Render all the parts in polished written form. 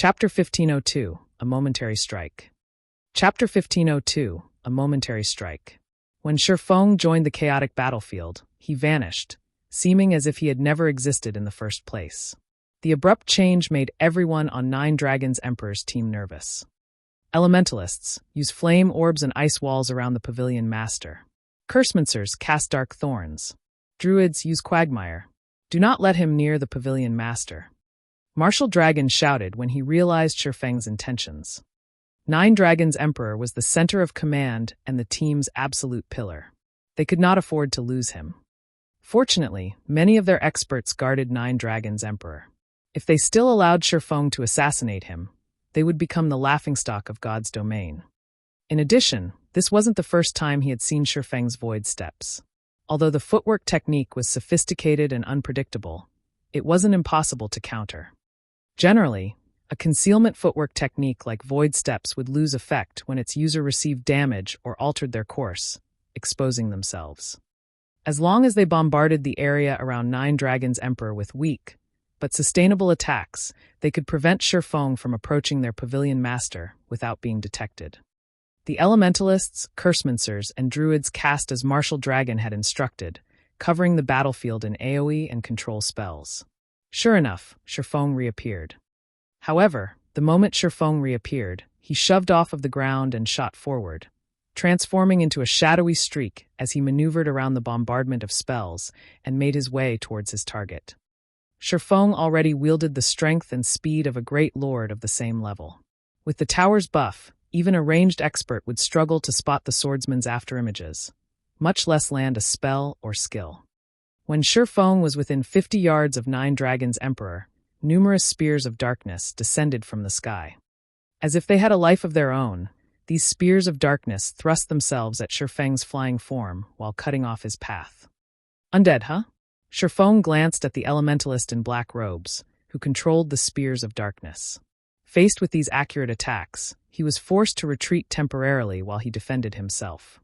Chapter 1502, A Momentary Strike. Chapter 1502, A Momentary Strike. When Shifeng joined the chaotic battlefield, he vanished, seeming as if he had never existed in the first place. The abrupt change made everyone on Nine Dragons Emperor's team nervous. Elementalists use flame orbs and ice walls around the Pavilion Master. Cursemancers cast dark thorns. Druids use quagmire. Do not let him near the Pavilion Master. Martial Dragon shouted when he realized Shifeng's intentions. Nine Dragons Emperor was the center of command and the team's absolute pillar. They could not afford to lose him. Fortunately, many of their experts guarded Nine Dragons Emperor. If they still allowed Shifeng to assassinate him, they would become the laughingstock of God's domain. In addition, this wasn't the first time he had seen Shifeng's void steps. Although the footwork technique was sophisticated and unpredictable, it wasn't impossible to counter. Generally, a concealment footwork technique like void steps would lose effect when its user received damage or altered their course, exposing themselves. As long as they bombarded the area around Nine Dragons Emperor with weak, but sustainable attacks, they could prevent Shifeng from approaching their Pavilion Master without being detected. The Elementalists, Cursemancers, and Druids cast as Martial Dragon had instructed, covering the battlefield in AoE and control spells. Sure enough, Shifeng reappeared. However, the moment Shifeng reappeared, he shoved off of the ground and shot forward, transforming into a shadowy streak as he maneuvered around the bombardment of spells and made his way towards his target. Shifeng already wielded the strength and speed of a great lord of the same level. With the tower's buff, even a ranged expert would struggle to spot the swordsman's afterimages, much less land a spell or skill. When Shifeng was within 50 yards of Nine Dragons Emperor, numerous spears of darkness descended from the sky. As if they had a life of their own, these spears of darkness thrust themselves at Shifeng's flying form while cutting off his path. Undead, huh? Shifeng glanced at the elementalist in black robes, who controlled the spears of darkness. Faced with these accurate attacks, he was forced to retreat temporarily while he defended himself.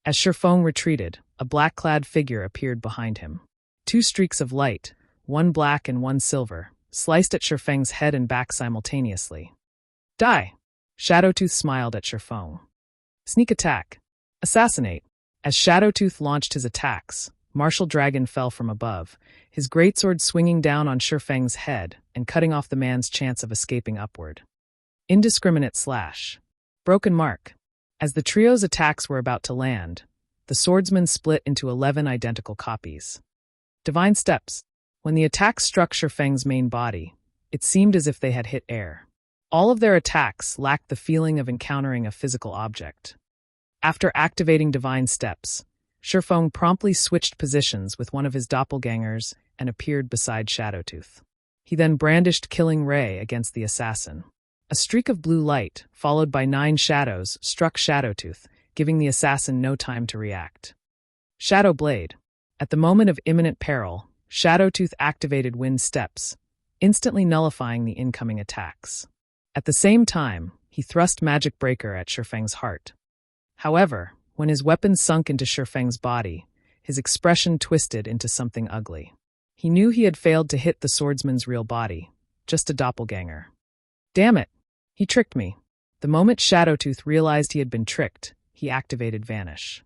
As Shifeng retreated, a black-clad figure appeared behind him. Two streaks of light, one black and one silver, sliced at Shifeng's head and back simultaneously. Die! Shadowtooth smiled at Shifeng. Sneak attack. Assassinate. As Shadowtooth launched his attacks, Martial Dragon fell from above, his greatsword swinging down on Shifeng's head and cutting off the man's chance of escaping upward. Indiscriminate slash. Broken mark. As the trio's attacks were about to land, the swordsman split into 11 identical copies. Divine steps. When the attacks struck Shifeng's main body, it seemed as if they had hit air. All of their attacks lacked the feeling of encountering a physical object. After activating divine steps, Shifeng promptly switched positions with one of his doppelgangers and appeared beside Shadowtooth. He then brandished Killing Ray against the assassin. A streak of blue light, followed by 9 shadows, struck Shadowtooth, giving the assassin no time to react. Shadow Blade. At the moment of imminent peril, Shadowtooth activated Wind Steps, instantly nullifying the incoming attacks. At the same time, he thrust Magic Breaker at Shifeng's heart. However, when his weapon sunk into Shifeng's body, his expression twisted into something ugly. He knew he had failed to hit the swordsman's real body, just a doppelganger. Damn it! He tricked me. The moment Shadowtooth realized he had been tricked, he activated Vanish.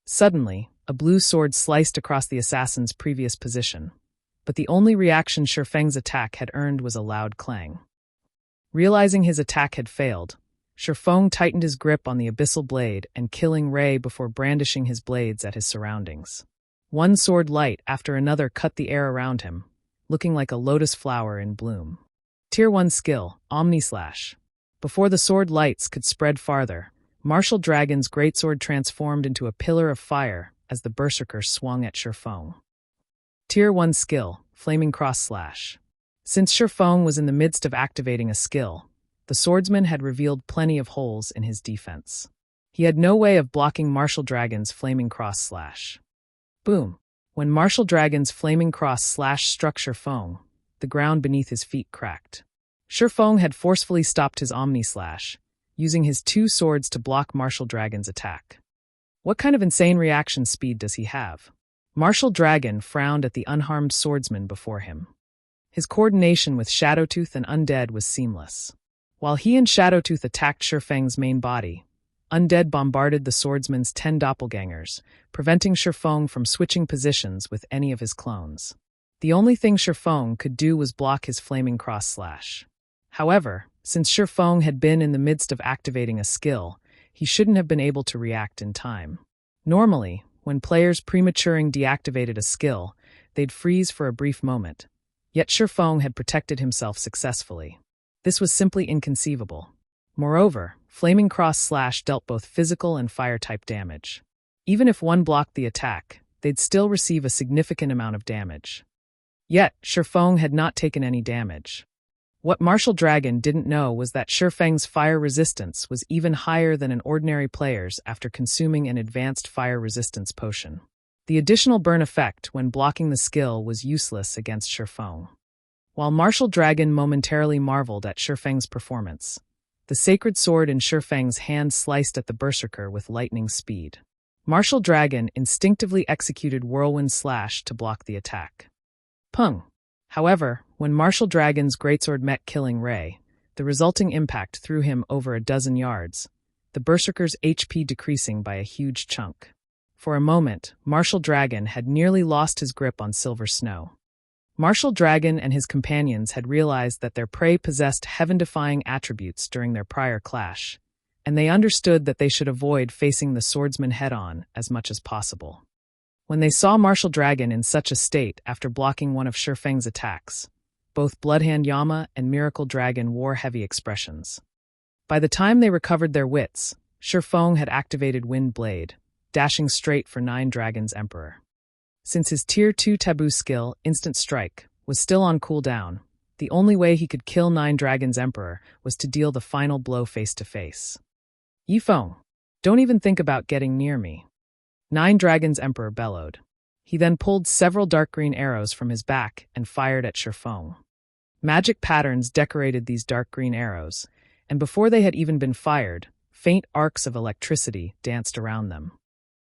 Suddenly, a blue sword sliced across the assassin's previous position, but the only reaction Shifeng's attack had earned was a loud clang. Realizing his attack had failed, Shifeng tightened his grip on the abyssal blade and Killing Ray before brandishing his blades at his surroundings. One sword light after another cut the air around him, looking like a lotus flower in bloom. Tier 1 skill, Omnislash. Before the sword lights could spread farther, Martial Dragon's greatsword transformed into a pillar of fire as the berserker swung at Shifeng. Tier 1 skill, Flaming Cross Slash. Since Shifeng was in the midst of activating a skill, the swordsman had revealed plenty of holes in his defense. He had no way of blocking Martial Dragon's Flaming Cross Slash. Boom! When Martial Dragon's Flaming Cross Slash struck Shifeng, the ground beneath his feet cracked. Shifeng had forcefully stopped his Omnislash, using his 2 swords to block Martial Dragon's attack. What kind of insane reaction speed does he have? Martial Dragon frowned at the unharmed swordsman before him. His coordination with Shadowtooth and Undead was seamless. While he and Shadowtooth attacked Shifeng's main body, Undead bombarded the swordsman's 10 doppelgangers, preventing Shifeng from switching positions with any of his clones. The only thing Shifeng could do was block his flaming cross slash. However, since Shifeng had been in the midst of activating a skill, he shouldn't have been able to react in time. Normally, when players prematuring deactivated a skill, they'd freeze for a brief moment. Yet Shifeng had protected himself successfully. This was simply inconceivable. Moreover, Flaming Cross Slash dealt both physical and fire-type damage. Even if one blocked the attack, they'd still receive a significant amount of damage. Yet, Shifeng had not taken any damage. What Martial Dragon didn't know was that Shifeng's fire resistance was even higher than an ordinary player's after consuming an advanced fire resistance potion. The additional burn effect when blocking the skill was useless against Shifeng. While Martial Dragon momentarily marveled at Shifeng's performance, the sacred sword in Shifeng's hand sliced at the berserker with lightning speed. Martial Dragon instinctively executed Whirlwind Slash to block the attack. Pung! However, when Martial Dragon's greatsword met Killing Ray, the resulting impact threw him over a dozen yards, the berserker's HP decreasing by a huge chunk. For a moment, Martial Dragon had nearly lost his grip on Silver Snow. Martial Dragon and his companions had realized that their prey possessed heaven-defying attributes during their prior clash, and they understood that they should avoid facing the swordsman head-on as much as possible. When they saw Martial Dragon in such a state after blocking one of Shifeng's attacks, both Bloodhand Yama and Miracle Dragon wore heavy expressions. By the time they recovered their wits, Shifeng had activated Wind Blade, dashing straight for Nine Dragons' Emperor. Since his Tier 2 taboo skill, Instant Strike, was still on cooldown, the only way he could kill Nine Dragons' Emperor was to deal the final blow face-to-face. Yifeng, don't even think about getting near me. Nine Dragons' Emperor bellowed. He then pulled several dark green arrows from his back and fired at Shifeng. Magic patterns decorated these dark green arrows, and before they had even been fired, faint arcs of electricity danced around them.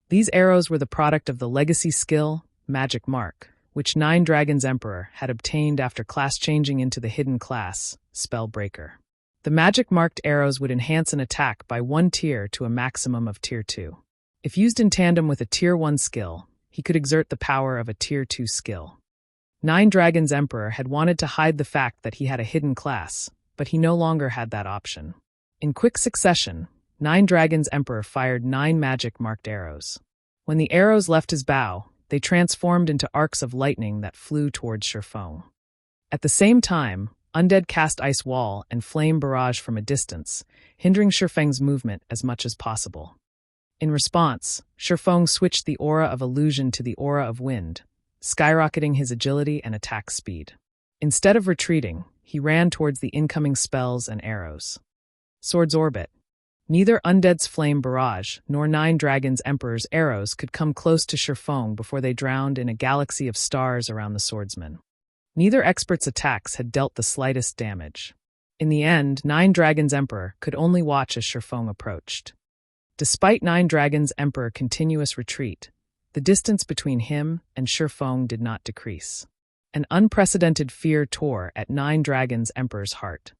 These arrows were the product of the legacy skill, Magic Mark, which Nine Dragons' Emperor had obtained after class-changing into the hidden class, Spellbreaker. The magic-marked arrows would enhance an attack by 1 tier to a maximum of Tier 2. If used in tandem with a Tier 1 skill, he could exert the power of a Tier 2 skill. Nine Dragons' Emperor had wanted to hide the fact that he had a hidden class, but he no longer had that option. In quick succession, Nine Dragons' Emperor fired 9 magic-marked arrows. When the arrows left his bow, they transformed into arcs of lightning that flew towards Shifeng. At the same time, Undead cast Ice Wall and Flame Barrage from a distance, hindering Shifeng's movement as much as possible. In response, Shifeng switched the aura of illusion to the aura of wind, skyrocketing his agility and attack speed. Instead of retreating, he ran towards the incoming spells and arrows. Sword's Orbit. Neither Undead's Flame Barrage nor Nine Dragons' Emperor's arrows could come close to Shifeng before they drowned in a galaxy of stars around the swordsman. Neither expert's attacks had dealt the slightest damage. In the end, Nine Dragons' Emperor could only watch as Shifeng approached. Despite Nine Dragons' Emperor's continuous retreat, the distance between him and Shifeng did not decrease. An unprecedented fear tore at Nine Dragons' Emperor's heart.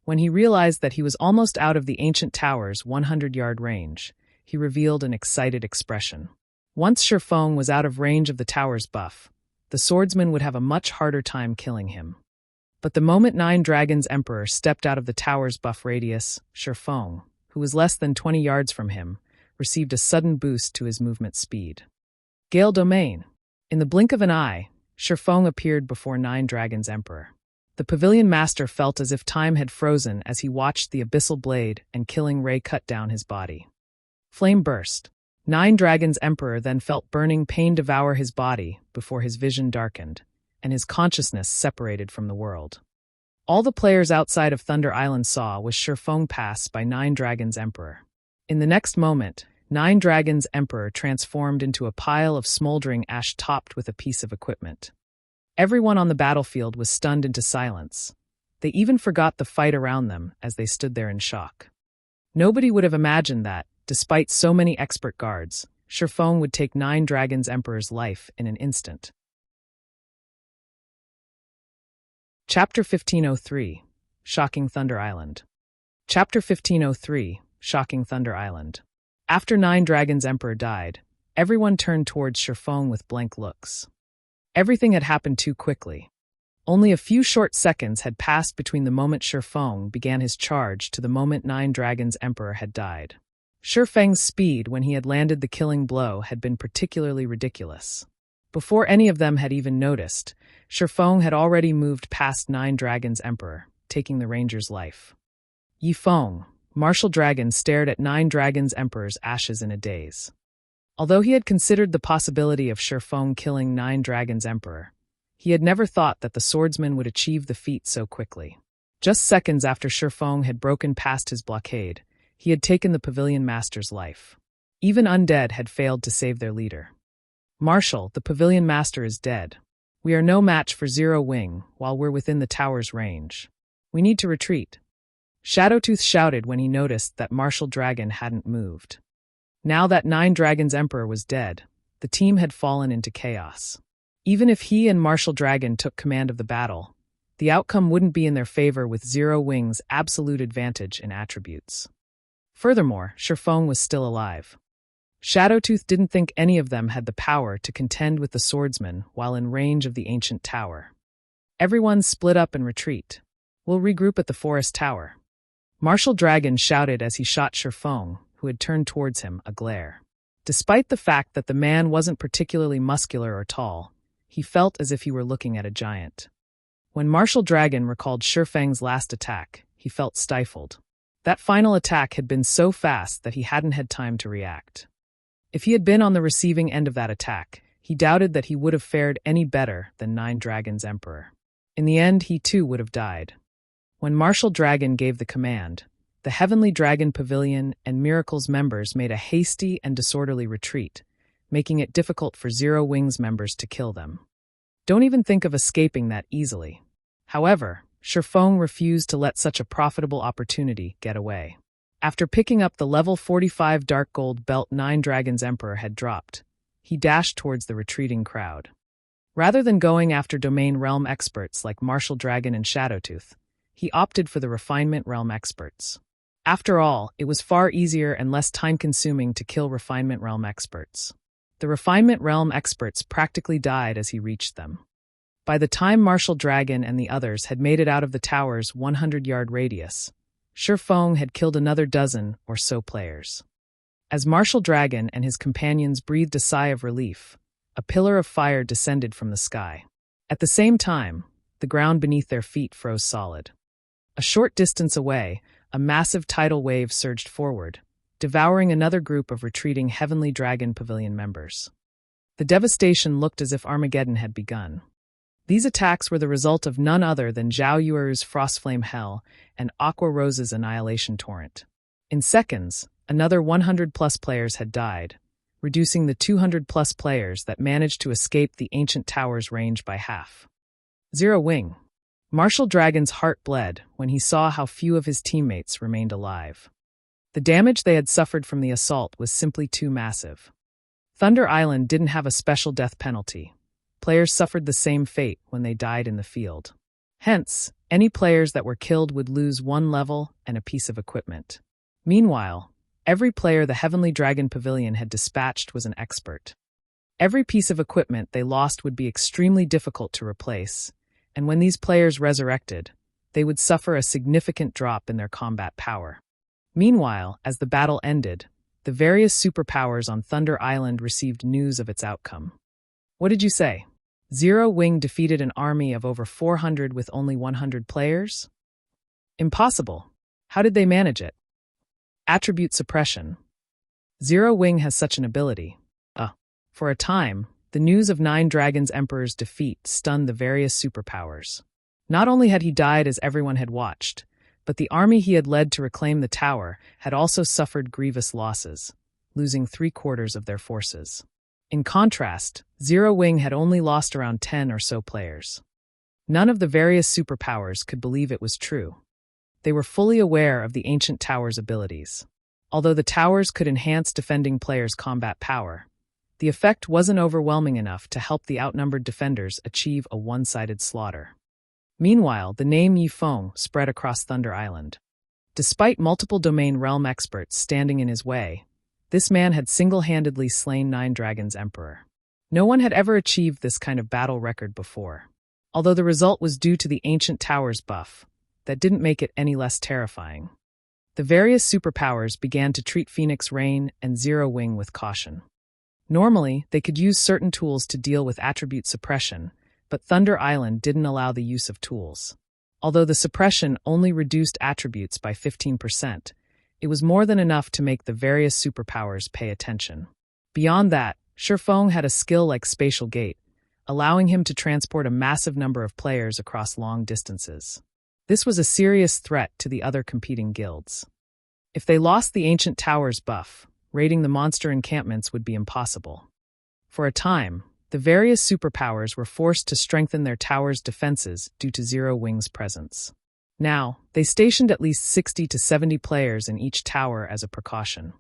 When he realized that he was almost out of the ancient tower's 100-yard range, he revealed an excited expression. Once Shifeng was out of range of the tower's buff, the swordsman would have a much harder time killing him. But the moment Nine Dragons' Emperor stepped out of the tower's buff radius, Shifeng, who was less than 20 yards from him, received a sudden boost to his movement speed. Gale Domain. In the blink of an eye, Shifeng appeared before Nine Dragons' Emperor. The Pavilion Master felt as if time had frozen as he watched the abyssal blade and Killing Ray cut down his body. Flame burst. Nine Dragons' Emperor then felt burning pain devour his body before his vision darkened, and his consciousness separated from the world. All the players outside of Thunder Island saw was Shifeng pass by Nine Dragons' Emperor. In the next moment, Nine Dragons' Emperor transformed into a pile of smoldering ash topped with a piece of equipment. Everyone on the battlefield was stunned into silence. They even forgot the fight around them as they stood there in shock. Nobody would have imagined that, despite so many expert guards, Shifeng would take Nine Dragons' Emperor's life in an instant. Chapter 1503, Shocking Thunder Island. Chapter 1503, Shocking Thunder Island. After Nine Dragons' Emperor died, everyone turned towards Shifeng with blank looks. Everything had happened too quickly. Only a few short seconds had passed between the moment Shifeng began his charge to the moment Nine Dragons' Emperor had died. Shifeng's speed when he had landed the killing blow had been particularly ridiculous. Before any of them had even noticed, Shifeng had already moved past Nine Dragons' Emperor, taking the ranger's life. Yifeng, Martial Dragon, stared at Nine Dragons' Emperor's ashes in a daze. Although he had considered the possibility of Shifeng killing Nine Dragons' Emperor, he had never thought that the swordsman would achieve the feat so quickly. Just seconds after Shifeng had broken past his blockade, he had taken the Pavilion Master's life. Even undead had failed to save their leader. Marshal, the Pavilion Master is dead. We are no match for Zero Wing while we're within the tower's range. We need to retreat. Shadowtooth shouted when he noticed that Martial Dragon hadn't moved. Now that Nine Dragons' Emperor was dead, the team had fallen into chaos. Even if he and Martial Dragon took command of the battle, the outcome wouldn't be in their favor with Zero Wing's absolute advantage in attributes. Furthermore, Shifeng was still alive. Shadowtooth didn't think any of them had the power to contend with the swordsman while in range of the ancient tower. Everyone split up and retreat. We'll regroup at the forest tower. Martial Dragon shouted as he shot Shifeng, who had turned towards him, a glare. Despite the fact that the man wasn't particularly muscular or tall, he felt as if he were looking at a giant. When Martial Dragon recalled Shifeng's last attack, he felt stifled. That final attack had been so fast that he hadn't had time to react. If he had been on the receiving end of that attack, he doubted that he would have fared any better than Nine Dragons' Emperor. In the end, he too would have died. When Martial Dragon gave the command, the Heavenly Dragon Pavilion and Miracle's members made a hasty and disorderly retreat, making it difficult for Zero Wing's members to kill them. Don't even think of escaping that easily. However, Shifeng refused to let such a profitable opportunity get away. After picking up the level 45 dark gold belt Nine Dragons' Emperor had dropped, he dashed towards the retreating crowd. Rather than going after Domain Realm experts like Martial Dragon and Shadowtooth, he opted for the Refinement Realm experts. After all, it was far easier and less time-consuming to kill Refinement Realm experts. The Refinement Realm experts practically died as he reached them. By the time Martial Dragon and the others had made it out of the tower's 100-yard radius, Shifeng had killed another dozen or so players. As Martial Dragon and his companions breathed a sigh of relief, a pillar of fire descended from the sky. At the same time, the ground beneath their feet froze solid. A short distance away, a massive tidal wave surged forward, devouring another group of retreating Heavenly Dragon Pavilion members. The devastation looked as if Armageddon had begun. These attacks were the result of none other than Zhao Yueru's Frostflame Hell and Aqua Rose's Annihilation Torrent. In seconds, another 100-plus players had died, reducing the 200-plus players that managed to escape the ancient tower's range by half. Zero Wing. Martial Dragon's heart bled when he saw how few of his teammates remained alive. The damage they had suffered from the assault was simply too massive. Thunder Island didn't have a special death penalty. Players suffered the same fate when they died in the field. Hence, any players that were killed would lose one level and a piece of equipment. Meanwhile, every player the Heavenly Dragon Pavilion had dispatched was an expert. Every piece of equipment they lost would be extremely difficult to replace, and when these players resurrected, they would suffer a significant drop in their combat power. Meanwhile, as the battle ended, the various superpowers on Thunder Island received news of its outcome. What did you say? Zero Wing defeated an army of over 400 with only 100 players? Impossible. How did they manage it? Attribute suppression. Zero Wing has such an ability. For a time, the news of Nine Dragons' Emperor's defeat stunned the various superpowers. Not only had he died as everyone had watched, but the army he had led to reclaim the tower had also suffered grievous losses, losing 3/4 of their forces. In contrast, Zero Wing had only lost around 10 or so players. None of the various superpowers could believe it was true. They were fully aware of the ancient tower's abilities. Although the towers could enhance defending players' combat power, the effect wasn't overwhelming enough to help the outnumbered defenders achieve a one-sided slaughter. Meanwhile, the name Yifeng spread across Thunder Island. Despite multiple domain realm experts standing in his way, this man had single-handedly slain 9 Dragons Emperor. No one had ever achieved this kind of battle record before. Although the result was due to the Ancient Towers buff, that didn't make it any less terrifying. The various superpowers began to treat Phoenix Rain and Zero Wing with caution. Normally, they could use certain tools to deal with attribute suppression, but Thunder Island didn't allow the use of tools. Although the suppression only reduced attributes by 15%, it was more than enough to make the various superpowers pay attention. Beyond that, Shifeng had a skill like Spatial Gate, allowing him to transport a massive number of players across long distances. This was a serious threat to the other competing guilds. If they lost the Ancient Towers buff, raiding the monster encampments would be impossible. For a time, the various superpowers were forced to strengthen their towers' defenses due to Zero Wing's presence. Now, they stationed at least 60 to 70 players in each tower as a precaution.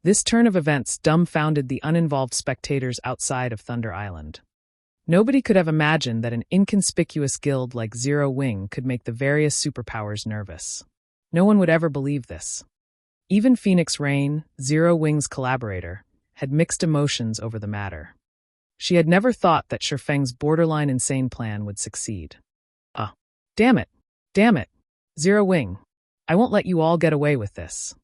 This turn of events dumbfounded the uninvolved spectators outside of Thunder Island. Nobody could have imagined that an inconspicuous guild like Zero Wing could make the various superpowers nervous. No one would ever believe this. Even Phoenix Rain, Zero Wing's collaborator, had mixed emotions over the matter. She had never thought that Shifeng's borderline insane plan would succeed. Damn it! Damn it! Zero Wing! I won't let you all get away with this.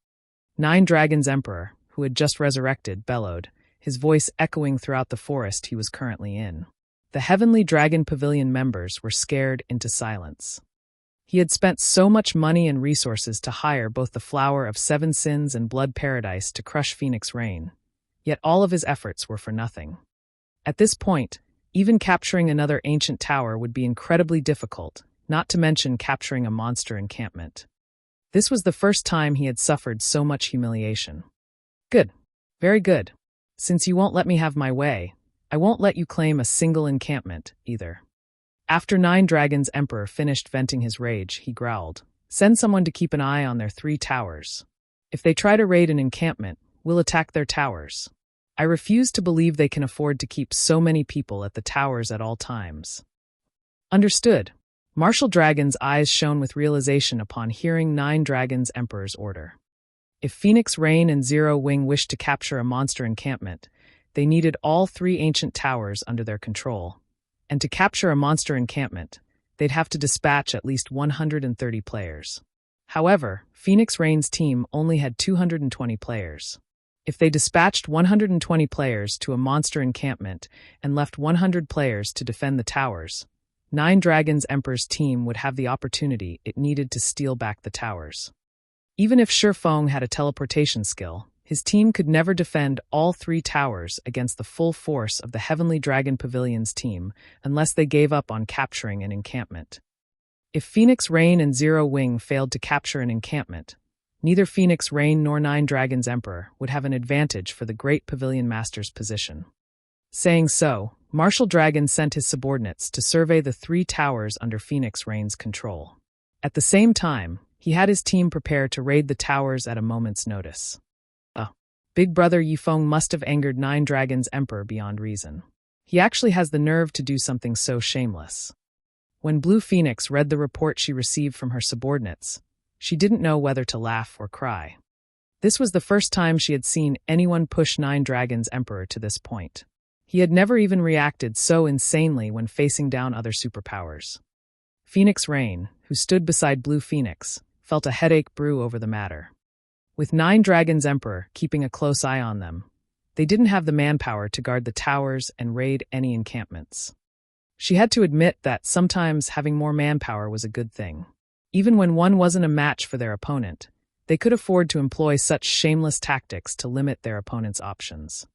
9 Dragons Emperor, who had just resurrected, bellowed, his voice echoing throughout the forest he was currently in. The Heavenly Dragon Pavilion members were scared into silence. He had spent so much money and resources to hire both the Flower of Seven Sins and Blood Paradise to crush Phoenix Rain, yet all of his efforts were for nothing. At this point, even capturing another ancient tower would be incredibly difficult, not to mention capturing a monster encampment. This was the first time he had suffered so much humiliation. Good. Very good. Since you won't let me have my way, I won't let you claim a single encampment, either. After 9 Dragons Emperor finished venting his rage, he growled, "Send someone to keep an eye on their 3 towers. If they try to raid an encampment, we'll attack their towers. I refuse to believe they can afford to keep so many people at the towers at all times." Understood. Martial Dragon's eyes shone with realization upon hearing 9 Dragons Emperor's order. If Phoenix Rain and Zero Wing wished to capture a monster encampment, they needed all 3 ancient towers under their control. And to capture a monster encampment, they'd have to dispatch at least 130 players. However, Phoenix Rain's team only had 220 players. If they dispatched 120 players to a monster encampment and left 100 players to defend the towers, 9 Dragons Emperor's team would have the opportunity it needed to steal back the towers. Even if Shifeng had a teleportation skill, his team could never defend all 3 towers against the full force of the Heavenly Dragon Pavilion's team unless they gave up on capturing an encampment. If Phoenix Rain and Zero Wing failed to capture an encampment, neither Phoenix Rain nor 9 Dragons Emperor would have an advantage for the Great Pavilion Master's position. Saying so, Martial Dragon sent his subordinates to survey the 3 towers under Phoenix Rain's control. At the same time, he had his team prepare to raid the towers at a moment's notice. Big Brother Yifeng must have angered 9 Dragons Emperor beyond reason. He actually has the nerve to do something so shameless. When Blue Phoenix read the report she received from her subordinates, she didn't know whether to laugh or cry. This was the first time she had seen anyone push 9 Dragons Emperor to this point. He had never even reacted so insanely when facing down other superpowers. Phoenix Rain, who stood beside Blue Phoenix, felt a headache brew over the matter. With 9 Dragons Emperor keeping a close eye on them, they didn't have the manpower to guard the towers and raid any encampments. She had to admit that sometimes having more manpower was a good thing. Even when one wasn't a match for their opponent, they could afford to employ such shameless tactics to limit their opponent's options.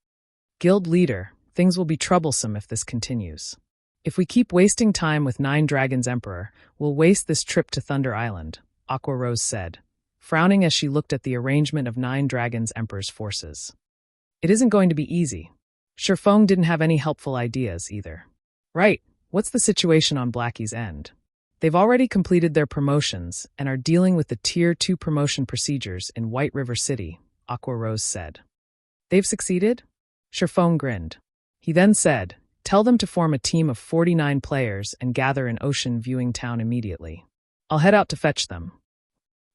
Guild leader, things will be troublesome if this continues. If we keep wasting time with 9 Dragons Emperor, we'll waste this trip to Thunder Island, Aqua Rose said, frowning as she looked at the arrangement of 9 Dragons Emperor's forces. It isn't going to be easy. Shifeng didn't have any helpful ideas either. Right, what's the situation on Blackie's end? They've already completed their promotions and are dealing with the Tier 2 promotion procedures in White River City, Aqua Rose said. They've succeeded? Shifeng grinned. He then said, Tell them to form a team of 49 players and gather in Ocean Viewing Town immediately. I'll head out to fetch them.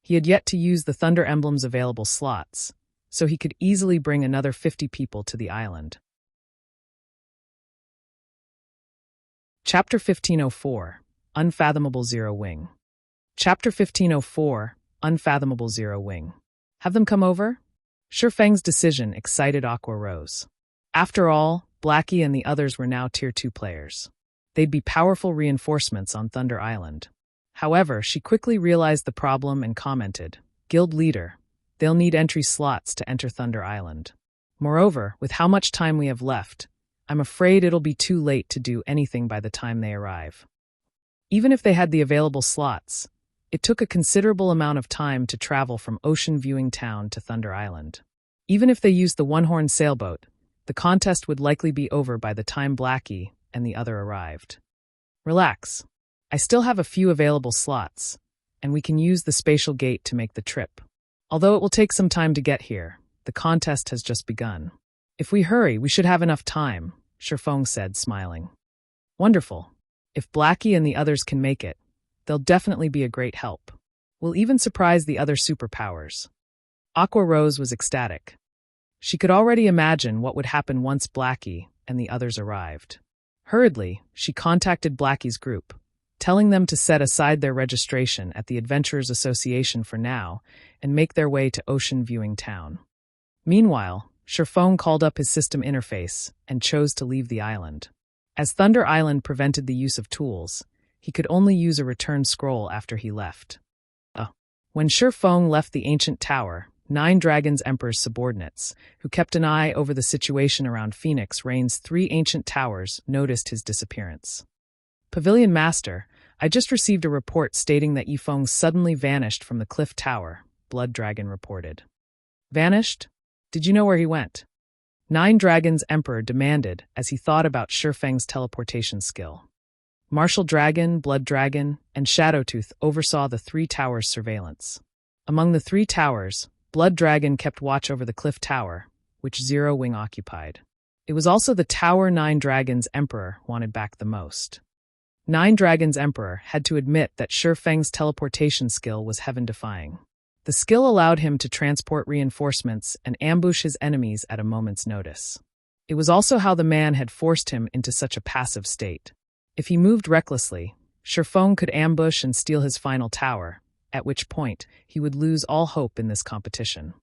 He had yet to use the Thunder Emblem's available slots, so he could easily bring another 50 people to the island. Chapter 1504, Unfathomable Zero Wing. Chapter 1504, Unfathomable Zero Wing. Have them come over? Sure Feng's decision excited Aqua Rose. After all, Blackie and the others were now Tier 2 players. They'd be powerful reinforcements on Thunder Island. However, she quickly realized the problem and commented, "Guild leader, they'll need entry slots to enter Thunder Island. Moreover, with how much time we have left, I'm afraid it'll be too late to do anything by the time they arrive." Even if they had the available slots, it took a considerable amount of time to travel from Ocean Viewing Town to Thunder Island. Even if they used the one-horn sailboat, the contest would likely be over by the time Blackie and the other arrived. Relax. I still have a few available slots, and we can use the spatial gate to make the trip. Although it will take some time to get here, the contest has just begun. If we hurry, we should have enough time, Shifeng said, smiling. Wonderful. If Blackie and the others can make it, they'll definitely be a great help. We'll even surprise the other superpowers. Aqua Rose was ecstatic. She could already imagine what would happen once Blackie and the others arrived. Hurriedly, she contacted Blackie's group, telling them to set aside their registration at the Adventurers Association for now and make their way to Ocean Viewing Town. Meanwhile, Shifeng called up his system interface and chose to leave the island. As Thunder Island prevented the use of tools, he could only use a return scroll after he left. When Shifeng left the ancient tower, 9 Dragons Emperor's subordinates, who kept an eye over the situation around Phoenix Rain's 3 ancient towers, noticed his disappearance. Pavilion Master, I just received a report stating that Yifeng suddenly vanished from the cliff tower, Blood Dragon reported. Vanished? Did you know where he went? 9 Dragons Emperor demanded as he thought about Shifeng's teleportation skill. Martial Dragon, Blood Dragon, and Shadowtooth oversaw the 3 towers' surveillance. Among the 3 towers, Blood Dragon kept watch over the cliff tower, which Zero Wing occupied. It was also the tower 9 Dragons Emperor wanted back the most. 9 Dragons Emperor had to admit that Shifeng's teleportation skill was heaven-defying. The skill allowed him to transport reinforcements and ambush his enemies at a moment's notice. It was also how the man had forced him into such a passive state. If he moved recklessly, Shifeng could ambush and steal his final tower, at which point he would lose all hope in this competition.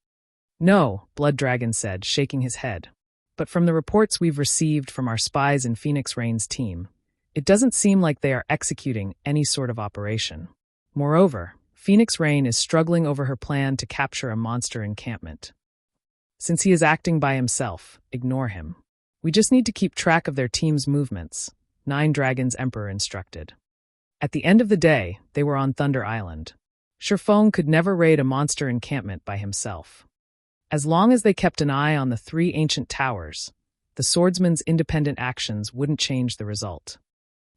No, Blood Dragon said, shaking his head. But from the reports we've received from our spies in Phoenix Rain's team, it doesn't seem like they are executing any sort of operation. Moreover, Phoenix Rain is struggling over her plan to capture a monster encampment. Since he is acting by himself, ignore him. We just need to keep track of their team's movements, 9 Dragons Emperor instructed. At the end of the day, they were on Thunder Island. Shifeng could never raid a monster encampment by himself. As long as they kept an eye on the 3 ancient towers, the swordsman's independent actions wouldn't change the result.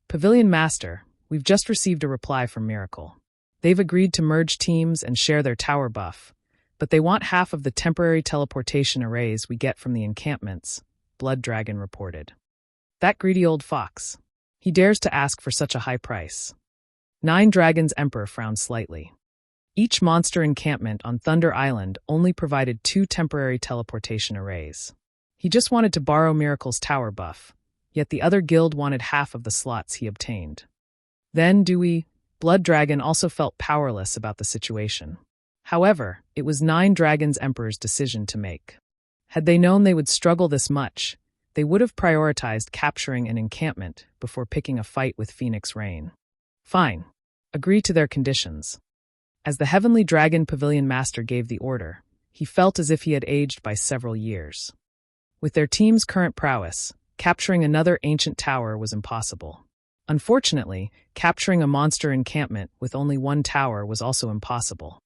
Pavilion Master, we've just received a reply from Miracle. They've agreed to merge teams and share their tower buff, but they want half of the temporary teleportation arrays we get from the encampments, Blood Dragon reported. That greedy old fox. He dares to ask for such a high price. 9 Dragons Emperor frowned slightly. Each monster encampment on Thunder Island only provided 2 temporary teleportation arrays. He just wanted to borrow Miracle's tower buff, yet the other guild wanted half of the slots he obtained. Then, Blood Dragon also felt powerless about the situation. However, it was 9 Dragons Emperor's decision to make. Had they known they would struggle this much, they would have prioritized capturing an encampment before picking a fight with Phoenix Rain. Fine. Agree to their conditions. As the Heavenly Dragon Pavilion Master gave the order, he felt as if he had aged by several years. With their team's current prowess, capturing another ancient tower was impossible. Unfortunately, capturing a monster encampment with only 1 tower was also impossible.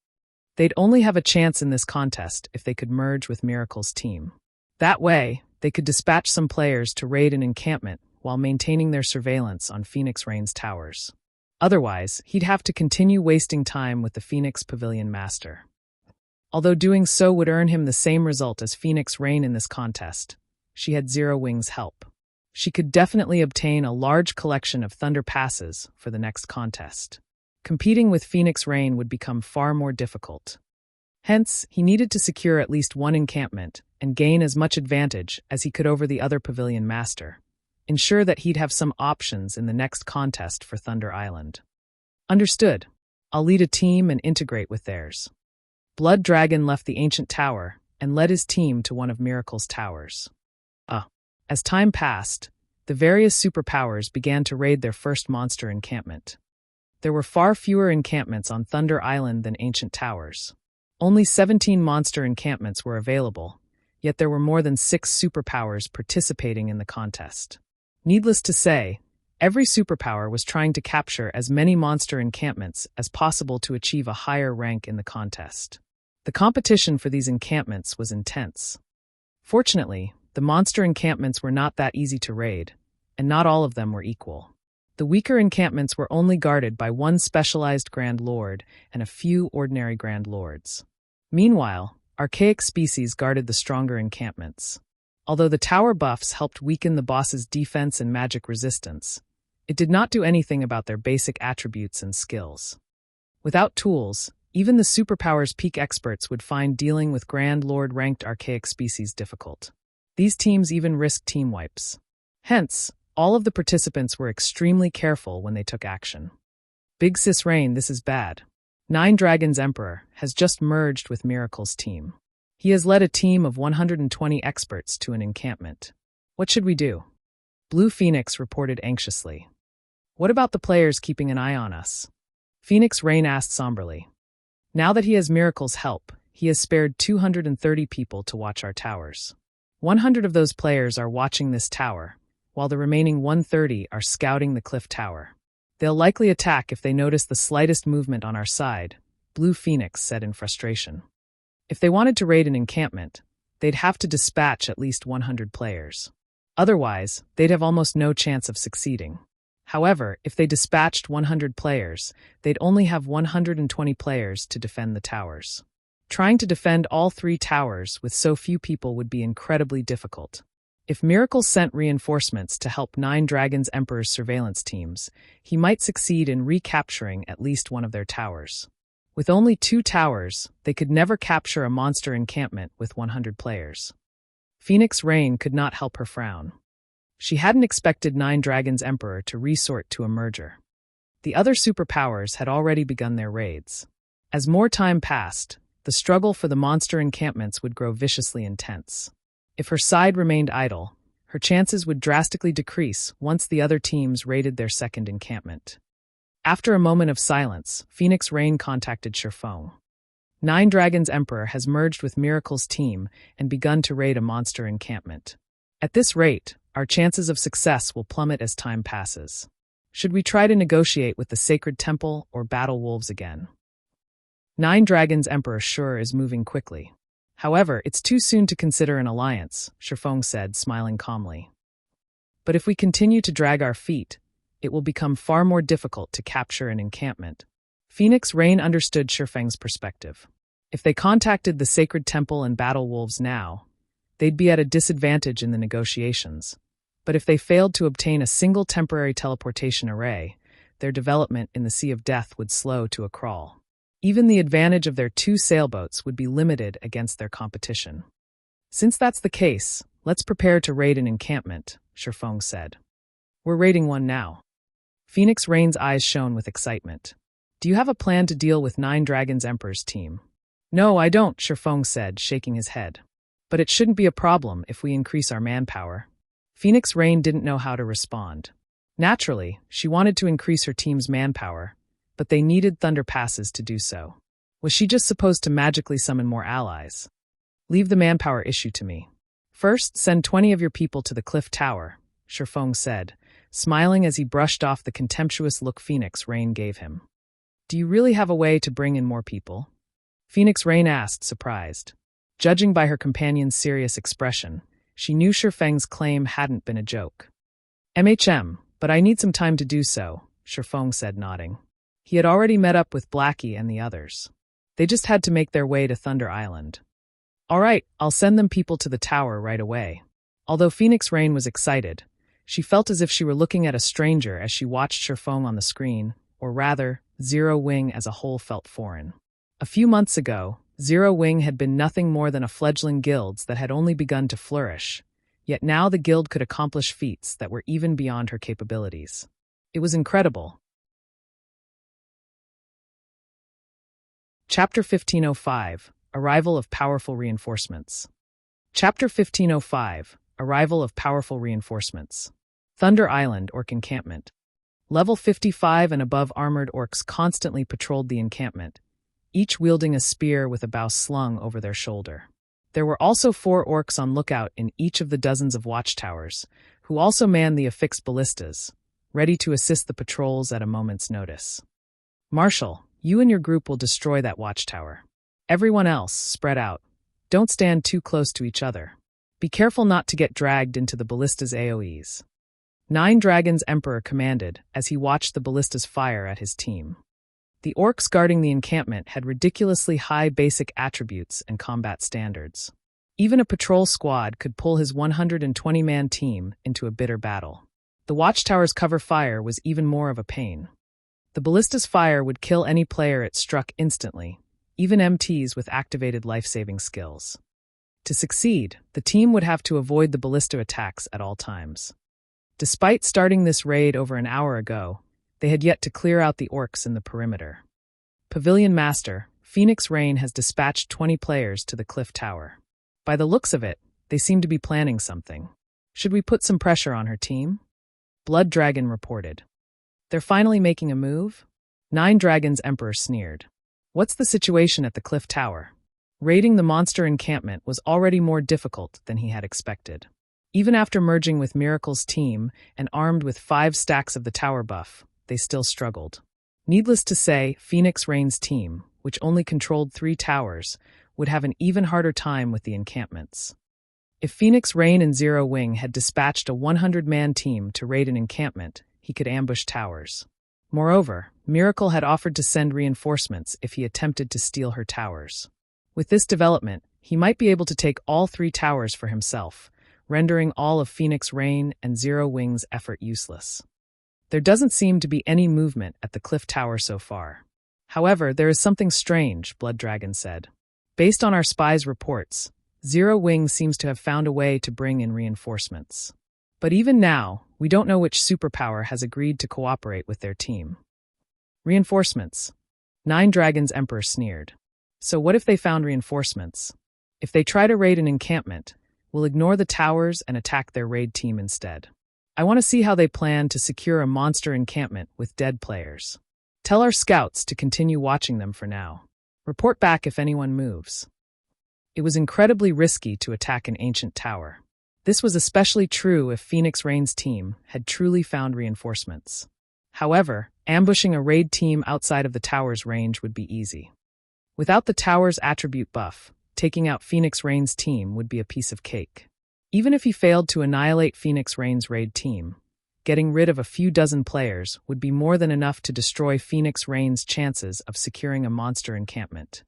They'd only have a chance in this contest if they could merge with Miracle's team. That way, they could dispatch some players to raid an encampment while maintaining their surveillance on Phoenix Rain's towers. Otherwise, he'd have to continue wasting time with the Phoenix Pavilion Master. Although doing so would earn him the same result as Phoenix Rain in this contest, she had Zero Wing's help. She could definitely obtain a large collection of Thunder Passes for the next contest. Competing with Phoenix Rain would become far more difficult. Hence, he needed to secure at least one encampment and gain as much advantage as he could over the other pavilion master. Ensure that he'd have some options in the next contest for Thunder Island. Understood. I'll lead a team and integrate with theirs. Blood Dragon left the ancient tower and led his team to one of Miracle's towers. As time passed, the various superpowers began to raid their first monster encampment. There were far fewer encampments on Thunder Island than ancient towers. Only 17 monster encampments were available, yet there were more than 6 superpowers participating in the contest. Needless to say, every superpower was trying to capture as many monster encampments as possible to achieve a higher rank in the contest. The competition for these encampments was intense. Fortunately, the monster encampments were not that easy to raid, and not all of them were equal. The weaker encampments were only guarded by one specialized Grand Lord and a few ordinary Grand Lords. Meanwhile, Archaic species guarded the stronger encampments. Although the tower buffs helped weaken the boss's defense and magic resistance, it did not do anything about their basic attributes and skills. Without tools, even the superpower's peak experts would find dealing with Grand Lord-ranked Archaic species difficult. These teams even risked team wipes. Hence, all of the participants were extremely careful when they took action. Big Sis Rain, this is bad. Nine Dragons Emperor has just merged with Miracle's team. He has led a team of 120 experts to an encampment. What should we do? Blue Phoenix reported anxiously. What about the players keeping an eye on us? Phoenix Rain asked somberly. Now that he has Miracle's help, he has spared 230 people to watch our towers. 100 of those players are watching this tower, while the remaining 130 are scouting the cliff tower. They'll likely attack if they notice the slightest movement on our side, Blue Phoenix said in frustration. If they wanted to raid an encampment, they'd have to dispatch at least 100 players. Otherwise, they'd have almost no chance of succeeding. However, if they dispatched 100 players, they'd only have 120 players to defend the towers. Trying to defend all 3 towers with so few people would be incredibly difficult. If Miracle sent reinforcements to help 9 Dragons Emperor's surveillance teams, he might succeed in recapturing at least one of their towers. With only 2 towers, they could never capture a monster encampment with 100 players. Phoenix Rain could not help her frown. She hadn't expected 9 Dragons Emperor to resort to a merger. The other superpowers had already begun their raids. As more time passed, the struggle for the monster encampments would grow viciously intense. If her side remained idle, her chances would drastically decrease once the other teams raided their second encampment. After a moment of silence, Phoenix Rain contacted Sherfong. 9 Dragons Emperor has merged with Miracle's team and begun to raid a monster encampment. At this rate, our chances of success will plummet as time passes. Should we try to negotiate with the Sacred Temple or battle wolves again? 9 Dragons Emperor sure is moving quickly. However, it's too soon to consider an alliance, Sherfong said, smiling calmly. But if we continue to drag our feet, it will become far more difficult to capture an encampment. Phoenix Rain understood Sherfeng's perspective. If they contacted the Sacred Temple and battle wolves now, they'd be at a disadvantage in the negotiations. But if they failed to obtain a single temporary teleportation array, their development in the Sea of Death would slow to a crawl. Even the advantage of their 2 sailboats would be limited against their competition. Since that's the case, let's prepare to raid an encampment, Sherfong said. We're raiding one now. Phoenix Rain's eyes shone with excitement. Do you have a plan to deal with 9 Dragons Emperor's team? No, I don't, Sherfong said, shaking his head. But it shouldn't be a problem if we increase our manpower. Phoenix Rain didn't know how to respond. Naturally, she wanted to increase her team's manpower, but they needed Thunder Passes to do so. Was she just supposed to magically summon more allies? Leave the manpower issue to me. First, send 20 of your people to the cliff tower, Sherfong said, smiling as he brushed off the contemptuous look Phoenix Rain gave him. Do you really have a way to bring in more people? Phoenix Rain asked, surprised. Judging by her companion's serious expression, she knew Sherfeng's claim hadn't been a joke. But I need some time to do so, Sherfong said, nodding. He had already met up with Blackie and the others. They just had to make their way to Thunder Island. All right, I'll send them people to the tower right away. Although Phoenix Rain was excited, She felt as if she were looking at a stranger as she watched Sherfong on the screen, or rather, Zero Wing as a whole felt foreign. A few months ago, Zero Wing had been nothing more than a fledgling guild that had only begun to flourish, yet now the guild could accomplish feats that were even beyond her capabilities. It was incredible. Chapter 1505, Arrival of Powerful Reinforcements. Chapter 1505, Arrival of Powerful Reinforcements. Thunder Island Orc Encampment. Level 55 and above armored orcs constantly patrolled the encampment, each wielding a spear with a bow slung over their shoulder. There were also 4 orcs on lookout in each of the dozens of watchtowers, who also manned the affixed ballistas, ready to assist the patrols at a moment's notice. Marshal, you and your group will destroy that watchtower. Everyone else, spread out. Don't stand too close to each other. Be careful not to get dragged into the ballista's AoEs. 9 Dragons Emperor commanded as he watched the ballistas fire at his team. The orcs guarding the encampment had ridiculously high basic attributes and combat standards. Even a patrol squad could pull his 120-man team into a bitter battle. The watchtower's cover fire was even more of a pain. The ballista's fire would kill any player it struck instantly, even MTs with activated life-saving skills. To succeed, the team would have to avoid the ballista attacks at all times. Despite starting this raid over an hour ago, they had yet to clear out the orcs in the perimeter. Pavilion Master, Phoenix Rain has dispatched 20 players to the cliff tower. By the looks of it, they seem to be planning something. Should we put some pressure on her team? Blood Dragon reported. They're finally making a move? 9 Dragons Emperor sneered. What's the situation at the cliff tower? Raiding the monster encampment was already more difficult than he had expected. Even after merging with Miracle's team and armed with 5 stacks of the tower buff, they still struggled. Needless to say, Phoenix Rain's team, which only controlled 3 towers, would have an even harder time with the encampments. If Phoenix Rain and Zero Wing had dispatched a 100-man team to raid an encampment, he could ambush towers. Moreover, Miracle had offered to send reinforcements if he attempted to steal her towers. With this development, he might be able to take all 3 towers for himself, rendering all of Phoenix Rain and Zero Wing's effort useless. There doesn't seem to be any movement at the cliff tower so far. However, there is something strange, Blood Dragon said. Based on our spies' reports, Zero Wing seems to have found a way to bring in reinforcements. But even now, we don't know which superpower has agreed to cooperate with their team. Reinforcements. 9 Dragons Emperor sneered. So what if they found reinforcements? If they try to raid an encampment, we'll ignore the towers and attack their raid team instead. I want to see how they plan to secure a monster encampment with dead players. Tell our scouts to continue watching them for now. Report back if anyone moves. It was incredibly risky to attack an ancient tower. This was especially true if Phoenix Rain's team had truly found reinforcements. However, ambushing a raid team outside of the tower's range would be easy. Without the tower's attribute buff, taking out Phoenix Rain's team would be a piece of cake. Even if he failed to annihilate Phoenix Rain's raid team, getting rid of a few dozen players would be more than enough to destroy Phoenix Rain's chances of securing a monster encampment.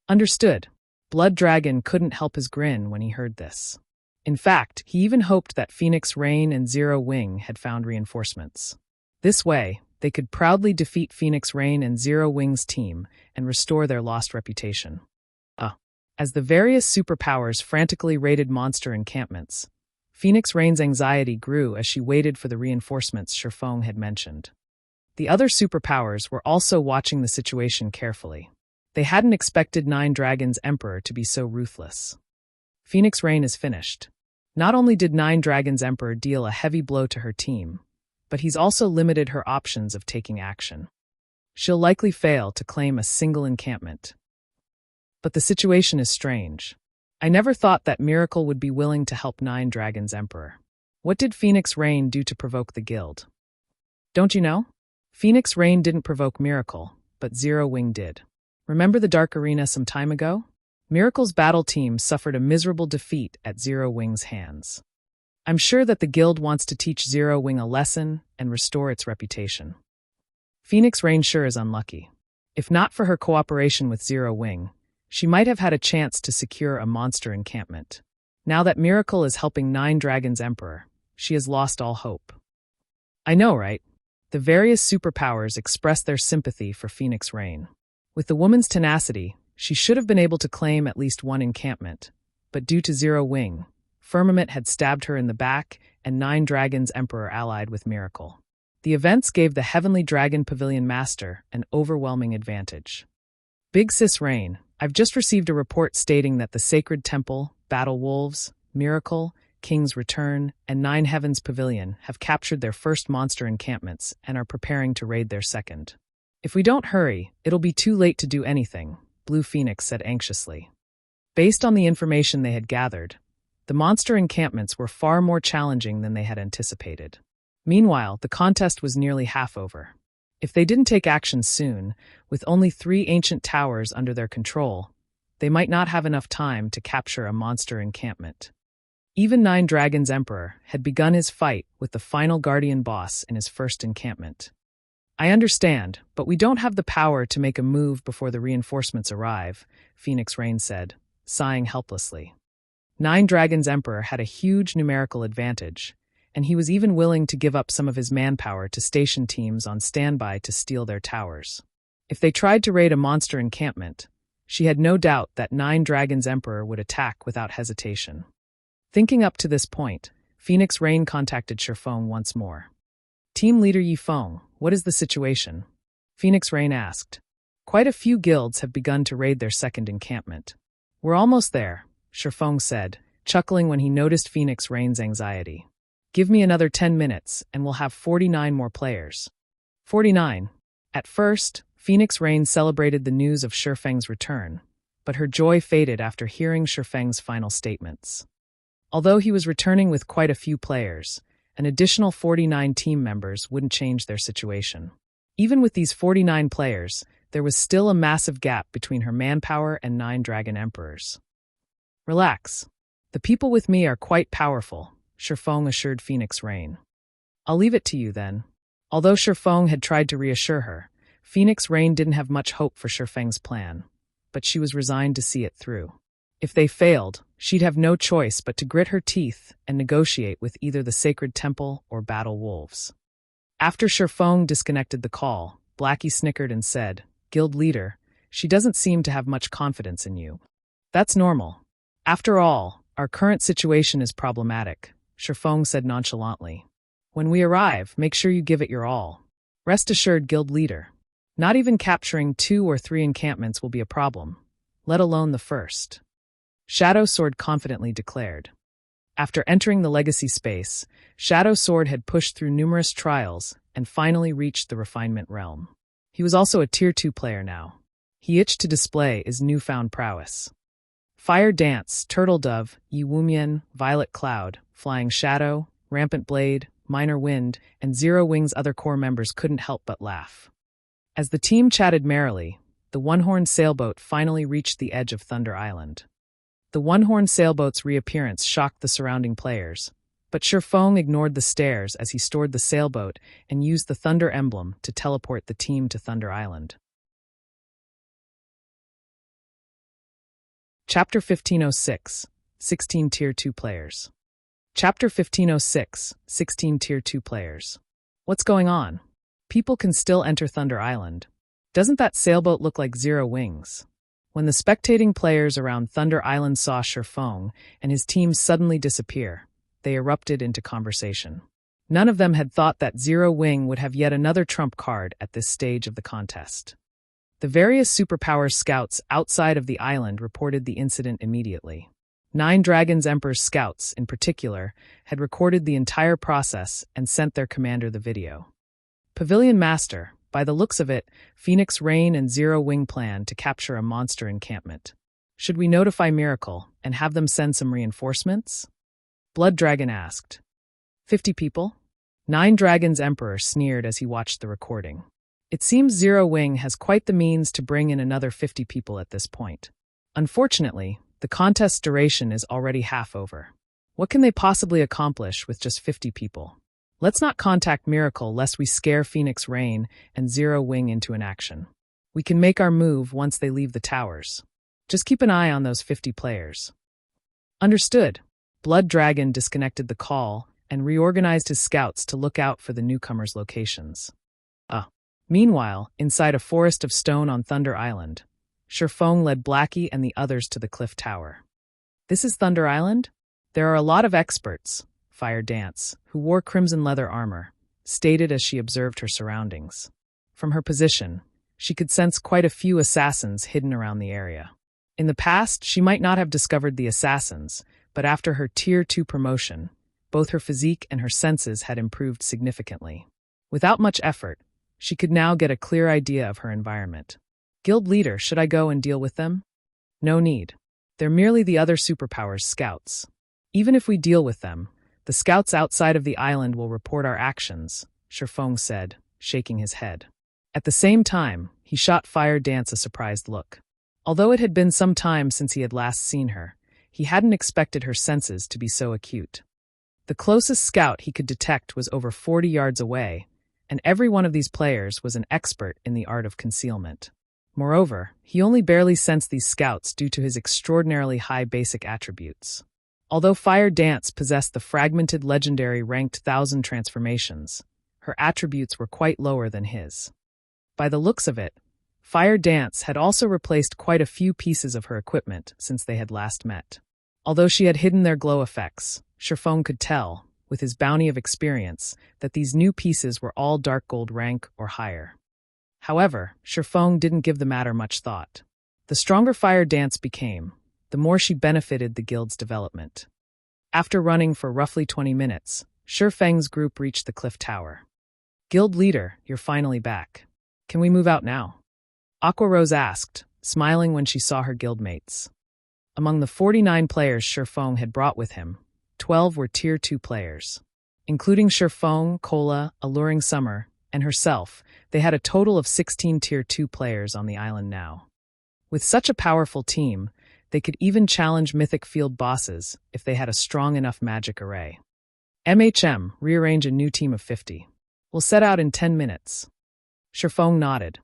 Understood. Blood Dragon couldn't help his grin when he heard this. In fact, he even hoped that Phoenix Rain and Zero Wing had found reinforcements. This way, they could proudly defeat Phoenix Rain and Zero Wing's team and restore their lost reputation. As the various superpowers frantically raided monster encampments, Phoenix Rain's anxiety grew as she waited for the reinforcements Sherfong had mentioned. The other superpowers were also watching the situation carefully. They hadn't expected 9 Dragons Emperor to be so ruthless. Phoenix Rain is finished. Not only did 9 Dragons Emperor deal a heavy blow to her team, but he's also limited her options of taking action. She'll likely fail to claim a single encampment. But the situation is strange. I never thought that Miracle would be willing to help 9 Dragons Emperor. What did Phoenix Rain do to provoke the guild? Don't you know? Phoenix Rain didn't provoke Miracle, but Zero Wing did. Remember the Dark Arena some time ago? Miracle's battle team suffered a miserable defeat at Zero Wing's hands. I'm sure that the guild wants to teach Zero Wing a lesson and restore its reputation. Phoenix Rain sure is unlucky. If not for her cooperation with Zero Wing, she might have had a chance to secure a monster encampment. Now that Miracle is helping 9 Dragons Emperor, she has lost all hope. I know, right? The various superpowers express their sympathy for Phoenix Rain. With the woman's tenacity, she should have been able to claim at least one encampment, but due to Zero Wing, Firmament had stabbed her in the back, and Nine Dragons Emperor allied with Miracle. The events gave the Heavenly Dragon Pavilion Master an overwhelming advantage. Big Sis Rain, I've just received a report stating that the Sacred Temple, Battle Wolves, Miracle, King's Return, and Nine Heavens Pavilion have captured their first monster encampments and are preparing to raid their second. If we don't hurry, it'll be too late to do anything, Blue Phoenix said anxiously. Based on the information they had gathered, the monster encampments were far more challenging than they had anticipated. Meanwhile, the contest was nearly half over. If they didn't take action soon, with only 3 ancient towers under their control, they might not have enough time to capture a monster encampment. Even Nine Dragons Emperor had begun his fight with the final Guardian boss in his first encampment. I understand, but we don't have the power to make a move before the reinforcements arrive, Phoenix Rain said, sighing helplessly. Nine Dragons Emperor had a huge numerical advantage, and he was even willing to give up some of his manpower to station teams on standby to steal their towers. If they tried to raid a monster encampment, she had no doubt that Nine Dragons Emperor would attack without hesitation. Thinking up to this point, Phoenix Rain contacted Shifeng once more. Team leader Yifeng, what is the situation? Phoenix Rain asked. Quite a few guilds have begun to raid their second encampment. We're almost there, Shifeng said, chuckling when he noticed Phoenix Rain's anxiety. Give me another 10 minutes, and we'll have 49 more players. 49. At first, Phoenix Rain celebrated the news of Shifeng's return, but her joy faded after hearing Shifeng's final statements. Although he was returning with quite a few players, an additional 49 team members wouldn't change their situation. Even with these 49 players, there was still a massive gap between her manpower and Nine Dragon Emperors. Relax. The people with me are quite powerful, Shifeng assured Phoenix Rain. I'll leave it to you then. Although Shifeng had tried to reassure her, Phoenix Rain didn't have much hope for Shifeng's plan, but she was resigned to see it through. If they failed, she'd have no choice but to grit her teeth and negotiate with either the Sacred Temple or Battle Wolves. After Shifeng disconnected the call, Blackie snickered and said, Guild leader, she doesn't seem to have much confidence in you. That's normal. After all, our current situation is problematic, Shifeng said nonchalantly. When we arrive, make sure you give it your all. Rest assured, Guild leader. Not even capturing 2 or 3 encampments will be a problem, let alone the first. Shadow Sword confidently declared. After entering the legacy space, Shadow Sword had pushed through numerous trials and finally reached the refinement realm. He was also a Tier 2 player now. He itched to display his newfound prowess. Fire Dance, Turtle Dove, Yi Wumian, Violet Cloud, Flying Shadow, Rampant Blade, Minor Wind, and Zero Wing's other core members couldn't help but laugh. As the team chatted merrily, the one-horned sailboat finally reached the edge of Thunder Island. The one-horned sailboat's reappearance shocked the surrounding players, but Shifeng ignored the stares as he stored the sailboat and used the Thunder emblem to teleport the team to Thunder Island. Chapter 1506, 16 Tier 2 Players. Chapter 1506, 16 Tier 2 Players. What's going on? People can still enter Thunder Island. Doesn't that sailboat look like Zero Wings? When the spectating players around Thunder Island saw Shifeng and his team suddenly disappear, they erupted into conversation. None of them had thought that Zero Wing would have yet another trump card at this stage of the contest. The various superpower scouts outside of the island reported the incident immediately. Nine Dragons Emperor's scouts, in particular, had recorded the entire process and sent their commander the video. Pavilion Master, by the looks of it, Phoenix Rain and Zero Wing plan to capture a monster encampment. Should we notify Miracle and have them send some reinforcements? Blood Dragon asked. 50 people? Nine Dragons Emperor sneered as he watched the recording. It seems Zero Wing has quite the means to bring in another 50 people at this point. Unfortunately, the contest's duration is already half over. What can they possibly accomplish with just 50 people? Let's not contact Miracle lest we scare Phoenix Rain and Zero Wing into inaction. We can make our move once they leave the towers. Just keep an eye on those 50 players. Understood. Blood Dragon disconnected the call and reorganized his scouts to look out for the newcomers' locations. Meanwhile, inside a forest of stone on Thunder Island, Shifeng led Blackie and the others to the cliff tower. "This is Thunder Island? There are a lot of experts," Fire Dance, who wore crimson leather armor, stated as she observed her surroundings. From her position, she could sense quite a few assassins hidden around the area. In the past, she might not have discovered the assassins, but after her Tier 2 promotion, both her physique and her senses had improved significantly. Without much effort, she could now get a clear idea of her environment. "Guild leader, should I go and deal with them?" "No need. They're merely the other superpowers' scouts. Even if we deal with them, the scouts outside of the island will report our actions," Shifeng said, shaking his head. At the same time, he shot Fire Dance a surprised look. Although it had been some time since he had last seen her, he hadn't expected her senses to be so acute. The closest scout he could detect was over 40 yards away, and every one of these players was an expert in the art of concealment. Moreover, he only barely sensed these scouts due to his extraordinarily high basic attributes. Although Fire Dance possessed the fragmented legendary ranked 1000 transformations, her attributes were quite lower than his. By the looks of it, Fire Dance had also replaced quite a few pieces of her equipment since they had last met. Although she had hidden their glow effects, Shifeng could tell, with his bounty of experience, that these new pieces were all dark gold rank or higher. However, Shifeng didn't give the matter much thought. The stronger Fire Dance became, the more she benefited the guild's development. After running for roughly 20 minutes, Shifeng's group reached the cliff tower. "Guild leader, you're finally back. Can we move out now?" Aqua Rose asked, smiling when she saw her guildmates. Among the 49 players Shifeng had brought with him, 12 were Tier 2 players. Including Shifeng, Cola, Alluring Summer, and herself, they had a total of 16 Tier 2 players on the island now. With such a powerful team, they could even challenge mythic field bosses if they had a strong enough magic array. Rearrange a new team of 50. We'll set out in 10 minutes. Shifeng nodded.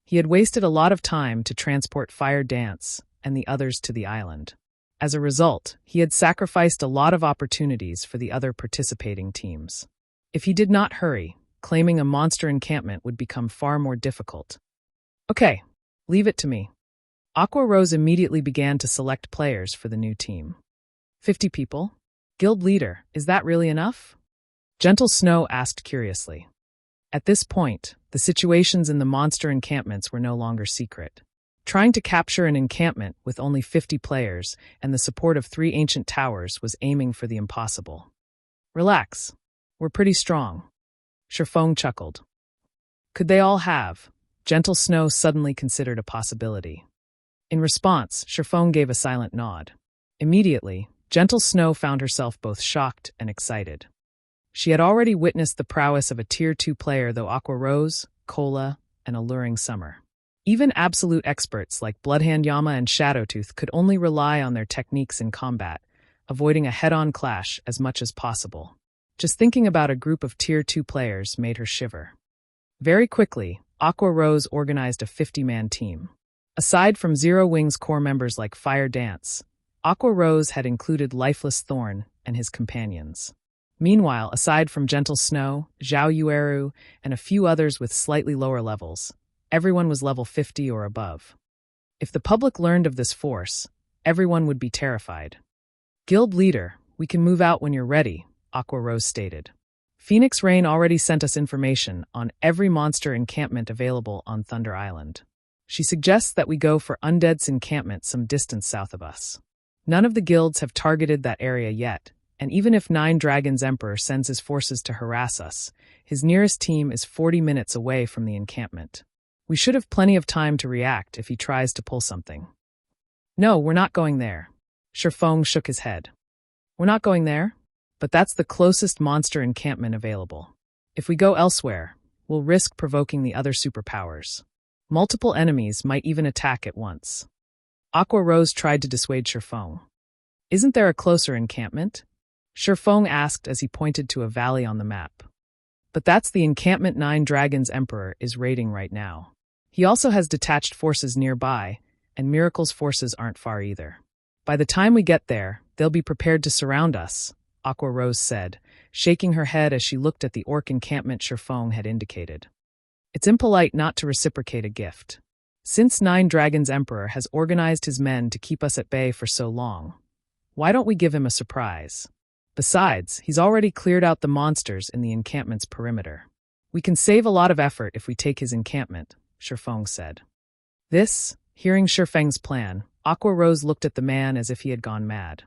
He had wasted a lot of time to transport Fire Dance and the others to the island. As a result, he had sacrificed a lot of opportunities for the other participating teams. If he did not hurry, claiming a monster encampment would become far more difficult. "Okay, leave it to me." Aqua Rose immediately began to select players for the new team. 50 people? Guild leader, is that really enough? Gentle Snow asked curiously. At this point, the situations in the monster encampments were no longer secret. Trying to capture an encampment with only 50 players and the support of 3 ancient towers was aiming for the impossible. "Relax. We're pretty strong." Shifeng chuckled. Could they all have? Gentle Snow suddenly considered a possibility. In response, Shifeng gave a silent nod. Immediately, Gentle Snow found herself both shocked and excited. She had already witnessed the prowess of a Tier 2 player, though Aqua Rose, Cola, and Alluring Summer. Even absolute experts like Bloodhand Yama and Shadowtooth could only rely on their techniques in combat, avoiding a head-on clash as much as possible. Just thinking about a group of Tier 2 players made her shiver. Very quickly, Aqua Rose organized a 50-man team. Aside from Zero Wing's core members like Fire Dance, Aqua Rose had included Lifeless Thorn and his companions. Meanwhile, aside from Gentle Snow, Zhao Yueru, and a few others with slightly lower levels, everyone was level 50 or above. If the public learned of this force, everyone would be terrified. "Guild leader, we can move out when you're ready," Aqua Rose stated. "Phoenix Rain already sent us information on every monster encampment available on Thunder Island. She suggests that we go for Undead's encampment some distance south of us. None of the guilds have targeted that area yet, and even if Nine Dragons Emperor sends his forces to harass us, his nearest team is 40 minutes away from the encampment. We should have plenty of time to react if he tries to pull something." "No, we're not going there." Shifeng shook his head. "We're not going there? But that's the closest monster encampment available. If we go elsewhere, we'll risk provoking the other superpowers. Multiple enemies might even attack at once." Aqua Rose tried to dissuade Shifeng. "Isn't there a closer encampment?" Shifeng asked as he pointed to a valley on the map. "But that's the encampment Nine Dragons Emperor is raiding right now. He also has detached forces nearby, and Miracle's forces aren't far either. By the time we get there, they'll be prepared to surround us," Aqua Rose said, shaking her head as she looked at the orc encampment Shifeng had indicated. It's impolite not to reciprocate a gift. Since Nine Dragons Emperor has organized his men to keep us at bay for so long, why don't we give him a surprise? Besides, he's already cleared out the monsters in the encampment's perimeter. We can save a lot of effort if we take his encampment, Shifeng said. Hearing Shifeng's plan, Aqua Rose looked at the man as if he had gone mad.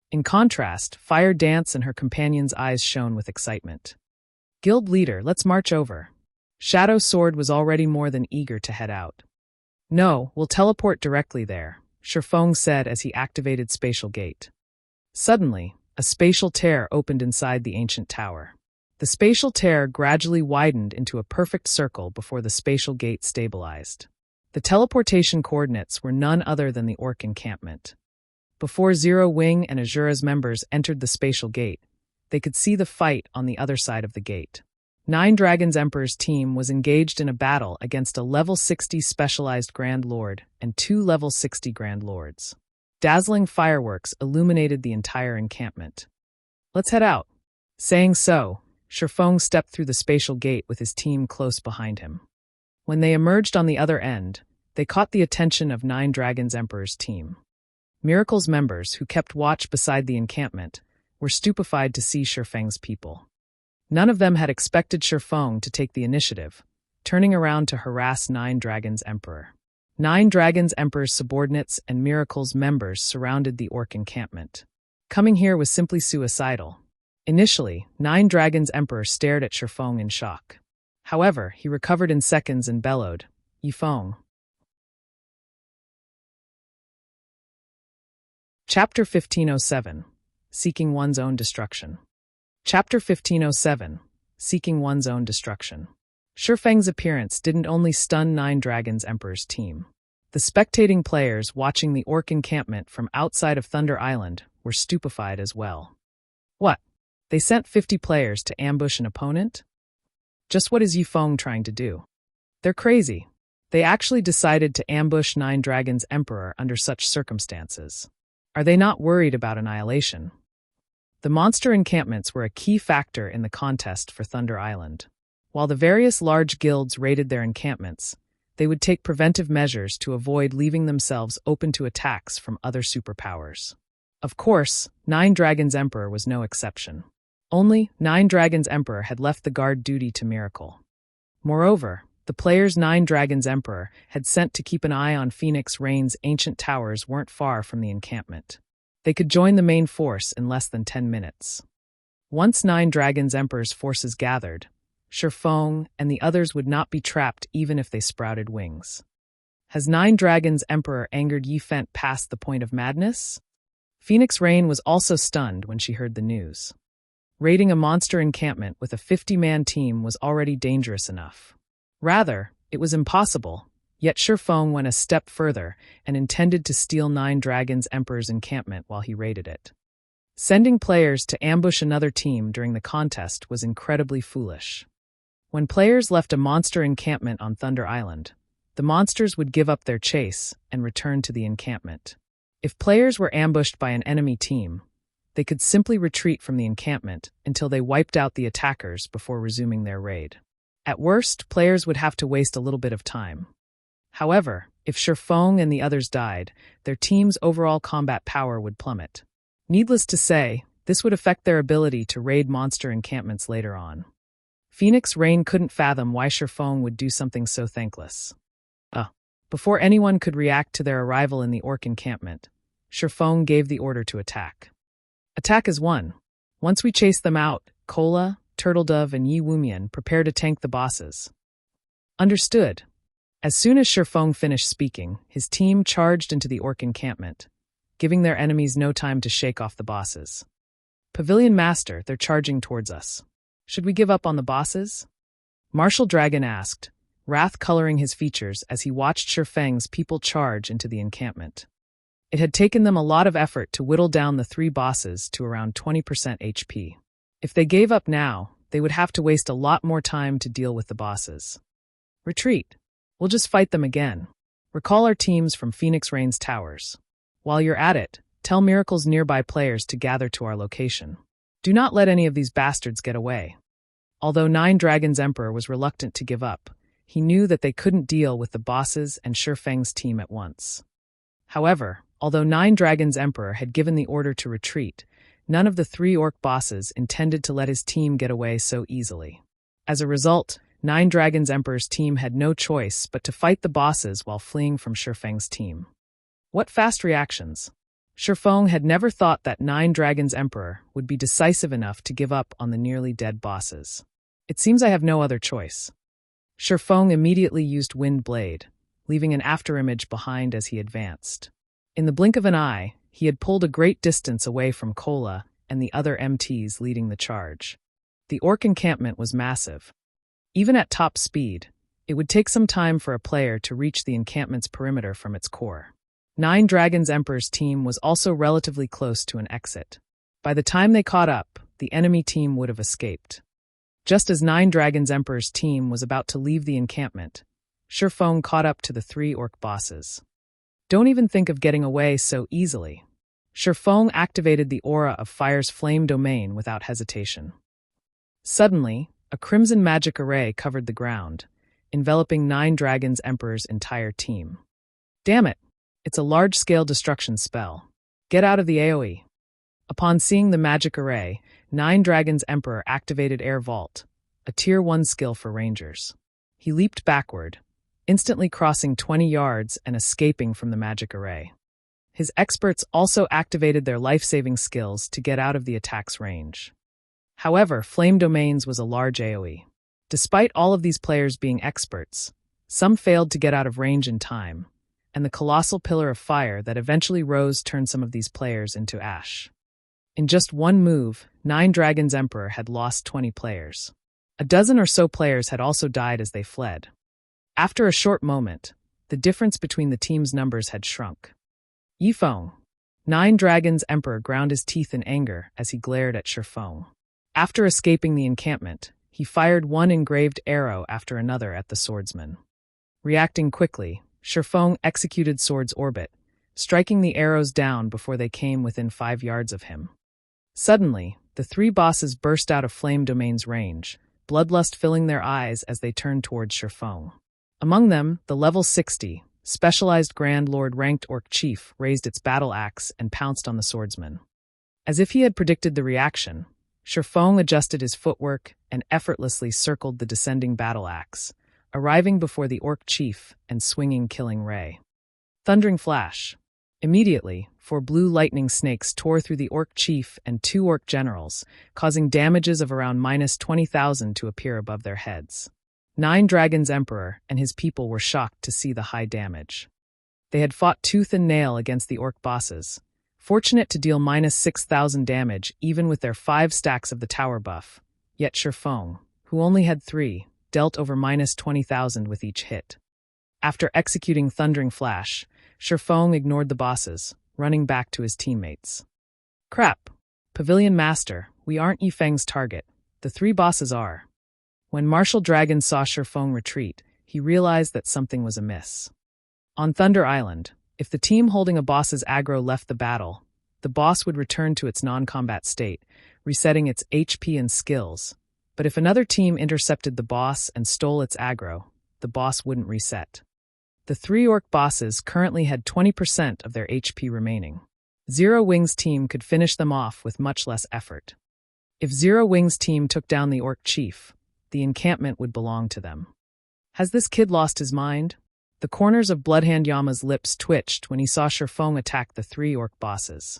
In contrast, Fire Dance and her companion's eyes shone with excitement. Guild leader, let's march over. Shadow Sword was already more than eager to head out. No, we'll teleport directly there, Shifeng said as he activated Spatial Gate. Suddenly, a spatial tear opened inside the ancient tower. The spatial tear gradually widened into a perfect circle before the spatial gate stabilized. The teleportation coordinates were none other than the orc encampment. Before Zero Wing and Azura's members entered the spatial gate, they could see the fight on the other side of the gate. Nine Dragons Emperor's team was engaged in a battle against a level 60 specialized Grand Lord and 2 level 60 Grand Lords. Dazzling fireworks illuminated the entire encampment. Let's head out. Saying so, Shifeng stepped through the spatial gate with his team close behind him. When they emerged on the other end, they caught the attention of Nine Dragons Emperor's team. Miracle's members, who kept watch beside the encampment, were stupefied to see Shifeng's people. None of them had expected Shifeng to take the initiative, turning around to harass Nine Dragons Emperor. Nine Dragons Emperor's subordinates and Miracle's members surrounded the orc encampment. Coming here was simply suicidal. Initially, Nine Dragons Emperor stared at Shifeng in shock. However, he recovered in seconds and bellowed, "Yifeng." Chapter 1507. Seeking One's Own Destruction. Chapter 1507. Seeking One's Own Destruction. Shifeng's appearance didn't only stun Nine Dragons Emperor's team. The spectating players watching the orc encampment from outside of Thunder Island were stupefied as well. What? They sent 50 players to ambush an opponent? Just what is Yifeng trying to do? They're crazy. They actually decided to ambush Nine Dragons Emperor under such circumstances. Are they not worried about annihilation? The monster encampments were a key factor in the contest for Thunder Island. While the various large guilds raided their encampments, they would take preventive measures to avoid leaving themselves open to attacks from other superpowers. Of course, Nine Dragons Emperor was no exception. Only, Nine Dragons Emperor had left the guard duty to Miracle. Moreover, the players Nine Dragons Emperor had sent to keep an eye on Phoenix Rain's ancient towers weren't far from the encampment. They could join the main force in less than 10 minutes. Once Nine Dragons Emperor's forces gathered, Shifeng and the others would not be trapped even if they sprouted wings. Has Nine Dragons Emperor angered Yifeng past the point of madness? Phoenix Rain was also stunned when she heard the news. Raiding a monster encampment with a 50-man team was already dangerous enough. Rather, it was impossible, yet Shifeng went a step further and intended to steal Nine Dragons Emperor's encampment while he raided it. Sending players to ambush another team during the contest was incredibly foolish. When players left a monster encampment on Thunder Island, the monsters would give up their chase and return to the encampment. If players were ambushed by an enemy team, they could simply retreat from the encampment until they wiped out the attackers before resuming their raid. At worst, players would have to waste a little bit of time. However, if Shifeng and the others died, their team's overall combat power would plummet. Needless to say, this would affect their ability to raid monster encampments later on. Phoenix Rain couldn't fathom why Shifeng would do something so thankless. Before anyone could react to their arrival in the orc encampment, Shifeng gave the order to attack. Attack is one. Once we chase them out, Cola, Turtledove, and Yi Wumian prepare to tank the bosses. Understood. As soon as Shifeng finished speaking, his team charged into the orc encampment, giving their enemies no time to shake off the bosses. Pavilion Master, they're charging towards us. Should we give up on the bosses? Martial Dragon asked, wrath coloring his features as he watched Shifeng's people charge into the encampment. It had taken them a lot of effort to whittle down the 3 bosses to around 20% HP. If they gave up now, they would have to waste a lot more time to deal with the bosses. Retreat. We'll just fight them again. Recall our teams from Phoenix Rain's towers. While you're at it, tell Miracle's nearby players to gather to our location. Do not let any of these bastards get away. Although Nine Dragons Emperor was reluctant to give up, he knew that they couldn't deal with the bosses and Shifeng's team at once. However, although Nine Dragons Emperor had given the order to retreat, none of the 3 orc bosses intended to let his team get away so easily. As a result, Nine Dragons Emperor's team had no choice but to fight the bosses while fleeing from Shifeng's team. What fast reactions! Shifeng had never thought that Nine Dragons Emperor would be decisive enough to give up on the nearly dead bosses. It seems I have no other choice. Shifeng immediately used Wind Blade, leaving an afterimage behind as he advanced. In the blink of an eye, he had pulled a great distance away from Kola and the other MTs leading the charge. The orc encampment was massive. Even at top speed, it would take some time for a player to reach the encampment's perimeter from its core. Nine Dragons Emperor's team was also relatively close to an exit. By the time they caught up, the enemy team would have escaped. Just as Nine Dragons Emperor's team was about to leave the encampment, Shifeng caught up to the 3 orc bosses. Don't even think of getting away so easily. Shifeng activated the aura of Fire's flame domain without hesitation. Suddenly, a crimson magic array covered the ground, enveloping Nine Dragons Emperor's entire team. Damn it! It's a large-scale destruction spell. Get out of the AoE. Upon seeing the magic array, Nine Dragons Emperor activated Air Vault, a Tier 1 skill for rangers. He leaped backward, instantly crossing 20 yards and escaping from the magic array. His experts also activated their life-saving skills to get out of the attack's range. However, Flame Domains was a large AoE. Despite all of these players being experts, some failed to get out of range in time, and the colossal pillar of fire that eventually rose turned some of these players into ash. In just one move, Nine Dragons Emperor had lost 20 players. A dozen or so players had also died as they fled. After a short moment, the difference between the team's numbers had shrunk. Yifeng. Nine Dragons Emperor ground his teeth in anger as he glared at Shifeng. After escaping the encampment, he fired one engraved arrow after another at the swordsman. Reacting quickly, Shifeng executed Sword's Orbit, striking the arrows down before they came within 5 yards of him. Suddenly, the 3 bosses burst out of Flame Domain's range, bloodlust filling their eyes as they turned towards Shifeng. Among them, the level 60, specialized Grand Lord ranked Orc Chief raised its battle axe and pounced on the swordsman. As if he had predicted the reaction, Shifeng adjusted his footwork and effortlessly circled the descending battle axe, arriving before the Orc Chief and swinging Killing Ray. Thundering Flash. Immediately, 4 blue lightning snakes tore through the Orc Chief and 2 Orc generals, causing damages of around -20,000 to appear above their heads. Nine Dragons Emperor and his people were shocked to see the high damage. They had fought tooth and nail against the Orc bosses, fortunate to deal -6,000 damage even with their 5 stacks of the tower buff, yet Shifeng, who only had 3, dealt over -20,000 with each hit. After executing Thundering Flash, Shifeng ignored the bosses, running back to his teammates. Crap! Pavilion Master, we aren't Yifeng's target. The 3 bosses are. When Martial Dragon saw Shifeng retreat, he realized that something was amiss. On Thunder Island, if the team holding a boss's aggro left the battle, the boss would return to its non-combat state, resetting its HP and skills. But if another team intercepted the boss and stole its aggro, the boss wouldn't reset. The 3 orc bosses currently had 20% of their HP remaining. Zero Wings' team could finish them off with much less effort. If Zero Wings' team took down the Orc Chief, the encampment would belong to them. Has this kid lost his mind? The corners of Bloodhand Yama's lips twitched when he saw Shifeng attack the 3 orc bosses.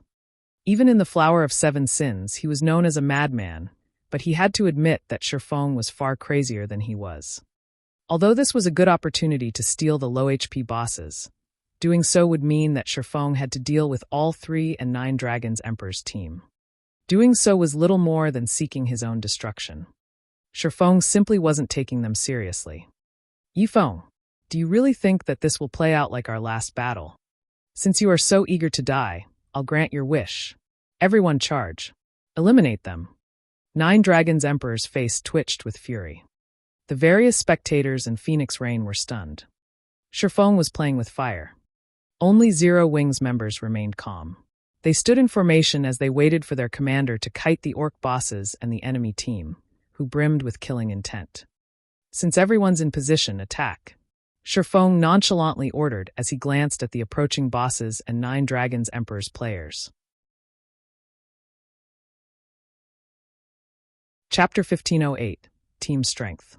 Even in the Flower of 7 Sins, he was known as a madman, but he had to admit that Shifeng was far crazier than he was. Although this was a good opportunity to steal the low HP bosses, doing so would mean that Shifeng had to deal with all 3 and 9 Dragons Emperor's team. Doing so was little more than seeking his own destruction. Shifeng simply wasn't taking them seriously. Yifeng, do you really think that this will play out like our last battle? Since you are so eager to die, I'll grant your wish. Everyone charge. Eliminate them. 9 Dragons Emperor's face twitched with fury. The various spectators and Phoenix Rain were stunned. Shifeng was playing with fire. Only Zero Wings members remained calm. They stood in formation as they waited for their commander to kite the orc bosses and the enemy team, who brimmed with killing intent. Since everyone's in position, attack, Shifeng nonchalantly ordered as he glanced at the approaching bosses and 9 Dragons Emperor's players. Chapter 1508, Team Strength.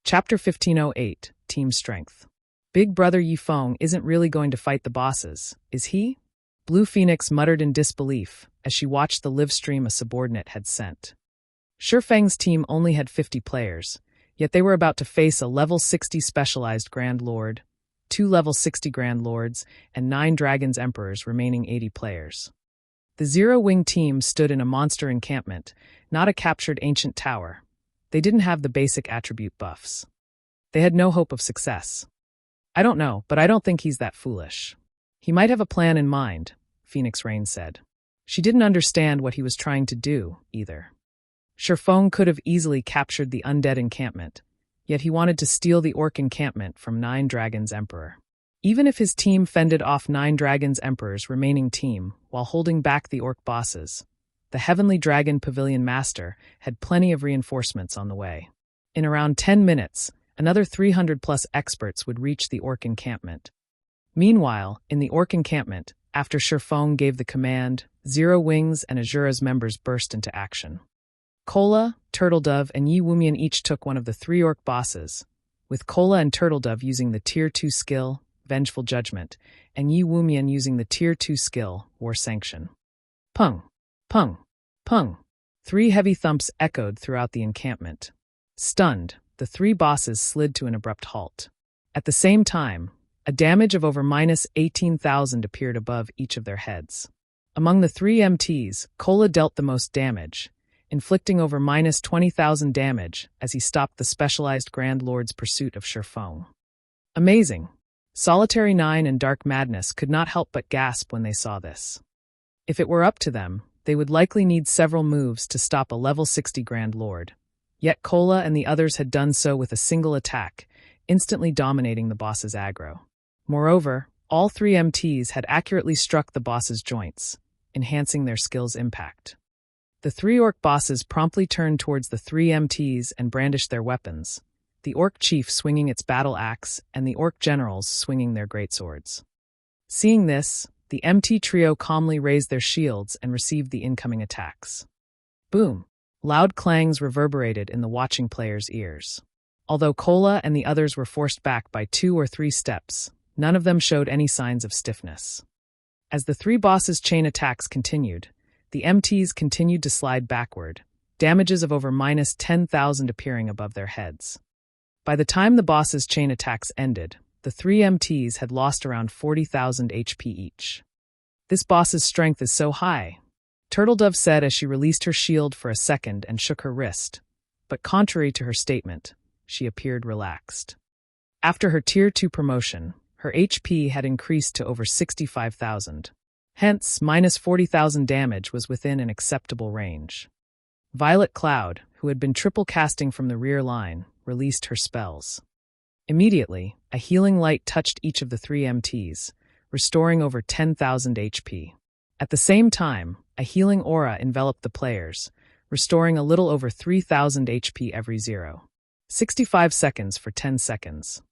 Chapter 1508, Team Strength. Big Brother Yifeng isn't really going to fight the bosses, is he? Blue Phoenix muttered in disbelief as she watched the live stream a subordinate had sent. Shifeng's team only had 50 players, yet they were about to face a level 60 specialized Grand Lord, 2 level 60 Grand Lords, and 9 Dragons Emperors, remaining 80 players. The Zero-Wing team stood in a monster encampment, not a captured ancient tower. They didn't have the basic attribute buffs. They had no hope of success. I don't know, but I don't think he's that foolish. He might have a plan in mind, Phoenix Rain said. She didn't understand what he was trying to do, either. Shifeng could have easily captured the undead encampment, yet he wanted to steal the orc encampment from 9 Dragons Emperor. Even if his team fended off 9 Dragons Emperor's remaining team while holding back the orc bosses, the Heavenly Dragon Pavilion Master had plenty of reinforcements on the way. In around 10 minutes, another 300-plus experts would reach the orc encampment. Meanwhile, in the orc encampment, after Shifeng gave the command, Zero Wings and Azura's members burst into action. Kola, Turtledove, and Yi Wumian each took one of the 3 orc bosses, with Kola and Turtledove using the Tier 2 skill, Vengeful Judgment, and Yi Wumian using the Tier 2 skill, War Sanction. Pung! Pung! Pung! 3 heavy thumps echoed throughout the encampment. Stunned, the 3 bosses slid to an abrupt halt. At the same time, a damage of over minus 18,000 appeared above each of their heads. Among the 3 MTs, Kola dealt the most damage, inflicting over minus 20,000 damage as he stopped the specialized Grand Lord's pursuit of Shifeng. Amazing! Solitary 9 and Dark Madness could not help but gasp when they saw this. If it were up to them, they would likely need several moves to stop a level 60 Grand Lord. Yet Kola and the others had done so with a single attack, instantly dominating the boss's aggro. Moreover, all 3 MTs had accurately struck the boss's joints, enhancing their skill's impact. The 3 orc bosses promptly turned towards the 3 MTs and brandished their weapons, the orc chief swinging its battle axe and the orc generals swinging their greatswords. Seeing this, the MT trio calmly raised their shields and received the incoming attacks. Boom! Loud clangs reverberated in the watching players' ears. Although Kola and the others were forced back by 2 or 3 steps, none of them showed any signs of stiffness. As the 3 bosses' chain attacks continued, the MTs continued to slide backward, damages of over minus 10,000 appearing above their heads. By the time the bosses' chain attacks ended, the 3 MTs had lost around 40,000 HP each. This boss's strength is so high, Turtledove said as she released her shield for a second and shook her wrist, but contrary to her statement, she appeared relaxed. After her Tier 2 promotion, her HP had increased to over 65,000. Hence, minus 40,000 damage was within an acceptable range. Violet Cloud, who had been triple casting from the rear line, released her spells. Immediately, a healing light touched each of the 3 MTs, restoring over 10,000 HP. At the same time, a healing aura enveloped the players, restoring a little over 3,000 HP every 0.65 seconds for 10 seconds.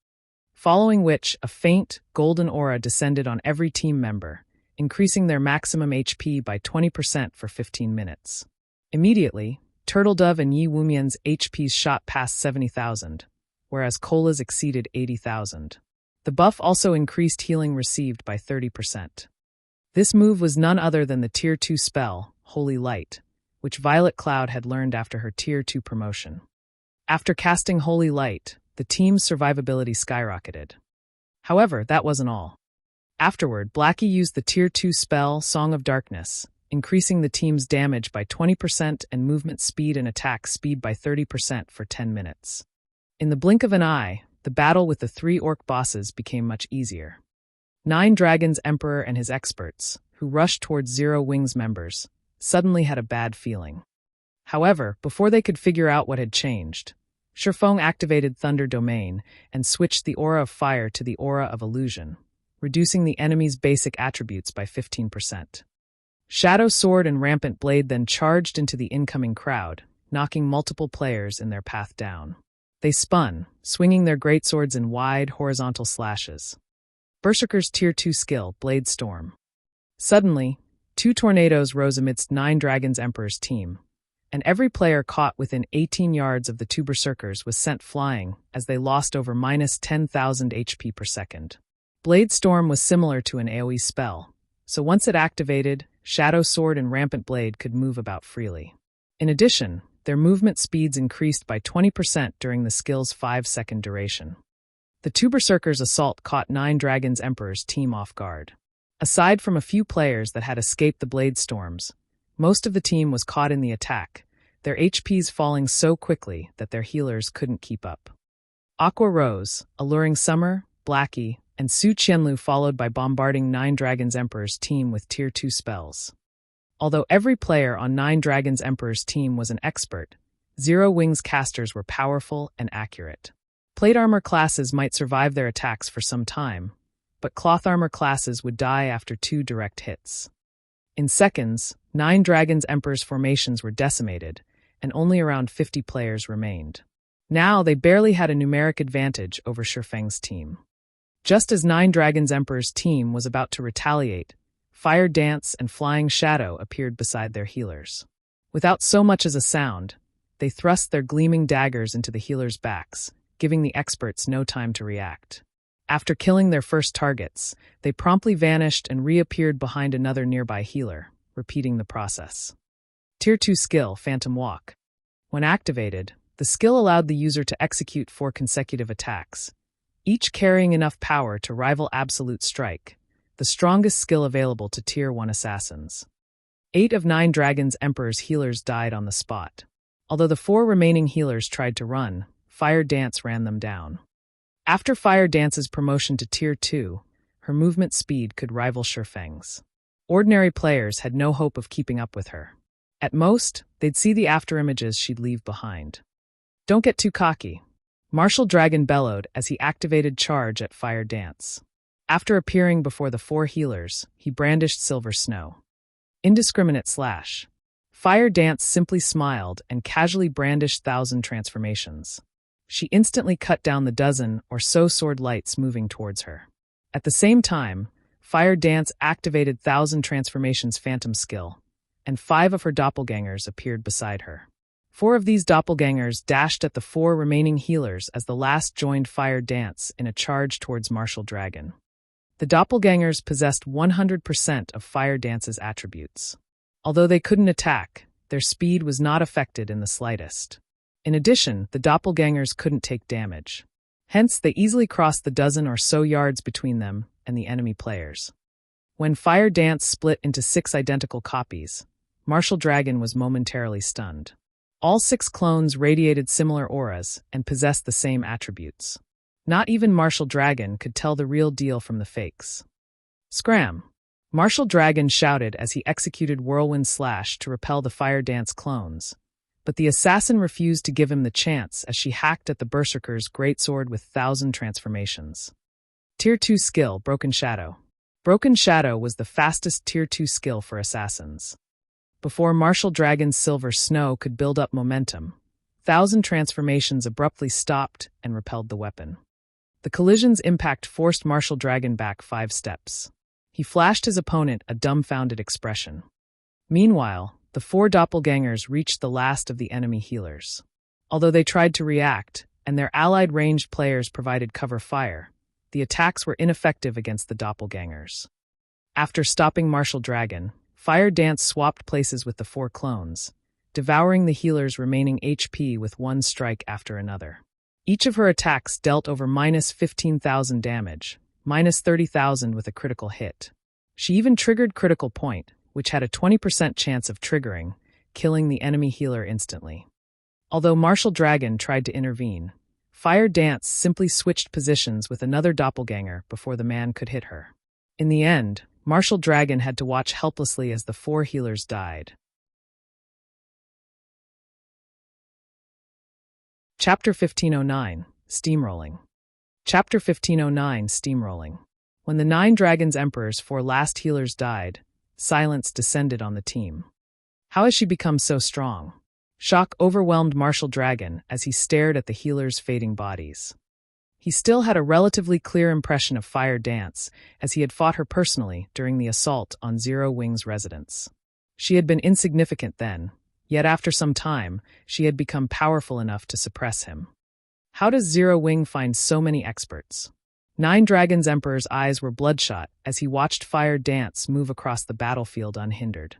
Following which, a faint, golden aura descended on every team member, increasing their maximum HP by 20% for 15 minutes. Immediately, Turtledove and Yi Wumian's HPs shot past 70,000, whereas Kola's exceeded 80,000. The buff also increased healing received by 30%. This move was none other than the Tier 2 spell, Holy Light, which Violet Cloud had learned after her Tier 2 promotion. After casting Holy Light, the team's survivability skyrocketed. However, that wasn't all. Afterward, Blackie used the Tier 2 spell, Song of Darkness, increasing the team's damage by 20% and movement speed and attack speed by 30% for 10 minutes. In the blink of an eye, the battle with the 3 orc bosses became much easier. 9 Dragons Emperor and his experts, who rushed towards Zero Wings members, suddenly had a bad feeling. However, before they could figure out what had changed, Shifeng activated Thunder Domain and switched the Aura of Fire to the Aura of Illusion, reducing the enemy's basic attributes by 15%. Shadow Sword and Rampant Blade then charged into the incoming crowd, knocking multiple players in their path down. They spun, swinging their greatswords in wide, horizontal slashes. Berserker's Tier 2 skill, Blade Storm. Suddenly, 2 tornadoes rose amidst 9 Dragons Emperor's team, and every player caught within 18 yards of the 2 berserkers was sent flying as they lost over minus 10,000 HP per second. Blade Storm was similar to an AoE spell, so once it activated, Shadow Sword and Rampant Blade could move about freely. In addition, their movement speeds increased by 20% during the skill's 5-second duration. The 2 berserkers' assault caught 9 Dragons Emperor's team off guard. Aside from a few players that had escaped the blade storms, most of the team was caught in the attack, their HPs falling so quickly that their healers couldn't keep up. Aqua Rose, Alluring Summer, Blackie, and Su Qianlu followed by bombarding 9 Dragons Emperor's team with Tier 2 spells. Although every player on 9 Dragons Emperor's team was an expert, Zero Wings casters were powerful and accurate. Plate armor classes might survive their attacks for some time, but cloth armor classes would die after 2 direct hits. In seconds, 9 Dragons Emperor's formations were decimated, and only around 50 players remained. Now they barely had a numeric advantage over Shifeng's team. Just as 9 Dragons Emperor's team was about to retaliate, Fire Dance and Flying Shadow appeared beside their healers. Without so much as a sound, they thrust their gleaming daggers into the healers' backs, giving the experts no time to react. After killing their first targets, they promptly vanished and reappeared behind another nearby healer, repeating the process. Tier 2 skill, Phantom Walk. When activated, the skill allowed the user to execute 4 consecutive attacks, each carrying enough power to rival Absolute Strike, the strongest skill available to Tier 1 assassins. 8 of 9 Dragons Emperor's healers died on the spot. Although the 4 remaining healers tried to run, Fire Dance ran them down. After Fire Dance's promotion to Tier 2, her movement speed could rival Shifeng's. Ordinary players had no hope of keeping up with her. At most, they'd see the afterimages she'd leave behind. Don't get too cocky. Martial Dragon bellowed as he activated Charge at Fire Dance. After appearing before the 4 healers, he brandished Silver Snow. Indiscriminate Slash. Fire Dance simply smiled and casually brandished 1,000 transformations. She instantly cut down the dozen or so sword lights moving towards her. At the same time, Fire Dance activated 1,000 transformations Phantom skill, and 5 of her doppelgangers appeared beside her. 4 of these doppelgangers dashed at the 4 remaining healers as the last joined Fire Dance in a charge towards Martial Dragon. The doppelgangers possessed 100% of Fire Dance's attributes. Although they couldn't attack, their speed was not affected in the slightest. In addition, the doppelgangers couldn't take damage. Hence, they easily crossed the dozen or so yards between them and the enemy players. When Fire Dance split into 6 identical copies, Martial Dragon was momentarily stunned. All 6 clones radiated similar auras and possessed the same attributes. Not even Martial Dragon could tell the real deal from the fakes. Scram! Martial Dragon shouted as he executed Whirlwind Slash to repel the Fire Dance clones, but the assassin refused to give him the chance as she hacked at the Berserker's greatsword with 1,000 transformations. Tier 2 skill, Broken Shadow. Broken Shadow was the fastest Tier 2 skill for assassins. Before Martial Dragon's Silver Snow could build up momentum, 1,000 transformations abruptly stopped and repelled the weapon. The collision's impact forced Martial Dragon back 5 steps. He flashed his opponent a dumbfounded expression. Meanwhile, the 4 doppelgangers reached the last of the enemy healers. Although they tried to react, and their allied ranged players provided cover fire, the attacks were ineffective against the doppelgangers. After stopping Martial Dragon, Fire Dance swapped places with the 4 clones, devouring the healer's remaining HP with one strike after another. Each of her attacks dealt over minus 15,000 damage, minus 30,000 with a critical hit. She even triggered Critical Point, which had a 20% chance of triggering, killing the enemy healer instantly. Although Martial Dragon tried to intervene, Fire Dance simply switched positions with another doppelganger before the man could hit her. In the end, Martial Dragon had to watch helplessly as the 4 healers died. Chapter 1509, Steamrolling. Chapter 1509, Steamrolling. When the 9 Dragons Emperor's 4 last healers died, Silence descended on the team. How has she become so strong? Shock overwhelmed Martial Dragon as he stared at the healers' fading bodies. He still had a relatively clear impression of Fire Dance, as he had fought her personally during the assault on Zero Wing's residence. She had been insignificant then, yet after some time, she had become powerful enough to suppress him. How does Zero Wing find so many experts? Nine Dragons Emperor's eyes were bloodshot as he watched Fire Dance move across the battlefield unhindered.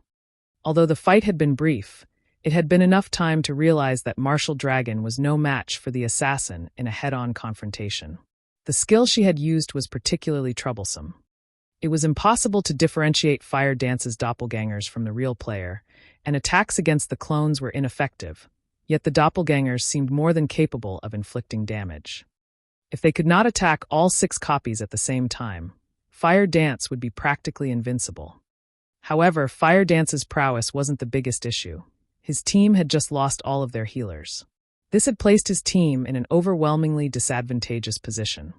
Although the fight had been brief, it had been enough time to realize that Martial Dragon was no match for the assassin in a head-on confrontation. The skill she had used was particularly troublesome. It was impossible to differentiate Fire Dance's doppelgangers from the real player, and attacks against the clones were ineffective, yet the doppelgangers seemed more than capable of inflicting damage. If they could not attack all 6 copies at the same time, Fire Dance would be practically invincible. However, Fire Dance's prowess wasn't the biggest issue. His team had just lost all of their healers. This had placed his team in an overwhelmingly disadvantageous position.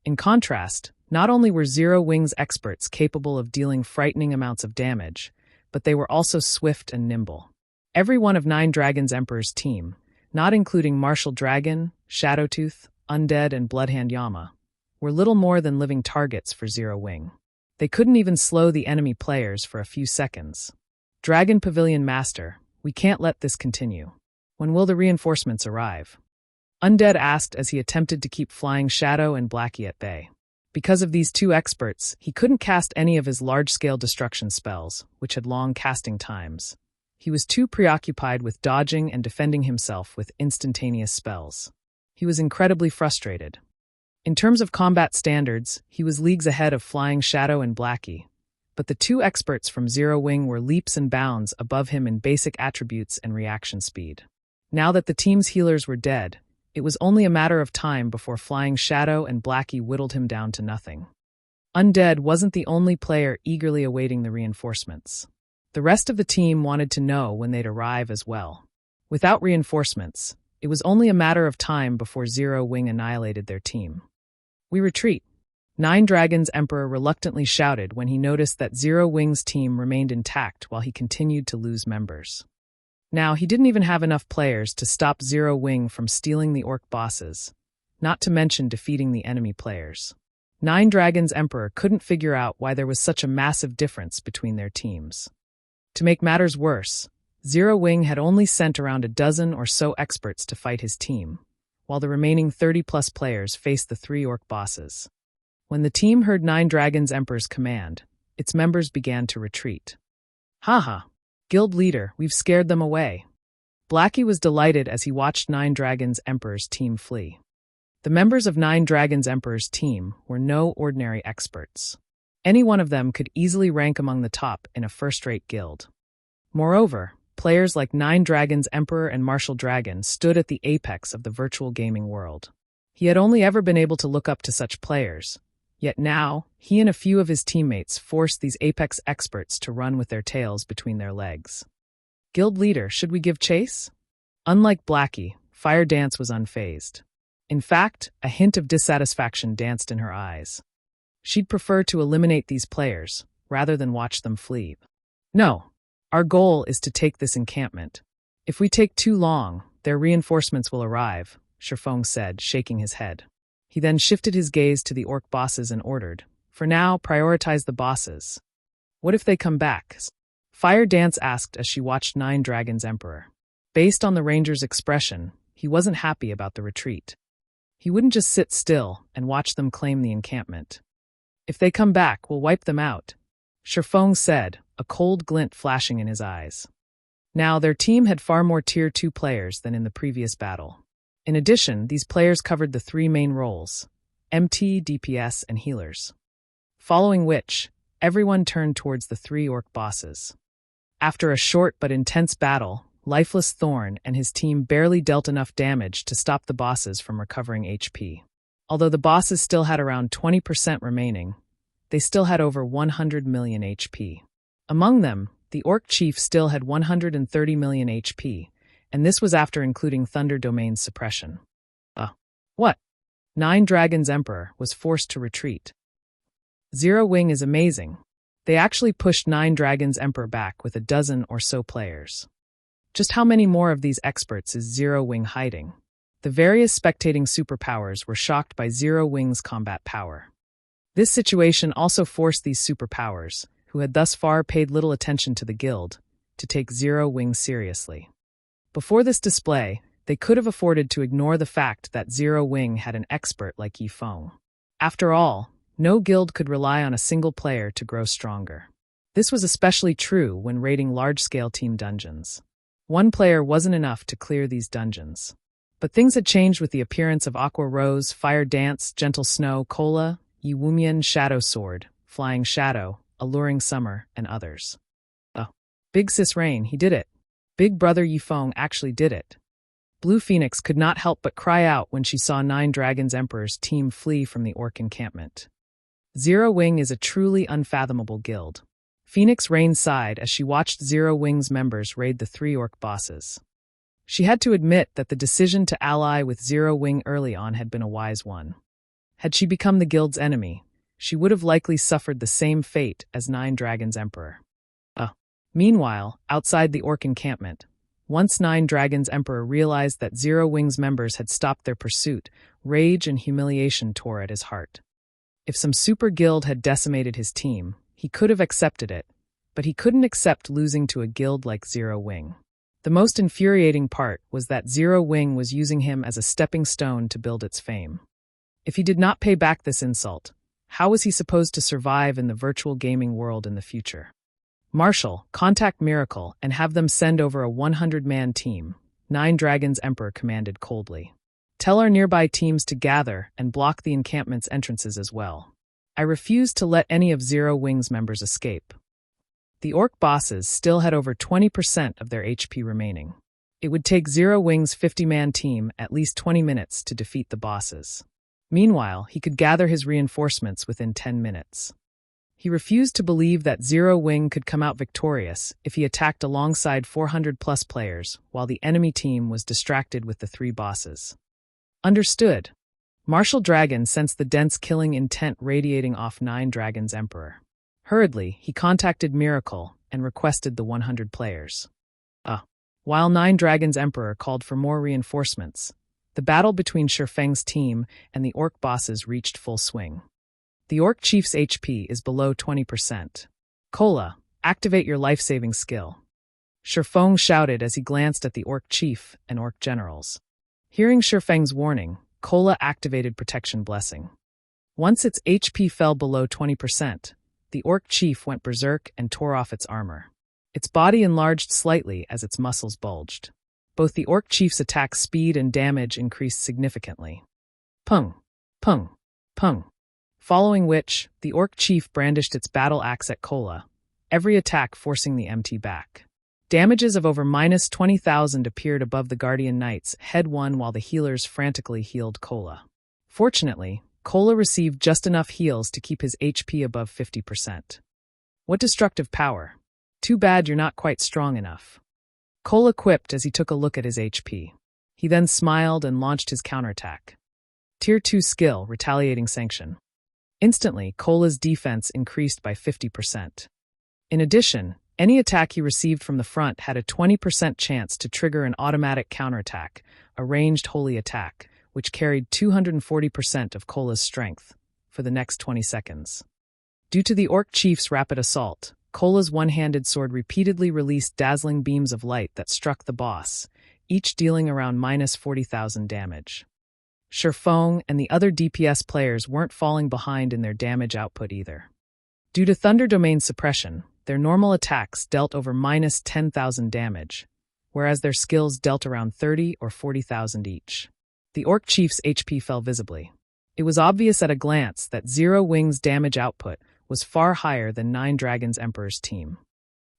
In contrast, not only were Zero Wing's experts capable of dealing frightening amounts of damage, but they were also swift and nimble. Every one of Nine Dragons Emperor's team, not including Martial Dragon, Shadowtooth, Undead, and Bloodhand Yama, were little more than living targets for Zero Wing. They couldn't even slow the enemy players for a few seconds. Dragon Pavilion Master, we can't let this continue. When will the reinforcements arrive? Undead asked as he attempted to keep Flying Shadow and Blackie at bay. Because of these 2 experts, he couldn't cast any of his large-scale destruction spells, which had long casting times. He was too preoccupied with dodging and defending himself with instantaneous spells. He was incredibly frustrated. In terms of combat standards, he was leagues ahead of Flying Shadow and Blackie, but the 2 experts from Zero Wing were leaps and bounds above him in basic attributes and reaction speed. Now that the team's healers were dead, it was only a matter of time before Flying Shadow and Blackie whittled him down to nothing. Undead wasn't the only player eagerly awaiting the reinforcements. The rest of the team wanted to know when they'd arrive as well. Without reinforcements, it was only a matter of time before Zero Wing annihilated their team. We retreat. Nine Dragons Emperor reluctantly shouted when he noticed that Zero Wing's team remained intact while he continued to lose members. Now, he didn't even have enough players to stop Zero Wing from stealing the orc bosses, not to mention defeating the enemy players. Nine Dragons Emperor couldn't figure out why there was such a massive difference between their teams. To make matters worse, Zero Wing had only sent around a dozen or so experts to fight his team, while the remaining 30-plus players faced the 3 orc bosses. When the team heard Nine Dragons Emperor's command, its members began to retreat. Haha, guild leader, we've scared them away. Blackie was delighted as he watched Nine Dragons Emperor's team flee. The members of Nine Dragons Emperor's team were no ordinary experts. Any one of them could easily rank among the top in a first-rate guild. Moreover, players like Nine Dragons Emperor and Martial Dragon stood at the apex of the virtual gaming world. He had only ever been able to look up to such players, yet now, he and a few of his teammates forced these apex experts to run with their tails between their legs. Guild leader, should we give chase? Unlike Blackie, Fire Dance was unfazed. In fact, a hint of dissatisfaction danced in her eyes. She'd prefer to eliminate these players, rather than watch them flee. No, our goal is to take this encampment. If we take too long, their reinforcements will arrive, Shifeng said, shaking his head. He then shifted his gaze to the orc bosses and ordered, for now, prioritize the bosses. What if they come back? Fire Dance asked as she watched Nine Dragons Emperor. Based on the ranger's expression, he wasn't happy about the retreat. He wouldn't just sit still and watch them claim the encampment. If they come back, we'll wipe them out, Shifeng said, a cold glint flashing in his eyes. Now, their team had far more Tier 2 players than in the previous battle. In addition, these players covered the 3 main roles, MT, DPS, and healers. Following which, everyone turned towards the 3 orc bosses. After a short but intense battle, Lifeless Thorn and his team barely dealt enough damage to stop the bosses from recovering HP. Although the bosses still had around 20% remaining, they still had over 100 million HP. Among them, the Orc Chief still had 130 million HP, and this was after including Thunder Domain's suppression. What? Nine Dragons Emperor was forced to retreat. Zero Wing is amazing. They actually pushed Nine Dragons Emperor back with a dozen or so players. Just how many more of these experts is Zero Wing hiding? The various spectating superpowers were shocked by Zero Wing's combat power. This situation also forced these superpowers, who had thus far paid little attention to the guild, to take Zero Wing seriously. Before this display, they could have afforded to ignore the fact that Zero Wing had an expert like Yi Feng. After all, no guild could rely on a single player to grow stronger. This was especially true when raiding large-scale team dungeons. One player wasn't enough to clear these dungeons. But things had changed with the appearance of Aqua Rose, Fire Dance, Gentle Snow, Cola, Yi Wumian, Shadow Sword, Flying Shadow, Alluring Summer, and others. Oh, Big Sis Rain, he did it. Big Brother Yi Feng actually did it. Blue Phoenix could not help but cry out when she saw Nine Dragons Emperor's team flee from the orc encampment. Zero Wing is a truly unfathomable guild. Phoenix Rain sighed as she watched Zero Wing's members raid the 3 orc bosses. She had to admit that the decision to ally with Zero Wing early on had been a wise one. Had she become the guild's enemy, she would have likely suffered the same fate as Nine Dragons Emperor. Meanwhile, outside the orc encampment, once Nine Dragons Emperor realized that Zero Wing's members had stopped their pursuit, rage and humiliation tore at his heart. If some super guild had decimated his team, he could have accepted it, but he couldn't accept losing to a guild like Zero Wing. The most infuriating part was that Zero Wing was using him as a stepping stone to build its fame. If he did not pay back this insult, how was he supposed to survive in the virtual gaming world in the future? Marshall, contact Miracle and have them send over a 100-man team, Nine Dragons Emperor commanded coldly. Tell our nearby teams to gather and block the encampment's entrances as well. I refuse to let any of Zero Wing's members escape. The orc bosses still had over 20% of their HP remaining. It would take Zero Wing's 50-man team at least 20 minutes to defeat the bosses. Meanwhile, he could gather his reinforcements within 10 minutes. He refused to believe that Zero Wing could come out victorious if he attacked alongside 400-plus players while the enemy team was distracted with the 3 bosses. Understood. Marshal Dragon sensed the dense killing intent radiating off Nine Dragons Emperor. Hurriedly, he contacted Miracle and requested the 100 players. While Nine Dragons Emperor called for more reinforcements, the battle between Shifeng's team and the orc bosses reached full swing. The orc chief's HP is below 20%. Cola, activate your life-saving skill. Shifeng shouted as he glanced at the orc chief and orc generals. Hearing Shifeng's warning, Cola activated Protection Blessing. Once its HP fell below 20%, the orc chief went berserk and tore off its armor. Its body enlarged slightly as its muscles bulged. Both the orc chief's attack speed and damage increased significantly. Pung, pung, pung. Following which, the orc chief brandished its battle axe at Cola, every attack forcing the MT back. Damages of over minus 20,000 appeared above the Guardian Knight's head one while the healers frantically healed Cola. Fortunately, Cola received just enough heals to keep his HP above 50%. What destructive power. Too bad you're not quite strong enough. Cola quipped as he took a look at his HP. He then smiled and launched his counterattack. Tier 2 skill, Retaliating Sanction. Instantly, Cola's defense increased by 50%. In addition, any attack he received from the front had a 20% chance to trigger an automatic counterattack, a ranged holy attack, which carried 240% of Cola's strength, for the next 20 seconds. Due to the orc chief's rapid assault, Cola's one-handed sword repeatedly released dazzling beams of light that struck the boss, each dealing around minus 40,000 damage. Shifeng and the other DPS players weren't falling behind in their damage output either. Due to Thunder Domain suppression, their normal attacks dealt over minus 10,000 damage, whereas their skills dealt around 30 or 40,000 each. The orc chief's HP fell visibly. It was obvious at a glance that Zero Wing's damage output was far higher than Nine Dragons Emperor's team.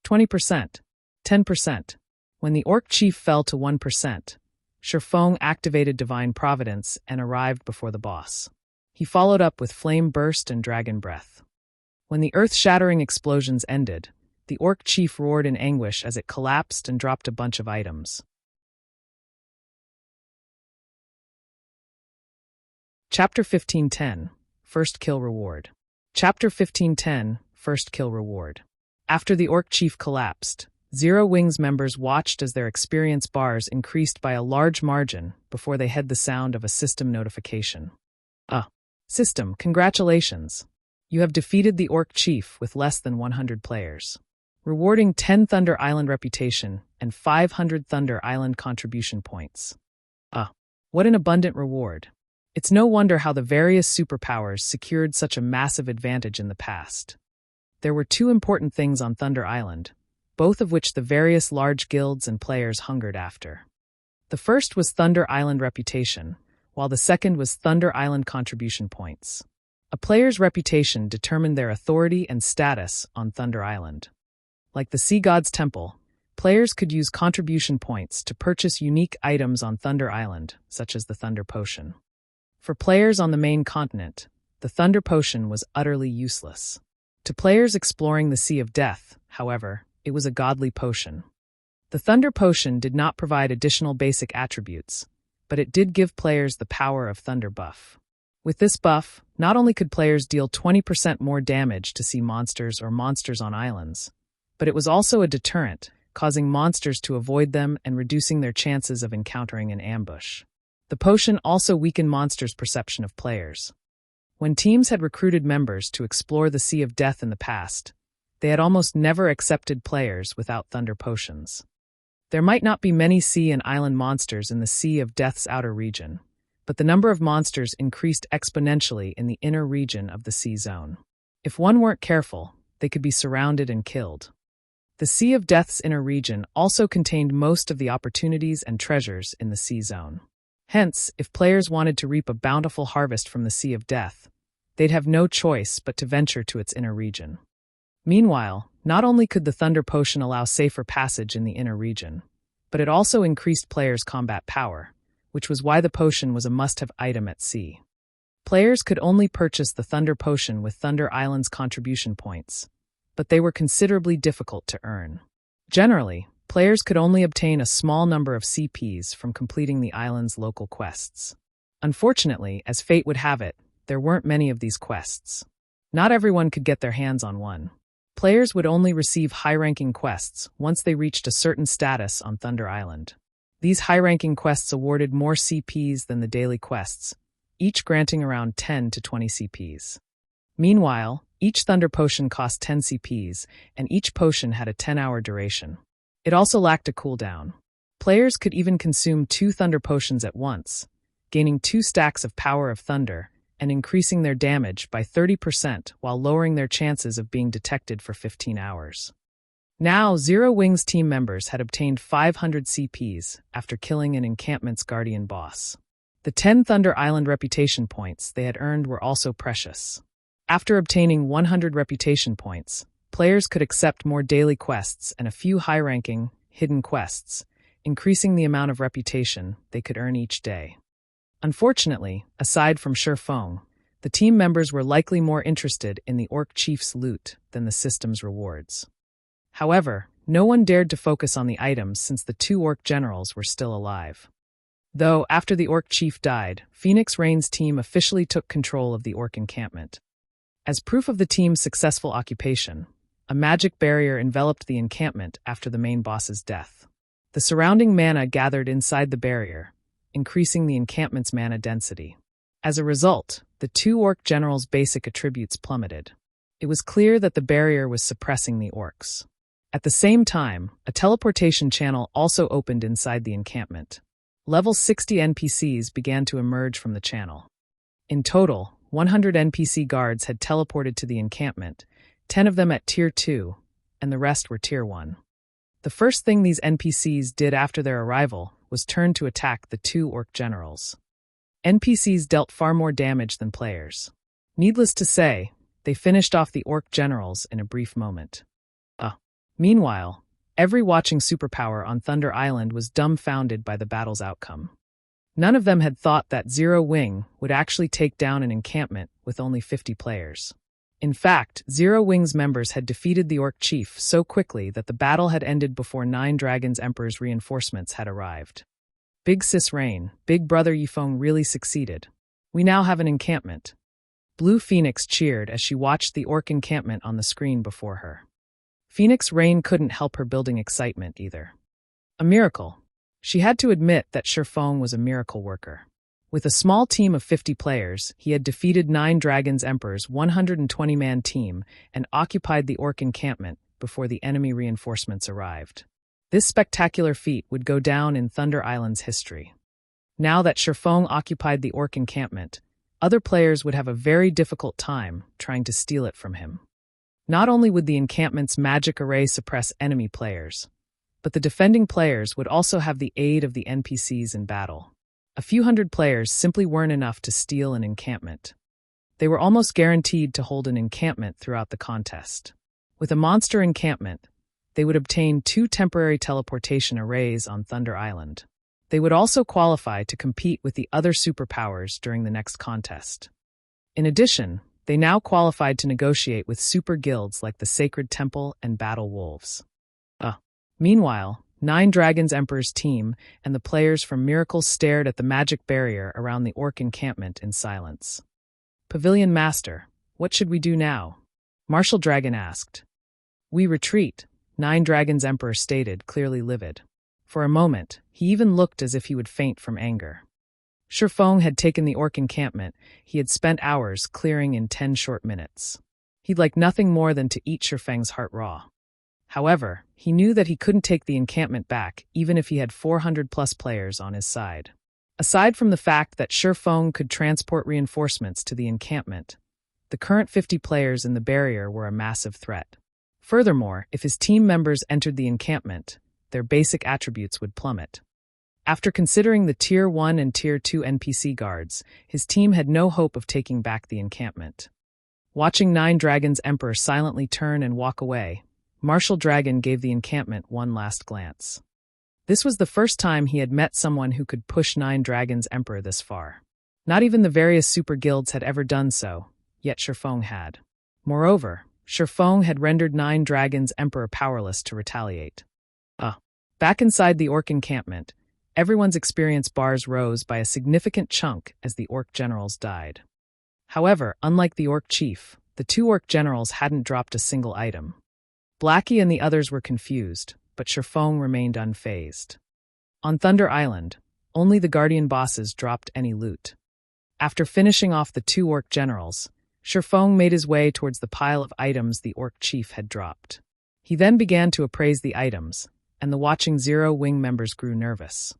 20%, 10%. When the orc chief fell to 1%, Shifeng activated Divine Providence and arrived before the boss. He followed up with Flame Burst and Dragon Breath. When the earth-shattering explosions ended, the orc chief roared in anguish as it collapsed and dropped a bunch of items. Chapter 1510, First Kill Reward. Chapter 1510, first kill reward. After the Orc Chief collapsed, Zero Wings members watched as their experience bars increased by a large margin before they heard the sound of a system notification. System, congratulations! You have defeated the Orc Chief with less than 100 players, rewarding 10 Thunder Island reputation and 500 Thunder Island contribution points. What an abundant reward. It's no wonder how the various superpowers secured such a massive advantage in the past. There were two important things on Thunder Island, both of which the various large guilds and players hungered after. The first was Thunder Island reputation, while the second was Thunder Island contribution points. A player's reputation determined their authority and status on Thunder Island. Like the Sea God's Temple, players could use contribution points to purchase unique items on Thunder Island, such as the Thunder Potion. For players on the main continent, the Thunder Potion was utterly useless. To players exploring the Sea of Death, however, it was a godly potion. The Thunder Potion did not provide additional basic attributes, but it did give players the power of Thunder buff. With this buff, not only could players deal 20% more damage to sea monsters or monsters on islands, but it was also a deterrent, causing monsters to avoid them and reducing their chances of encountering an ambush. The potion also weakened monsters' perception of players. When teams had recruited members to explore the Sea of Death in the past, they had almost never accepted players without Thunder Potions. There might not be many sea and island monsters in the Sea of Death's outer region, but the number of monsters increased exponentially in the inner region of the sea zone. If one weren't careful, they could be surrounded and killed. The Sea of Death's inner region also contained most of the opportunities and treasures in the sea zone. Hence, if players wanted to reap a bountiful harvest from the Sea of Death, they'd have no choice but to venture to its inner region. Meanwhile, not only could the Thunder Potion allow safer passage in the inner region, but it also increased players' combat power, which was why the potion was a must-have item at sea. Players could only purchase the Thunder Potion with Thunder Island's contribution points, but they were considerably difficult to earn. Generally, players could only obtain a small number of CPs from completing the island's local quests. Unfortunately, as fate would have it, there weren't many of these quests. Not everyone could get their hands on one. Players would only receive high-ranking quests once they reached a certain status on Thunder Island. These high-ranking quests awarded more CPs than the daily quests, each granting around 10 to 20 CPs. Meanwhile, each Thunder Potion cost 10 CPs, and each potion had a 10-hour duration. It also lacked a cooldown. Players could even consume 2 Thunder Potions at once, gaining 2 stacks of Power of Thunder and increasing their damage by 30% while lowering their chances of being detected for 15 hours. Now, Zero Wings team members had obtained 500 CPs after killing an encampment's guardian boss. The 10 Thunder Island reputation points they had earned were also precious. After obtaining 100 reputation points, players could accept more daily quests and a few high-ranking, hidden quests, increasing the amount of reputation they could earn each day. Unfortunately, aside from Feng, the team members were likely more interested in the Orc Chief's loot than the system's rewards. However, no one dared to focus on the items since the 2 Orc generals were still alive. Though, after the Orc Chief died, Phoenix Rain's team officially took control of the Orc encampment. As proof of the team's successful occupation, a magic barrier enveloped the encampment after the main boss's death. The surrounding mana gathered inside the barrier, increasing the encampment's mana density. As a result, the 2 Orc generals' basic attributes plummeted. It was clear that the barrier was suppressing the orcs. At the same time, a teleportation channel also opened inside the encampment. Level 60 NPCs began to emerge from the channel. In total, 100 NPC guards had teleported to the encampment, 10 of them at Tier 2, and the rest were Tier 1. The first thing these NPCs did after their arrival was turn to attack the 2 Orc generals. NPCs dealt far more damage than players. Needless to say, they finished off the Orc generals in a brief moment. Meanwhile, every watching superpower on Thunder Island was dumbfounded by the battle's outcome. None of them had thought that Zero Wing would actually take down an encampment with only 50 players. In fact, Zero Wing's members had defeated the Orc Chief so quickly that the battle had ended before 9 Dragons Emperor's reinforcements had arrived. Big Sis Rain, Big Brother Yifeng really succeeded. We now have an encampment. Blue Phoenix cheered as she watched the orc encampment on the screen before her. Phoenix Rain couldn't help her building excitement either. A miracle. She had to admit that Shifeng was a miracle worker. With a small team of 50 players, he had defeated 9 Dragons Emperor's 120-man team and occupied the orc encampment before the enemy reinforcements arrived. This spectacular feat would go down in Thunder Island's history. Now that Shifeng occupied the orc encampment, other players would have a very difficult time trying to steal it from him. Not only would the encampment's magic array suppress enemy players, but the defending players would also have the aid of the NPCs in battle. A few hundred players simply weren't enough to steal an encampment. They were almost guaranteed to hold an encampment throughout the contest. With a monster encampment, they would obtain 2 temporary teleportation arrays on Thunder Island. They would also qualify to compete with the other superpowers during the next contest. In addition, they now qualified to negotiate with super guilds like the Sacred Temple and Battle Wolves. Meanwhile, 9 Dragons Emperor's team and the players from Miracle stared at the magic barrier around the orc encampment in silence. Pavilion Master, what should we do now? Martial Dragon asked. We retreat, 9 Dragons Emperor stated, clearly livid. For a moment, he even looked as if he would faint from anger. Shifeng had taken the orc encampment he had spent hours clearing in 10 short minutes. He'd like nothing more than to eat Shifeng's heart raw. However, he knew that he couldn't take the encampment back even if he had 400+ players on his side. Aside from the fact that Shifeng could transport reinforcements to the encampment, the current 50 players in the barrier were a massive threat. Furthermore, if his team members entered the encampment, their basic attributes would plummet. After considering the Tier 1 and Tier 2 NPC guards, his team had no hope of taking back the encampment. Watching 9 Dragons Emperor silently turn and walk away, Martial Dragon gave the encampment one last glance. This was the first time he had met someone who could push 9 Dragons Emperor this far. Not even the various super guilds had ever done so, yet Shifeng had. Moreover, Shifeng had rendered 9 Dragons Emperor powerless to retaliate. Back inside the orc encampment, everyone's experience bars rose by a significant chunk as the orc generals died. However, unlike the orc chief, the 2 orc generals hadn't dropped a single item. Blackie and the others were confused, but Shifeng remained unfazed. On Thunder Island, only the Guardian bosses dropped any loot. After finishing off the 2 orc generals, Shifeng made his way towards the pile of items the orc chief had dropped. He then began to appraise the items, and the watching Zero Wing members grew nervous.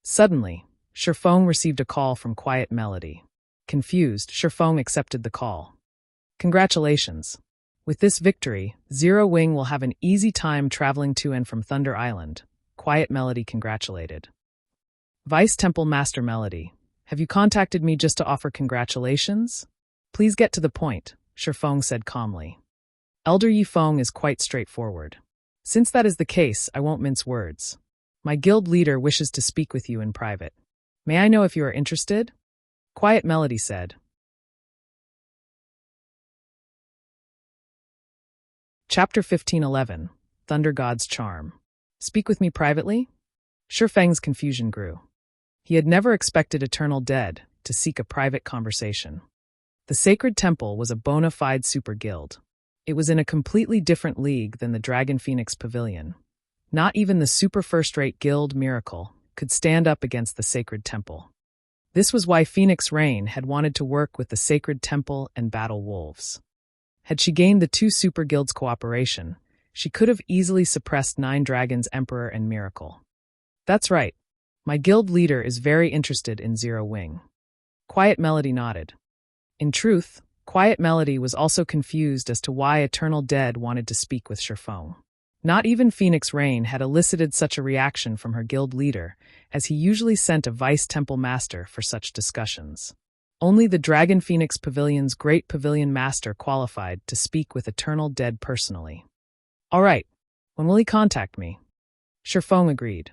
Suddenly, Shifeng received a call from Quiet Melody. Confused, Shifeng accepted the call. Congratulations. With this victory, Zero Wing will have an easy time traveling to and from Thunder Island, Quiet Melody congratulated. Vice Temple Master Melody, have you contacted me just to offer congratulations? Please get to the point, Shifeng said calmly. Elder Yifeng is quite straightforward. Since that is the case, I won't mince words. My guild leader wishes to speak with you in private. May I know if you are interested? Quiet Melody said. Chapter 1511, Thunder God's Charm. Speak with me privately? Shifeng's confusion grew. He had never expected Eternal Dead to seek a private conversation. The Sacred Temple was a bona fide super guild. It was in a completely different league than the Dragon Phoenix Pavilion. Not even the super first-rate guild Miracle could stand up against the Sacred Temple. This was why Phoenix Rain had wanted to work with the Sacred Temple and Battle Wolves. Had she gained the 2 super guilds' cooperation, she could have easily suppressed 9 Dragons Emperor and Miracle. That's right. My guild leader is very interested in Zero Wing. Quiet Melody nodded. In truth, Quiet Melody was also confused as to why Eternal Dead wanted to speak with Shifeng. Not even Phoenix Rain had elicited such a reaction from her guild leader, as he usually sent a vice temple master for such discussions. Only the Dragon Phoenix Pavilion's great pavilion master qualified to speak with Eternal Dead personally. All right, when will he contact me? Shifeng agreed.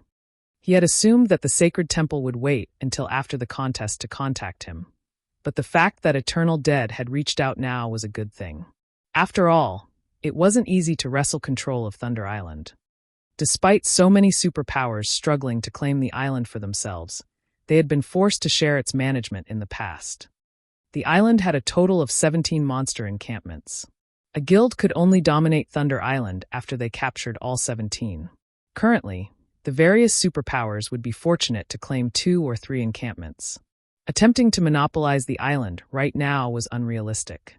He had assumed that the Sacred Temple would wait until after the contest to contact him. But the fact that Eternal Dead had reached out now was a good thing. After all, it wasn't easy to wrestle control of Thunder Island. Despite so many superpowers struggling to claim the island for themselves, they had been forced to share its management in the past. The island had a total of 17 monster encampments. A guild could only dominate Thunder Island after they captured all 17. Currently, the various superpowers would be fortunate to claim 2 or 3 encampments. Attempting to monopolize the island right now was unrealistic.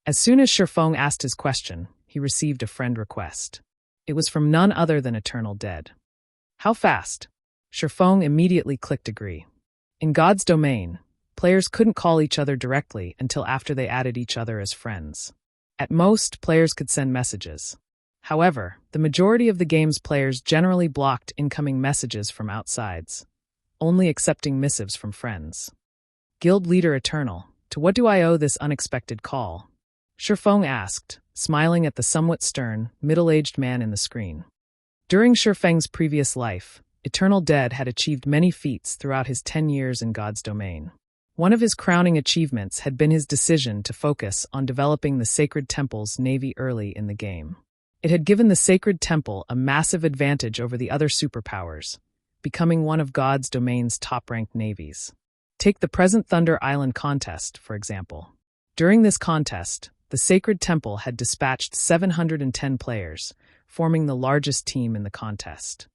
As soon as Shifeng asked his question, he received a friend request. It was from none other than Eternal Dead. How fast? Shifeng immediately clicked agree. In God's domain, players couldn't call each other directly until after they added each other as friends. At most, players could send messages. However, the majority of the game's players generally blocked incoming messages from outsides, only accepting missives from friends. Guild Leader Eternal, to what do I owe this unexpected call? Shifeng asked, smiling at the somewhat stern, middle-aged man in the screen. During Shifeng's previous life, Eternal Dead had achieved many feats throughout his 10 years in God's domain. One of his crowning achievements had been his decision to focus on developing the Sacred Temple's navy early in the game. It had given the Sacred Temple a massive advantage over the other superpowers, becoming one of God's domain's top-ranked navies. Take the present Thunder Island contest, for example. During this contest, the Sacred Temple had dispatched 710 players, forming the largest team in the contest.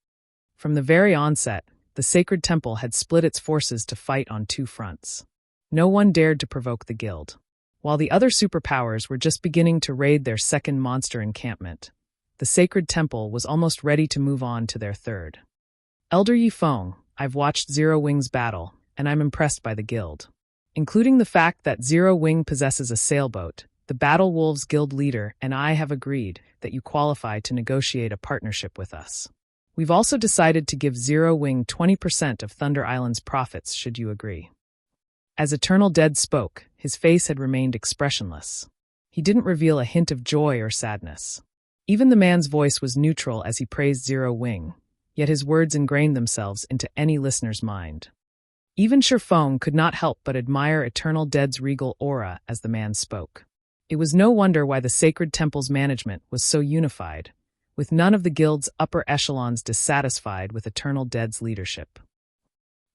From the very onset, the Sacred Temple had split its forces to fight on 2 fronts. No one dared to provoke the guild. While the other superpowers were just beginning to raid their second monster encampment, the Sacred Temple was almost ready to move on to their third. Elder Yifeng, I've watched Zero Wing's battle, and I'm impressed by the guild. Including the fact that Zero Wing possesses a sailboat, the Battle Wolves Guild leader and I have agreed that you qualify to negotiate a partnership with us. We've also decided to give Zero Wing 20% of Thunder Island's profits should you agree. As Eternal Dead spoke, his face had remained expressionless. He didn't reveal a hint of joy or sadness. Even the man's voice was neutral as he praised Zero Wing, yet his words ingrained themselves into any listener's mind. Even Shifeng could not help but admire Eternal Dead's regal aura as the man spoke. It was no wonder why the Sacred Temple's management was so unified, with none of the guild's upper echelons dissatisfied with Eternal Dead's leadership.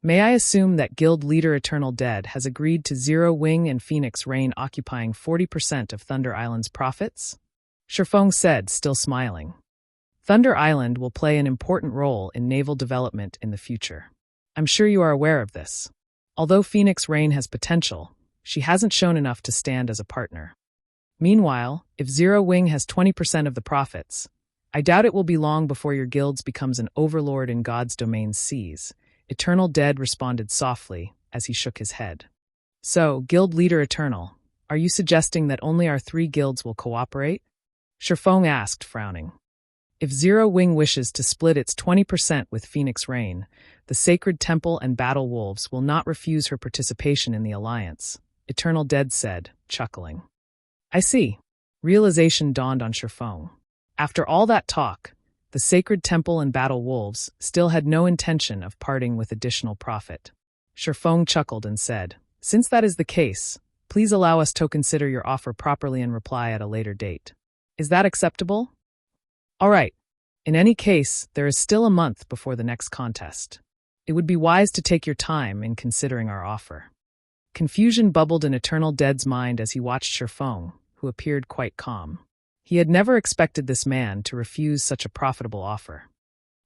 May I assume that Guild Leader Eternal Dead has agreed to Zero Wing and Phoenix Rain occupying 40% of Thunder Island's profits? Shifeng said, still smiling. Thunder Island will play an important role in naval development in the future. I'm sure you are aware of this. Although Phoenix Rain has potential, she hasn't shown enough to stand as a partner. Meanwhile, if Zero Wing has 20% of the profits, I doubt it will be long before your guilds becomes an overlord in God's domain's seas. Eternal Dead responded softly as he shook his head. So, Guild Leader Eternal, are you suggesting that only our 3 guilds will cooperate? Shifeng asked, frowning. If Zero Wing wishes to split its 20% with Phoenix Rain, the Sacred Temple and Battle Wolves will not refuse her participation in the alliance, Eternal Dead said, chuckling. I see. Realization dawned on Shifeng. After all that talk, the Sacred Temple and Battle Wolves still had no intention of parting with additional profit. Shifeng chuckled and said, since that is the case, please allow us to consider your offer properly and reply at a later date. Is that acceptable? All right. In any case, there is still a month before the next contest. It would be wise to take your time in considering our offer. Confusion bubbled in Eternal Dead's mind as he watched Shifeng, who appeared quite calm. He had never expected this man to refuse such a profitable offer.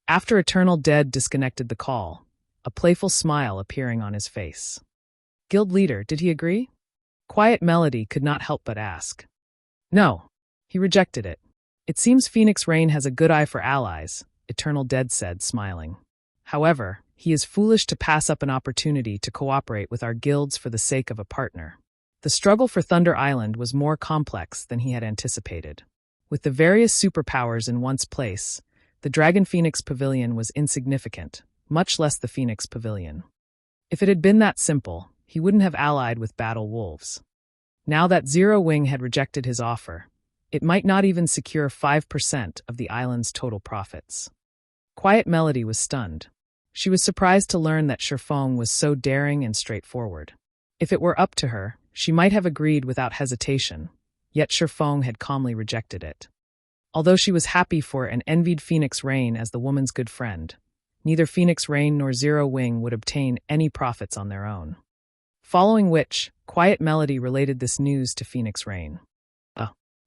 After Eternal Dead disconnected the call, a playful smile appearing on his face. Guild leader, did he agree? Quiet Melody could not help but ask. No. He rejected it. It seems Phoenix Rain has a good eye for allies, Eternal Dead said, smiling. However, he is foolish to pass up an opportunity to cooperate with our guilds for the sake of a partner. The struggle for Thunder Island was more complex than he had anticipated. With the various superpowers in one's place, the Dragon Phoenix Pavilion was insignificant, much less the Phoenix Pavilion. If it had been that simple, he wouldn't have allied with Battle Wolves. Now that Zero Wing had rejected his offer, it might not even secure 5% of the island's total profits. Quiet Melody was stunned. She was surprised to learn that Shifeng was so daring and straightforward. If it were up to her, she might have agreed without hesitation, yet Shifeng had calmly rejected it. Although she was happy for and envied Phoenix Rain as the woman's good friend, neither Phoenix Rain nor Zero Wing would obtain any profits on their own. Following which, Quiet Melody related this news to Phoenix Rain.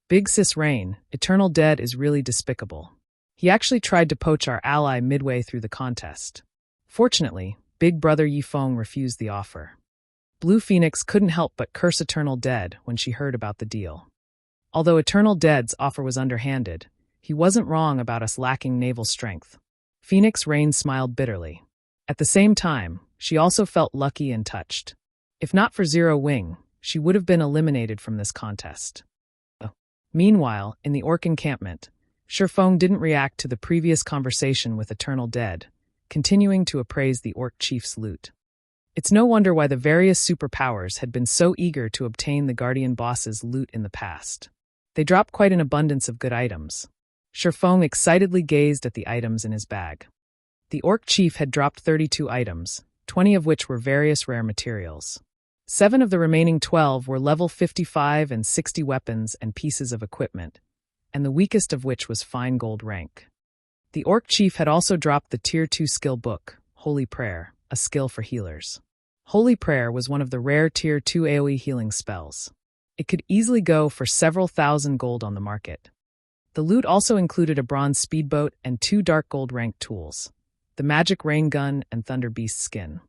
Big Sis Rain, Eternal Dead is really despicable. He actually tried to poach our ally midway through the contest. Fortunately, Big Brother Yifeng refused the offer. Blue Phoenix couldn't help but curse Eternal Dead when she heard about the deal. Although Eternal Dead's offer was underhanded, he wasn't wrong about us lacking naval strength. Phoenix Rain smiled bitterly. At the same time, she also felt lucky and touched. If not for Zero Wing, she would have been eliminated from this contest. Meanwhile, in the Orc encampment, Shifeng didn't react to the previous conversation with Eternal Dead, continuing to appraise the Orc chief's loot. It's no wonder why the various superpowers had been so eager to obtain the Guardian boss's loot in the past. They dropped quite an abundance of good items. Shifeng excitedly gazed at the items in his bag. The Orc chief had dropped 32 items, 20 of which were various rare materials. 7 of the remaining 12 were level 55 and 60 weapons and pieces of equipment, and the weakest of which was fine gold rank. The Orc chief had also dropped the Tier 2 skill book, Holy Prayer, a skill for healers. Holy Prayer was one of the rare Tier 2 AoE healing spells. It could easily go for several thousand gold on the market. The loot also included a bronze speedboat and 2 dark gold ranked tools, the Magic Rain Gun and Thunder Beast skin.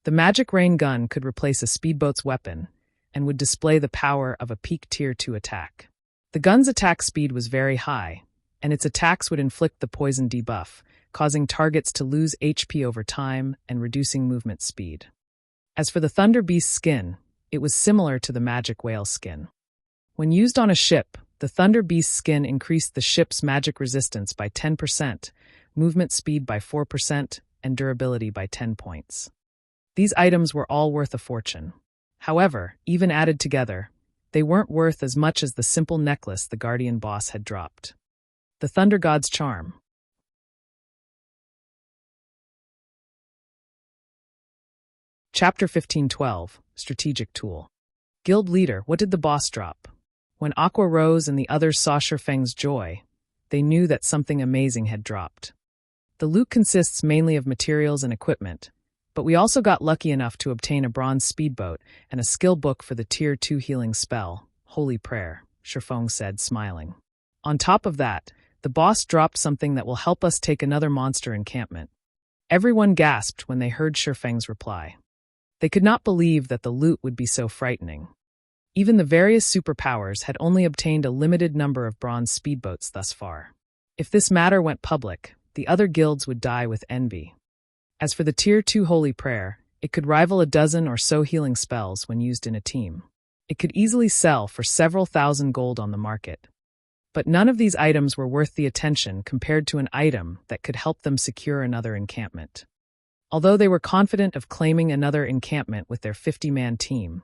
The Magic Rain Gun could replace a speedboat's weapon and would display the power of a peak Tier 2 attack. The gun's attack speed was very high, and its attacks would inflict the poison debuff, causing targets to lose HP over time and reducing movement speed. As for the Thunder Beast skin, it was similar to the Magic Whale skin. When used on a ship, the Thunder Beast skin increased the ship's magic resistance by 10%, movement speed by 4%, and durability by 10 points. These items were all worth a fortune. However, even added together, they weren't worth as much as the simple necklace the Guardian boss had dropped. The Thunder God's Charm. Chapter 1512, Strategic Tool. Guild Leader, what did the boss drop? When Aqua Rose and the others saw Shifeng's joy, they knew that something amazing had dropped. The loot consists mainly of materials and equipment, but we also got lucky enough to obtain a bronze speedboat and a skill book for the Tier 2 healing spell, Holy Prayer, Shifeng said, smiling. On top of that, the boss dropped something that will help us take another monster encampment. Everyone gasped when they heard Shifeng's reply. They could not believe that the loot would be so frightening. Even the various superpowers had only obtained a limited number of bronze speedboats thus far. If this matter went public, the other guilds would die with envy. As for the Tier 2 Holy Prayer, it could rival a dozen or so healing spells when used in a team. It could easily sell for several thousand gold on the market. But none of these items were worth the attention compared to an item that could help them secure another encampment. Although they were confident of claiming another encampment with their 50-man team,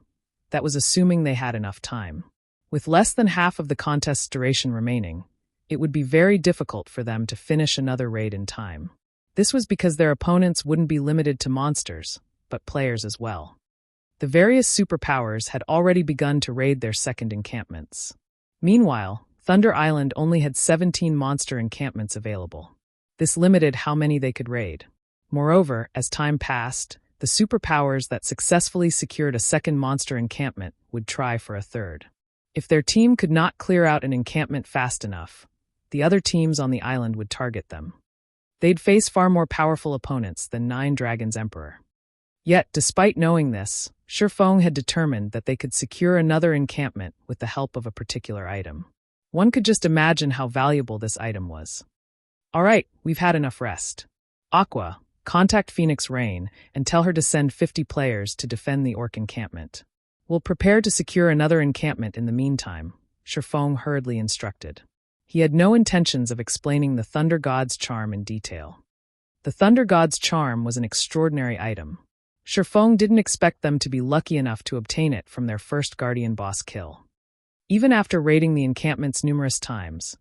that was assuming they had enough time. With less than half of the contest's duration remaining, it would be very difficult for them to finish another raid in time. This was because their opponents wouldn't be limited to monsters, but players as well. The various superpowers had already begun to raid their second encampments. Meanwhile, Thunder Island only had 17 monster encampments available. This limited how many they could raid. Moreover, as time passed, the superpowers that successfully secured a second monster encampment would try for a third. If their team could not clear out an encampment fast enough, the other teams on the island would target them. They'd face far more powerful opponents than 9 Dragons Emperor. Yet, despite knowing this, Shifeng had determined that they could secure another encampment with the help of a particular item. One could just imagine how valuable this item was. All right, we've had enough rest. Aqua, contact Phoenix Rain and tell her to send 50 players to defend the Orc encampment. We'll prepare to secure another encampment in the meantime, Shifeng hurriedly instructed. He had no intentions of explaining the Thunder God's Charm in detail. The Thunder God's Charm was an extraordinary item. Shifeng didn't expect them to be lucky enough to obtain it from their first Guardian boss kill. Even after raiding the encampments numerous times,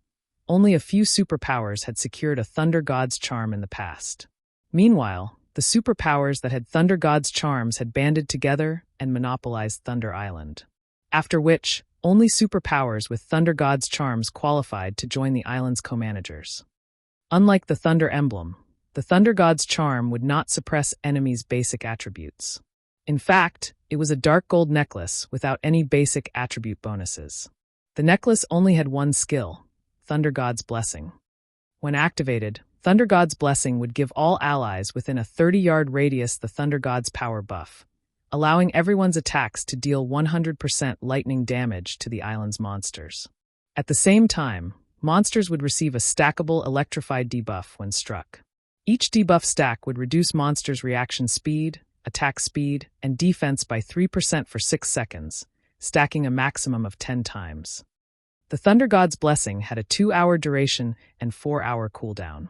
only a few superpowers had secured a Thunder God's Charm in the past. Meanwhile, the superpowers that had Thunder God's Charms had banded together and monopolized Thunder Island. After which, only superpowers with Thunder God's Charms qualified to join the island's co-managers. Unlike the Thunder Emblem, the Thunder God's Charm would not suppress enemies' basic attributes. In fact, It was a dark gold necklace without any basic attribute bonuses. The necklace only had one skill, Thunder God's Blessing. When activated, Thunder God's Blessing would give all allies within a 30-yard radius the Thunder God's power buff, allowing everyone's attacks to deal 100% lightning damage to the island's monsters. At the same time, monsters would receive a stackable electrified debuff when struck. Each debuff stack would reduce monsters' reaction speed, attack speed, and defense by 3% for 6 seconds, stacking a maximum of 10 times. The Thunder God's Blessing had a 2-hour duration and 4-hour cooldown.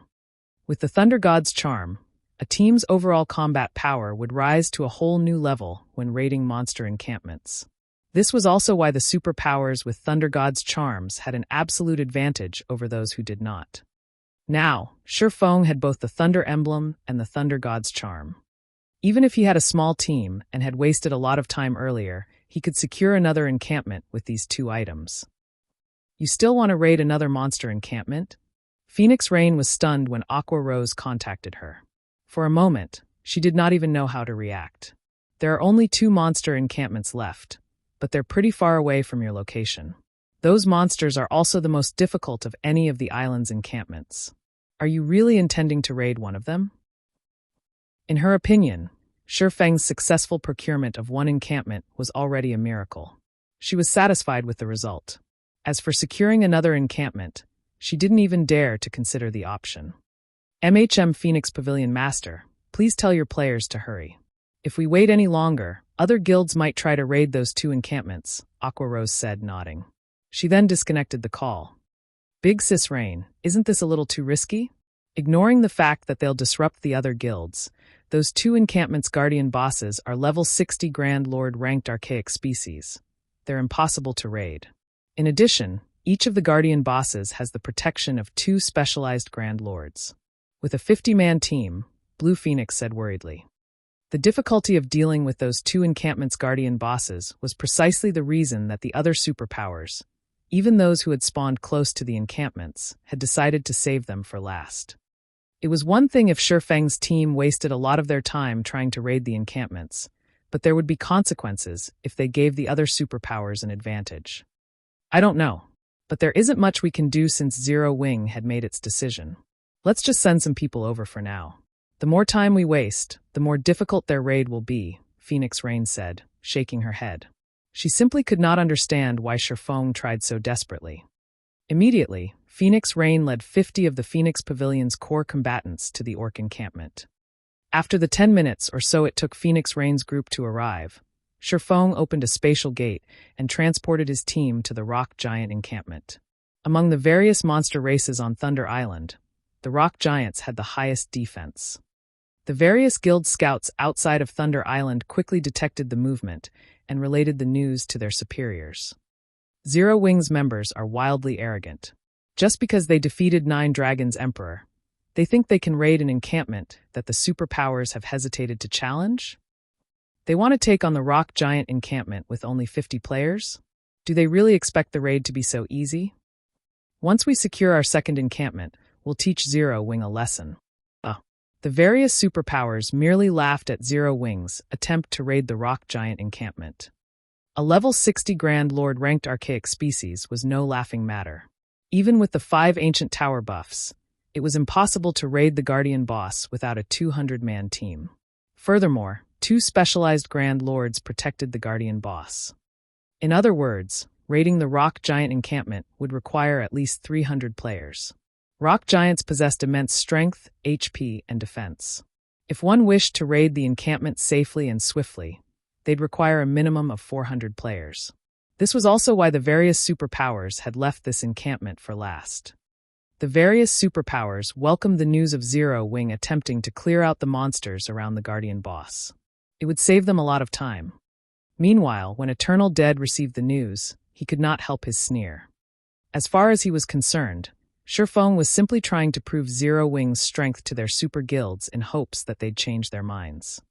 With the Thunder God's Charm, a team's overall combat power would rise to a whole new level when raiding monster encampments. This was also why the superpowers with Thunder God's Charms had an absolute advantage over those who did not. Now, Feng had both the Thunder Emblem and the Thunder God's Charm. Even if he had a small team and had wasted a lot of time earlier, he could secure another encampment with these 2 items. You still want to raid another monster encampment? Phoenix Rain was stunned when Aqua Rose contacted her. For a moment, she did not even know how to react. There are only 2 monster encampments left, but they're pretty far away from your location. Those monsters are also the most difficult of any of the island's encampments. Are you really intending to raid one of them? In her opinion, Feng's successful procurement of one encampment was already a miracle. She was satisfied with the result. As for securing another encampment, she didn't even dare to consider the option. Phoenix Pavilion Master, please tell your players to hurry. If we wait any longer, other guilds might try to raid those 2 encampments, Aqua Rose said, nodding. She then disconnected the call. Big Sis Rain, isn't this a little too risky? Ignoring the fact that they'll disrupt the other guilds, those 2 encampments' guardian bosses are level 60 Grand Lord ranked archaic species. They're impossible to raid. In addition, each of the guardian bosses has the protection of 2 specialized Grand Lords. With a 50-man team, Blue Phoenix said worriedly. The difficulty of dealing with those 2 encampments' guardian bosses was precisely the reason that the other superpowers, even those who had spawned close to the encampments, had decided to save them for last. It was one thing if Feng's team wasted a lot of their time trying to raid the encampments, but there would be consequences if they gave the other superpowers an advantage. I don't know, but there isn't much we can do since Zero Wing had made its decision. Let's just send some people over for now. The more time we waste, the more difficult their raid will be, Phoenix Rain said, shaking her head. She simply could not understand why Feng tried so desperately. Immediately, Phoenix Rain led 50 of the Phoenix Pavilion's core combatants to the orc encampment. After the 10 minutes or so it took Phoenix Rain's group to arrive, Feng opened a spatial gate and transported his team to the rock giant encampment. Among the various monster races on Thunder Island, the rock giants had the highest defense. The various guild scouts outside of Thunder Island quickly detected the movement and related the news to their superiors. Zero Wing's members are wildly arrogant. Just because they defeated 9 Dragons Emperor, they think they can raid an encampment that the superpowers have hesitated to challenge? They want to take on the rock giant encampment with only 50 players? Do they really expect the raid to be so easy? Once we secure our second encampment, we'll teach Zero Wing a lesson. The various superpowers merely laughed at Zero Wing's attempt to raid the rock giant encampment. A level 60 Grand Lord ranked archaic species was no laughing matter. Even with the 5 ancient tower buffs, it was impossible to raid the guardian boss without a 200-man team. Furthermore, 2 specialized Grand Lords protected the guardian boss. In other words, raiding the rock giant encampment would require at least 300 players. Rock giants possessed immense strength, HP, and defense. If one wished to raid the encampment safely and swiftly, they'd require a minimum of 400 players. This was also why the various superpowers had left this encampment for last. The various superpowers welcomed the news of Zero Wing attempting to clear out the monsters around the guardian boss. It would save them a lot of time. Meanwhile, when Eternal Dead received the news, he could not help his sneer. As far as he was concerned, Feng was simply trying to prove Zero Wing's strength to their super guilds in hopes that they'd change their minds.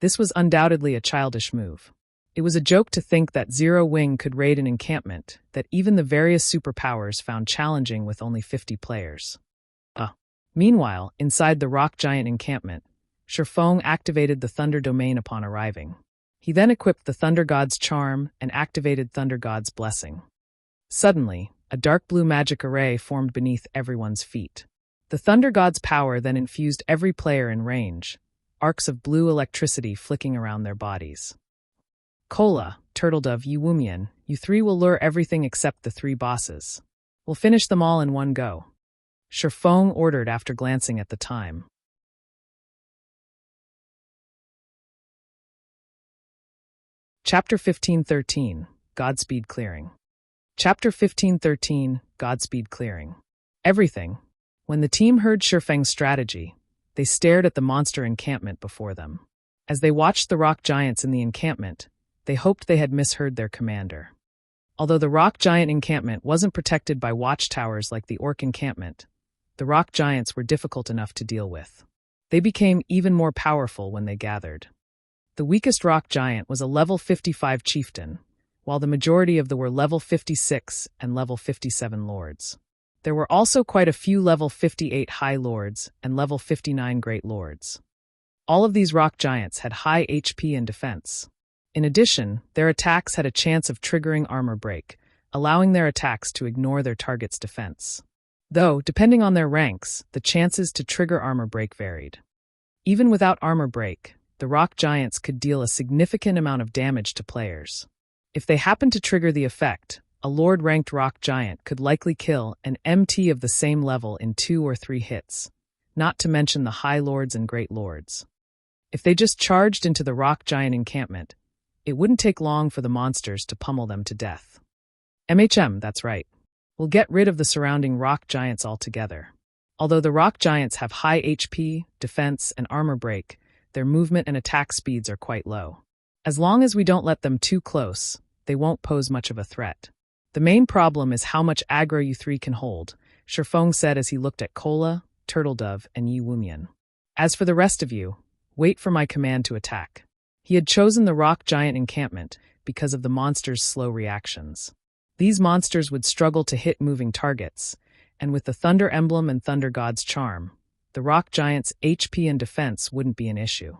This was undoubtedly a childish move. It was a joke to think that Zero Wing could raid an encampment that even the various superpowers found challenging with only 50 players. Meanwhile, inside the rock giant encampment, Feng activated the Thunder Domain upon arriving. He then equipped the Thunder God's charm and activated Thunder God's blessing. Suddenly, a dark blue magic array formed beneath everyone's feet. The Thunder God's power then infused every player in range, arcs of blue electricity flicking around their bodies. Kola, Turtledove, Uwumian, you three will lure everything except the three bosses. We'll finish them all in one go. Shifeng ordered after glancing at the time. Chapter 15:13, Godspeed Clearing. Chapter 15:13, Godspeed Clearing. Everything. When the team heard Shifeng's strategy, they stared at the monster encampment before them. As they watched the rock giants in the encampment, they hoped they had misheard their commander. Although the rock giant encampment wasn't protected by watchtowers like the orc encampment, the rock giants were difficult enough to deal with. They became even more powerful when they gathered. The weakest rock giant was a level 55 chieftain, while the majority of them were level 56 and level 57 lords. There were also quite a few level 58 high lords and level 59 great lords. All of these rock giants had high HP and defense. In addition, their attacks had a chance of triggering armor break, allowing their attacks to ignore their target's defense. Though, depending on their ranks, the chances to trigger armor break varied. Even without armor break, the rock giants could deal a significant amount of damage to players. If they happened to trigger the effect, a Lord-ranked rock giant could likely kill an MT of the same level in 2 or 3 hits, not to mention the High Lords and Great Lords. If they just charged into the rock giant encampment, it wouldn't take long for the monsters to pummel them to death. That's right. We'll get rid of the surrounding rock giants altogether. Although the rock giants have high HP, defense, and armor break, their movement and attack speeds are quite low. As long as we don't let them too close, they won't pose much of a threat. The main problem is how much aggro you three can hold, Shifeng said as he looked at Kola, Turtledove, and Uwumian. As for the rest of you, wait for my command to attack. He had chosen the rock giant encampment because of the monsters' slow reactions. These monsters would struggle to hit moving targets, and with the Thunder Emblem and Thunder God's charm, the rock giant's HP and defense wouldn't be an issue.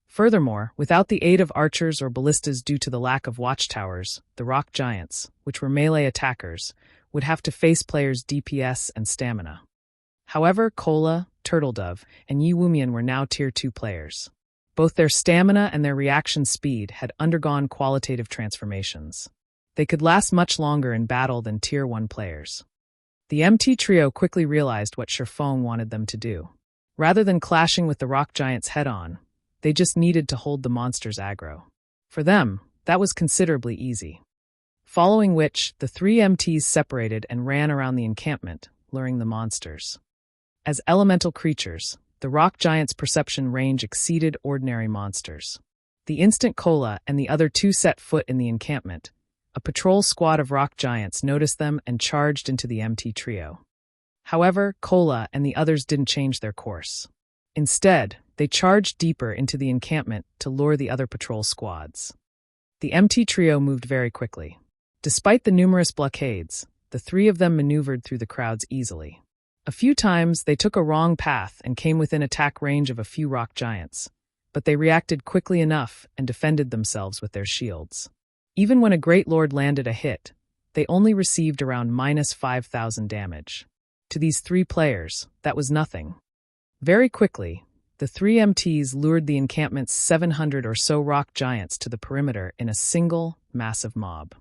Furthermore, without the aid of archers or ballistas due to the lack of watchtowers, the rock giants, which were melee attackers, would have to face players' DPS and stamina. However, Kola, Turtledove, and Uwumian were now Tier 2 players. Both their stamina and their reaction speed had undergone qualitative transformations. They could last much longer in battle than Tier 1 players. The MT trio quickly realized what Shifeng wanted them to do. Rather than clashing with the rock giants head-on, they just needed to hold the monsters aggro. For them, that was considerably easy. Following which, the 3 MTs separated and ran around the encampment, luring the monsters. As elemental creatures, the rock giants' perception range exceeded ordinary monsters. The instant Kola and the other 2 set foot in the encampment, a patrol squad of rock giants noticed them and charged into the MT trio. However, Kola and the others didn't change their course. Instead, they charged deeper into the encampment to lure the other patrol squads. The MT trio moved very quickly. Despite the numerous blockades, the 3 of them maneuvered through the crowds easily. A few times, they took a wrong path and came within attack range of a few rock giants, but they reacted quickly enough and defended themselves with their shields. Even when a Great Lord landed a hit, they only received around -5,000 damage. To these 3 players, that was nothing. Very quickly, the 3 MTs lured the encampment's 700 or so rock giants to the perimeter in a single, massive mob.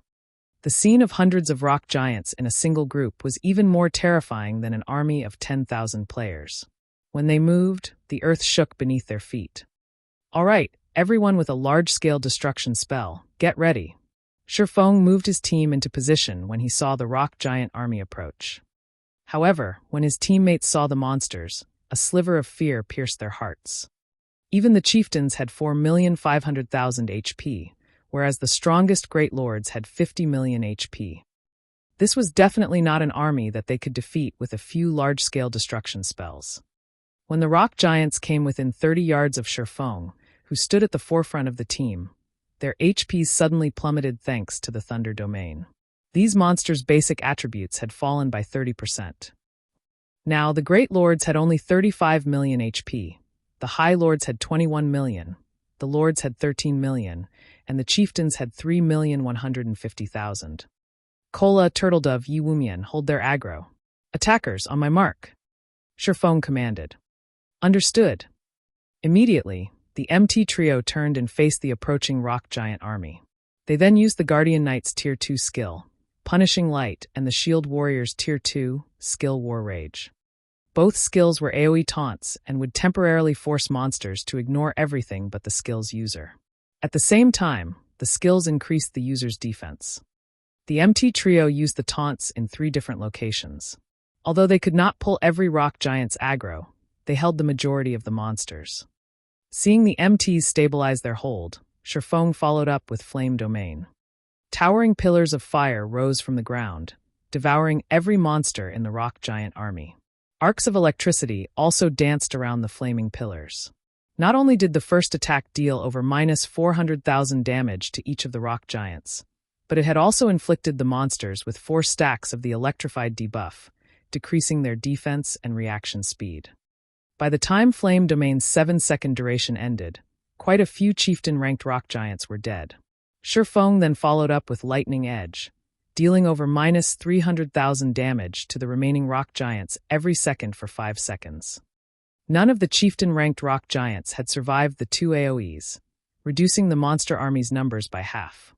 The scene of hundreds of rock giants in a single group was even more terrifying than an army of 10,000 players. When they moved, the earth shook beneath their feet. All right, everyone with a large-scale destruction spell, get ready. Shifeng moved his team into position when he saw the rock giant army approach. However, when his teammates saw the monsters, a sliver of fear pierced their hearts. Even the chieftains had 4,500,000 HP, whereas the strongest great lords had 50 million HP. This was definitely not an army that they could defeat with a few large-scale destruction spells. When the rock giants came within 30 yards of Shifeng, who stood at the forefront of the team, their HPs suddenly plummeted thanks to the Thunder Domain. These monsters' basic attributes had fallen by 30%. Now, the Great Lords had only 35 million HP, the High Lords had 21 million, the lords had 13 million, and the chieftains had 3,150,000. Kola, Turtledove, Yi Wumian, hold their aggro. Attackers, on my mark. Shifeng commanded. Understood. Immediately, the MT trio turned and faced the approaching rock giant army. They then used the Guardian Knight's Tier 2 skill, Punishing Light, and the Shield Warrior's Tier 2 skill, War Rage. Both skills were AoE taunts and would temporarily force monsters to ignore everything but the skill's user. At the same time, the skills increased the user's defense. The MT trio used the taunts in 3 different locations. Although they could not pull every rock giant's aggro, they held the majority of the monsters. Seeing the MTs stabilize their hold, Shifeng followed up with Flame Domain. Towering pillars of fire rose from the ground, devouring every monster in the rock giant army. Arcs of electricity also danced around the flaming pillars. Not only did the first attack deal over -400,000 damage to each of the rock giants, but it had also inflicted the monsters with 4 stacks of the electrified debuff, decreasing their defense and reaction speed. By the time Flame Domain's 7-second duration ended, quite a few chieftain-ranked rock giants were dead. Shifeng then followed up with Lightning Edge, dealing over -300,000 damage to the remaining rock giants every second for 5 seconds. None of the chieftain-ranked rock giants had survived the 2 AoEs, reducing the monster army's numbers by half.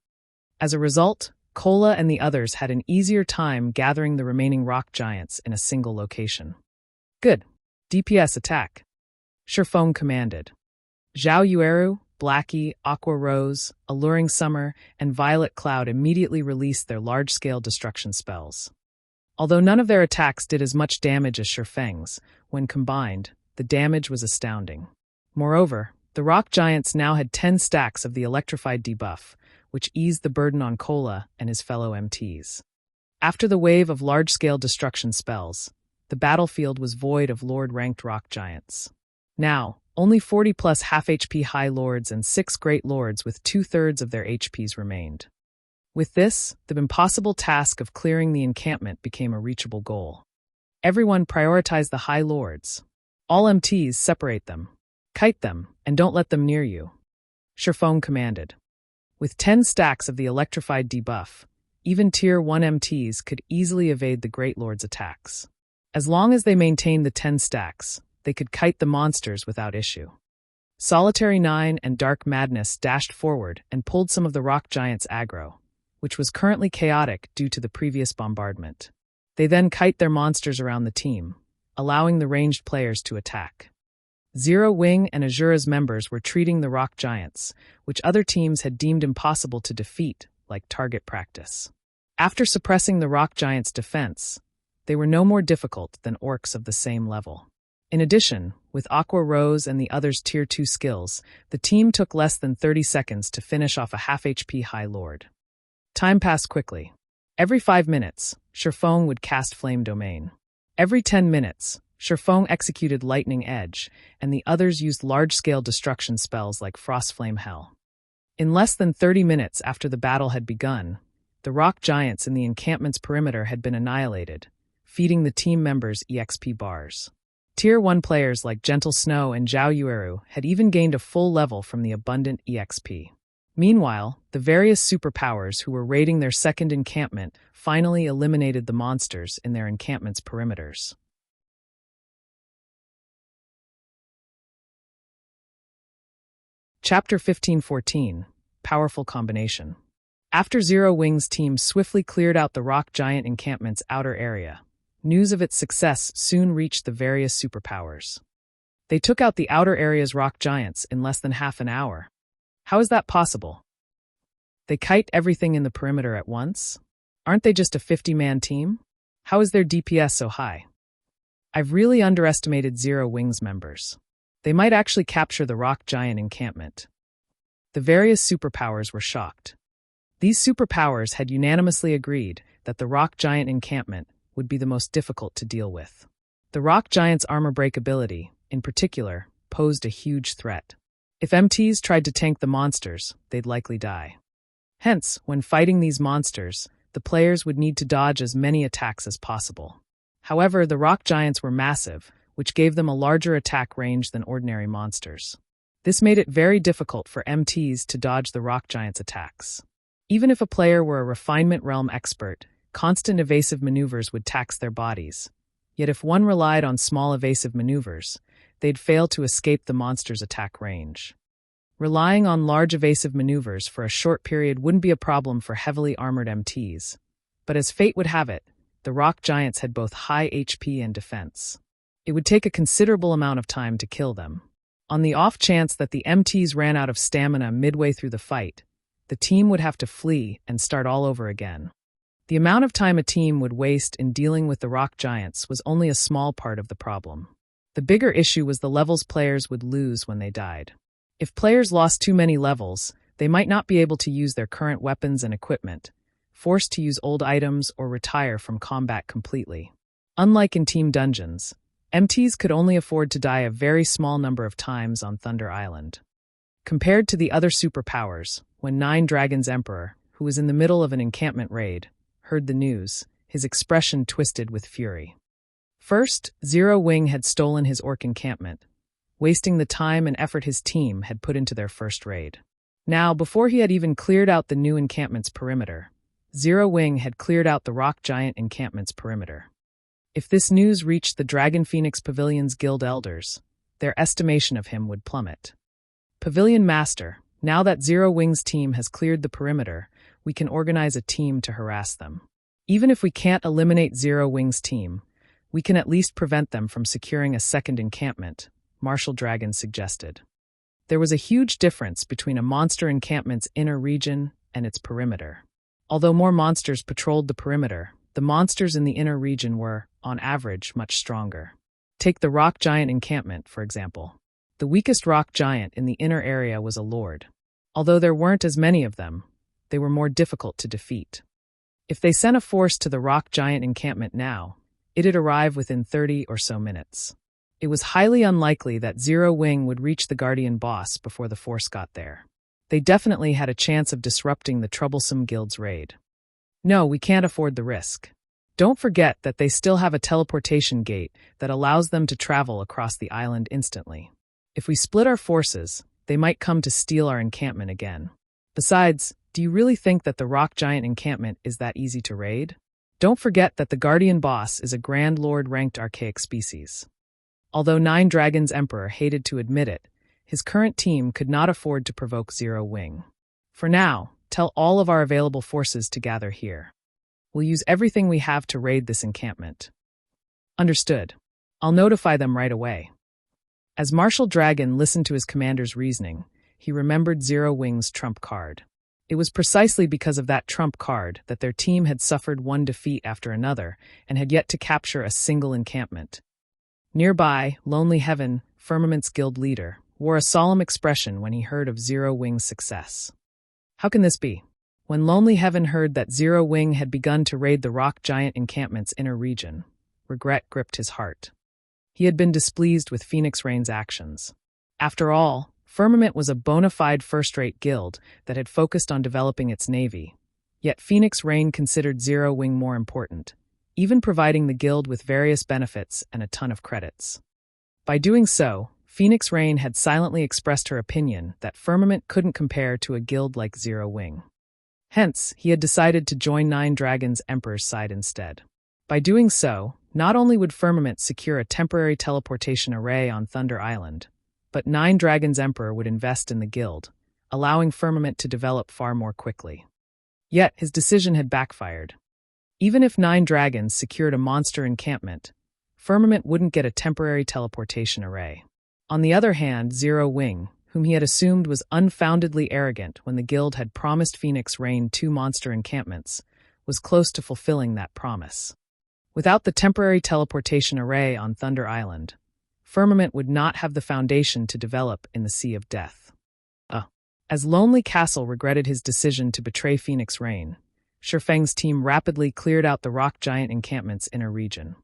As a result, Kola and the others had an easier time gathering the remaining rock giants in a single location. Good. DPS attack. Shifeng commanded. Zhao Yueru, Blackie, Aqua Rose, Alluring Summer, and Violet Cloud immediately released their large-scale destruction spells. Although none of their attacks did as much damage as Shifeng's, when combined, the damage was astounding. Moreover, the rock giants now had 10 stacks of the electrified debuff, which eased the burden on Kola and his fellow MTs. After the wave of large-scale destruction spells, the battlefield was void of Lord-ranked rock giants. Now, only 40+ half-HP High Lords and 6 Great Lords with 2/3 of their HPs remained. With this, the impossible task of clearing the encampment became a reachable goal. Everyone prioritized the High Lords. All MTs separate them. Kite them, and don't let them near you. Shifeng commanded. With 10 stacks of the electrified debuff, even Tier 1 MTs could easily evade the Great Lord's attacks. As long as they maintained the 10 stacks, they could kite the monsters without issue. Solitary 9 and Dark Madness dashed forward and pulled some of the rock giants' aggro, which was currently chaotic due to the previous bombardment. They then kite their monsters around the team, allowing the ranged players to attack. Zero Wing and Azura's members were treating the rock giants, which other teams had deemed impossible to defeat, like target practice. After suppressing the rock giants' defense, they were no more difficult than orcs of the same level. In addition, with Aqua Rose and the others' Tier 2 skills, the team took less than 30 seconds to finish off a half-HP High Lord. Time passed quickly. Every 5 minutes, Shifeng would cast Flame Domain. Every 10 minutes, Shifeng executed Lightning Edge, and the others used large-scale destruction spells like Frost Flame Hell. In less than 30 minutes after the battle had begun, the rock giants in the encampment's perimeter had been annihilated, feeding the team members EXP bars. Tier 1 players like Gentle Snow and Zhao Yueru had even gained a full level from the abundant EXP. Meanwhile, the various superpowers who were raiding their second encampment finally eliminated the monsters in their encampment's perimeters. Chapter 1514, Powerful Combination. After Zero Wing's team swiftly cleared out the rock giant encampment's outer area, news of its success soon reached the various superpowers. They took out the outer area's rock giants in less than half an hour. How is that possible? They kite everything in the perimeter at once? Aren't they just a 50-man team? How is their DPS so high? I've really underestimated Zero Wing's members. They might actually capture the rock giant encampment. The various superpowers were shocked. These superpowers had unanimously agreed that the rock giant encampment would be the most difficult to deal with. The rock giant's armor break ability, in particular, posed a huge threat. If MTs tried to tank the monsters, they'd likely die. Hence, when fighting these monsters, the players would need to dodge as many attacks as possible. However, the rock giants were massive, which gave them a larger attack range than ordinary monsters. This made it very difficult for MTs to dodge the rock giants' attacks. Even if a player were a refinement realm expert, constant evasive maneuvers would tax their bodies. Yet if one relied on small evasive maneuvers, they'd fail to escape the monster's attack range. Relying on large evasive maneuvers for a short period wouldn't be a problem for heavily armored MTs. But as fate would have it, the rock giants had both high HP and defense. It would take a considerable amount of time to kill them. On the off chance that the MTs ran out of stamina midway through the fight, the team would have to flee and start all over again. The amount of time a team would waste in dealing with the rock giants was only a small part of the problem. The bigger issue was the levels players would lose when they died. If players lost too many levels, they might not be able to use their current weapons and equipment, forced to use old items or retire from combat completely. Unlike in team dungeons, MTs could only afford to die a very small number of times on Thunder Island. Compared to the other superpowers, when Nine Dragons' Emperor, who was in the middle of an encampment raid, heard the news, his expression twisted with fury. First, Zero Wing had stolen his orc encampment, wasting the time and effort his team had put into their first raid. Now, before he had even cleared out the new encampment's perimeter, Zero Wing had cleared out the rock giant encampment's perimeter. If this news reached the Dragon Phoenix Pavilion's guild elders, their estimation of him would plummet. Pavilion Master, now that Zero Wing's team has cleared the perimeter, we can organize a team to harass them. Even if we can't eliminate Zero Wing's team, we can at least prevent them from securing a second encampment, Martial Dragon suggested. There was a huge difference between a monster encampment's inner region and its perimeter. Although more monsters patrolled the perimeter, the monsters in the inner region were, on average, much stronger. Take the rock giant encampment, for example. The weakest rock giant in the inner area was a lord. Although there weren't as many of them, they were more difficult to defeat. If they sent a force to the rock giant encampment now, it'd arrive within 30 or so minutes. It was highly unlikely that Zero Wing would reach the Guardian boss before the force got there. They definitely had a chance of disrupting the troublesome guild's raid. No, we can't afford the risk. Don't forget that they still have a teleportation gate that allows them to travel across the island instantly. If we split our forces, they might come to steal our encampment again. Besides, do you really think that the rock giant encampment is that easy to raid? Don't forget that the Guardian boss is a Grand Lord-ranked archaic species. Although Nine Dragons' Emperor hated to admit it, his current team could not afford to provoke Zero Wing. For now, tell all of our available forces to gather here. We'll use everything we have to raid this encampment. Understood. I'll notify them right away. As Martial Dragon listened to his commander's reasoning, he remembered Zero Wing's trump card. It was precisely because of that trump card that their team had suffered one defeat after another and had yet to capture a single encampment. Nearby, Lonely Heaven, Firmament's guild leader, wore a solemn expression when he heard of Zero Wing's success. How can this be? When Lonely Heaven heard that Zero Wing had begun to raid the rock giant encampment's inner region, regret gripped his heart. He had been displeased with Phoenix Rain's actions. After all, Firmament was a bona fide first-rate guild that had focused on developing its navy, yet Phoenix Rain considered Zero Wing more important, even providing the guild with various benefits and a ton of credits. By doing so, Phoenix Rain had silently expressed her opinion that Firmament couldn't compare to a guild like Zero Wing. Hence, he had decided to join Nine Dragons' Emperor's side instead. By doing so, not only would Firmament secure a temporary teleportation array on Thunder Island, but Nine Dragons' Emperor would invest in the guild, allowing Firmament to develop far more quickly. Yet, his decision had backfired. Even if Nine Dragons secured a monster encampment, Firmament wouldn't get a temporary teleportation array. On the other hand, Zero Wing, whom he had assumed was unfoundedly arrogant when the guild had promised Phoenix Rain 2 monster encampments, was close to fulfilling that promise. Without the temporary teleportation array on Thunder Island, Firmament would not have the foundation to develop in the Sea of Death. As Lonely Castle regretted his decision to betray Phoenix Rain, Shifeng's team rapidly cleared out the rock giant encampment's inner region.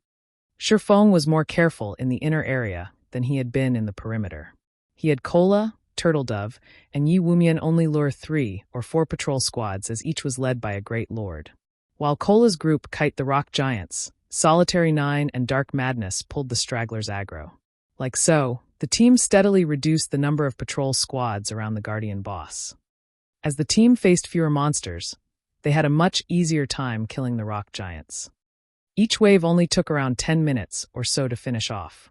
Shifeng was more careful in the inner area than he had been in the perimeter. He had Kola, Turtledove, and Yi Wumian only lure 3 or 4 patrol squads as each was led by a great lord. While Kola's group kite the rock giants, Solitary 9 and Dark Madness pulled the stragglers aggro. Like so, the team steadily reduced the number of patrol squads around the Guardian boss. As the team faced fewer monsters, they had a much easier time killing the rock giants. Each wave only took around 10 minutes or so to finish off.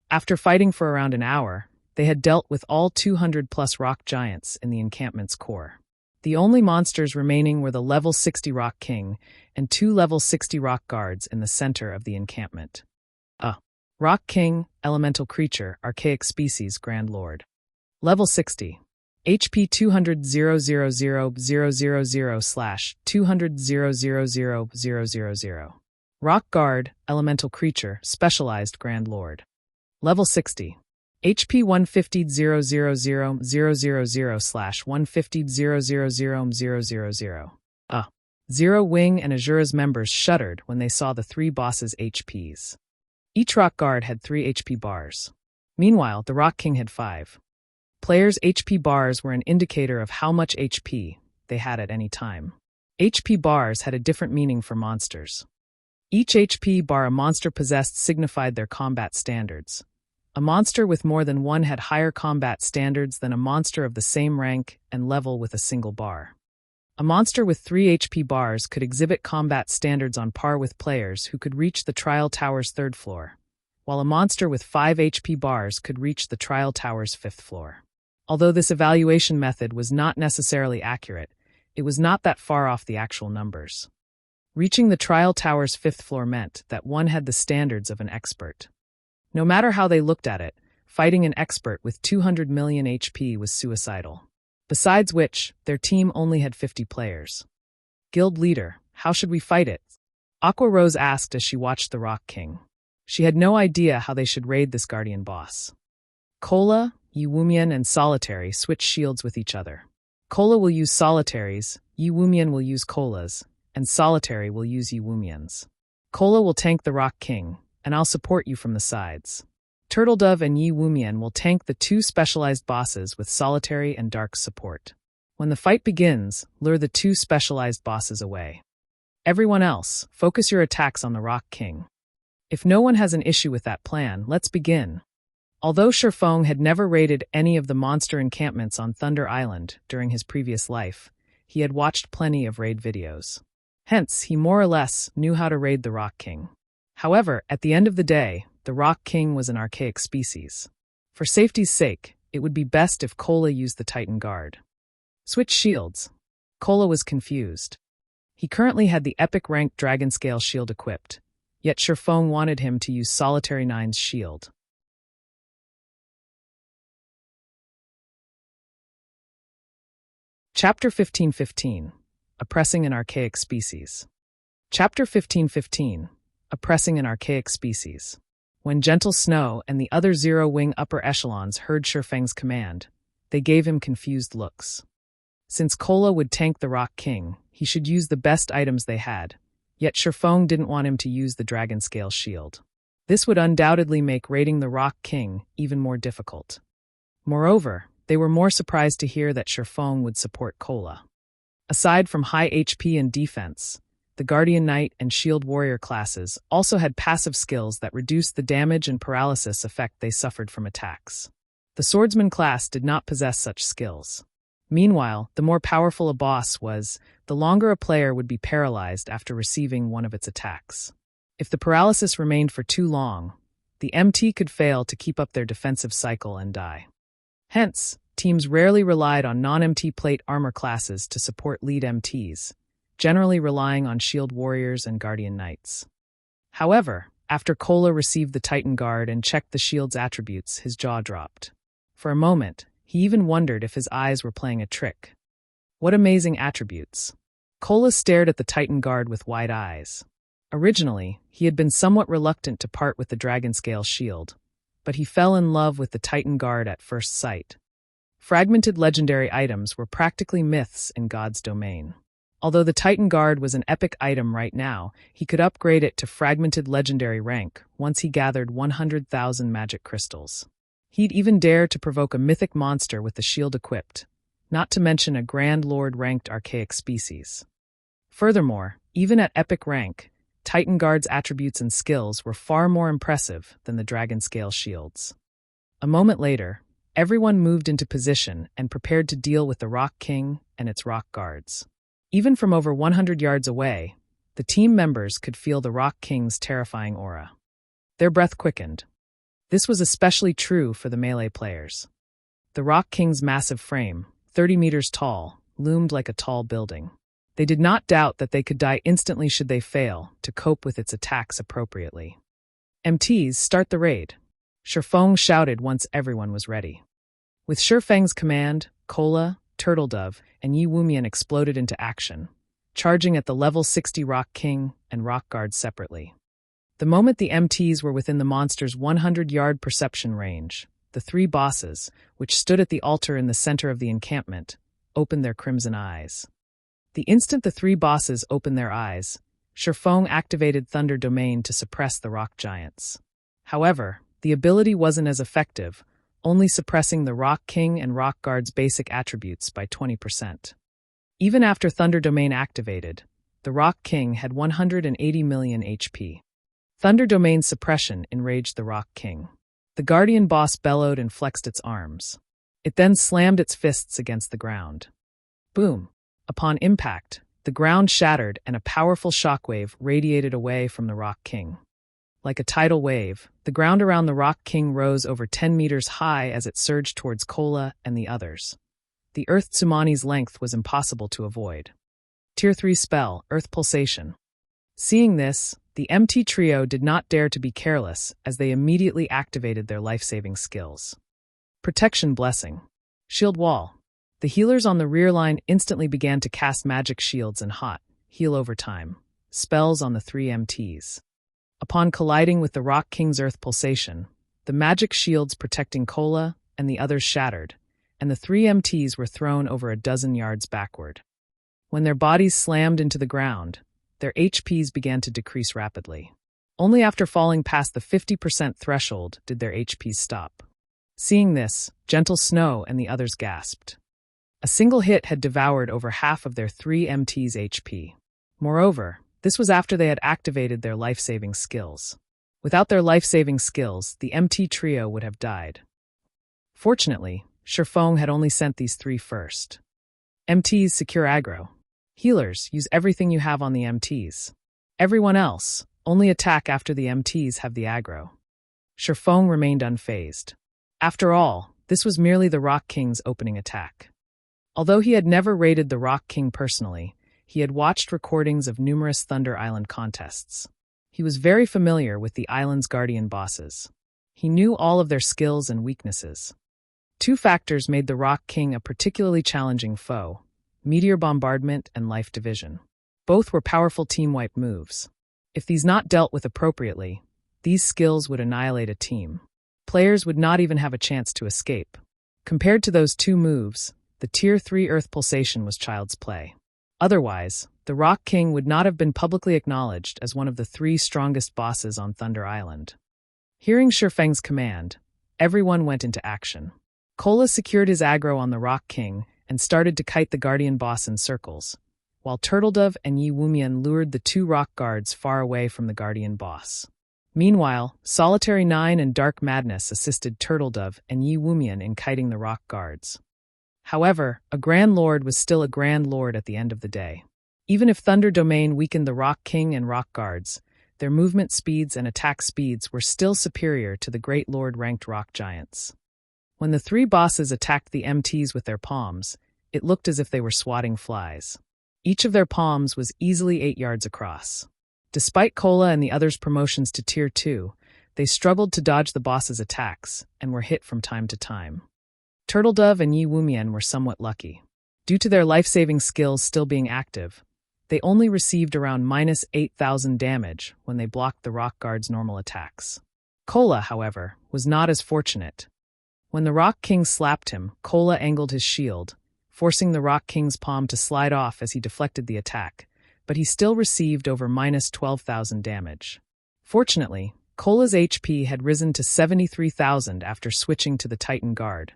After fighting for around an hour, they had dealt with all 200-plus rock giants in the encampment's core. The only monsters remaining were the level 60 Rock King and 2 level 60 rock guards in the center of the encampment. Rock King, elemental creature, archaic species, Grand Lord. Level 60. HP 200,000/200,000,000. Rock Guard, elemental creature, specialized Grand Lord. Level 60. HP 150,000/150,000,000. Zero Wing and Azura's members shuddered when they saw the 3 bosses' HPs. Each Rock Guard had 3 HP bars. Meanwhile, the Rock King had 5. Players' HP bars were an indicator of how much HP they had at any time. HP bars had a different meaning for monsters. Each HP bar a monster possessed signified their combat standards. A monster with more than one had higher combat standards than a monster of the same rank and level with a single bar. A monster with 3 HP bars could exhibit combat standards on par with players who could reach the Trial Tower's 3rd floor, while a monster with 5 HP bars could reach the Trial Tower's 5th floor. Although this evaluation method was not necessarily accurate, it was not that far off the actual numbers. Reaching the Trial Tower's 5th floor meant that one had the standards of an expert. No matter how they looked at it, fighting an expert with 200 million HP was suicidal. Besides which, their team only had 50 players. Guild leader, how should we fight it? Aqua Rose asked as she watched the Rock King. She had no idea how they should raid this guardian boss. Cola, Yiwumian, and Solitary switch shields with each other. Cola will use Solitaries, Yiwumian will use Colas, and Solitary will use Yiwumians. Cola will tank the Rock King, and I'll support you from the sides. Turtledove and Yiwumian will tank the 2 specialized bosses with Solitary and Dark support. When the fight begins, lure the 2 specialized bosses away. Everyone else, focus your attacks on the Rock King. If no one has an issue with that plan, let's begin. Although Shifeng had never raided any of the monster encampments on Thunder Island during his previous life, he had watched plenty of raid videos. Hence, he more or less knew how to raid the Rock King. However, at the end of the day, the Rock King was an archaic species. For safety's sake, it would be best if Cola used the Titan Guard. Switch shields. Cola was confused. He currently had the epic rank Dragon Scale shield equipped, yet Shifeng wanted him to use Solitary 9's shield. Chapter 15:15. Oppressing an Archaic Species. Chapter 15:15. Oppressing an Archaic Species. When Gentle Snow and the other Zero-Wing upper echelons heard Shifeng's command, they gave him confused looks. Since Cola would tank the Rock King, he should use the best items they had, yet Shifeng didn't want him to use the Dragon Scale shield. This would undoubtedly make raiding the Rock King even more difficult. Moreover, they were more surprised to hear that Shifeng would support Cola. Aside from high HP and defense, the Guardian Knight and Shield Warrior classes also had passive skills that reduced the damage and paralysis effect they suffered from attacks. The Swordsman class did not possess such skills. Meanwhile, the more powerful a boss was, the longer a player would be paralyzed after receiving one of its attacks. If the paralysis remained for too long, the MT could fail to keep up their defensive cycle and die. Hence, teams rarely relied on non-MT plate armor classes to support lead MTs, generally relying on Shield Warriors and Guardian Knights. However, after Cola received the Titan Guard and checked the shield's attributes, his jaw dropped. For a moment, he even wondered if his eyes were playing a trick. What amazing attributes! Cola stared at the Titan Guard with wide eyes. Originally, he had been somewhat reluctant to part with the Dragon Scale shield, but he fell in love with the Titan Guard at first sight. Fragmented legendary items were practically myths in God's domain. Although the Titan Guard was an epic item right now, he could upgrade it to fragmented legendary rank once he gathered 100,000 magic crystals. He'd even dare to provoke a mythic monster with the shield equipped, not to mention a Grand Lord ranked archaic species. Furthermore, even at epic rank, Titan Guard's attributes and skills were far more impressive than the Dragon Scale shields. A moment later, everyone moved into position and prepared to deal with the Rock King and its rock guards. Even from over 100 yards away, the team members could feel the Rock King's terrifying aura. Their breath quickened. This was especially true for the melee players. The Rock King's massive frame, 30 meters tall, loomed like a tall building. They did not doubt that they could die instantly should they fail to cope with its attacks appropriately. "MTs, start the raid," Shifeng shouted once everyone was ready. With Shifeng's command, Kola, Turtledove, and Yi Wumian exploded into action, charging at the level 60 Rock King and Rock Guards separately. The moment the MTs were within the monster's 100-yard perception range, the three bosses, which stood at the altar in the center of the encampment, opened their crimson eyes. The instant the three bosses opened their eyes, Shifeng activated Thunder Domain to suppress the rock giants. However, the ability wasn't as effective, only suppressing the Rock King and Rock Guard's basic attributes by 20%. Even after Thunder Domain activated, the Rock King had 180 million HP. Thunder Domain's suppression enraged the Rock King. The Guardian boss bellowed and flexed its arms. It then slammed its fists against the ground. Boom! Upon impact, the ground shattered and a powerful shockwave radiated away from the Rock King. Like a tidal wave, the ground around the Rock King rose over 10 meters high as it surged towards Kola and the others. The Earth Tsunami's length was impossible to avoid. Tier 3 spell, Earth Pulsation. Seeing this, the MT trio did not dare to be careless as they immediately activated their life-saving skills. Protection Blessing. Shield Wall. The healers on the rear line instantly began to cast magic shields and heal over time spells on the three MTs. Upon colliding with the Rock King's Earth Pulsation, the magic shields protecting Kola and the others shattered, and the three MTs were thrown over a dozen yards backward. When their bodies slammed into the ground, their HPs began to decrease rapidly. Only after falling past the 50% threshold did their HPs stop. Seeing this, Gentle Snow and the others gasped. A single hit had devoured over half of their three MTs' HP. Moreover, this was after they had activated their life-saving skills. Without their life-saving skills, the MT trio would have died. Fortunately, Shifeng had only sent these three first. MTs secure aggro. Healers, use everything you have on the MTs. Everyone else, only attack after the MTs have the aggro. Shifeng remained unfazed. After all, this was merely the Rock King's opening attack. Although he had never raided the Rock King personally, he had watched recordings of numerous Thunder Island contests. He was very familiar with the island's guardian bosses. He knew all of their skills and weaknesses. Two factors made the Rock King a particularly challenging foe: Meteor Bombardment and Life Division. Both were powerful team-wipe moves. If these not dealt with appropriately, these skills would annihilate a team. Players would not even have a chance to escape. Compared to those two moves, the Tier 3 Earth Pulsation was child's play. Otherwise, the Rock King would not have been publicly acknowledged as one of the three strongest bosses on Thunder Island. Hearing Shifeng's command, everyone went into action. Kola secured his aggro on the Rock King and started to kite the Guardian boss in circles, while Turtledove and Yi Wumian lured the two rock guards far away from the Guardian boss. Meanwhile, Solitary 9 and Dark Madness assisted Turtledove and Yi Wumian in kiting the rock guards. However, a Grand Lord was still a Grand Lord at the end of the day. Even if Thunder Domain weakened the Rock King and Rock Guards, their movement speeds and attack speeds were still superior to the Great Lord-ranked rock giants. When the three bosses attacked the MTs with their palms, it looked as if they were swatting flies. Each of their palms was easily 8 yards across. Despite Kola and the others' promotions to Tier 2, they struggled to dodge the boss's attacks and were hit from time to time. Turtledove and Yi Wumian were somewhat lucky. Due to their life-saving skills still being active, they only received around minus 8,000 damage when they blocked the Rock Guard's normal attacks. Kola, however, was not as fortunate. When the Rock King slapped him, Kola angled his shield, forcing the Rock King's palm to slide off as he deflected the attack, but he still received over minus 12,000 damage. Fortunately, Kola's HP had risen to 73,000 after switching to the Titan Guard,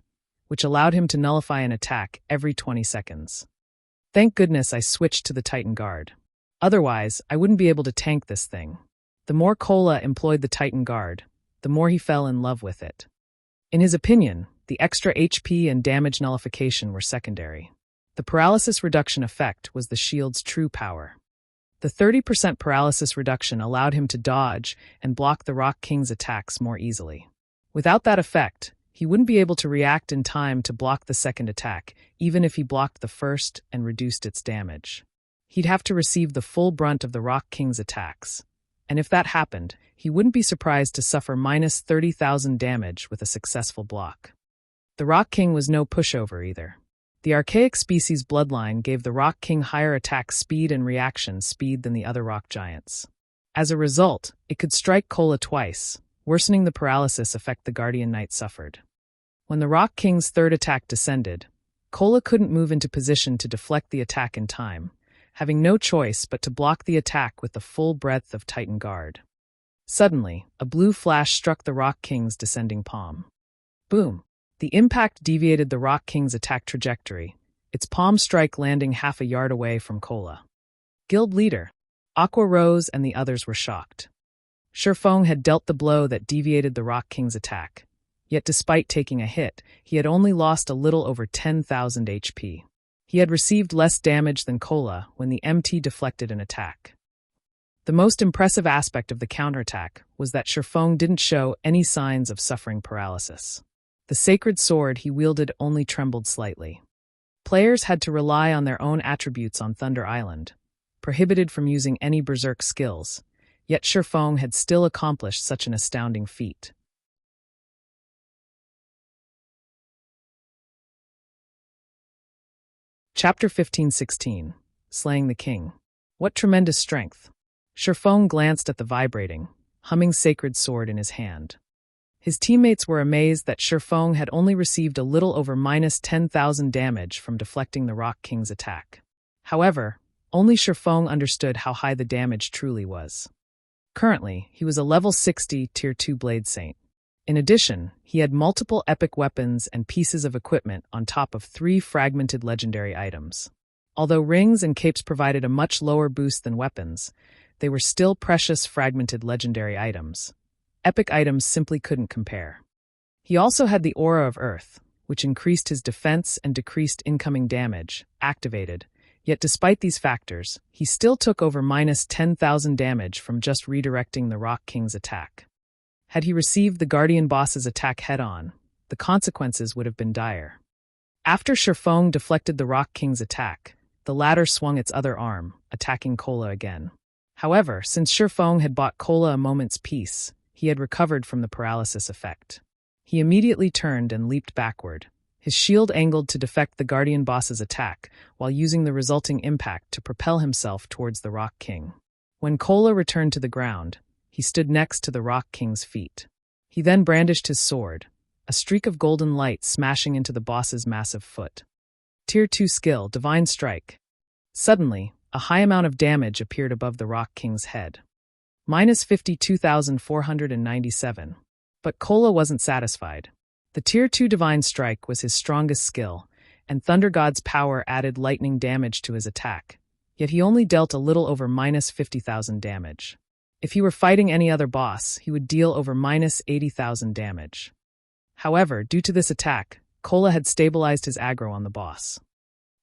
which allowed him to nullify an attack every 20 seconds. Thank goodness I switched to the Titan Guard. Otherwise, I wouldn't be able to tank this thing. The more Kola employed the Titan Guard, the more he fell in love with it. In his opinion, the extra HP and damage nullification were secondary. The paralysis reduction effect was the shield's true power. The 30% paralysis reduction allowed him to dodge and block the Rock King's attacks more easily. Without that effect, he wouldn't be able to react in time to block the second attack, even if he blocked the first and reduced its damage. He'd have to receive the full brunt of the Rock King's attacks. And if that happened, he wouldn't be surprised to suffer minus 30,000 damage with a successful block. The Rock King was no pushover either. The Archaic species bloodline gave the Rock King higher attack speed and reaction speed than the other rock giants. As a result, it could strike Kola twice, worsening the paralysis effect the Guardian Knight suffered. When the Rock King's third attack descended, Kola couldn't move into position to deflect the attack in time, having no choice but to block the attack with the full breadth of Titan Guard. Suddenly, a blue flash struck the Rock King's descending palm. Boom! The impact deviated the Rock King's attack trajectory, its palm strike landing half a yard away from Kola. Guild leader, Aqua Rose and the others were shocked. Shifeng had dealt the blow that deviated the Rock King's attack, yet despite taking a hit, he had only lost a little over 10,000 HP. He had received less damage than Kola when the MT deflected an attack. The most impressive aspect of the counterattack was that Shifeng didn't show any signs of suffering paralysis. The sacred sword he wielded only trembled slightly. Players had to rely on their own attributes on Thunder Island, prohibited from using any berserk skills, yet Shifeng had still accomplished such an astounding feat. Chapter 15:16, Slaying the King. What tremendous strength! Shifeng glanced at the vibrating, humming sacred sword in his hand. His teammates were amazed that Shifeng had only received a little over minus 10,000 damage from deflecting the Rock King's attack. However, only Shifeng understood how high the damage truly was. Currently, he was a level 60 Tier 2 Blade Saint. In addition, he had multiple epic weapons and pieces of equipment on top of 3 fragmented legendary items. Although rings and capes provided a much lower boost than weapons, they were still precious fragmented legendary items. Epic items simply couldn't compare. He also had the Aura of Earth, which increased his defense and decreased incoming damage, activated, yet despite these factors, he still took over minus 10,000 damage from just redirecting the Rock King's attack. Had he received the Guardian boss's attack head-on, the consequences would have been dire. After Shifeng deflected the Rock King's attack, the latter swung its other arm, attacking Kola again. However, since Shifeng had bought Kola a moment's peace, he had recovered from the paralysis effect. He immediately turned and leaped backward, his shield angled to deflect the Guardian boss's attack, while using the resulting impact to propel himself towards the Rock King. When Kola returned to the ground, he stood next to the Rock King's feet. He then brandished his sword, a streak of golden light smashing into the boss's massive foot. Tier 2 skill, Divine Strike. Suddenly, a high amount of damage appeared above the Rock King's head. Minus 52,497. But Kola wasn't satisfied. The Tier 2 Divine Strike was his strongest skill, and Thunder God's power added lightning damage to his attack, yet he only dealt a little over minus 50,000 damage. If he were fighting any other boss, he would deal over minus 80,000 damage. However, due to this attack, Kola had stabilized his aggro on the boss.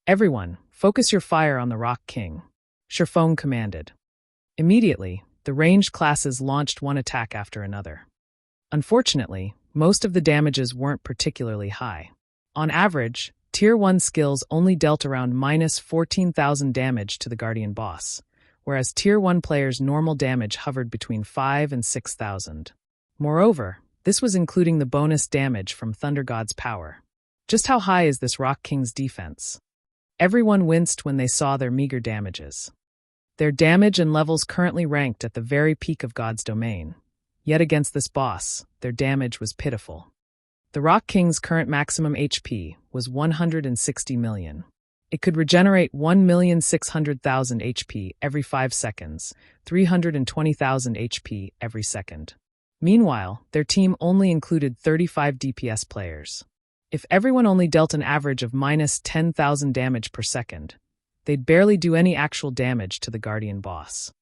Everyone, focus your fire on the Rock King, Shifeng commanded. Immediately, the ranged classes launched one attack after another. Unfortunately, most of the damages weren't particularly high. On average, Tier 1 skills only dealt around minus 14,000 damage to the Guardian boss, whereas Tier 1 players' normal damage hovered between 5 and 6,000. Moreover, this was including the bonus damage from Thunder God's power. Just how high is this Rock King's defense? Everyone winced when they saw their meager damages. Their damage and levels currently ranked at the very peak of God's domain. Yet against this boss, their damage was pitiful. The Rock King's current maximum HP was 160 million. It could regenerate 1,600,000 HP every 5 seconds, 320,000 HP every second. Meanwhile, their team only included 35 DPS players. If everyone only dealt an average of minus 10,000 damage per second, they'd barely do any actual damage to the Guardian boss.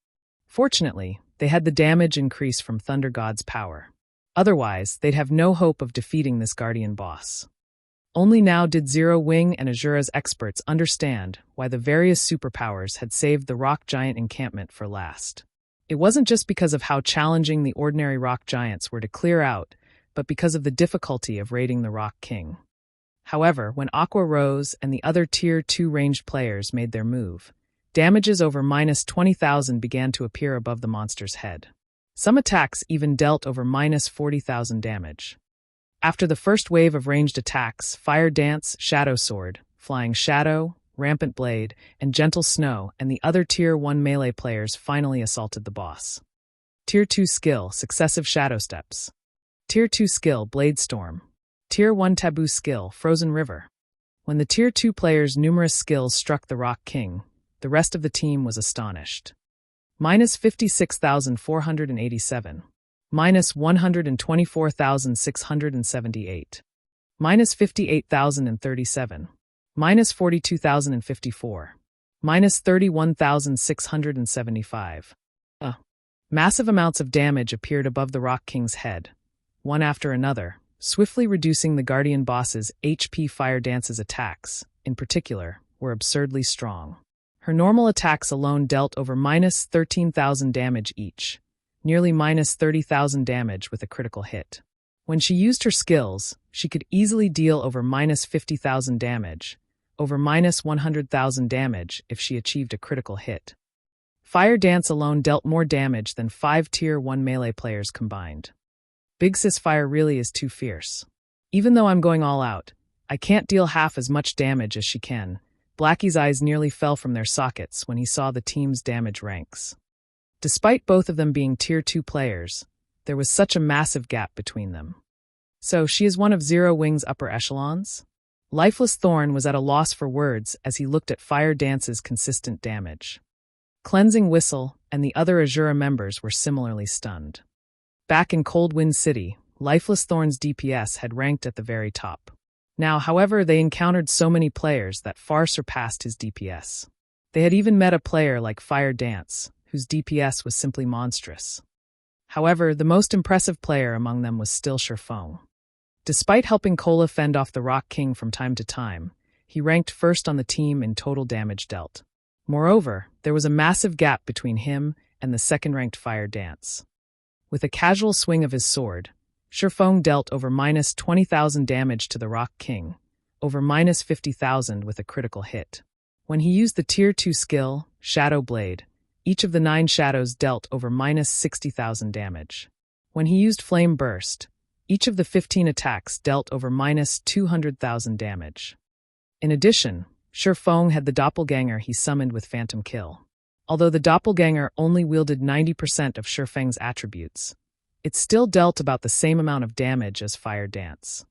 Fortunately, they had the damage increase from Thunder God's power. Otherwise, they'd have no hope of defeating this guardian boss. Only now did Zero Wing and Azura's experts understand why the various superpowers had saved the rock giant encampment for last. It wasn't just because of how challenging the ordinary rock giants were to clear out, but because of the difficulty of raiding the Rock King. However, when Aqua Rose and the other Tier 2 ranged players made their move, damages over -20,000 began to appear above the monster's head. Some attacks even dealt over -40,000 damage. After the first wave of ranged attacks, Fire Dance, Shadow Sword, Flying Shadow, Rampant Blade, and Gentle Snow and the other Tier 1 melee players finally assaulted the boss. Tier 2 skill, Successive Shadow Steps. Tier 2 skill, Blade Storm. Tier 1 taboo skill, Frozen River. When the Tier 2 players' numerous skills struck the Rock King, the rest of the team was astonished. -56,487. -124,678. -58,037. -42,054. -31,675. Massive amounts of damage appeared above the Rock King's head, one after another, swiftly reducing the Guardian boss's HP. Fire Dance's attacks, in particular, were absurdly strong. Her normal attacks alone dealt over -13,000 damage each, nearly -30,000 damage with a critical hit. When she used her skills, she could easily deal over -50,000 damage, over -100,000 damage if she achieved a critical hit. Fire Dance alone dealt more damage than 5 Tier 1 melee players combined. Big Sis Fire really is too fierce. Even though I'm going all out, I can't deal half as much damage as she can. Blackie's eyes nearly fell from their sockets when he saw the team's damage ranks. Despite both of them being Tier 2 players, there was such a massive gap between them. So she is one of Zero Wing's upper echelons? Lifeless Thorn was at a loss for words as he looked at Fire Dance's consistent damage. Cleansing Whistle and the other Azura members were similarly stunned. Back in Cold Wind City, Lifeless Thorn's DPS had ranked at the very top. Now, however, they encountered so many players that far surpassed his DPS. They had even met a player like Fire Dance, whose DPS was simply monstrous. However, the most impressive player among them was still Shifeng. Despite helping Kola fend off the Rock King from time to time, he ranked first on the team in total damage dealt. Moreover, there was a massive gap between him and the second-ranked Fire Dance. With a casual swing of his sword, Shifeng dealt over -20,000 damage to the Rock King, over -50,000 with a critical hit. When he used the Tier 2 skill, Shadow Blade, each of the 9 shadows dealt over -60,000 damage. When he used Flame Burst, each of the 15 attacks dealt over -200,000 damage. In addition, Shifeng had the doppelganger he summoned with Phantom Kill. Although the doppelganger only wielded 90% of Shifeng's attributes, it still dealt about the same amount of damage as Fire Dance.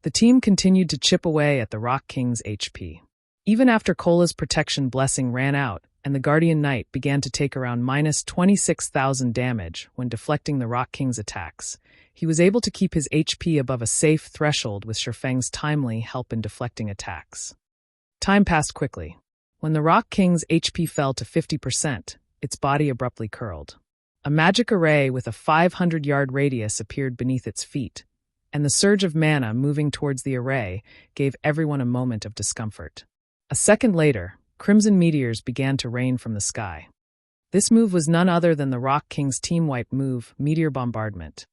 The team continued to chip away at the Rock King's HP. Even after Kola's protection blessing ran out and the Guardian Knight began to take around -26,000 damage when deflecting the Rock King's attacks, he was able to keep his HP above a safe threshold with Shifeng's timely help in deflecting attacks. Time passed quickly. When the Rock King's HP fell to 50%, its body abruptly curled. A magic array with a 500-yard radius appeared beneath its feet, and the surge of mana moving towards the array gave everyone a moment of discomfort. A second later, crimson meteors began to rain from the sky. This move was none other than the Rock King's team-wipe move, Meteor Bombardment.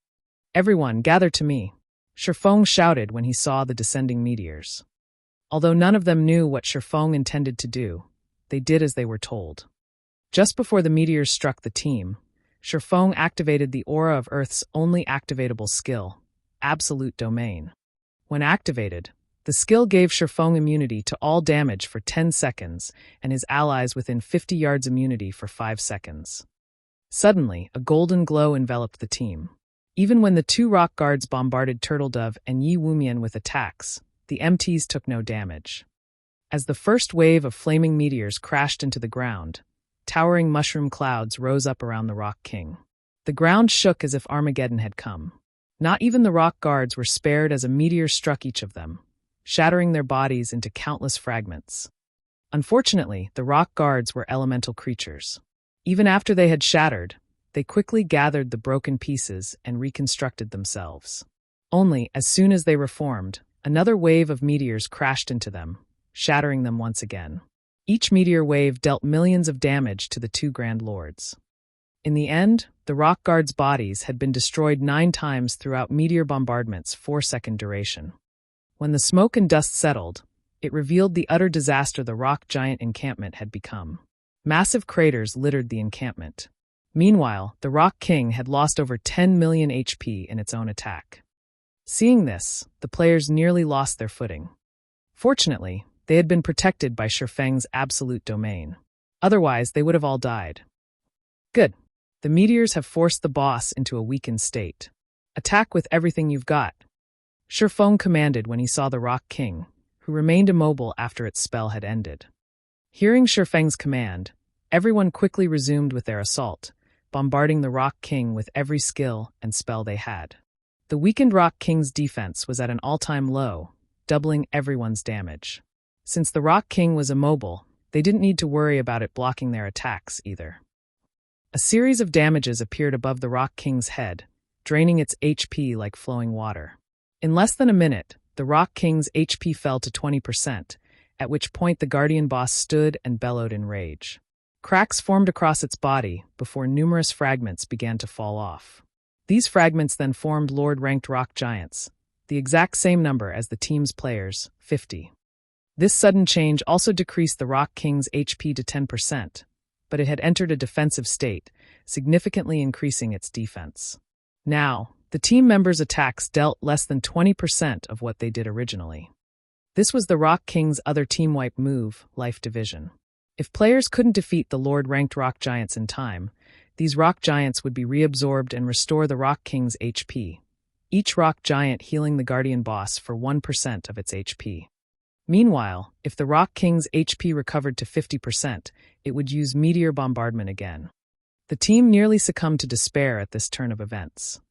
"Everyone, gather to me," Shifeng shouted when he saw the descending meteors. Although none of them knew what Shifeng intended to do, they did as they were told. Just before the meteors struck the team, Shifeng activated the aura of Earth's only activatable skill, Absolute Domain. When activated, the skill gave Shifeng immunity to all damage for 10 seconds and his allies within 50 yards immunity for 5 seconds. Suddenly, a golden glow enveloped the team. Even when the 2 rock guards bombarded Turtledove and Yi Wumian with attacks, the MTs took no damage. As the first wave of flaming meteors crashed into the ground, towering mushroom clouds rose up around the Rock King. The ground shook as if Armageddon had come. Not even the rock guards were spared as a meteor struck each of them, shattering their bodies into countless fragments. Unfortunately, the rock guards were elemental creatures. Even after they had shattered, They quickly gathered the broken pieces and reconstructed themselves. Only, as soon as they reformed, another wave of meteors crashed into them, shattering them once again. Each meteor wave dealt millions of damage to the two Grand Lords. In the end, the Rock Guards' bodies had been destroyed 9 times throughout meteor bombardment's 4-second duration. When the smoke and dust settled, it revealed the utter disaster the rock giant encampment had become. Massive craters littered the encampment. Meanwhile, the Rock King had lost over 10 million HP in its own attack. Seeing this, the players nearly lost their footing. Fortunately, they had been protected by Shifeng's absolute domain. Otherwise, they would have all died. Good. The meteors have forced the boss into a weakened state. Attack with everything you've got. Shifeng commanded when he saw the Rock King, who remained immobile after its spell had ended. Hearing Shifeng's command, everyone quickly resumed with their assault, bombarding the Rock King with every skill and spell they had. The weakened Rock King's defense was at an all-time low, doubling everyone's damage. Since the Rock King was immobile, they didn't need to worry about it blocking their attacks either. A series of damages appeared above the Rock King's head, draining its HP like flowing water. In less than a minute, the Rock King's HP fell to 20%, at which point the Guardian boss stood and bellowed in rage. Cracks formed across its body before numerous fragments began to fall off. These fragments then formed Lord-ranked rock giants, the exact same number as the team's players, 50. This sudden change also decreased the Rock King's HP to 10%, but it had entered a defensive state, significantly increasing its defense. Now, the team members' attacks dealt less than 20% of what they did originally. This was the Rock King's other team-wipe move, Life Division. If players couldn't defeat the Lord-ranked rock giants in time, these rock giants would be reabsorbed and restore the Rock King's HP, each rock giant healing the Guardian boss for 1% of its HP. Meanwhile, if the Rock King's HP recovered to 50%, it would use meteor bombardment again. The team nearly succumbed to despair at this turn of events.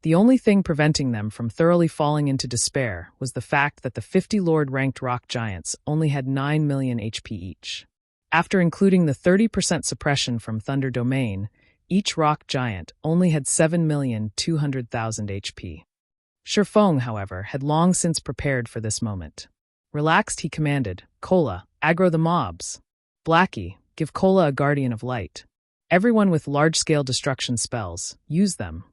The only thing preventing them from thoroughly falling into despair was the fact that the 50 Lord-ranked rock giants only had 9 million HP each. After including the 30% suppression from Thunder Domain, each rock giant only had 7,200,000 HP. Shifeng, however, had long since prepared for this moment. Relaxed, he commanded, "Kola, aggro the mobs. Blackie, give Kola a Guardian of Light. Everyone with large-scale destruction spells, use them."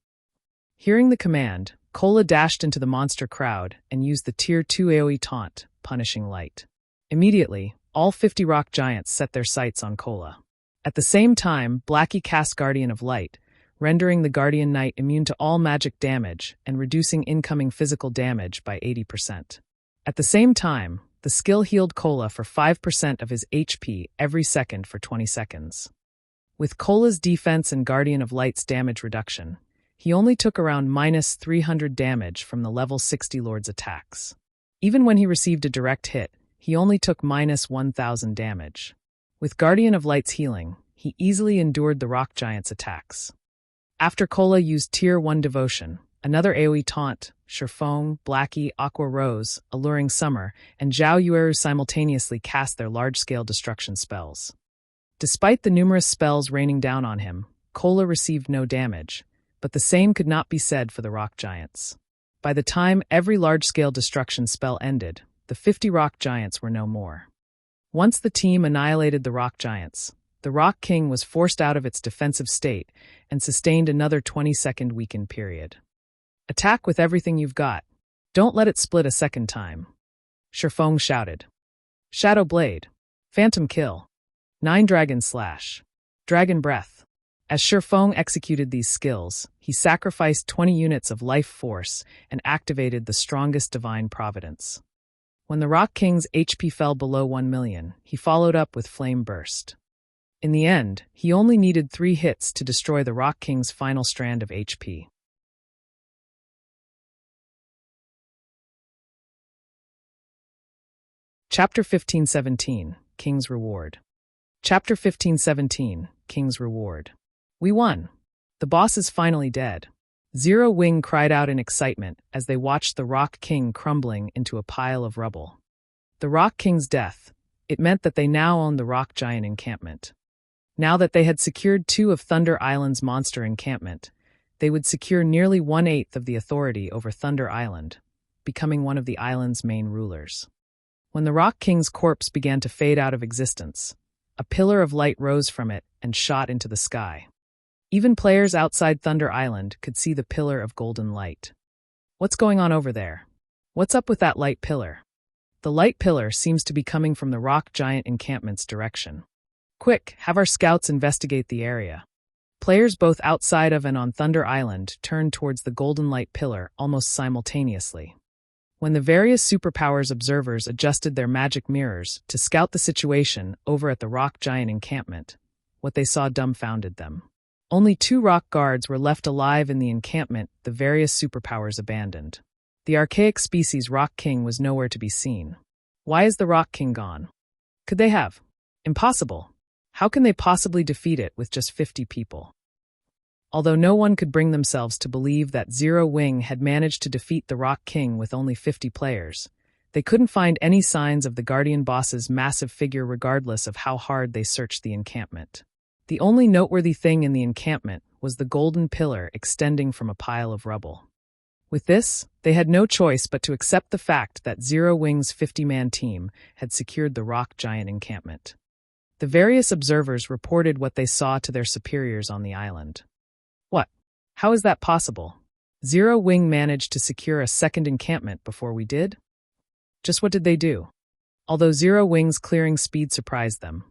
Hearing the command, Kola dashed into the monster crowd and used the Tier 2 AoE taunt, Punishing Light. Immediately, all 50 rock giants set their sights on Kola. At the same time, Blackie cast Guardian of Light, rendering the Guardian Knight immune to all magic damage and reducing incoming physical damage by 80%. At the same time, the skill healed Kola for 5% of his HP every second for 20 seconds. With Kola's defense and Guardian of Light's damage reduction, he only took around -300 damage from the level 60 Lord's attacks. Even when he received a direct hit, he only took -1,000 damage. With Guardian of Light's healing, he easily endured the rock giant's attacks. After Kola used Tier 1 Devotion, another AoE taunt, Shifeng, Blackie, Aqua Rose, Alluring Summer, and Zhao Yueru simultaneously cast their large-scale destruction spells. Despite the numerous spells raining down on him, Kola received no damage, but the same could not be said for the rock giants. By the time every large-scale destruction spell ended, the 50 rock giants were no more. Once the team annihilated the rock giants, the Rock King was forced out of its defensive state and sustained another 20-second weakened period. Attack with everything you've got. Don't let it split a second time. Shifeng shouted. Shadow Blade. Phantom Kill. 9 Dragon Slash. Dragon Breath. As Shifeng executed these skills, he sacrificed 20 units of life force and activated the strongest divine providence. When the Rock King's HP fell below 1 million, he followed up with Flame Burst. In the end, he only needed 3 hits to destroy the Rock King's final strand of HP. Chapter 1517, King's Reward. Chapter 1517, King's Reward. We won. The boss is finally dead. Zero Wing cried out in excitement as they watched the Rock King crumbling into a pile of rubble. The Rock King's death, it meant that they now owned the rock giant encampment. Now that they had secured 2 of Thunder Island's monster encampment, they would secure nearly 1/8 of the authority over Thunder Island, becoming one of the island's main rulers. When the Rock King's corpse began to fade out of existence, a pillar of light rose from it and shot into the sky. Even players outside Thunder Island could see the pillar of golden light. What's going on over there? What's up with that light pillar? The light pillar seems to be coming from the rock giant encampment's direction. Quick, have our scouts investigate the area. Players both outside of and on Thunder Island turned towards the golden light pillar almost simultaneously. When the various superpowers observers adjusted their magic mirrors to scout the situation over at the rock giant encampment, what they saw dumbfounded them. Only 2 rock guards were left alive in the encampment the various superpowers abandoned. The archaic species Rock King was nowhere to be seen. Why is the Rock King gone? Could they have? Impossible. How can they possibly defeat it with just 50 people? Although no one could bring themselves to believe that Zero Wing had managed to defeat the Rock King with only 50 players, they couldn't find any signs of the Guardian Boss's massive figure regardless of how hard they searched the encampment. The only noteworthy thing in the encampment was the golden pillar extending from a pile of rubble. With this, they had no choice but to accept the fact that Zero Wing's 50-man team had secured the rock giant encampment. The various observers reported what they saw to their superiors on the island. What? How is that possible? Zero Wing managed to secure a second encampment before we did? Just what did they do? Although Zero Wing's clearing speed surprised them,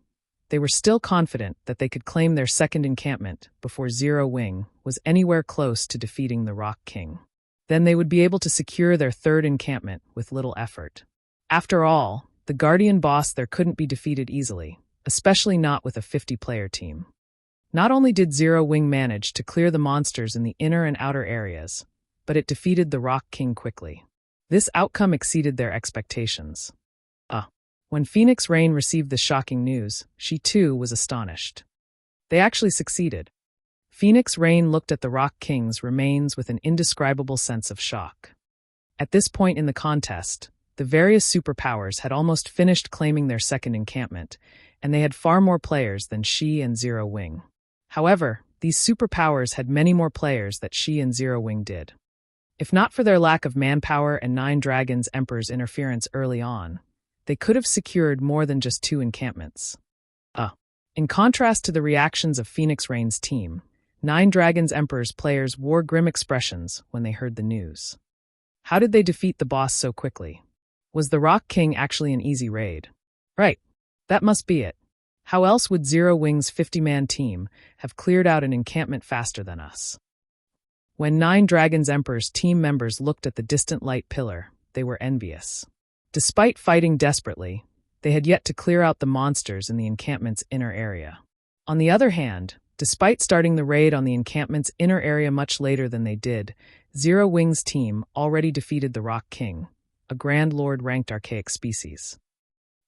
they were still confident that they could claim their second encampment before Zero Wing was anywhere close to defeating the Rock King. Then they would be able to secure their third encampment with little effort. After all, the Guardian Boss there couldn't be defeated easily, especially not with a 50-player team. Not only did Zero Wing manage to clear the monsters in the inner and outer areas, but it defeated the Rock King quickly. This outcome exceeded their expectations. When Phoenix Rain received the shocking news, she too was astonished. They actually succeeded. Phoenix Rain looked at the Rock King's remains with an indescribable sense of shock. At this point in the contest, the various superpowers had almost finished claiming their second encampment, and they had far more players than she and Zero Wing. However, these superpowers had many more players that she and Zero Wing did. If not for their lack of manpower and 9 Dragons Emperor's interference early on, they could have secured more than just 2 encampments. In contrast to the reactions of Phoenix Rain's team, 9 Dragons Emperor's players wore grim expressions when they heard the news. How did they defeat the boss so quickly? Was the Rock King actually an easy raid? Right, that must be it. How else would Zero Wing's 50-man team have cleared out an encampment faster than us? When 9 Dragons Emperor's team members looked at the distant light pillar, they were envious. Despite fighting desperately, they had yet to clear out the monsters in the encampment's inner area. On the other hand, despite starting the raid on the encampment's inner area much later than they did, Zero Wing's team already defeated the Rock King, a Grand Lord-ranked archaic species.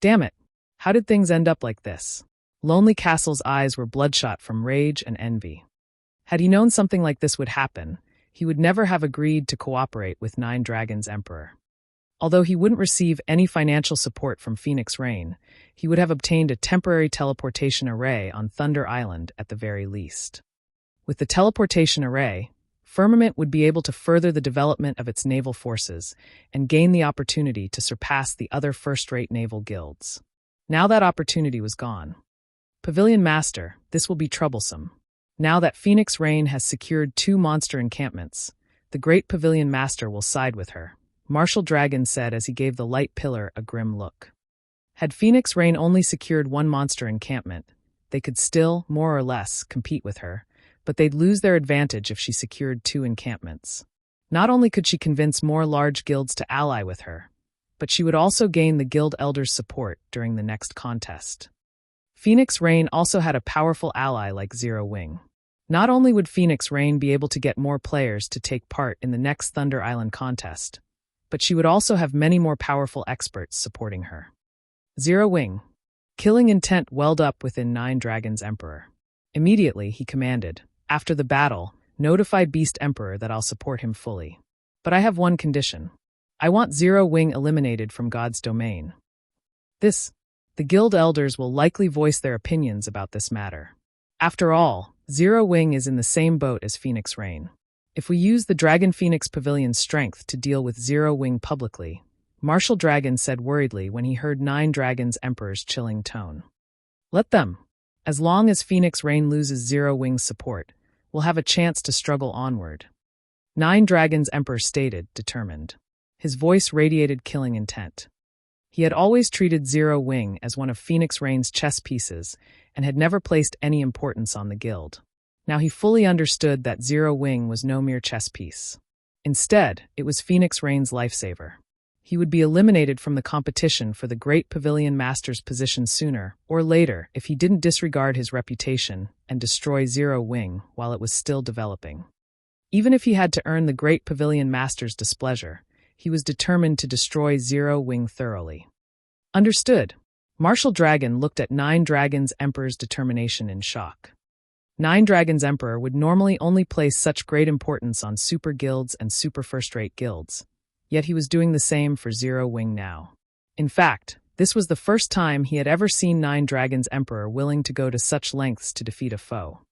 Damn it! How did things end up like this? Lonely Castle's eyes were bloodshot from rage and envy. Had he known something like this would happen, he would never have agreed to cooperate with 9 Dragons Emperor. Although he wouldn't receive any financial support from Phoenix Rain, he would have obtained a temporary teleportation array on Thunder Island at the very least. With the teleportation array, Firmament would be able to further the development of its naval forces and gain the opportunity to surpass the other first-rate naval guilds. Now that opportunity was gone. Pavilion Master, this will be troublesome. Now that Phoenix Rain has secured 2 monster encampments, the Great Pavilion Master will side with her, Martial Dragon said as he gave the light pillar a grim look. Had Phoenix Rain only secured 1 monster encampment, they could still, more or less, compete with her, but they'd lose their advantage if she secured 2 encampments. Not only could she convince more large guilds to ally with her, but she would also gain the guild elders' support during the next contest. Phoenix Rain also had a powerful ally like Zero Wing. Not only would Phoenix Rain be able to get more players to take part in the next Thunder Island contest, but she would also have many more powerful experts supporting her. Zero Wing. Killing intent welled up within 9 Dragons Emperor. Immediately, he commanded, after the battle, notify Beast Emperor that I'll support him fully. But I have one condition. I want Zero Wing eliminated from God's domain. The guild elders will likely voice their opinions about this matter. After all, Zero Wing is in the same boat as Phoenix Rain. If we use the Dragon Phoenix Pavilion's strength to deal with Zero Wing publicly, Martial Dragon said worriedly when he heard Nine Dragons Emperor's chilling tone. Let them. As long as Phoenix Rain loses Zero Wing's support, we'll have a chance to struggle onward. Nine Dragons Emperor stated, determined. His voice radiated killing intent. He had always treated Zero Wing as one of Phoenix Rain's chess pieces and had never placed any importance on the guild. Now he fully understood that Zero Wing was no mere chess piece. Instead, it was Phoenix Rain's lifesaver. He would be eliminated from the competition for the Great Pavilion Master's position sooner or later if he didn't disregard his reputation and destroy Zero Wing while it was still developing. Even if he had to earn the Great Pavilion Master's displeasure, he was determined to destroy Zero Wing thoroughly. Understood. Martial Dragon looked at Nine Dragons Emperor's determination in shock. Nine Dragons Emperor would normally only place such great importance on super guilds and super first-rate guilds, yet he was doing the same for Zero Wing now. In fact, this was the first time he had ever seen Nine Dragons Emperor willing to go to such lengths to defeat a foe.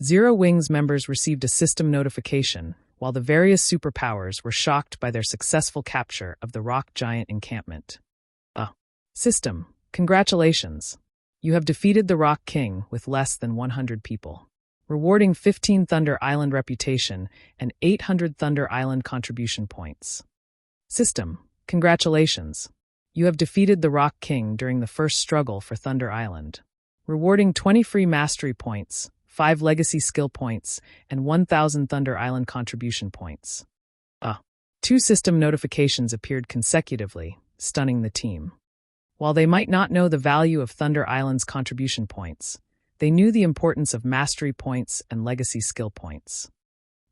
Zero Wing's members received a system notification, while the various superpowers were shocked by their successful capture of the rock giant encampment. System, congratulations. You have defeated the Rock King with less than 100 people, rewarding 15 Thunder Island reputation and 800 Thunder Island contribution points. System, congratulations. You have defeated the Rock King during the first struggle for Thunder Island, rewarding 20 free mastery points, 5 legacy skill points, and 1,000 Thunder Island contribution points. 2 system notifications appeared consecutively, stunning the team. While they might not know the value of Thunder Island's contribution points, they knew the importance of mastery points and legacy skill points.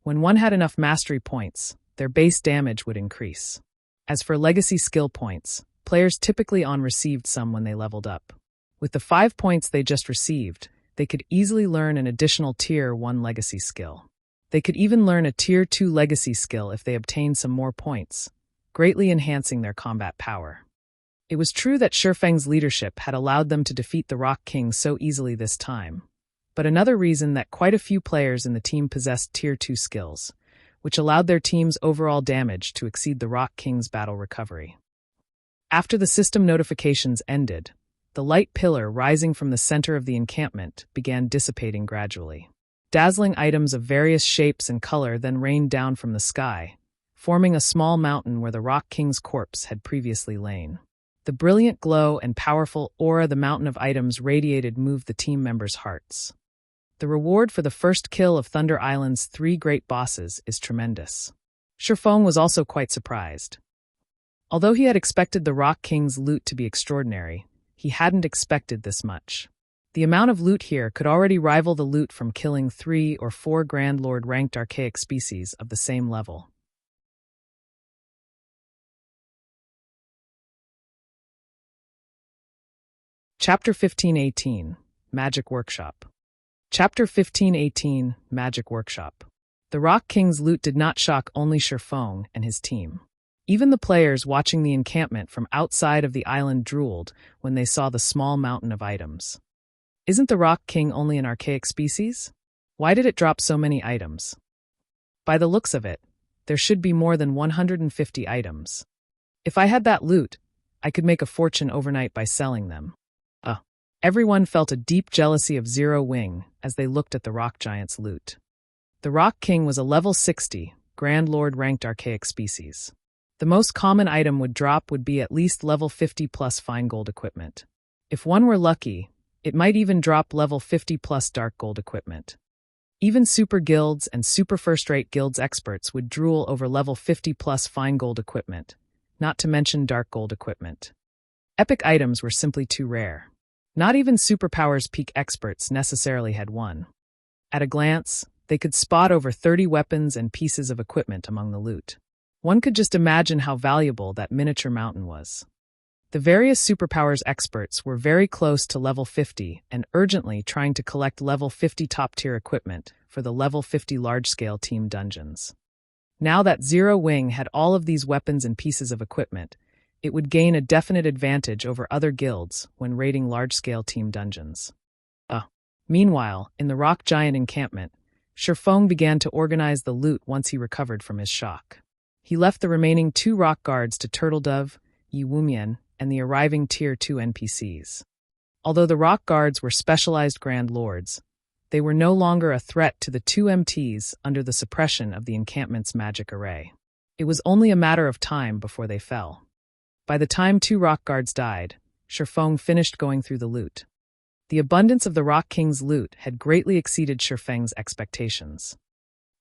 When one had enough mastery points, their base damage would increase. As for legacy skill points, players typically received some when they leveled up. With the 5 points they just received, they could easily learn an additional Tier 1 legacy skill. They could even learn a Tier 2 legacy skill if they obtained some more points, greatly enhancing their combat power. It was true that Shifeng's leadership had allowed them to defeat the Rock King so easily this time, but another reason that quite a few players in the team possessed Tier 2 skills, which allowed their team's overall damage to exceed the Rock King's battle recovery. After the system notifications ended, the light pillar rising from the center of the encampment began dissipating gradually. Dazzling items of various shapes and color then rained down from the sky, forming a small mountain where the Rock King's corpse had previously lain. The brilliant glow and powerful aura the mountain of items radiated moved the team members' hearts. The reward for the first kill of Thunder Island's 3 great bosses is tremendous. Shifeng was also quite surprised. Although he had expected the Rock King's loot to be extraordinary, he hadn't expected this much. The amount of loot here could already rival the loot from killing 3 or 4 Grand Lord-ranked archaic species of the same level. Chapter 1518, Magic Workshop. Chapter 1518, Magic Workshop. The Rock King's loot did not shock only Shifeng and his team. Even the players watching the encampment from outside of the island drooled when they saw the small mountain of items. Isn't the Rock King only an archaic species? Why did it drop so many items? By the looks of it, there should be more than 150 items. If I had that loot, I could make a fortune overnight by selling them. Everyone felt a deep jealousy of Zero Wing as they looked at the rock giant's loot. The Rock King was a level 60, Grand Lord-ranked archaic species. The most common item would be at least level 50 plus fine gold equipment. If one were lucky, it might even drop level 50 plus dark gold equipment. Even super guilds and super first-rate guilds experts would drool over level 50 plus fine gold equipment, not to mention dark gold equipment. Epic items were simply too rare. Not even superpowers peak experts necessarily had one. At a glance, they could spot over 30 weapons and pieces of equipment among the loot. One could just imagine how valuable that miniature mountain was. The various superpowers experts were very close to level 50 and urgently trying to collect level 50 top-tier equipment for the level 50 large-scale team dungeons. Now that Zero Wing had all of these weapons and pieces of equipment, it would gain a definite advantage over other guilds when raiding large-scale team dungeons. Meanwhile, in the rock giant encampment, Shifeng began to organize the loot once he recovered from his shock. He left the remaining 2 rock guards to Turtledove, Yi Wumian, and the arriving Tier 2 NPCs. Although the rock guards were specialized Grand Lords, they were no longer a threat to the 2 MTs under the suppression of the encampment's magic array. It was only a matter of time before they fell. By the time 2 rock guards died, Shifeng finished going through the loot. The abundance of the Rock King's loot had greatly exceeded Shifeng's expectations.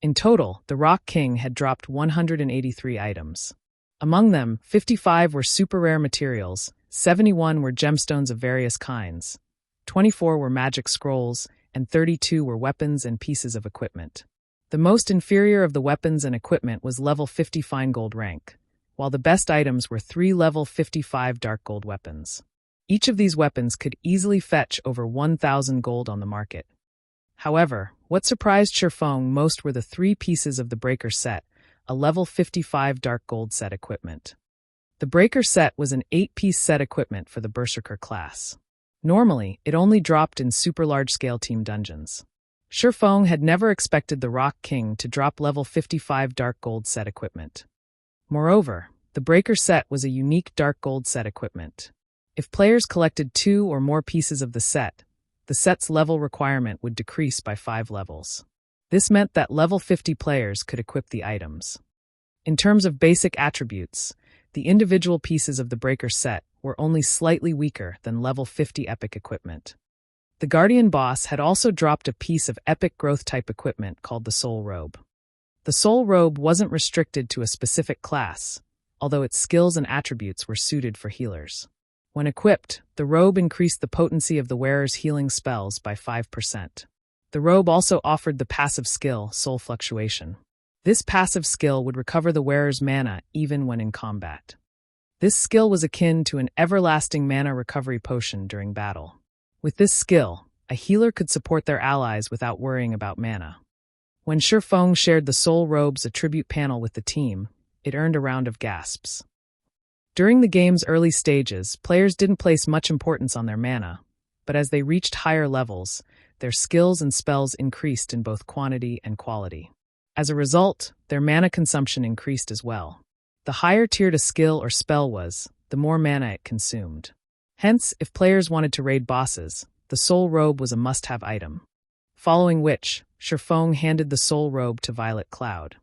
In total, the Rock King had dropped 183 items. Among them, 55 were super rare materials, 71 were gemstones of various kinds, 24 were magic scrolls, and 32 were weapons and pieces of equipment. The most inferior of the weapons and equipment was level 50 fine gold rank, while the best items were 3 level 55 dark gold weapons. Each of these weapons could easily fetch over 1,000 gold on the market. However, what surprised Shifeng most were the 3 pieces of the Breaker set, a level 55 dark gold set equipment. The Breaker set was an 8-piece set equipment for the Berserker class. Normally, it only dropped in super large-scale team dungeons. Shifeng had never expected the Rock King to drop level 55 dark gold set equipment. Moreover, the Breaker set was a unique dark gold set equipment. If players collected 2 or more pieces of the set's level requirement would decrease by 5 levels. This meant that level 50 players could equip the items. In terms of basic attributes, the individual pieces of the Breaker set were only slightly weaker than level 50 epic equipment. The Guardian boss had also dropped a piece of epic growth type equipment called the Soul Robe. The Soul Robe wasn't restricted to a specific class, although its skills and attributes were suited for healers. When equipped, the robe increased the potency of the wearer's healing spells by 5%. The robe also offered the passive skill, Soul Fluctuation. This passive skill would recover the wearer's mana even when in combat. This skill was akin to an everlasting mana recovery potion during battle. With this skill, a healer could support their allies without worrying about mana. When Shifeng shared the Soul Robe's attribute panel with the team, it earned a round of gasps. During the game's early stages, players didn't place much importance on their mana, but as they reached higher levels, their skills and spells increased in both quantity and quality. As a result, their mana consumption increased as well. The higher tiered a skill or spell was, the more mana it consumed. Hence, if players wanted to raid bosses, the Soul Robe was a must-have item. Following which, Shifeng handed the Soul Robe to Violet Cloud.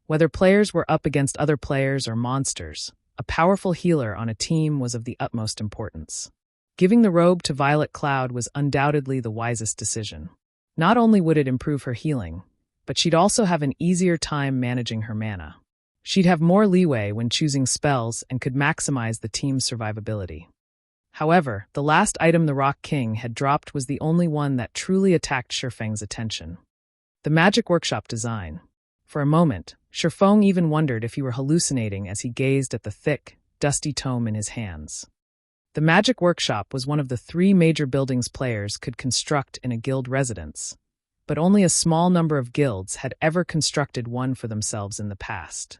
Whether players were up against other players or monsters, a powerful healer on a team was of the utmost importance. Giving the robe to Violet Cloud was undoubtedly the wisest decision. Not only would it improve her healing, but she'd also have an easier time managing her mana. She'd have more leeway when choosing spells and could maximize the team's survivability. However, the last item the Rock King had dropped was the only one that truly attacked Shifeng's attention. The Magic Workshop design. For a moment, Shifeng even wondered if he were hallucinating as he gazed at the thick, dusty tome in his hands. The Magic Workshop was one of the 3 major buildings players could construct in a guild residence, but only a small number of guilds had ever constructed one for themselves in the past.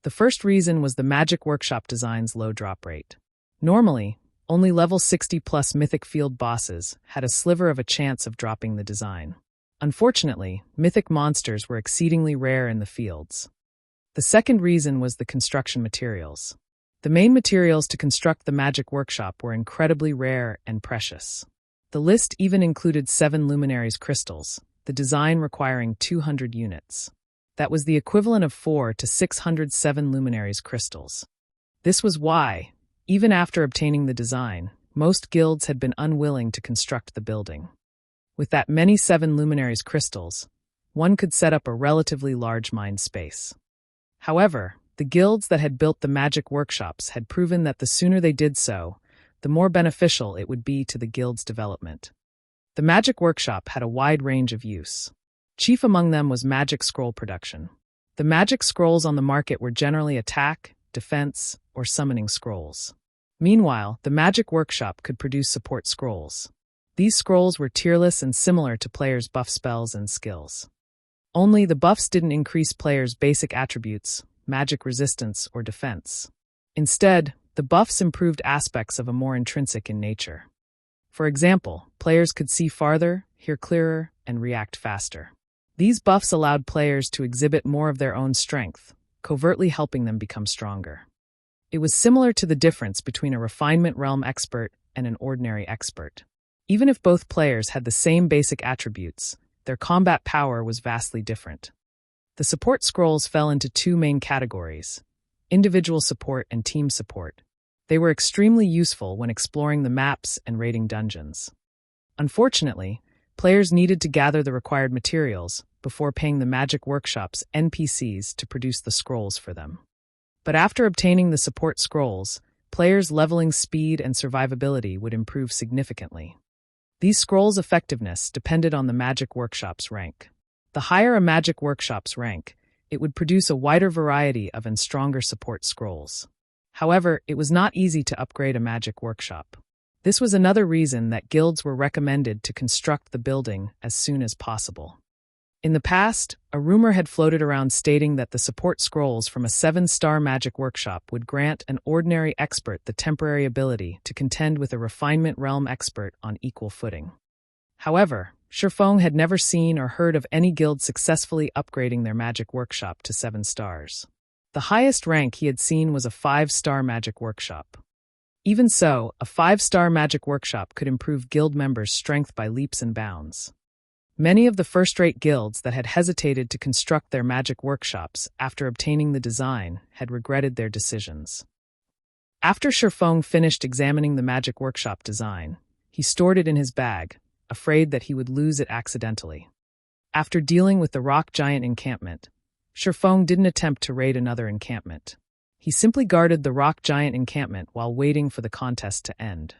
The first reason was the Magic Workshop design's low drop rate. Normally, only level 60+ mythic field bosses had a sliver of a chance of dropping the design. Unfortunately, mythic monsters were exceedingly rare in the fields. The second reason was the construction materials. The main materials to construct the Magic Workshop were incredibly rare and precious. The list even included 7 Luminaries crystals, the design requiring 200 units. That was the equivalent of 4 to 607 Luminaries crystals. This was why, even after obtaining the design, most guilds had been unwilling to construct the building. With that many 7 Luminaries crystals, one could set up a relatively large mind space. However, the guilds that had built the Magic Workshops had proven that the sooner they did so, the more beneficial it would be to the guild's development. The Magic Workshop had a wide range of use. Chief among them was magic scroll production. The magic scrolls on the market were generally attack, defense, or summoning scrolls. Meanwhile, the Magic Workshop could produce support scrolls. These scrolls were tierless and similar to players' buff spells and skills. Only the buffs didn't increase players' basic attributes, magic resistance, or defense. Instead, the buffs improved aspects of a more intrinsic in nature. For example, players could see farther, hear clearer, and react faster. These buffs allowed players to exhibit more of their own strength, covertly helping them become stronger. It was similar to the difference between a refinement realm expert and an ordinary expert. Even if both players had the same basic attributes, their combat power was vastly different. The support scrolls fell into two main categories: individual support and team support. They were extremely useful when exploring the maps and raiding dungeons. Unfortunately, players needed to gather the required materials before paying the Magic Workshop's NPCs to produce the scrolls for them. But after obtaining the support scrolls, players' leveling speed and survivability would improve significantly. These scrolls' effectiveness depended on the Magic Workshop's rank. The higher a Magic Workshop's rank, it would produce a wider variety of and stronger support scrolls. However, it was not easy to upgrade a Magic Workshop. This was another reason that guilds were recommended to construct the building as soon as possible. In the past, a rumor had floated around stating that the support scrolls from a 7-star Magic Workshop would grant an ordinary expert the temporary ability to contend with a refinement realm expert on equal footing. However, Shifeng had never seen or heard of any guild successfully upgrading their Magic Workshop to 7 stars. The highest rank he had seen was a 5-star Magic Workshop. Even so, a 5-star Magic Workshop could improve guild members' strength by leaps and bounds. Many of the first-rate guilds that had hesitated to construct their Magic Workshops after obtaining the design had regretted their decisions. After Shifeng finished examining the Magic Workshop design, he stored it in his bag, afraid that he would lose it accidentally. After dealing with the rock giant encampment, Shifeng didn't attempt to raid another encampment. He simply guarded the rock giant encampment while waiting for the contest to end.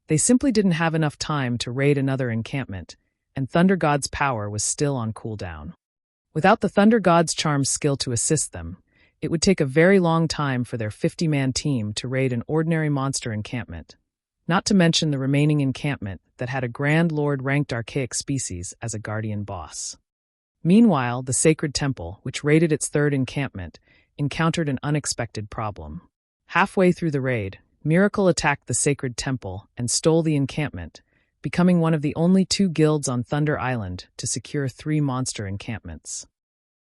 They simply didn't have enough time to raid another encampment, and Thunder God's power was still on cooldown. Without the Thunder God's charm's skill to assist them, it would take a very long time for their 50-man team to raid an ordinary monster encampment, not to mention the remaining encampment that had a Grand Lord-ranked archaic species as a guardian boss. Meanwhile, the Sacred Temple, which raided its third encampment, encountered an unexpected problem. Halfway through the raid, Miracle attacked the Sacred Temple and stole the encampment, becoming one of the only 2 guilds on Thunder Island to secure 3 monster encampments.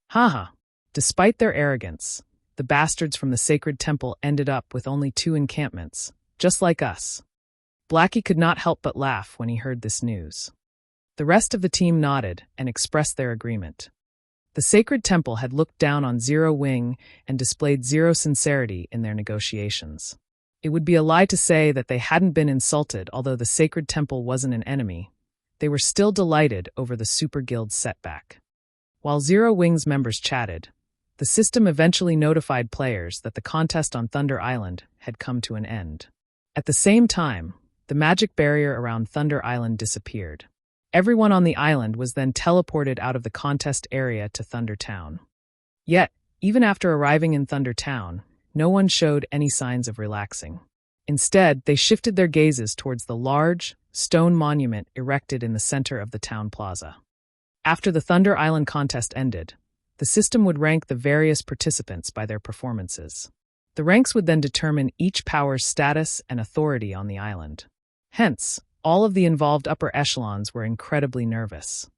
Haha! Despite their arrogance, the bastards from the Sacred Temple ended up with only 2 encampments, just like us. Blackie could not help but laugh when he heard this news. The rest of the team nodded and expressed their agreement. The Sacred Temple had looked down on Zero Wing and displayed zero sincerity in their negotiations. It would be a lie to say that they hadn't been insulted. Although the Sacred Temple wasn't an enemy, they were still delighted over the Super Guild's setback. While Zero Wing's members chatted, the system eventually notified players that the contest on Thunder Island had come to an end. At the same time, the magic barrier around Thunder Island disappeared. Everyone on the island was then teleported out of the contest area to Thunder Town. Yet, even after arriving in Thunder Town, no one showed any signs of relaxing. Instead, they shifted their gazes towards the large, stone monument erected in the center of the town plaza. After the Thunder Island contest ended, the system would rank the various participants by their performances. The ranks would then determine each power's status and authority on the island. Hence, all of the involved upper echelons were incredibly nervous.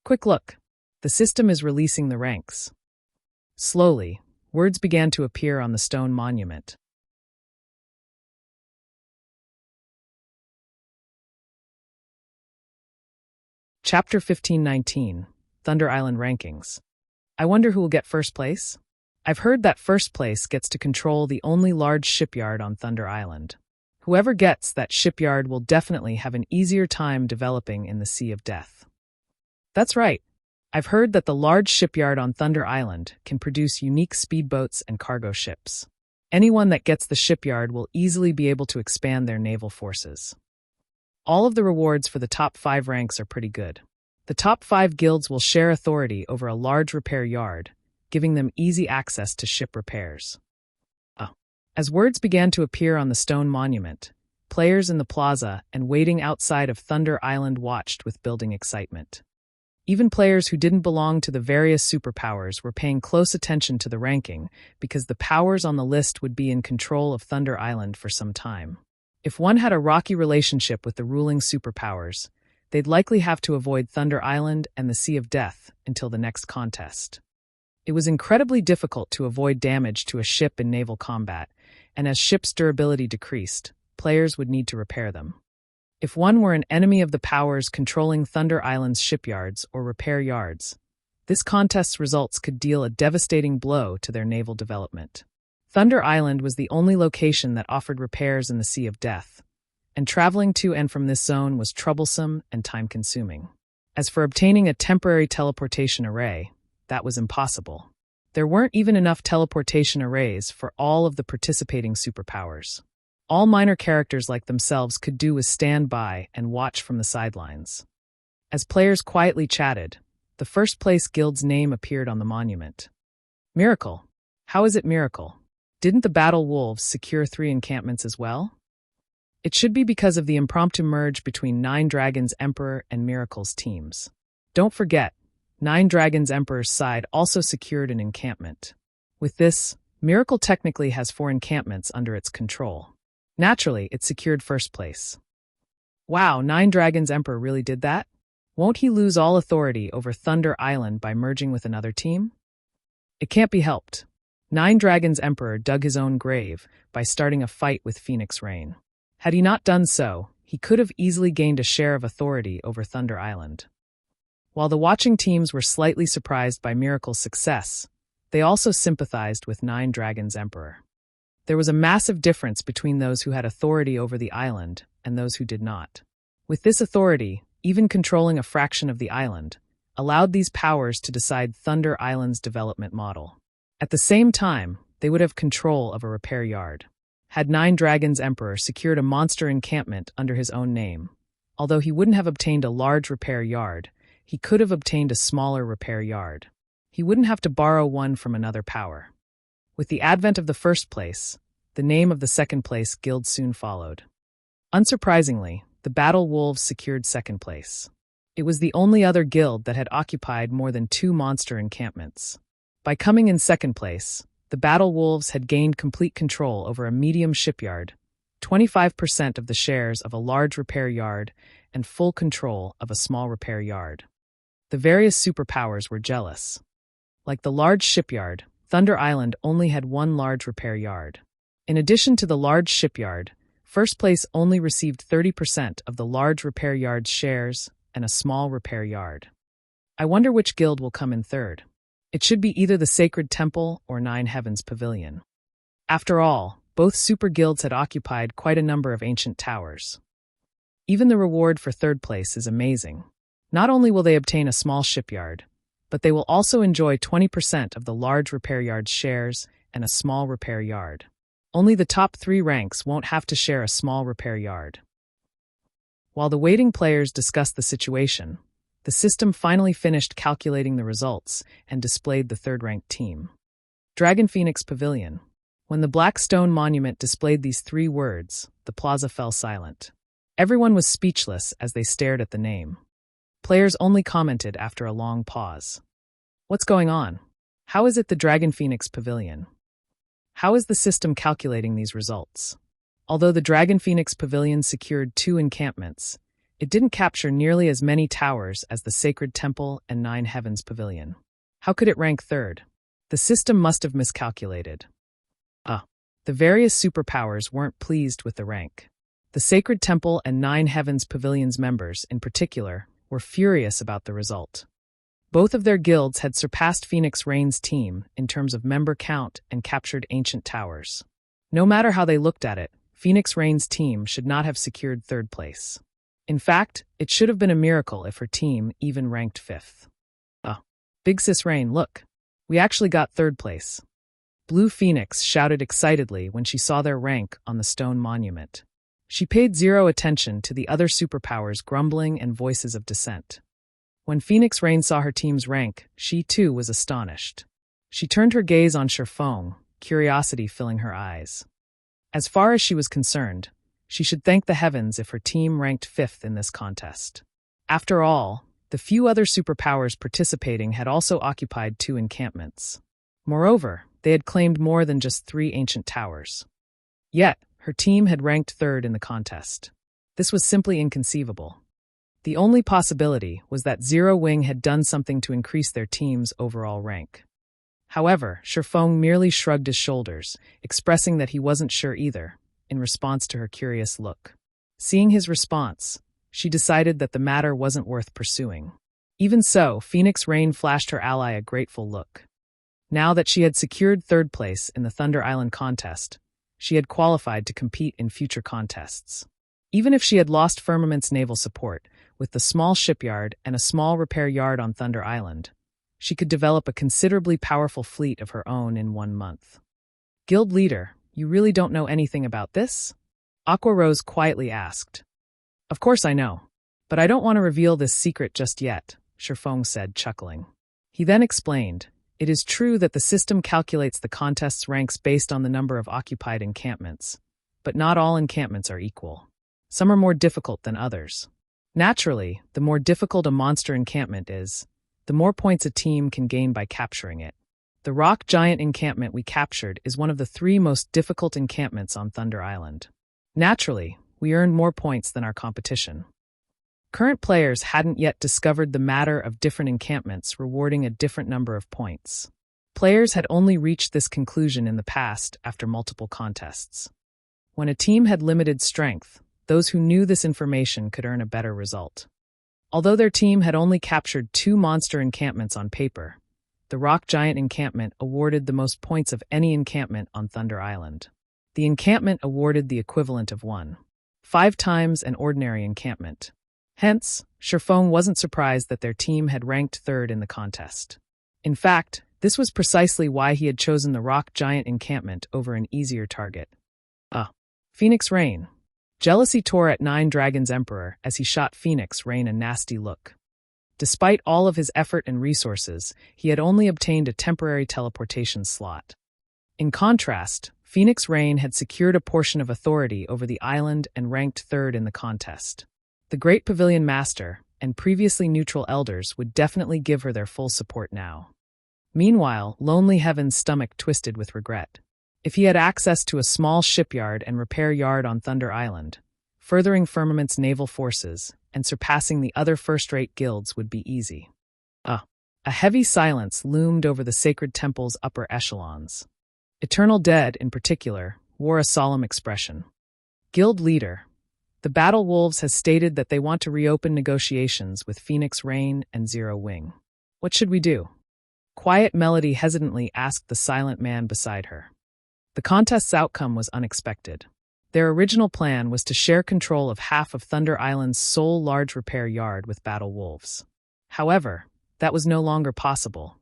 Quick look! The system is releasing the ranks. Slowly, words began to appear on the stone monument. Chapter 1519, Thunder Island Rankings. I wonder who will get first place? I've heard that first place gets to control the only large shipyard on Thunder Island. Whoever gets that shipyard will definitely have an easier time developing in the Sea of Death. That's right. I've heard that the large shipyard on Thunder Island can produce unique speedboats and cargo ships. Anyone that gets the shipyard will easily be able to expand their naval forces. All of the rewards for the top 5 ranks are pretty good. The top 5 guilds will share authority over a large repair yard, giving them easy access to ship repairs. As words began to appear on the stone monument, players in the plaza and waiting outside of Thunder Island watched with building excitement. Even players who didn't belong to the various superpowers were paying close attention to the ranking because the powers on the list would be in control of Thunder Island for some time. If one had a rocky relationship with the ruling superpowers, they'd likely have to avoid Thunder Island and the Sea of Death until the next contest. It was incredibly difficult to avoid damage to a ship in naval combat, and as ships' durability decreased, players would need to repair them. If one were an enemy of the powers controlling Thunder Island's shipyards or repair yards, this contest's results could deal a devastating blow to their naval development. Thunder Island was the only location that offered repairs in the Sea of Death, and traveling to and from this zone was troublesome and time-consuming. As for obtaining a temporary teleportation array, that was impossible. There weren't even enough teleportation arrays for all of the participating superpowers. All minor characters like themselves could do was stand by and watch from the sidelines. As players quietly chatted, the first-place guild's name appeared on the monument. Miracle. How is it Miracle? Didn't the Battle Wolves secure 3 encampments as well? It should be because of the impromptu merge between Nine Dragons Emperor and Miracle's teams. Don't forget, Nine Dragons Emperor's side also secured an encampment. With this, Miracle technically has 4 encampments under its control. Naturally, it secured first place. Wow, Nine Dragons Emperor really did that? Won't he lose all authority over Thunder Island by merging with another team? It can't be helped. Nine Dragons Emperor dug his own grave by starting a fight with Phoenix Rain. Had he not done so, he could have easily gained a share of authority over Thunder Island. While the watching teams were slightly surprised by Miracle's success, they also sympathized with Nine Dragons Emperor. There was a massive difference between those who had authority over the island and those who did not. With this authority, even controlling a fraction of the island, allowed these powers to decide Thunder Island's development model. At the same time, they would have control of a repair yard. Had Nine Dragons Emperor secured a monster encampment under his own name, although he wouldn't have obtained a large repair yard, he could have obtained a smaller repair yard. He wouldn't have to borrow one from another power. With the advent of the first place, the name of the second place guild soon followed. Unsurprisingly, the Battle Wolves secured second place. It was the only other guild that had occupied more than 2 monster encampments. By coming in second place, the Battle Wolves had gained complete control over a medium shipyard, 25% of the shares of a large repair yard, and full control of a small repair yard. The various superpowers were jealous. Like the large shipyard, Thunder Island only had 1 large repair yard. In addition to the large shipyard, first place only received 30% of the large repair yard's shares and a small repair yard. I wonder which guild will come in third. It should be either the Sacred Temple or Nine Heavens Pavilion. After all, both super guilds had occupied quite a number of ancient towers. Even the reward for third place is amazing. Not only will they obtain a small shipyard, but they will also enjoy 20% of the large repair yard's shares and a small repair yard. Only the top 3 ranks won't have to share a small repair yard. While the waiting players discussed the situation, the system finally finished calculating the results and displayed the third-ranked team. Dragon Phoenix Pavilion. When the black stone monument displayed these 3 words, the plaza fell silent. Everyone was speechless as they stared at the name. Players only commented after a long pause. What's going on? How is it the Dragon Phoenix Pavilion? How is the system calculating these results? Although the Dragon Phoenix Pavilion secured 2 encampments, it didn't capture nearly as many towers as the Sacred Temple and Nine Heavens Pavilion. How could it rank third? The system must have miscalculated. The various superpowers weren't pleased with the rank. The Sacred Temple and Nine Heavens Pavilion's members, in particular, were furious about the result. Both of their guilds had surpassed Phoenix Rain's team in terms of member count and captured ancient towers. No matter how they looked at it, Phoenix Rain's team should not have secured third place. In fact, it should have been a miracle if her team even ranked 5th. Big Sis Rain, look. We actually got third place. Blue Phoenix shouted excitedly when she saw their rank on the stone monument. She paid 0 attention to the other superpowers' grumbling and voices of dissent. When Phoenix Rain saw her team's rank, she too was astonished. She turned her gaze on Sherfong, curiosity filling her eyes. As far as she was concerned, she should thank the heavens if her team ranked 5th in this contest. After all, the few other superpowers participating had also occupied 2 encampments. Moreover, they had claimed more than just 3 ancient towers. Yet, her team had ranked 3rd in the contest. This was simply inconceivable. The only possibility was that Zero Wing had done something to increase their team's overall rank. However, Shifeng merely shrugged his shoulders, expressing that he wasn't sure either, in response to her curious look. Seeing his response, she decided that the matter wasn't worth pursuing. Even so, Phoenix Rain flashed her ally a grateful look. Now that she had secured third place in the Thunder Island contest, she had qualified to compete in future contests. Even if she had lost Firmament's naval support, with the small shipyard and a small repair yard on Thunder Island, she could develop a considerably powerful fleet of her own in 1 month. Guild leader, you really don't know anything about this? Aqua Rose quietly asked. Of course I know, but I don't want to reveal this secret just yet, Shifeng said, chuckling. He then explained, it is true that the system calculates the contest's ranks based on the number of occupied encampments, but not all encampments are equal. Some are more difficult than others. Naturally, the more difficult a monster encampment is, the more points a team can gain by capturing it. The rock giant encampment we captured is one of the 3 most difficult encampments on Thunder Island. Naturally, we earned more points than our competition. Current players hadn't yet discovered the matter of different encampments rewarding a different number of points. Players had only reached this conclusion in the past after multiple contests. When a team had limited strength, those who knew this information could earn a better result. Although their team had only captured 2 monster encampments on paper, the rock giant encampment awarded the most points of any encampment on Thunder Island. The encampment awarded the equivalent of 1.5 times an ordinary encampment. Hence, Shifeng wasn't surprised that their team had ranked 3rd in the contest. In fact, this was precisely why he had chosen the rock giant encampment over an easier target. Phoenix Rain. Jealousy tore at Nine Dragons' Emperor as he shot Phoenix Rain a nasty look. Despite all of his effort and resources, he had only obtained a temporary teleportation slot. In contrast, Phoenix Rain had secured a portion of authority over the island and ranked 3rd in the contest. The Great Pavilion Master and previously neutral elders would definitely give her their full support now. Meanwhile, Lonely Heaven's stomach twisted with regret. If he had access to a small shipyard and repair yard on Thunder Island, furthering Firmament's naval forces and surpassing the other first-rate guilds would be easy. A heavy silence loomed over the sacred temple's upper echelons. Eternal Dead, in particular, wore a solemn expression. Guild leader, the Battle Wolves has stated that they want to reopen negotiations with Phoenix Rain and Zero Wing. What should we do? Quiet Melody hesitantly asked the silent man beside her. The contest's outcome was unexpected. Their original plan was to share control of half of Thunder Island's sole large repair yard with Battle Wolves. However, that was no longer possible.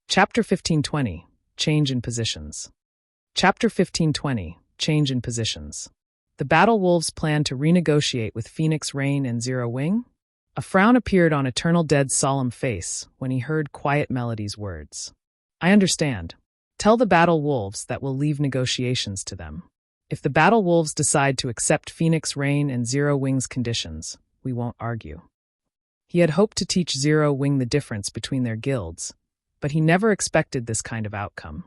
Chapter 1520, Change in Positions. Chapter 1520, Change in Positions. The Battle Wolves plan to renegotiate with Phoenix Rain and Zero Wing? A frown appeared on Eternal Dead's solemn face when he heard Quiet Melody's words. I understand. Tell the Battle Wolves that we'll leave negotiations to them. If the Battle Wolves decide to accept Phoenix Rain and Zero Wing's conditions, we won't argue. He had hoped to teach Zero Wing the difference between their guilds, but he never expected this kind of outcome.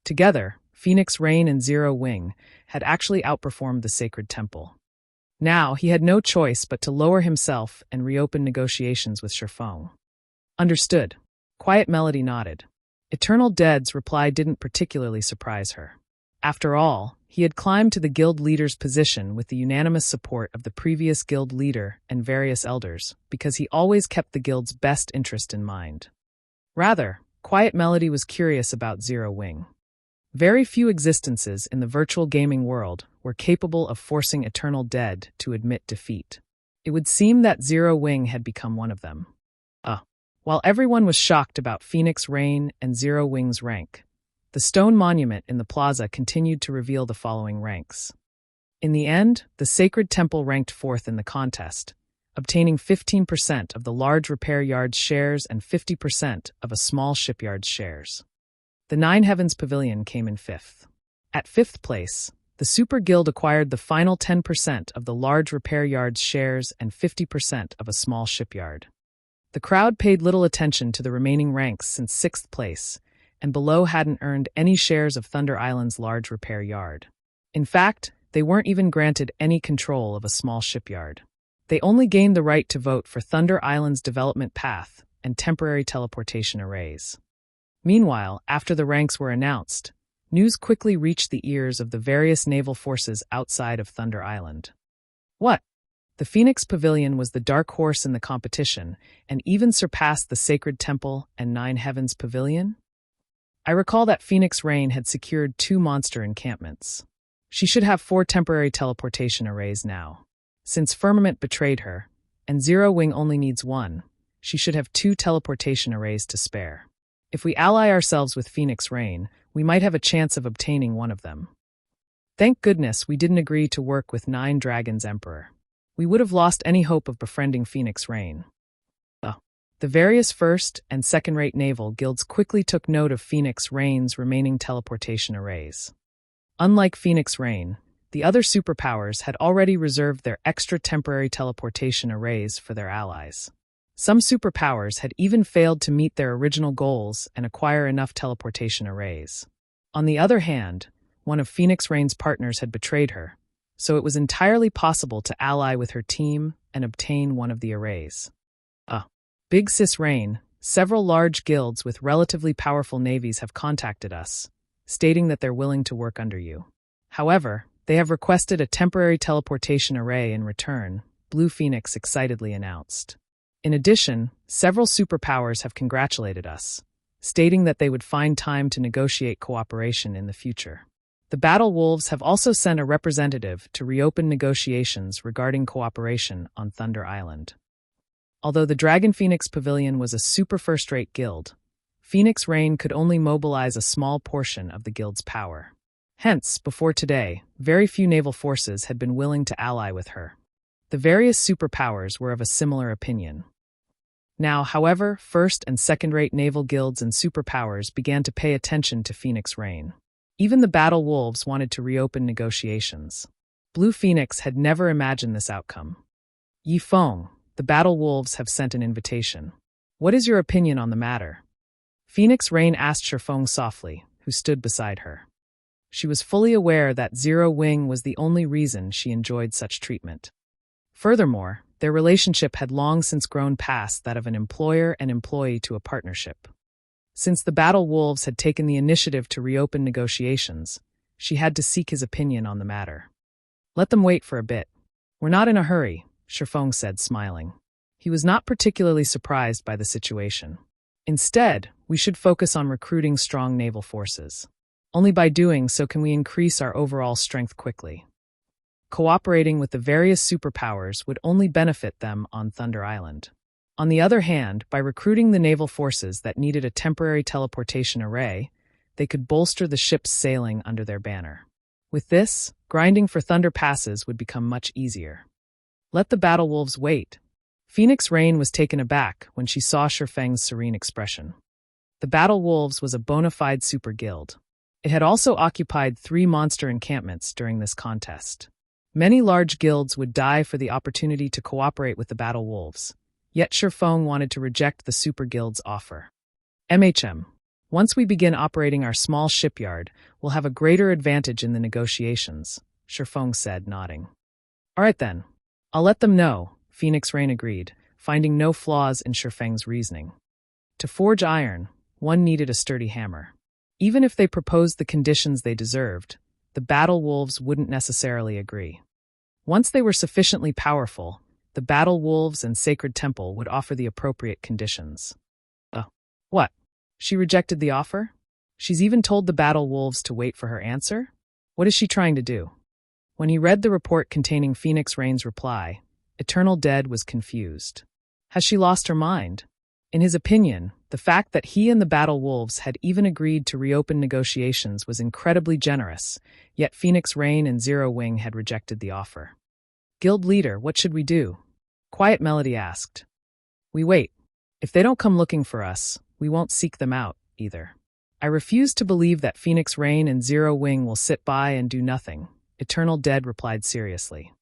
Together, Phoenix Rain and Zero Wing had actually outperformed the Sacred Temple. Now, he had no choice but to lower himself and reopen negotiations with Shifeng. Understood. Quiet Melody nodded. Eternal Dead's reply didn't particularly surprise her. After all, he had climbed to the guild leader's position with the unanimous support of the previous guild leader and various elders, because he always kept the guild's best interest in mind. Rather, Quiet Melody was curious about Zero Wing. Very few existences in the virtual gaming world were capable of forcing Eternal Dead to admit defeat. It would seem that Zero Wing had become one of them. While everyone was shocked about Phoenix Rain and Zero Wing's rank, the stone monument in the plaza continued to reveal the following ranks. In the end, the Sacred Temple ranked 4th in the contest, obtaining 15% of the large repair yard's shares and 50% of a small shipyard's shares. The Nine Heavens Pavilion came in 5th. At 5th place, the Super Guild acquired the final 10% of the large repair yard's shares and 50% of a small shipyard. The crowd paid little attention to the remaining ranks since 6th place, and below hadn't earned any shares of Thunder Island's large repair yard. In fact, they weren't even granted any control of a small shipyard. They only gained the right to vote for Thunder Island's development path and temporary teleportation arrays. Meanwhile, after the ranks were announced, news quickly reached the ears of the various naval forces outside of Thunder Island. What? The Phoenix Pavilion was the dark horse in the competition and even surpassed the Sacred Temple and Nine Heavens Pavilion? I recall that Phoenix Rain had secured 2 monster encampments. She should have 4 temporary teleportation arrays now. Since Firmament betrayed her, and Zero Wing only needs 1, she should have 2 teleportation arrays to spare. If we ally ourselves with Phoenix Rain, we might have a chance of obtaining one of them. Thank goodness we didn't agree to work with 9 Dragons Emperor. We would have lost any hope of befriending Phoenix Rain. The various first- and second-rate naval guilds quickly took note of Phoenix Rain's remaining teleportation arrays. Unlike Phoenix Rain, the other superpowers had already reserved their extra temporary teleportation arrays for their allies. Some superpowers had even failed to meet their original goals and acquire enough teleportation arrays. On the other hand, one of Phoenix Rain's partners had betrayed her, so it was entirely possible to ally with her team and obtain one of the arrays. Big Sis Rain, several large guilds with relatively powerful navies have contacted us, stating that they're willing to work under you. However, they have requested a temporary teleportation array in return, Blue Phoenix excitedly announced. In addition, several superpowers have congratulated us, stating that they would find time to negotiate cooperation in the future. The Battle Wolves have also sent a representative to reopen negotiations regarding cooperation on Thunder Island. Although the Dragon Phoenix Pavilion was a super first-rate guild, Phoenix Rain could only mobilize a small portion of the guild's power. Hence, before today, very few naval forces had been willing to ally with her. The various superpowers were of a similar opinion. Now, however, first- and second-rate naval guilds and superpowers began to pay attention to Phoenix Rain. Even the Battle Wolves wanted to reopen negotiations. Blue Phoenix had never imagined this outcome. Yi Feng, the Battle Wolves have sent an invitation. What is your opinion on the matter? Phoenix Rain asked Shifeng softly, who stood beside her. She was fully aware that Zero Wing was the only reason she enjoyed such treatment. Furthermore, their relationship had long since grown past that of an employer and employee to a partnership. Since the Battle Wolves had taken the initiative to reopen negotiations, she had to seek his opinion on the matter. Let them wait for a bit. We're not in a hurry, Shifeng said, smiling. He was not particularly surprised by the situation. Instead, we should focus on recruiting strong naval forces. Only by doing so can we increase our overall strength quickly. Cooperating with the various superpowers would only benefit them on Thunder Island. On the other hand, by recruiting the naval forces that needed a temporary teleportation array, they could bolster the ships sailing under their banner. With this, grinding for Thunder passes would become much easier. Let the Battle Wolves wait. Phoenix Rain was taken aback when she saw Shifeng's serene expression. The Battle Wolves was a bona fide super guild. It had also occupied 3 monster encampments during this contest. Many large guilds would die for the opportunity to cooperate with the Battle Wolves, yet Shifeng wanted to reject the super guild's offer. Once we begin operating our small shipyard, we'll have a greater advantage in the negotiations, Shifeng said, nodding. All right then. I'll let them know, Phoenix Rain agreed, finding no flaws in Shifeng's reasoning. To forge iron, one needed a sturdy hammer. Even if they proposed the conditions they deserved, the Battle Wolves wouldn't necessarily agree. Once they were sufficiently powerful, the Battle Wolves and Sacred Temple would offer the appropriate conditions. What? She rejected the offer? She's even told the Battle Wolves to wait for her answer? What is she trying to do? When he read the report containing Phoenix Rain's reply, Eternal Dead was confused. Has she lost her mind? In his opinion, the fact that he and the Battle Wolves had even agreed to reopen negotiations was incredibly generous, yet Phoenix Rain and Zero Wing had rejected the offer. Guild leader, what should we do? Quiet Melody asked. We wait. If they don't come looking for us, we won't seek them out, either. I refuse to believe that Phoenix Rain and Zero Wing will sit by and do nothing, Eternal Dead replied seriously.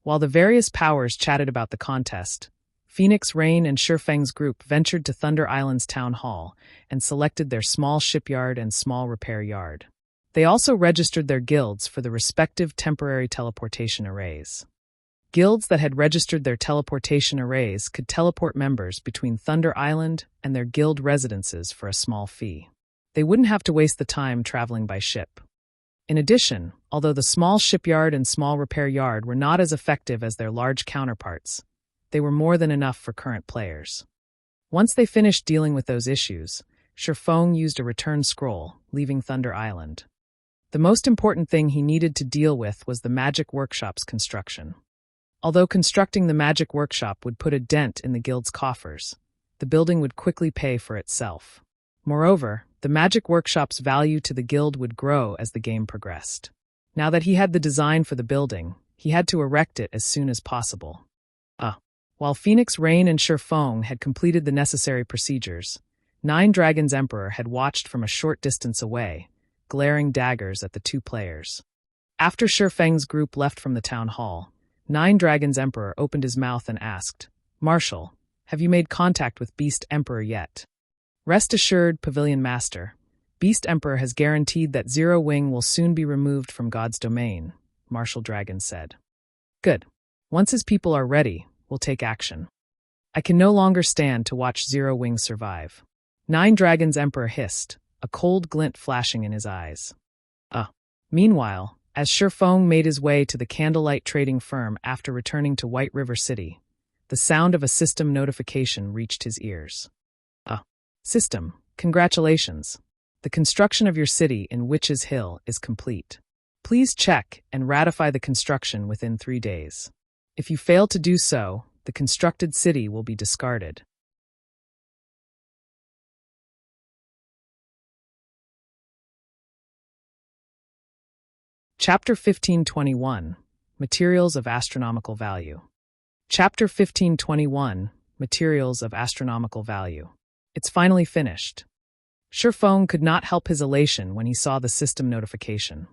While the various powers chatted about the contest, Phoenix, Rain, and Shifeng's group ventured to Thunder Island's town hall and selected their small shipyard and small repair yard. They also registered their guilds for the respective temporary teleportation arrays. Guilds that had registered their teleportation arrays could teleport members between Thunder Island and their guild residences for a small fee. They wouldn't have to waste the time traveling by ship. In addition, although the small shipyard and small repair yard were not as effective as their large counterparts, they were more than enough for current players. Once they finished dealing with those issues, Shifeng used a return scroll, leaving Thunder Island. The most important thing he needed to deal with was the magic workshop's construction. Although constructing the magic workshop would put a dent in the guild's coffers, the building would quickly pay for itself. Moreover, the magic workshop's value to the guild would grow as the game progressed. Now that he had the design for the building, he had to erect it as soon as possible. While Phoenix, Rain, and Shifeng had completed the necessary procedures, Nine Dragons Emperor had watched from a short distance away, glaring daggers at the two players. After Shifeng's group left from the town hall, Nine Dragons Emperor opened his mouth and asked, "Marshal, have you made contact with Beast Emperor yet?" "Rest assured, Pavilion Master. Beast Emperor has guaranteed that Zero Wing will soon be removed from God's domain," Marshal Dragon said. "Good. Once his people are ready, we'll take action. I can no longer stand to watch Zero Wing survive." Nine Dragons Emperor hissed, a cold glint flashing in his eyes. Meanwhile, as Shifeng made his way to the candlelight trading firm after returning to White River City, the sound of a system notification reached his ears. "System, congratulations. The construction of your city in Witch's Hill is complete. Please check and ratify the construction within 3 days. If you fail to do so, the constructed city will be discarded." Chapter 1521, Materials of Astronomical Value. Chapter 1521, Materials of Astronomical Value. It's finally finished. Shifeng could not help his elation when he saw the system notification.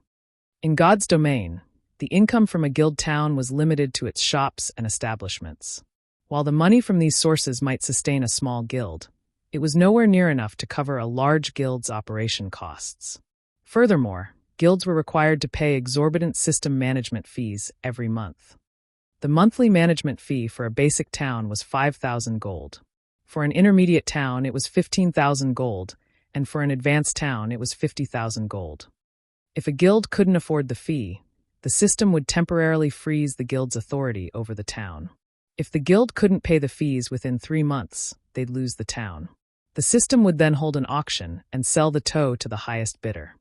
In God's domain, the income from a guild town was limited to its shops and establishments. While the money from these sources might sustain a small guild, it was nowhere near enough to cover a large guild's operation costs. Furthermore, guilds were required to pay exorbitant system management fees every month. The monthly management fee for a basic town was 5,000 gold. For an intermediate town, it was 15,000 gold, and for an advanced town, it was 50,000 gold. If a guild couldn't afford the fee, the system would temporarily freeze the guild's authority over the town. If the guild couldn't pay the fees within 3 months, they'd lose the town. The system would then hold an auction and sell the toe to the highest bidder.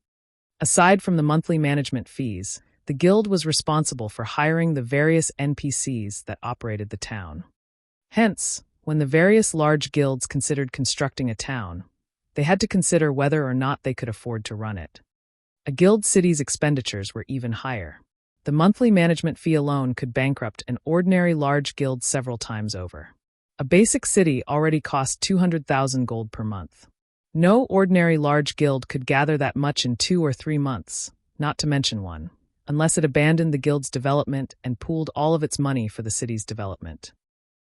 Aside from the monthly management fees, the guild was responsible for hiring the various NPCs that operated the town. Hence, when the various large guilds considered constructing a town, they had to consider whether or not they could afford to run it. A guild city's expenditures were even higher. The monthly management fee alone could bankrupt an ordinary large guild several times over. A basic city already cost 200,000 gold per month. No ordinary large guild could gather that much in 2 or 3 months, not to mention one, unless it abandoned the guild's development and pooled all of its money for the city's development.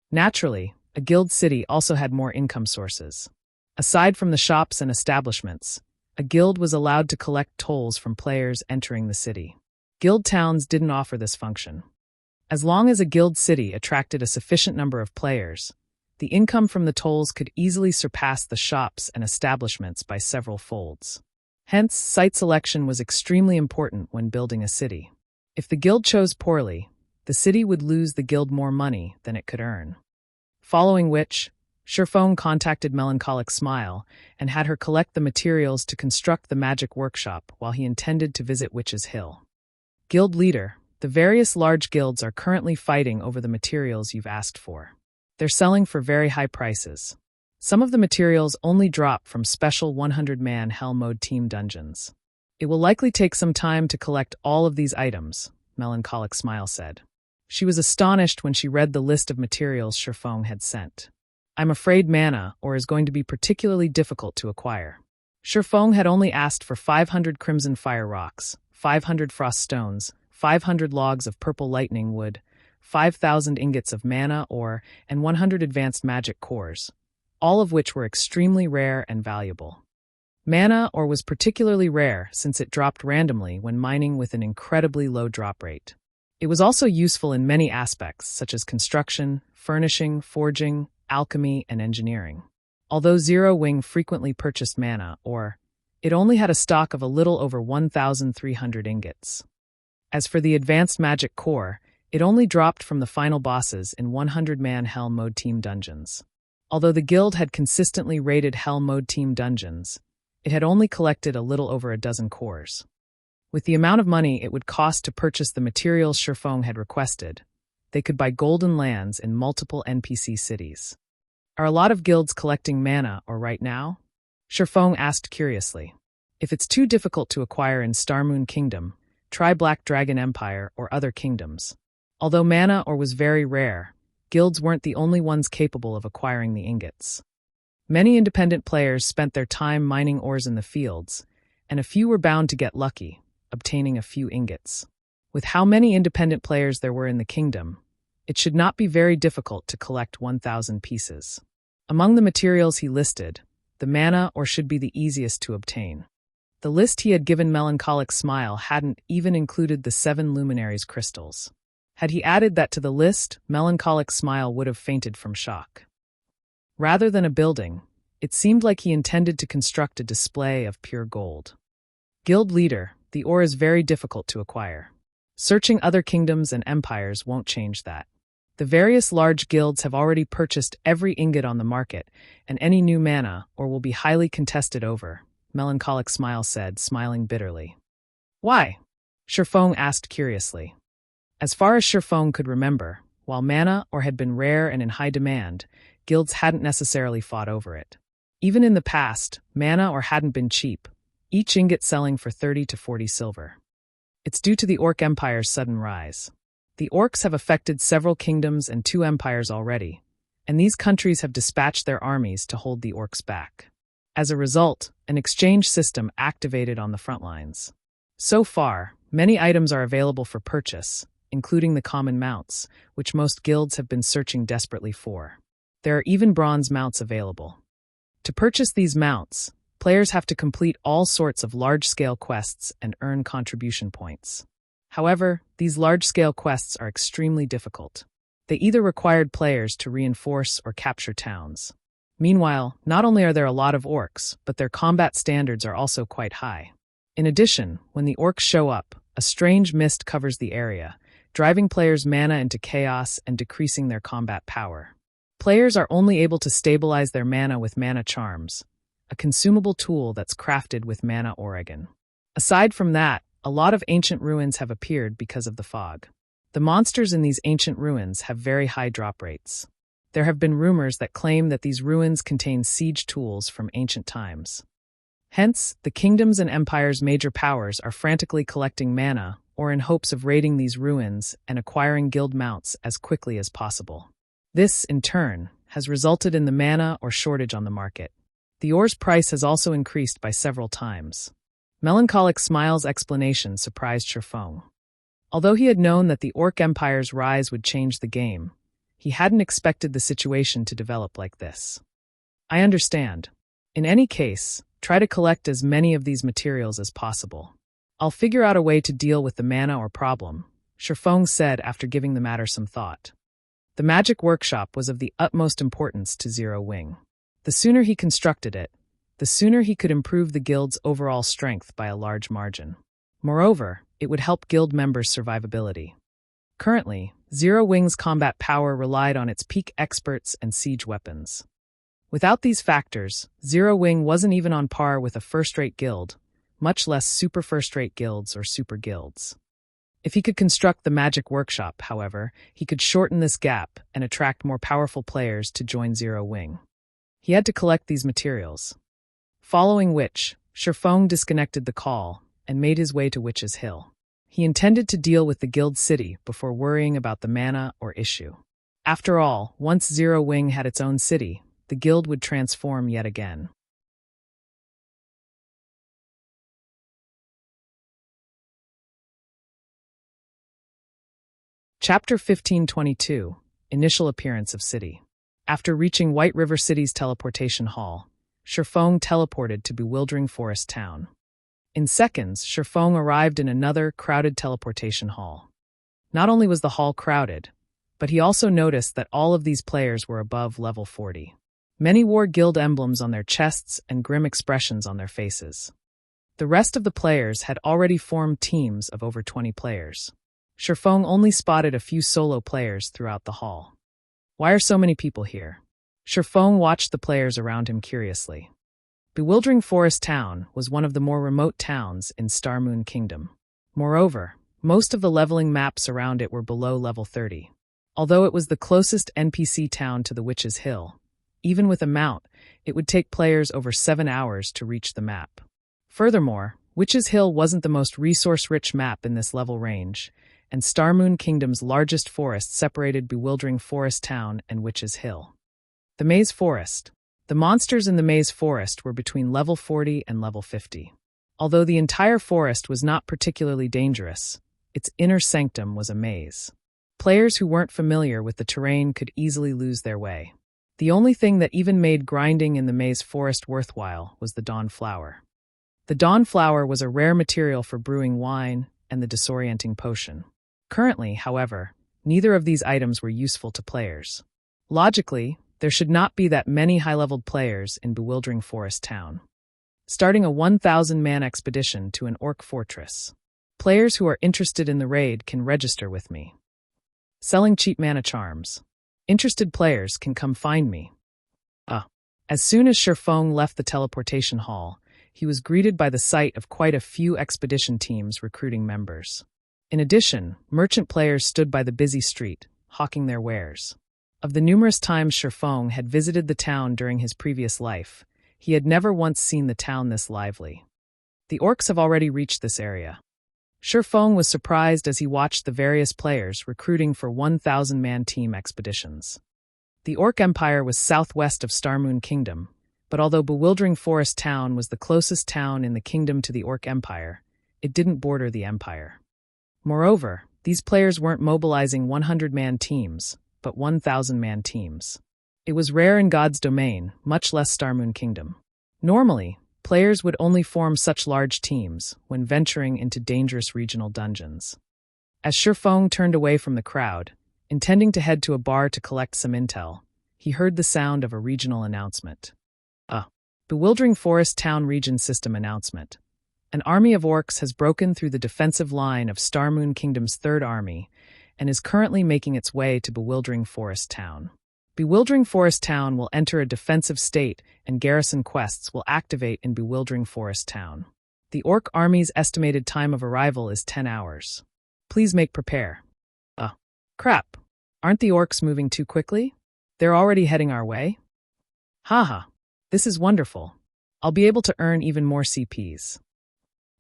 Naturally, a guild city also had more income sources. Aside from the shops and establishments, a guild was allowed to collect tolls from players entering the city. Guild towns didn't offer this function. As long as a guild city attracted a sufficient number of players, the income from the tolls could easily surpass the shops and establishments by several folds. Hence, site selection was extremely important when building a city. If the guild chose poorly, the city would lose the guild more money than it could earn. Following which, Shifeng contacted Melancholic Smile and had her collect the materials to construct the magic workshop while he intended to visit Witch's Hill. Guild leader, the various large guilds are currently fighting over the materials you've asked for. They're selling for very high prices. Some of the materials only drop from special 100-man Hell Mode team dungeons. It will likely take some time to collect all of these items, Melancholic Smile said. She was astonished when she read the list of materials Shifeng had sent. "I'm afraid mana ore is going to be particularly difficult to acquire." Shifeng had only asked for 500 crimson fire rocks, 500 frost stones, 500 logs of purple lightning wood, 5,000 ingots of mana ore, and 100 advanced magic cores, all of which were extremely rare and valuable. Mana ore was particularly rare since it dropped randomly when mining with an incredibly low drop rate. It was also useful in many aspects, such as construction, furnishing, forging, alchemy, and engineering. Although Zero Wing frequently purchased mana ore, it only had a stock of a little over 1,300 ingots. As for the advanced magic core, it only dropped from the final bosses in 100-man Hell Mode Team dungeons. Although the guild had consistently raided Hell Mode Team dungeons, it had only collected a little over a dozen cores. With the amount of money it would cost to purchase the materials Shifeng had requested, they could buy golden lands in multiple NPC cities. Are a lot of guilds collecting mana ore right now? Shifeng asked curiously. If it's too difficult to acquire in Starmoon Kingdom, try Black Dragon Empire or other kingdoms. Although mana ore was very rare, guilds weren't the only ones capable of acquiring the ingots. Many independent players spent their time mining ores in the fields, and a few were bound to get lucky, obtaining a few ingots. With how many independent players there were in the kingdom, it should not be very difficult to collect 1,000 pieces. Among the materials he listed, the mana ore should be the easiest to obtain. The list he had given Melancholic Smile hadn't even included the 7 luminaries crystals. Had he added that to the list, Melancholic Smile would have fainted from shock. Rather than a building, it seemed like he intended to construct a display of pure gold. Guild leader, the ore is very difficult to acquire. Searching other kingdoms and empires won't change that. The various large guilds have already purchased every ingot on the market, and any new mana ore will be highly contested over, Melancholic Smile said, smiling bitterly. Why? Shifeng asked curiously. As far as Shifeng could remember, while mana ore had been rare and in high demand, guilds hadn't necessarily fought over it. Even in the past, mana ore hadn't been cheap, each ingot selling for 30 to 40 silver. It's due to the Orc Empire's sudden rise. The Orcs have affected several kingdoms and 2 empires already, and these countries have dispatched their armies to hold the Orcs back. As a result, an exchange system activated on the front lines. So far, many items are available for purchase, including the common mounts, which most guilds have been searching desperately for. There are even bronze mounts available. To purchase these mounts, players have to complete all sorts of large-scale quests and earn contribution points. However, these large-scale quests are extremely difficult. They either required players to reinforce or capture towns. Meanwhile, not only are there a lot of orcs, but their combat standards are also quite high. In addition, when the orcs show up, a strange mist covers the area, driving players' mana into chaos and decreasing their combat power. Players are only able to stabilize their mana with mana charms, a consumable tool that's crafted with mana Oregon. Aside from that, a lot of ancient ruins have appeared because of the fog. The monsters in these ancient ruins have very high drop rates. There have been rumors that claim that these ruins contain siege tools from ancient times. Hence, the kingdoms and empires' major powers are frantically collecting mana or in hopes of raiding these ruins and acquiring guild mounts as quickly as possible. This, in turn, has resulted in the mana ore shortage on the market. The ore's price has also increased by several times. Melancholic Smile's explanation surprised Shifeng. Although he had known that the Orc Empire's rise would change the game, he hadn't expected the situation to develop like this. I understand. In any case, try to collect as many of these materials as possible. I'll figure out a way to deal with the mana ore problem, Shifeng said after giving the matter some thought. The magic workshop was of the utmost importance to Zero Wing. The sooner he constructed it, the sooner he could improve the guild's overall strength by a large margin. Moreover, it would help guild members' survivability. Currently, Zero Wing's combat power relied on its peak experts and siege weapons. Without these factors, Zero Wing wasn't even on par with a first-rate guild, much less super first-rate guilds or super guilds. If he could construct the magic workshop, however, he could shorten this gap and attract more powerful players to join Zero Wing. He had to collect these materials. Following which, Shifeng disconnected the call and made his way to Witch's Hill. He intended to deal with the guild city before worrying about the mana ore issue. After all, once Zero Wing had its own city, the guild would transform yet again. Chapter 1522, Initial Appearance of City. After reaching White River City's teleportation hall, Shifeng teleported to Bewildering Forest Town. In seconds, Shifeng arrived in another crowded teleportation hall. Not only was the hall crowded, but he also noticed that all of these players were above level 40. Many wore guild emblems on their chests and grim expressions on their faces. The rest of the players had already formed teams of over 20 players. Shifeng only spotted a few solo players throughout the hall. Why are so many people here? Shifeng watched the players around him curiously. Bewildering Forest Town was one of the more remote towns in Star Moon Kingdom. Moreover, most of the leveling maps around it were below level 30. Although it was the closest NPC town to the Witch's Hill, even with a mount, it would take players over 7 hours to reach the map. Furthermore, Witch's Hill wasn't the most resource-rich map in this level range, and Star Moon Kingdom's largest forest separated Bewildering Forest Town and Witch's Hill. The Maze Forest. The monsters in the Maze Forest were between level 40 and level 50. Although the entire forest was not particularly dangerous, its inner sanctum was a maze. Players who weren't familiar with the terrain could easily lose their way. The only thing that even made grinding in the Maze Forest worthwhile was the Dawn Flower. The Dawn Flower was a rare material for brewing wine and the disorienting potion. Currently, however, neither of these items were useful to players. Logically, there should not be that many high-leveled players in Bewildering Forest Town. Starting a 1,000-man expedition to an orc fortress. Players who are interested in the raid can register with me. Selling cheap mana charms. Interested players can come find me. As soon as Shifeng left the teleportation hall, he was greeted by the sight of quite a few expedition teams recruiting members. In addition, merchant players stood by the busy street, hawking their wares. Of the numerous times Shifeng had visited the town during his previous life, he had never once seen the town this lively. The orcs have already reached this area. Shifeng was surprised as he watched the various players recruiting for 1,000-man team expeditions. The Orc Empire was southwest of Star Moon Kingdom, but although Bewildering Forest Town was the closest town in the kingdom to the Orc Empire, it didn't border the empire. Moreover, these players weren't mobilizing 100-man teams, but 1,000-man teams. It was rare in God's domain, much less Star Moon Kingdom. Normally, players would only form such large teams when venturing into dangerous regional dungeons. As Shifeng turned away from the crowd, intending to head to a bar to collect some intel, he heard the sound of a regional announcement. Bewildering Forest Town Region System announcement. An army of orcs has broken through the defensive line of Star Moon Kingdom's Third Army and is currently making its way to Bewildering Forest Town. Bewildering Forest Town will enter a defensive state and garrison quests will activate in Bewildering Forest Town. The orc army's estimated time of arrival is 10 hours. Please prepare. Crap. Aren't the orcs moving too quickly? They're already heading our way? Haha. This is wonderful. I'll be able to earn even more CPs.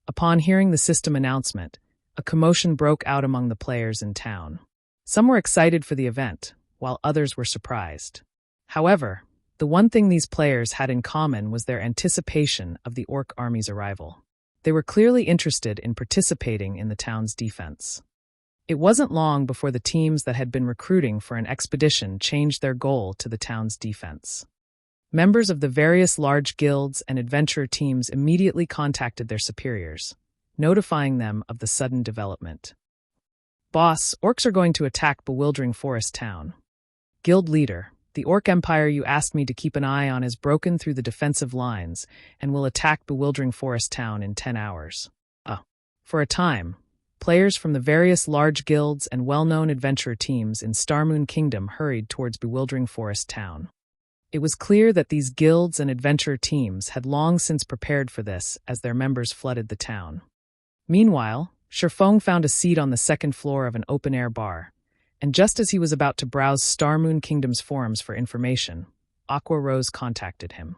Upon hearing the system announcement, a commotion broke out among the players in town. Some were excited for the event, while others were surprised. However, the one thing these players had in common was their anticipation of the orc army's arrival. They were clearly interested in participating in the town's defense. It wasn't long before the teams that had been recruiting for an expedition changed their goal to the town's defense. Members of the various large guilds and adventurer teams immediately contacted their superiors, notifying them of the sudden development. Boss, orcs are going to attack Bewildering Forest Town. Guild leader, the Orc Empire you asked me to keep an eye on has broken through the defensive lines and will attack Bewildering Forest Town in 10 hours. For a time, players from the various large guilds and well-known adventurer teams in Star Moon Kingdom hurried towards Bewildering Forest Town. It was clear that these guilds and adventurer teams had long since prepared for this as their members flooded the town. Meanwhile, Shifeng found a seat on the second floor of an open-air bar, and just as he was about to browse Star Moon Kingdom's forums for information, Aqua Rose contacted him.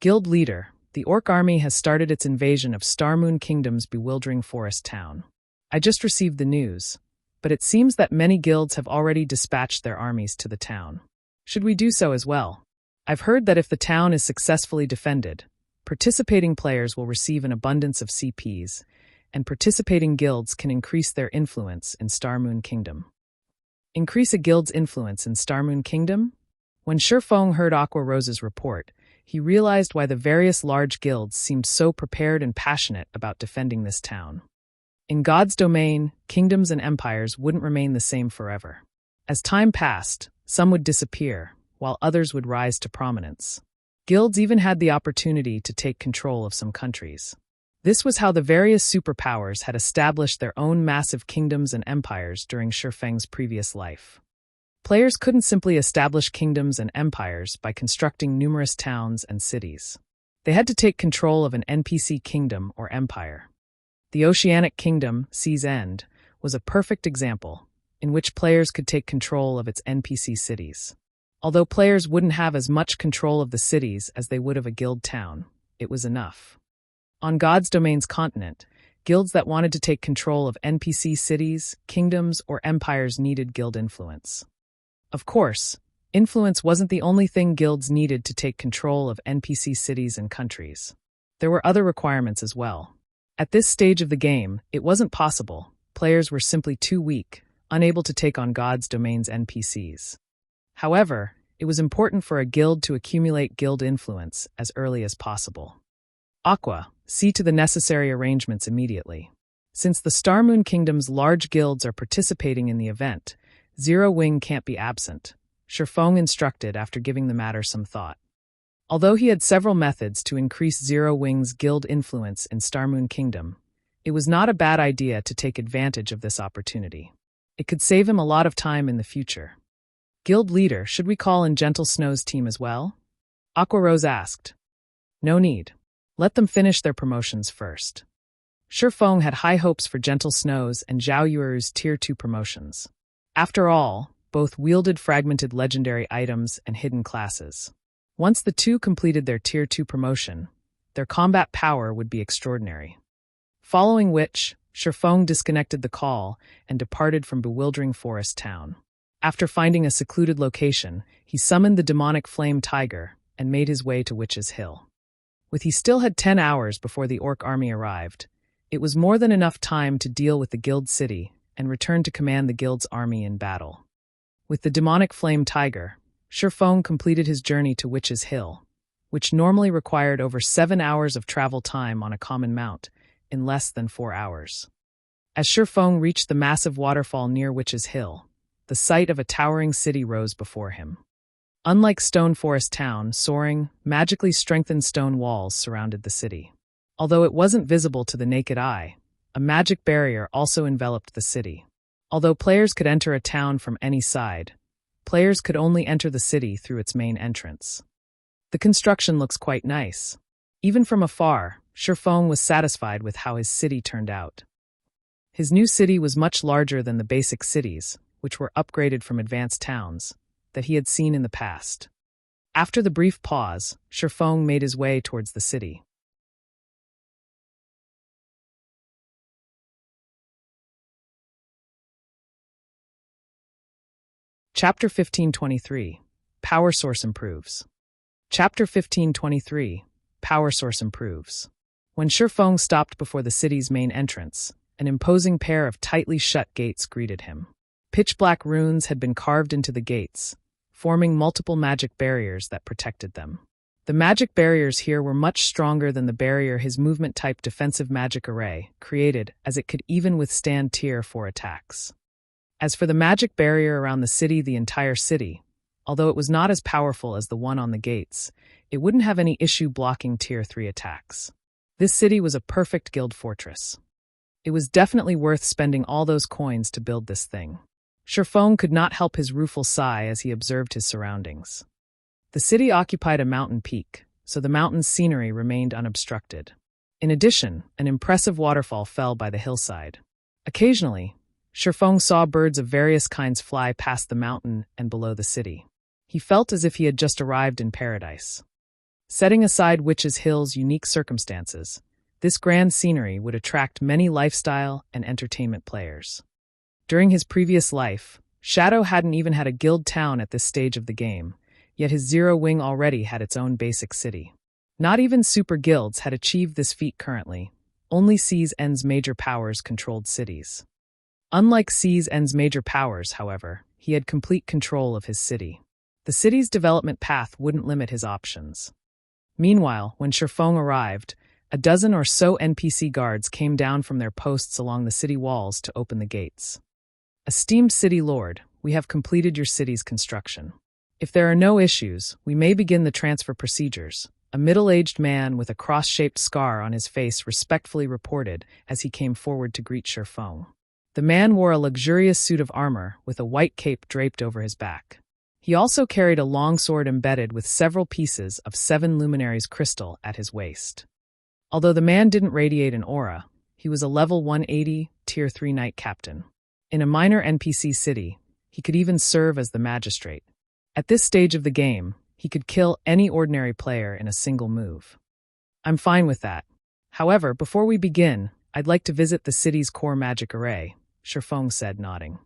Guild leader, the Orc army has started its invasion of Star Moon Kingdom's Bewildering Forest Town. I just received the news, but it seems that many guilds have already dispatched their armies to the town. Should we do so as well? I've heard that if the town is successfully defended, participating players will receive an abundance of CPs, and participating guilds can increase their influence in Star Moon Kingdom. Increase a guild's influence in Starmoon Kingdom? When Shifeng heard Aqua Rose's report, he realized why the various large guilds seemed so prepared and passionate about defending this town. In God's domain, kingdoms and empires wouldn't remain the same forever. As time passed, some would disappear, while others would rise to prominence. Guilds even had the opportunity to take control of some countries. This was how the various superpowers had established their own massive kingdoms and empires during Shifeng's previous life. Players couldn't simply establish kingdoms and empires by constructing numerous towns and cities. They had to take control of an NPC kingdom or empire. The Oceanic Kingdom, Sea's End, was a perfect example, in which players could take control of its NPC cities. Although players wouldn't have as much control of the cities as they would of a guild town, it was enough. On God's Domain's continent, guilds that wanted to take control of NPC cities, kingdoms, or empires needed guild influence. Of course, influence wasn't the only thing guilds needed to take control of NPC cities and countries. There were other requirements as well. At this stage of the game, it wasn't possible. Players were simply too weak, unable to take on God's Domain's NPCs. However, it was important for a guild to accumulate guild influence as early as possible. Aqua, see to the necessary arrangements immediately. Since the Starmoon Kingdom's large guilds are participating in the event, Zero Wing can't be absent, Shifeng instructed after giving the matter some thought. Although he had several methods to increase Zero Wing's guild influence in Starmoon Kingdom, it was not a bad idea to take advantage of this opportunity. It could save him a lot of time in the future. Guild leader, should we call in Gentle Snow's team as well? Aqua Rose asked. No need. Let them finish their promotions first. Shifeng had high hopes for Gentle Snow's and Zhao Yueru's Tier 2 promotions. After all, both wielded fragmented legendary items and hidden classes. Once the two completed their Tier 2 promotion, their combat power would be extraordinary. Following which, Shifeng disconnected the call and departed from Bewildering Forest Town. After finding a secluded location, he summoned the demonic flame tiger and made his way to Witch's Hill. He still had 10 hours before the orc army arrived. It was more than enough time to deal with the guild city and return to command the guild's army in battle. With the demonic flame tiger, Shifeng completed his journey to Witch's Hill, which normally required over 7 hours of travel time on a common mount, in less than 4 hours. As Shifeng reached the massive waterfall near Witch's Hill, the sight of a towering city rose before him. Unlike Stone Forest Town, soaring, magically strengthened stone walls surrounded the city. Although it wasn't visible to the naked eye, a magic barrier also enveloped the city. Although players could enter a town from any side, players could only enter the city through its main entrance. The construction looks quite nice. Even from afar, Shifeng was satisfied with how his city turned out. His new city was much larger than the basic cities, which were upgraded from advanced towns, that he had seen in the past. After the brief pause, Shifeng made his way towards the city. Chapter 1523, Power Source Improves. Chapter 1523, Power Source Improves. When Shifeng stopped before the city's main entrance, an imposing pair of tightly shut gates greeted him. Pitch-black runes had been carved into the gates, forming multiple magic barriers that protected them. The magic barriers here were much stronger than the barrier his movement-type defensive magic array created, as it could even withstand Tier 4 attacks. As for the magic barrier around the entire city, although it was not as powerful as the one on the gates, it wouldn't have any issue blocking Tier 3 attacks. This city was a perfect guild fortress. It was definitely worth spending all those coins to build this thing. Shifeng could not help his rueful sigh as he observed his surroundings. The city occupied a mountain peak, so the mountain's scenery remained unobstructed. In addition, an impressive waterfall fell by the hillside. Occasionally, Shifeng saw birds of various kinds fly past the mountain and below the city. He felt as if he had just arrived in paradise. Setting aside Witch's Hill's unique circumstances, this grand scenery would attract many lifestyle and entertainment players. During his previous life, Shadow hadn't even had a guild town at this stage of the game, yet his Zero Wing already had its own basic city. Not even super guilds had achieved this feat currently. Only Sea's End's major powers controlled cities. Unlike Sea's End's major powers, however, he had complete control of his city. The city's development path wouldn't limit his options. Meanwhile, when Shifeng arrived, a dozen or so NPC guards came down from their posts along the city walls to open the gates. Esteemed City Lord, we have completed your city's construction. If there are no issues, we may begin the transfer procedures, a middle-aged man with a cross-shaped scar on his face respectfully reported as he came forward to greet Shifeng. The man wore a luxurious suit of armor with a white cape draped over his back. He also carried a long sword embedded with several pieces of 7 luminaries crystal at his waist. Although the man didn't radiate an aura, he was a level 180, Tier 3 Knight Captain. In a minor NPC city, he could even serve as the magistrate. At this stage of the game, he could kill any ordinary player in a single move. I'm fine with that. However, before we begin, I'd like to visit the city's core magic array, Shifeng said, nodding.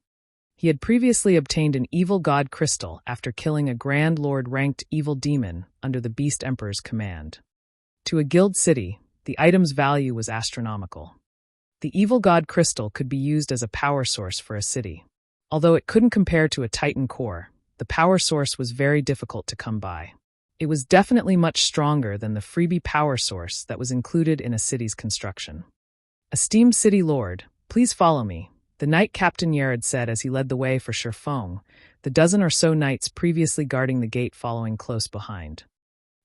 He had previously obtained an evil god crystal after killing a Grand Lord-ranked evil demon under the Beast Emperor's command. To a guild city, the item's value was astronomical. The evil god crystal could be used as a power source for a city. Although it couldn't compare to a Titan core, the power source was very difficult to come by. It was definitely much stronger than the freebie power source that was included in a city's construction. Esteemed City Lord, please follow me, the Knight Captain Yared said as he led the way for Shifeng, the dozen or so knights previously guarding the gate following close behind.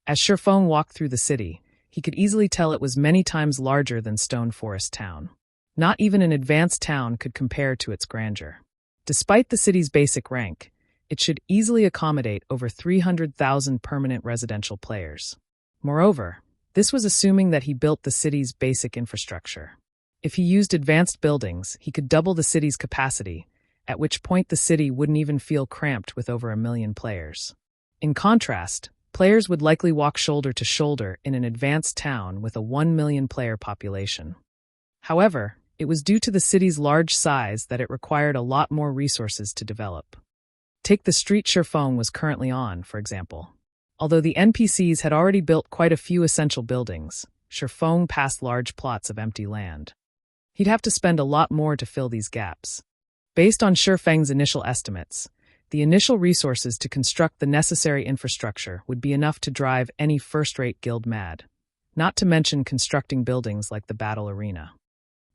As Shifeng walked through the city, he could easily tell it was many times larger than Stone Forest Town. Not even an advanced town could compare to its grandeur. Despite the city's basic rank, it should easily accommodate over 300,000 permanent residential players. Moreover, this was assuming that he built the city's basic infrastructure. If he used advanced buildings, he could double the city's capacity, at which point the city wouldn't even feel cramped with over 1 million players. In contrast, players would likely walk shoulder to shoulder in an advanced town with a 1 million player population. However, it was due to the city's large size that it required a lot more resources to develop. Take the street Shifeng was currently on, for example. Although the NPCs had already built quite a few essential buildings, Shifeng passed large plots of empty land. He'd have to spend a lot more to fill these gaps. Based on Shifeng's initial estimates, the initial resources to construct the necessary infrastructure would be enough to drive any first-rate guild mad, not to mention constructing buildings like the battle arena.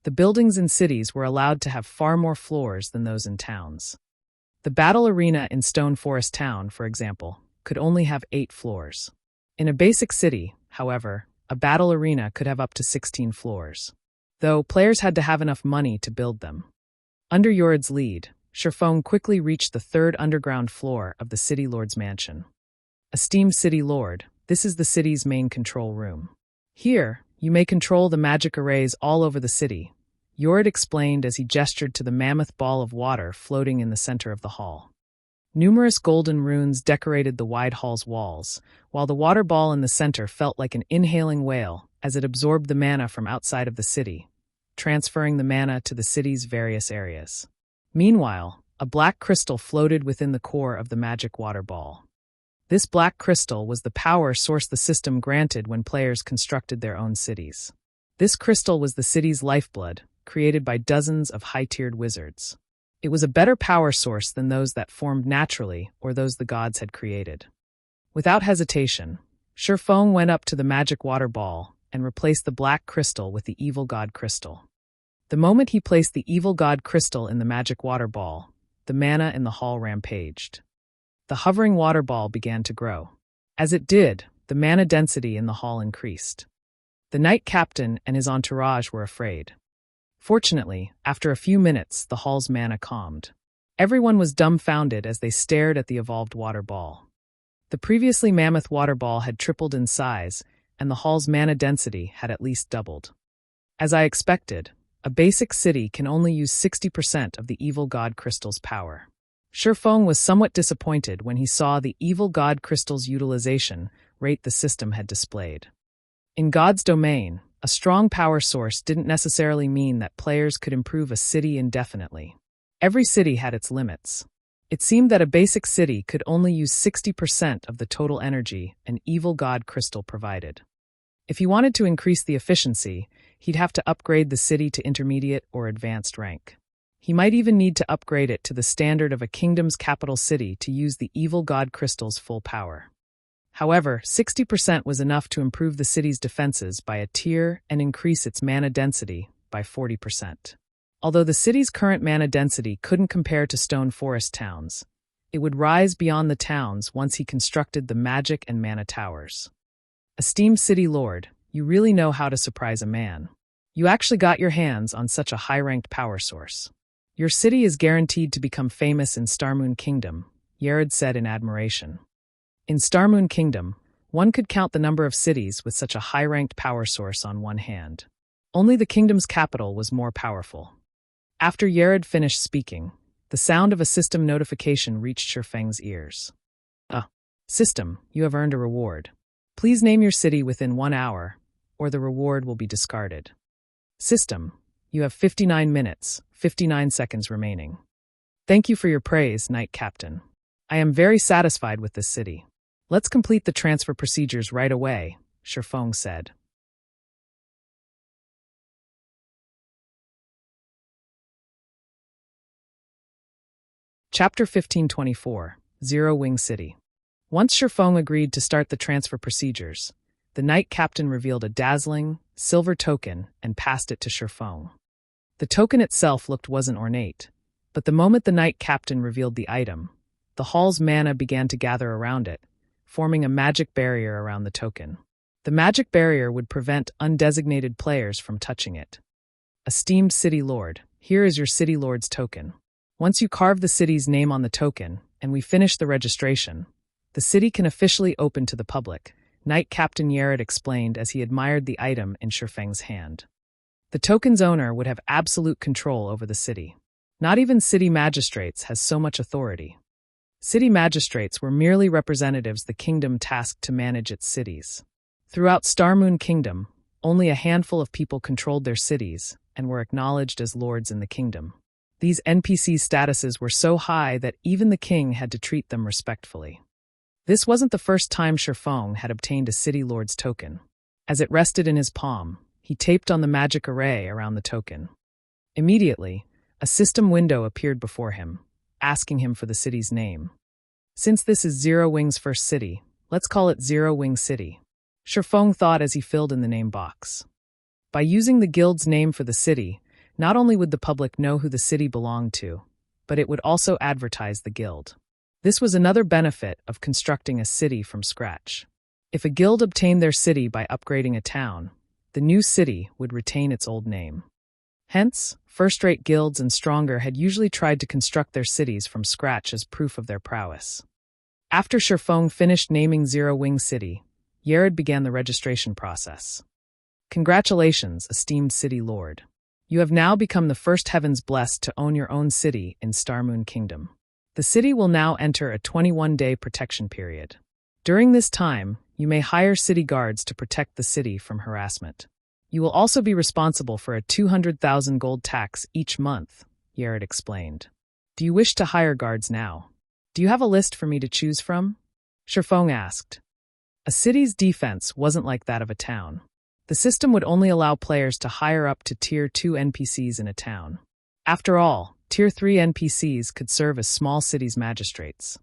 The buildings in cities were allowed to have far more floors than those in towns. The battle arena in Stone Forest Town, for example, could only have 8 floors. In a basic city, however, a battle arena could have up to 16 floors. Though players had to have enough money to build them. Under Yored's lead, Shifeng quickly reached the 3rd underground floor of the City Lord's mansion. Esteemed City Lord, this is the city's main control room. Here, you may control the magic arrays all over the city, Yored explained as he gestured to the mammoth ball of water floating in the center of the hall. Numerous golden runes decorated the wide hall's walls, while the water ball in the center felt like an inhaling whale as it absorbed the mana from outside of the city, transferring the mana to the city's various areas. Meanwhile, a black crystal floated within the core of the magic water ball. This black crystal was the power source the system granted when players constructed their own cities. This crystal was the city's lifeblood, created by dozens of high-tiered wizards. It was a better power source than those that formed naturally or those the gods had created. Without hesitation, Shifeng went up to the magic water ball and replaced the black crystal with the evil god crystal. The moment he placed the evil god crystal in the magic water ball, the mana in the hall rampaged. The hovering water ball began to grow. As it did, the mana density in the hall increased. The Knight Captain and his entourage were afraid. Fortunately, after a few minutes, the hall's mana calmed. Everyone was dumbfounded as they stared at the evolved water ball. The previously mammoth water ball had tripled in size, and the hall's mana density had at least doubled. As I expected, a basic city can only use 60% of the evil god crystal's power. Shifeng was somewhat disappointed when he saw the evil god crystal's utilization rate the system had displayed. In God's domain, a strong power source didn't necessarily mean that players could improve a city indefinitely. Every city had its limits. It seemed that a basic city could only use 60% of the total energy an evil god crystal provided. If he wanted to increase the efficiency, he'd have to upgrade the city to intermediate or advanced rank. He might even need to upgrade it to the standard of a kingdom's capital city to use the evil god crystal's full power. However, 60% was enough to improve the city's defenses by a tier and increase its mana density by 40%. Although the city's current mana density couldn't compare to stone forest towns, it would rise beyond the towns once he constructed the magic and mana towers. Esteemed city lord, you really know how to surprise a man. You actually got your hands on such a high-ranked power source. Your city is guaranteed to become famous in Starmoon Kingdom, Yared said in admiration. In Starmoon Kingdom, one could count the number of cities with such a high-ranked power source on one hand. Only the kingdom's capital was more powerful. After Yared finished speaking, the sound of a system notification reached Shifeng's ears. System, you have earned a reward. Please name your city within 1 hour, or the reward will be discarded. System, you have 59 minutes, 59 seconds remaining. Thank you for your praise, Knight Captain. I am very satisfied with this city. Let's complete the transfer procedures right away, Shifeng said. Chapter 1524, Zero Wing City. Once Shifeng agreed to start the transfer procedures, the Knight Captain revealed a dazzling, silver token and passed it to Shifeng. The token itself wasn't ornate, but the moment the Knight Captain revealed the item, the hall's mana began to gather around it, forming a magic barrier around the token. The magic barrier would prevent undesignated players from touching it. Esteemed City Lord, here is your City Lord's token. Once you carve the city's name on the token, and we finish the registration, the city can officially open to the public, Knight Captain Yared explained as he admired the item in Shifeng's hand. The token's owner would have absolute control over the city. Not even city magistrates has so much authority. City magistrates were merely representatives the kingdom tasked to manage its cities. Throughout Starmoon Kingdom, only a handful of people controlled their cities and were acknowledged as lords in the kingdom. These NPC statuses were so high that even the king had to treat them respectfully. This wasn't the first time Shifeng had obtained a City Lord's token. As it rested in his palm, he taped on the magic array around the token. Immediately, a system window appeared before him, asking him for the city's name. Since this is Zero Wing's first city, let's call it Zero Wing City, Shifeng thought as he filled in the name box. By using the guild's name for the city, not only would the public know who the city belonged to, but it would also advertise the guild. This was another benefit of constructing a city from scratch. If a guild obtained their city by upgrading a town, the new city would retain its old name. Hence, first-rate guilds and stronger had usually tried to construct their cities from scratch as proof of their prowess. After Shifeng finished naming Zero Wing City, Yared began the registration process. Congratulations, esteemed City Lord. You have now become the first heavens blessed to own your own city in Starmoon Kingdom. The city will now enter a 21-day protection period. During this time, you may hire city guards to protect the city from harassment. You will also be responsible for a 200,000 gold tax each month, Yared explained. Do you wish to hire guards now? Do you have a list for me to choose from? Shifeng asked. A city's defense wasn't like that of a town. The system would only allow players to hire up to Tier 2 NPCs in a town. After all, Tier 3 NPCs could serve as small cities' magistrates.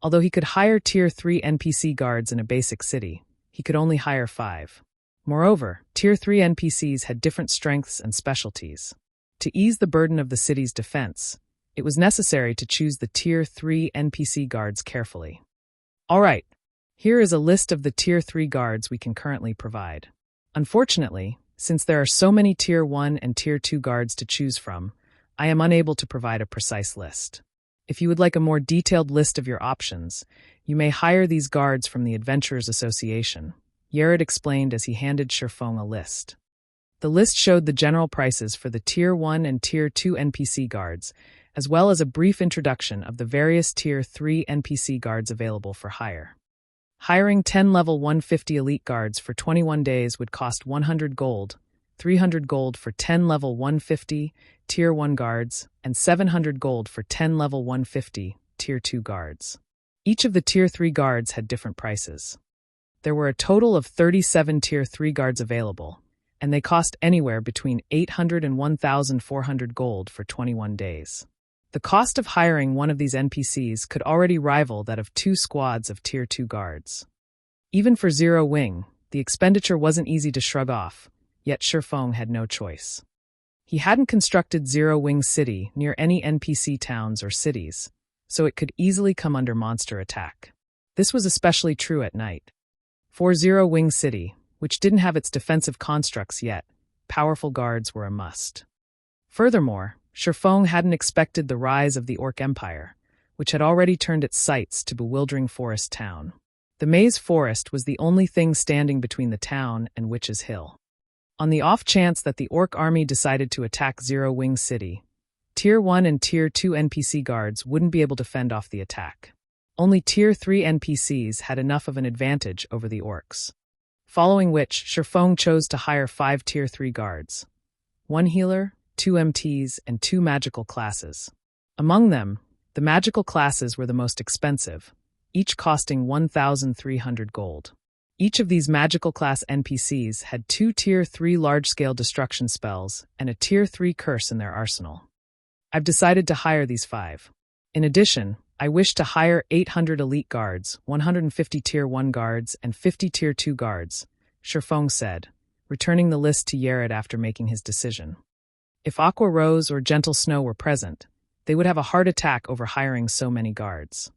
Although he could hire Tier 3 NPC guards in a basic city, he could only hire 5. Moreover, Tier 3 NPCs had different strengths and specialties. To ease the burden of the city's defense, it was necessary to choose the Tier 3 NPC guards carefully. Alright, here is a list of the Tier 3 guards we can currently provide. Unfortunately, since there are so many Tier 1 and Tier 2 guards to choose from, I am unable to provide a precise list. If you would like a more detailed list of your options, you may hire these guards from the Adventurers Association, Yared explained as he handed Shifeng a list. The list showed the general prices for the Tier 1 and Tier 2 NPC guards, as well as a brief introduction of the various Tier 3 NPC guards available for hire. Hiring 10 level 150 elite guards for 21 days would cost 100 gold, 300 gold for 10 level 150 Tier 1 guards, and 700 gold for 10 level 150 Tier 2 guards. Each of the Tier 3 guards had different prices. There were a total of 37 Tier 3 guards available, and they cost anywhere between 800 and 1,400 gold for 21 days. The cost of hiring one of these NPCs could already rival that of 2 squads of Tier 2 guards. Even for Zero Wing, the expenditure wasn't easy to shrug off, yet Shifeng had no choice. He hadn't constructed Zero Wing City near any NPC towns or cities, so it could easily come under monster attack. This was especially true at night. For Zero Wing City, which didn't have its defensive constructs yet, powerful guards were a must. Furthermore, Shifeng hadn't expected the rise of the Orc Empire, which had already turned its sights to bewildering Forest Town. The Maze Forest was the only thing standing between the town and Witch's Hill. On the off chance that the Orc army decided to attack Zero Wing City, Tier 1 and Tier 2 NPC guards wouldn't be able to fend off the attack. Only Tier 3 NPCs had enough of an advantage over the Orcs. Following which, Shifeng chose to hire 5 Tier 3 guards. 1 healer, 2 MTs, and 2 magical classes. Among them, the magical classes were the most expensive, each costing 1,300 gold. Each of these magical class NPCs had 2 Tier 3 large-scale destruction spells and a Tier 3 curse in their arsenal. I've decided to hire these 5. In addition, I wish to hire 800 elite guards, 150 Tier 1 guards, and 50 Tier 2 guards, Shifeng said, returning the list to Yared after making his decision. If Aqua Rose or Gentle Snow were present, they would have a heart attack over hiring so many guards.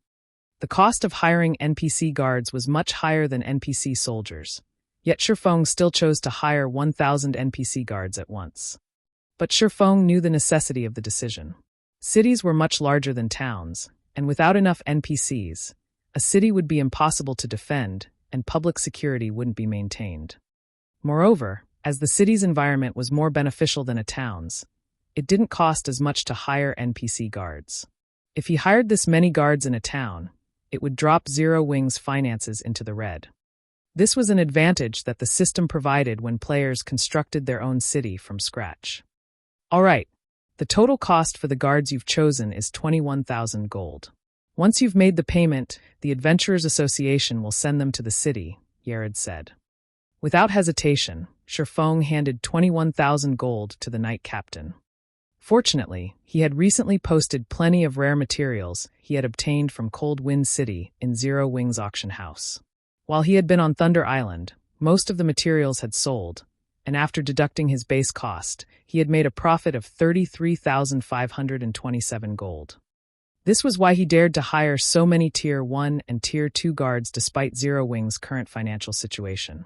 The cost of hiring NPC guards was much higher than NPC soldiers, yet Shifeng still chose to hire 1,000 NPC guards at once. But Shifeng knew the necessity of the decision. Cities were much larger than towns, and without enough NPCs, a city would be impossible to defend and public security wouldn't be maintained. Moreover, as the city's environment was more beneficial than a town's, it didn't cost as much to hire NPC guards. If he hired this many guards in a town, it would drop Zero Wing's finances into the red. This was an advantage that the system provided when players constructed their own city from scratch. Alright, the total cost for the guards you've chosen is 21,000 gold. Once you've made the payment, the Adventurers Association will send them to the city, Yared said. Without hesitation, Shifeng handed 21,000 gold to the Knight Captain. Fortunately, he had recently posted plenty of rare materials he had obtained from Cold Wind City in Zero Wing's auction house. While he had been on Thunder Island, most of the materials had sold, and after deducting his base cost, he had made a profit of 33,527 gold. This was why he dared to hire so many Tier 1 and Tier 2 guards despite Zero Wing's current financial situation.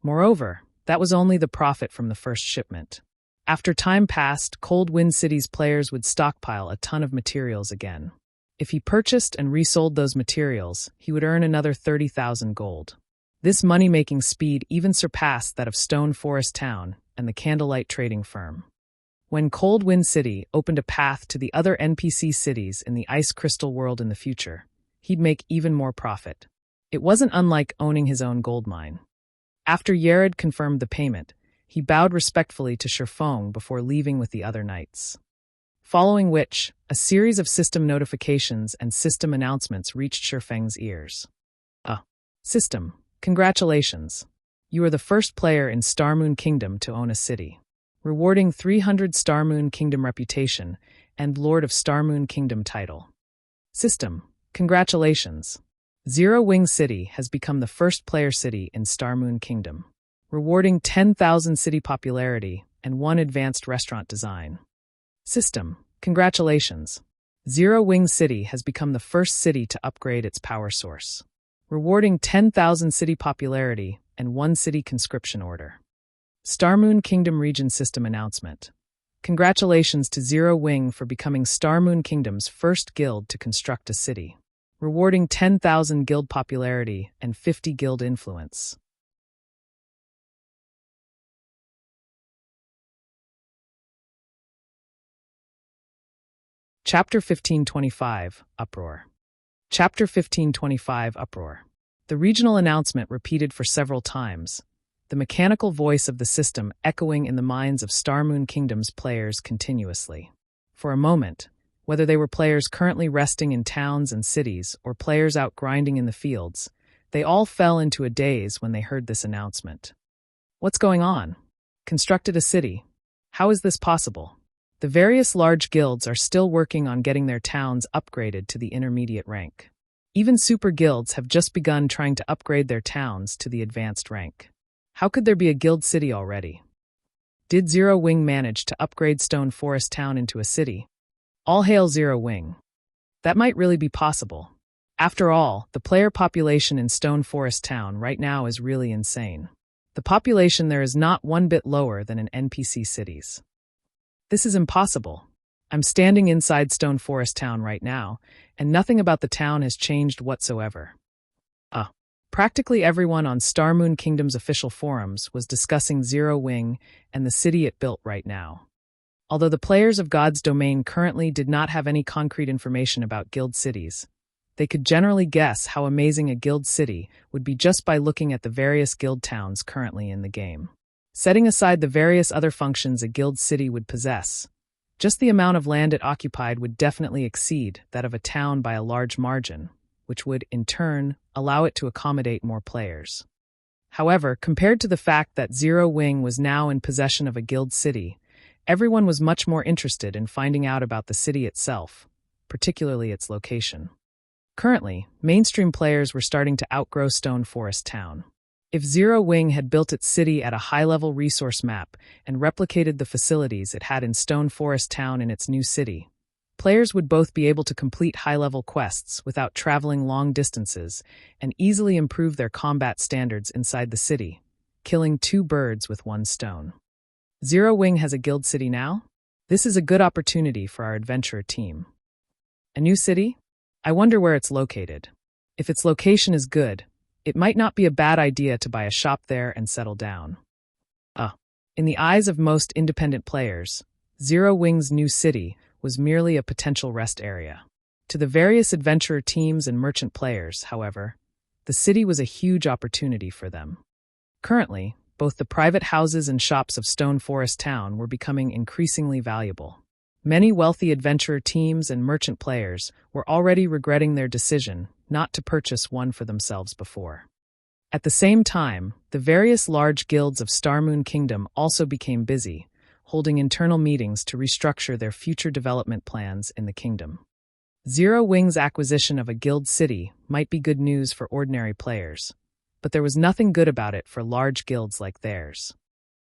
Moreover, that was only the profit from the first shipment. After time passed, Cold Wind City's players would stockpile a ton of materials again. If he purchased and resold those materials, he would earn another 30,000 gold. This money-making speed even surpassed that of Stone Forest Town and the Candlelight Trading Firm. When Cold Wind City opened a path to the other NPC cities in the Ice Crystal world in the future, he'd make even more profit. It wasn't unlike owning his own gold mine. After Yared confirmed the payment, he bowed respectfully to Shifeng before leaving with the other knights. Following which, a series of system notifications and system announcements reached Shifeng's ears. System, congratulations. You are the first player in Starmoon Kingdom to own a city, rewarding 300 Starmoon Kingdom reputation and Lord of Starmoon Kingdom title. System, congratulations. Zero Wing City has become the first player city in Starmoon Kingdom, rewarding 10,000 city popularity and 1 advanced restaurant design. System, congratulations. Zero Wing City has become the first city to upgrade its power source, rewarding 10,000 city popularity and 1 city conscription order. Starmoon Kingdom Region System Announcement. Congratulations to Zero Wing for becoming Starmoon Kingdom's first guild to construct a city, rewarding 10,000 guild popularity and 50 guild influence. Chapter 1525, Uproar. Chapter 1525, Uproar. The regional announcement repeated for several times, the mechanical voice of the system echoing in the minds of Starmoon Kingdom's players continuously. For a moment, whether they were players currently resting in towns and cities or players out grinding in the fields, they all fell into a daze when they heard this announcement. What's going on? constructed a city. How is this possible? The various large guilds are still working on getting their towns upgraded to the intermediate rank. Even super guilds have just begun trying to upgrade their towns to the advanced rank. How could there be a guild city already? Did Zero Wing manage to upgrade Stone Forest Town into a city? All hail Zero Wing. That might really be possible. After all, the player population in Stone Forest Town right now is really insane. The population there is not one bit lower than in NPC cities. This is impossible. I'm standing inside Stone Forest Town right now, and nothing about the town has changed whatsoever. Practically everyone on Star Moon Kingdom's official forums was discussing Zero Wing and the city it built right now. Although the players of God's Domain currently did not have any concrete information about guild cities, they could generally guess how amazing a guild city would be just by looking at the various guild towns currently in the game. Setting aside the various other functions a guild city would possess, just the amount of land it occupied would definitely exceed that of a town by a large margin, which would, in turn, allow it to accommodate more players. However, compared to the fact that Zero Wing was now in possession of a guild city, everyone was much more interested in finding out about the city itself, particularly its location. Currently, mainstream players were starting to outgrow Stone Forest Town. If Zero Wing had built its city at a high-level resource map and replicated the facilities it had in Stone Forest Town in its new city, players would both be able to complete high-level quests without traveling long distances and easily improve their combat standards inside the city, killing two birds with one stone. Zero Wing has a guild city now? This is a good opportunity for our adventurer team. A new city? I wonder where it's located. If its location is good, it might not be a bad idea to buy a shop there and settle down. In the eyes of most independent players, Zero Wing's new city was merely a potential rest area. To the various adventurer teams and merchant players, however, the city was a huge opportunity for them. Currently, both the private houses and shops of Stone Forest Town were becoming increasingly valuable. Many wealthy adventurer teams and merchant players were already regretting their decision not to purchase one for themselves before. At the same time, the various large guilds of Star Moon Kingdom also became busy, holding internal meetings to restructure their future development plans in the kingdom. Zero Wing's acquisition of a guild city might be good news for ordinary players, but there was nothing good about it for large guilds like theirs.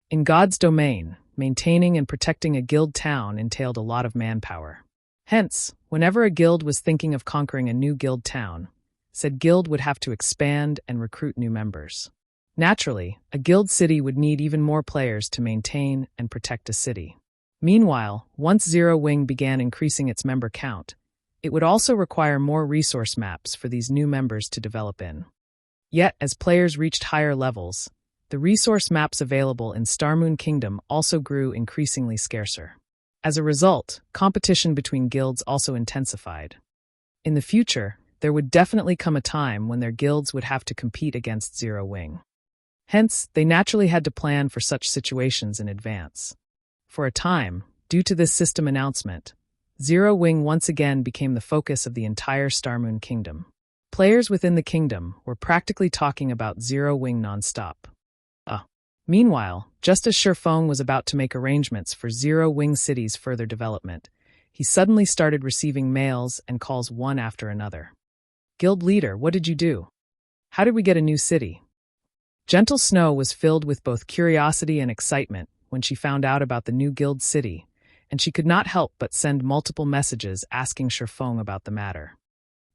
In God's Domain, maintaining and protecting a guild town entailed a lot of manpower. Hence, whenever a guild was thinking of conquering a new guild town, said guild would have to expand and recruit new members. Naturally, a guild city would need even more players to maintain and protect a city. Meanwhile, once Zero Wing began increasing its member count, it would also require more resource maps for these new members to develop in. Yet, as players reached higher levels, the resource maps available in Star Moon Kingdom also grew increasingly scarcer. As a result, competition between guilds also intensified. In the future, there would definitely come a time when their guilds would have to compete against Zero Wing. Hence, they naturally had to plan for such situations in advance. For a time, due to this system announcement, Zero Wing once again became the focus of the entire Star Moon Kingdom. Players within the kingdom were practically talking about Zero Wing nonstop. Meanwhile, just as Shifeng was about to make arrangements for Zero Wing City's further development, he suddenly started receiving mails and calls one after another. Guild leader, what did you do? How did we get a new city? Gentle Snow was filled with both curiosity and excitement when she found out about the new guild city, and she could not help but send multiple messages asking Shifeng about the matter.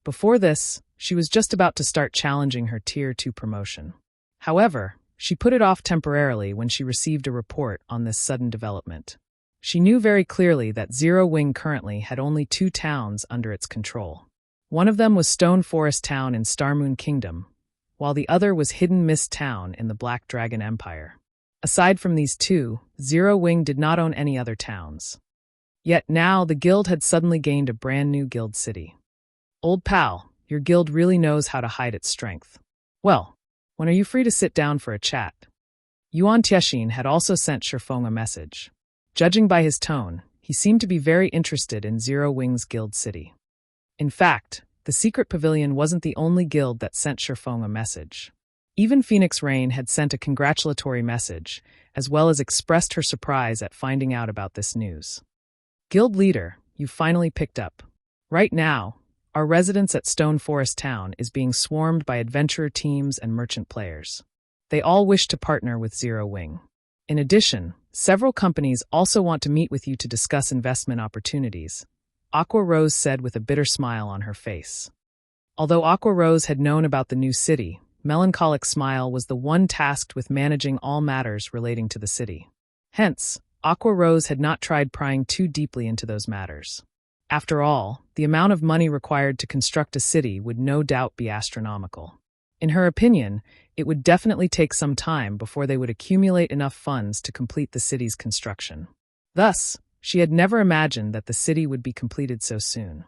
Before this, she was just about to start challenging her Tier 2 promotion. However, she put it off temporarily when she received a report on this sudden development. She knew very clearly that Zero Wing currently had only 2 towns under its control. One of them was Stone Forest Town in Star Moon Kingdom, while the other was Hidden Mist Town in the Black Dragon Empire. Aside from these 2, Zero Wing did not own any other towns. Yet now the guild had suddenly gained a brand new guild city. Old pal, your guild really knows how to hide its strength. Well, when are you free to sit down for a chat? Yuan Tiexin had also sent Shifeng a message. Judging by his tone, he seemed to be very interested in Zero Wing's guild city. In fact, the Secret Pavilion wasn't the only guild that sent Shifeng a message. Even Phoenix Rain had sent a congratulatory message, as well as expressed her surprise at finding out about this news. Guild leader, you finally picked up. Right now, our residence at Stone Forest Town is being swarmed by adventurer teams and merchant players. They all wish to partner with Zero Wing. In addition, several companies also want to meet with you to discuss investment opportunities, Aqua Rose said with a bitter smile on her face. Although Aqua Rose had known about the new city, Melancholic Smile was the one tasked with managing all matters relating to the city. Hence, Aqua Rose had not tried prying too deeply into those matters. After all, the amount of money required to construct a city would no doubt be astronomical. In her opinion, it would definitely take some time before they would accumulate enough funds to complete the city's construction. Thus, she had never imagined that the city would be completed so soon.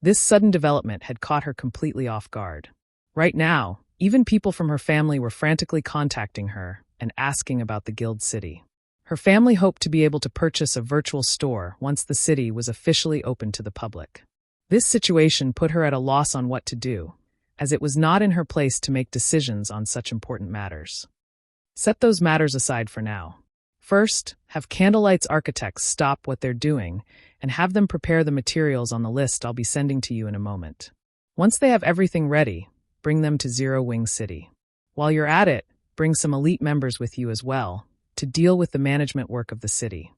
This sudden development had caught her completely off guard. Right now, even people from her family were frantically contacting her and asking about the Guild City. Her family hoped to be able to purchase a virtual store once the city was officially open to the public. This situation put her at a loss on what to do, as it was not in her place to make decisions on such important matters. Set those matters aside for now. First, have Candlelight's architects stop what they're doing and have them prepare the materials on the list I'll be sending to you in a moment. Once they have everything ready, bring them to Zero Wing City. While you're at it, bring some elite members with you as well, to deal with the management work of the city.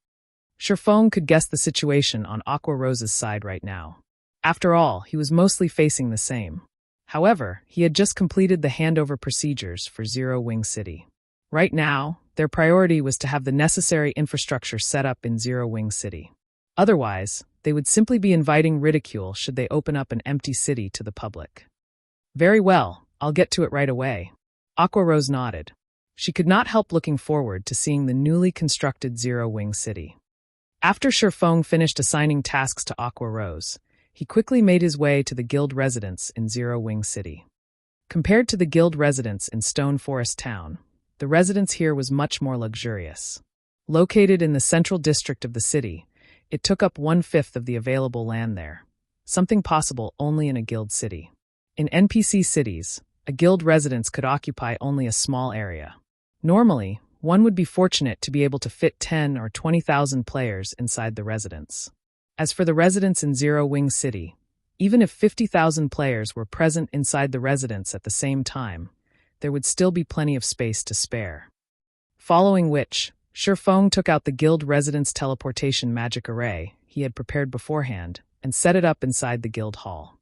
Sherfong could guess the situation on Aqua Rose's side right now. After all, he was mostly facing the same. However, he had just completed the handover procedures for Zero Wing City. Right now, their priority was to have the necessary infrastructure set up in Zero Wing City. Otherwise, they would simply be inviting ridicule should they open up an empty city to the public. Very well, I'll get to it right away. Aqua Rose nodded. She could not help looking forward to seeing the newly constructed Zero Wing City. After Sherfong finished assigning tasks to Aqua Rose, he quickly made his way to the Guild residence in Zero Wing City. Compared to the Guild residence in Stone Forest Town, the residence here was much more luxurious. Located in the central district of the city, it took up 1/5 of the available land there, something possible only in a Guild city. In NPC cities, a Guild residence could occupy only a small area. Normally, one would be fortunate to be able to fit 10 or 20,000 players inside the residence. As for the residence in Zero Wing City, even if 50,000 players were present inside the residence at the same time, there would still be plenty of space to spare. Following which, Sherfong took out the Guild residence teleportation magic array he had prepared beforehand and set it up inside the Guild hall.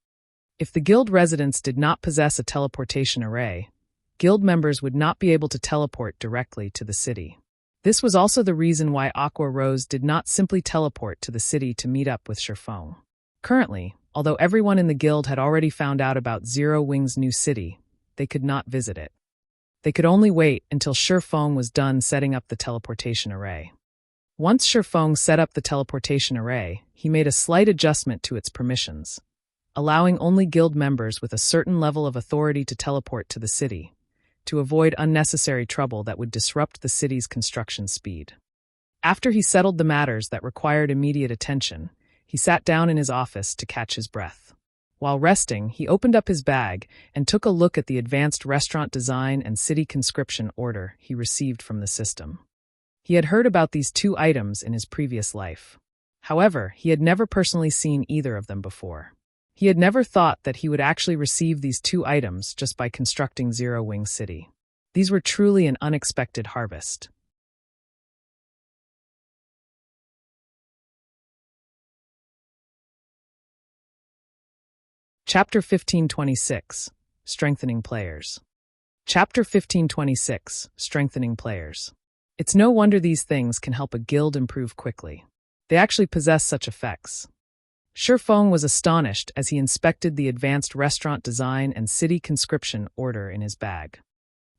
If the Guild residence did not possess a teleportation array, Guild members would not be able to teleport directly to the city. This was also the reason why Aqua Rose did not simply teleport to the city to meet up with Sherfong. Currently, although everyone in the Guild had already found out about Zero Wing's new city, they could not visit it. They could only wait until Sherfong was done setting up the teleportation array. Once Sherfong set up the teleportation array, he made a slight adjustment to its permissions, allowing only Guild members with a certain level of authority to teleport to the city, to avoid unnecessary trouble that would disrupt the city's construction speed. After he settled the matters that required immediate attention, he sat down in his office to catch his breath. While resting, he opened up his bag and took a look at the advanced restaurant design and city conscription order he received from the system. He had heard about these two items in his previous life. However, he had never personally seen either of them before. He had never thought that he would actually receive these two items just by constructing Zero Wing City. These were truly an unexpected harvest. Chapter 1526, Strengthening Players. Chapter 1526, Strengthening Players. It's no wonder these things can help a guild improve quickly. They actually possess such effects. Sherfong was astonished as he inspected the advanced restaurant design and city conscription order in his bag.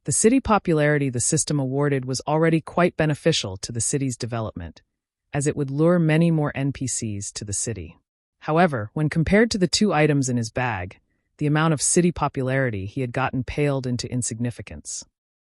The city popularity the system awarded was already quite beneficial to the city's development, as it would lure many more NPCs to the city. However, when compared to the two items in his bag, the amount of city popularity he had gotten paled into insignificance.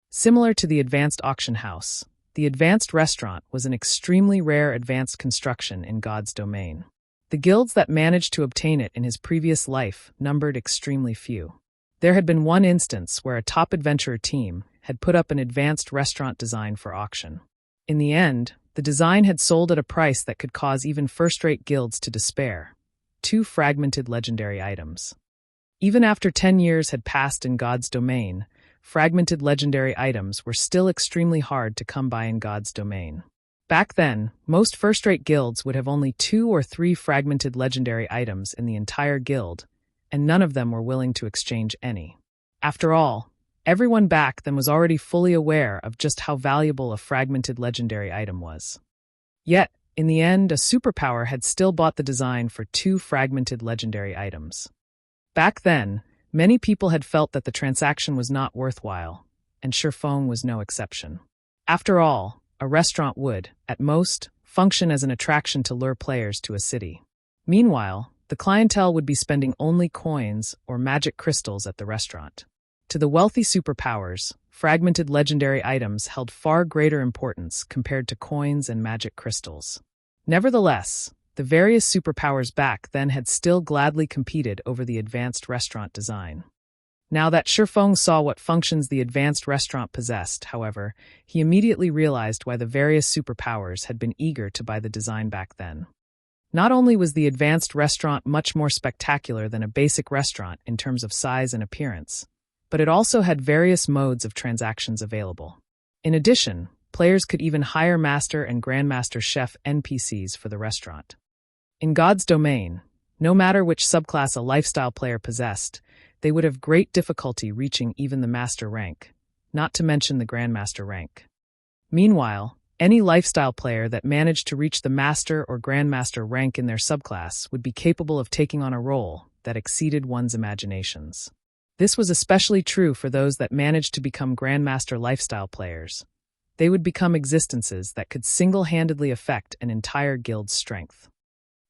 Similar to the advanced auction house, the advanced restaurant was an extremely rare advanced construction in God's domain. The guilds that managed to obtain it in his previous life numbered extremely few. There had been one instance where a top adventurer team had put up an advanced restaurant design for auction. In the end, the design had sold at a price that could cause even first-rate guilds to despair: 2 fragmented legendary items. Even after 10 years had passed in God's domain, fragmented legendary items were still extremely hard to come by in God's domain. Back then, most first-rate guilds would have only 2 or 3 fragmented legendary items in the entire guild, and none of them were willing to exchange any. After all, everyone back then was already fully aware of just how valuable a fragmented legendary item was. Yet, in the end, a superpower had still bought the design for 2 fragmented legendary items. Back then, many people had felt that the transaction was not worthwhile, and Shifeng was no exception. After all, a restaurant would, at most, function as an attraction to lure players to a city. Meanwhile, the clientele would be spending only coins or magic crystals at the restaurant. To the wealthy superpowers, fragmented legendary items held far greater importance compared to coins and magic crystals. Nevertheless, the various superpowers back then had still gladly competed over the advanced restaurant design. Now that Shifeng saw what functions the advanced restaurant possessed, however, he immediately realized why the various superpowers had been eager to buy the design back then. Not only was the advanced restaurant much more spectacular than a basic restaurant in terms of size and appearance, but it also had various modes of transactions available. In addition, players could even hire Master and Grandmaster Chef NPCs for the restaurant. In God's domain, no matter which subclass a lifestyle player possessed, they would have great difficulty reaching even the Master rank, not to mention the Grandmaster rank. Meanwhile, any lifestyle player that managed to reach the Master or Grandmaster rank in their subclass would be capable of taking on a role that exceeded one's imaginations. This was especially true for those that managed to become Grandmaster lifestyle players. They would become existences that could single-handedly affect an entire guild's strength.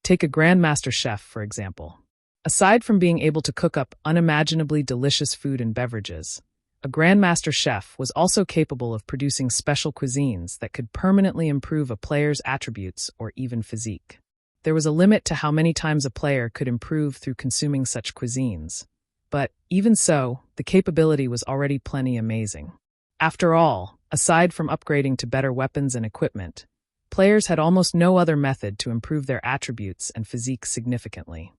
Take a Grandmaster Chef, for example. Aside from being able to cook up unimaginably delicious food and beverages, a Grandmaster Chef was also capable of producing special cuisines that could permanently improve a player's attributes or even physique. There was a limit to how many times a player could improve through consuming such cuisines, but even so, the capability was already plenty amazing. After all, aside from upgrading to better weapons and equipment, players had almost no other method to improve their attributes and physique significantly.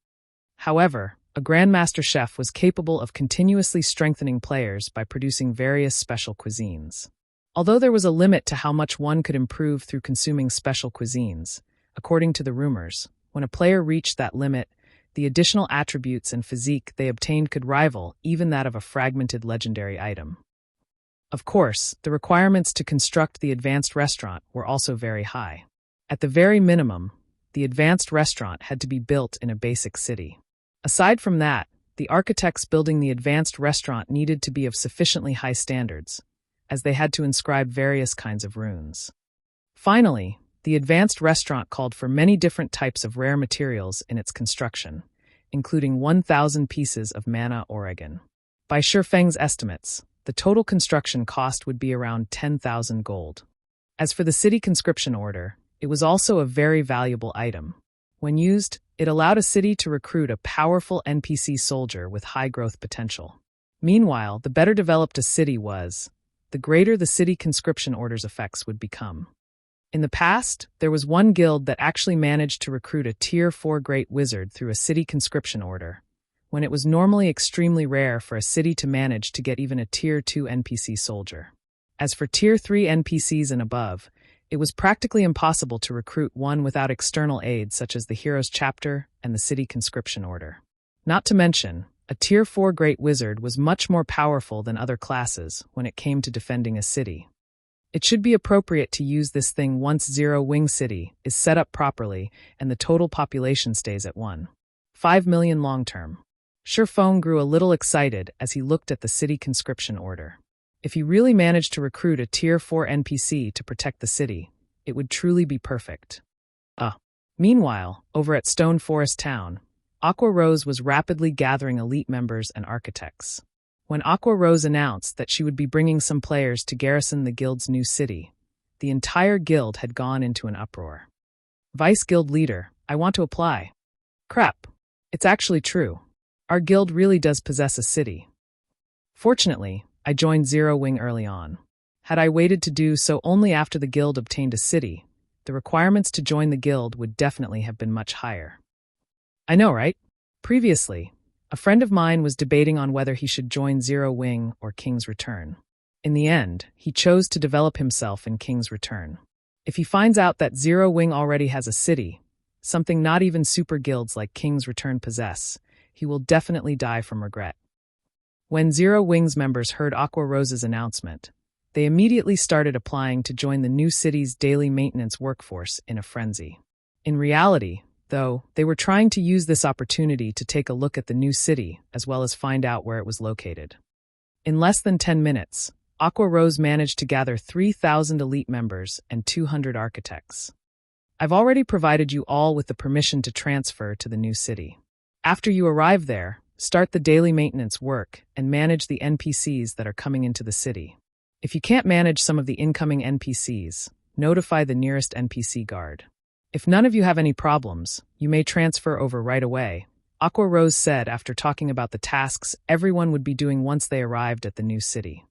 However, a Grandmaster Chef was capable of continuously strengthening players by producing various special cuisines. Although there was a limit to how much one could improve through consuming special cuisines, according to the rumors, when a player reached that limit, the additional attributes and physique they obtained could rival even that of a fragmented legendary item. Of course, the requirements to construct the advanced restaurant were also very high. At the very minimum, the advanced restaurant had to be built in a basic city. Aside from that, the architects building the advanced restaurant needed to be of sufficiently high standards, as they had to inscribe various kinds of runes. Finally, the advanced restaurant called for many different types of rare materials in its construction, including 1,000 pieces of mana Oregon. By Shifeng's estimates, the total construction cost would be around 10,000 gold. As for the city conscription order, it was also a very valuable item. When used, it allowed a city to recruit a powerful NPC soldier with high growth potential. Meanwhile, the better developed a city was, the greater the city conscription order's effects would become. In the past, there was one guild that actually managed to recruit a Tier 4 Great Wizard through a city conscription order, when it was normally extremely rare for a city to manage to get even a Tier 2 NPC soldier. As for Tier 3 NPCs and above, it was practically impossible to recruit one without external aid such as the Heroes Chapter and the City Conscription Order. Not to mention, a Tier 4 Great Wizard was much more powerful than other classes when it came to defending a city. It should be appropriate to use this thing once Zero Wing City is set up properly and the total population stays at 1.5 million long-term. Shifeng grew a little excited as he looked at the City Conscription Order. If he really managed to recruit a Tier 4 NPC to protect the city, it would truly be perfect. Meanwhile, over at Stone Forest Town, Aqua Rose was rapidly gathering elite members and architects. When Aqua Rose announced that she would be bringing some players to garrison the guild's new city, the entire guild had gone into an uproar. Vice Guild Leader, I want to apply. Crap. It's actually true. Our guild really does possess a city. Fortunately, I joined Zero Wing early on. Had I waited to do so only after the guild obtained a city, the requirements to join the guild would definitely have been much higher. I know, right? Previously, a friend of mine was debating on whether he should join Zero Wing or King's Return. In the end, he chose to develop himself in King's Return. If he finds out that Zero Wing already has a city, something not even super guilds like King's Return possess, he will definitely die from regret. When Zero Wing's members heard Aqua Rose's announcement, they immediately started applying to join the new city's daily maintenance workforce in a frenzy. In reality, though, they were trying to use this opportunity to take a look at the new city as well as find out where it was located. In less than 10 minutes, Aqua Rose managed to gather 3,000 elite members and 200 architects. I've already provided you all with the permission to transfer to the new city. After you arrive there, start the daily maintenance work and manage the NPCs that are coming into the city. If you can't manage some of the incoming NPCs, notify the nearest NPC guard. If none of you have any problems, you may transfer over right away, Aqua Rose said after talking about the tasks everyone would be doing once they arrived at the new city.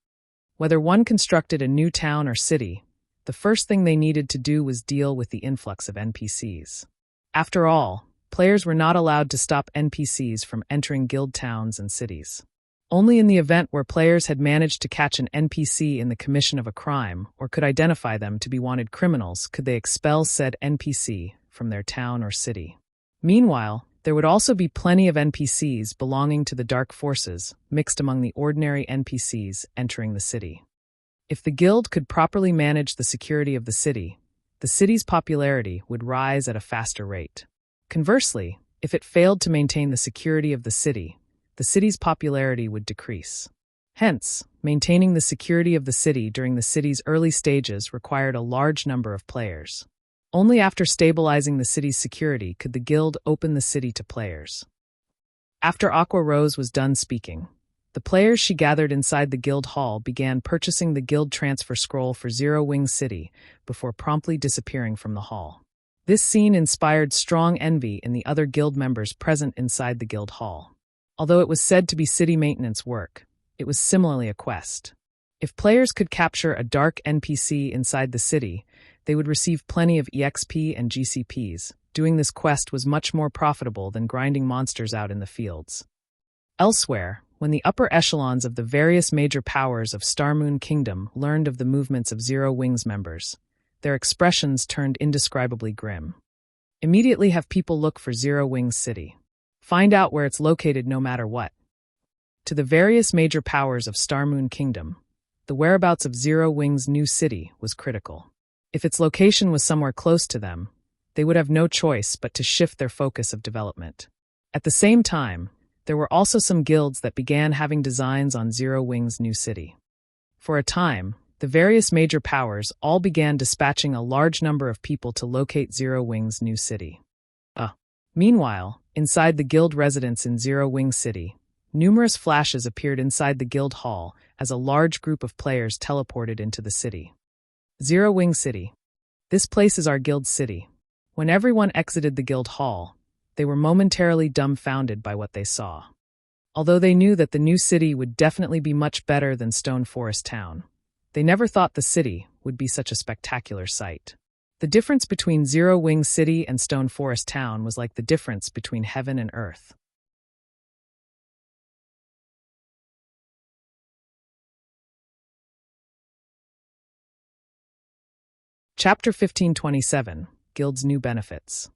Whether one constructed a new town or city, the first thing they needed to do was deal with the influx of NPCs. After all, players were not allowed to stop NPCs from entering guild towns and cities. Only in the event where players had managed to catch an NPC in the commission of a crime or could identify them to be wanted criminals could they expel said NPC from their town or city. Meanwhile, there would also be plenty of NPCs belonging to the dark forces mixed among the ordinary NPCs entering the city. If the guild could properly manage the security of the city's popularity would rise at a faster rate. Conversely, if it failed to maintain the security of the city's popularity would decrease. Hence, maintaining the security of the city during the city's early stages required a large number of players. Only after stabilizing the city's security could the guild open the city to players. After Aqua Rose was done speaking, the players she gathered inside the guild hall began purchasing the guild transfer scroll for Zero Wing City before promptly disappearing from the hall. This scene inspired strong envy in the other guild members present inside the guild hall. Although it was said to be city maintenance work, it was similarly a quest. If players could capture a dark NPC inside the city, they would receive plenty of EXP and GCPs. Doing this quest was much more profitable than grinding monsters out in the fields. Elsewhere, when the upper echelons of the various major powers of Starmoon Kingdom learned of the movements of Zero Wing's members, their expressions turned indescribably grim. Immediately have people look for Zero Wing's city. Find out where it's located no matter what. To the various major powers of Starmoon Kingdom, the whereabouts of Zero Wing's new city was critical. If its location was somewhere close to them, they would have no choice but to shift their focus of development. At the same time, there were also some guilds that began having designs on Zero Wing's new city. For a time, the various major powers all began dispatching a large number of people to locate Zero Wing's new city. Meanwhile, inside the guild residence in Zero Wing City, numerous flashes appeared inside the guild hall as a large group of players teleported into the city. Zero Wing City. This place is our guild city. When everyone exited the guild hall, they were momentarily dumbfounded by what they saw. Although they knew that the new city would definitely be much better than Stone Forest Town, they never thought the city would be such a spectacular sight. The difference between Zero Wing City and Stone Forest Town was like the difference between heaven and earth. Chapter 1527, Guild's New Benefits.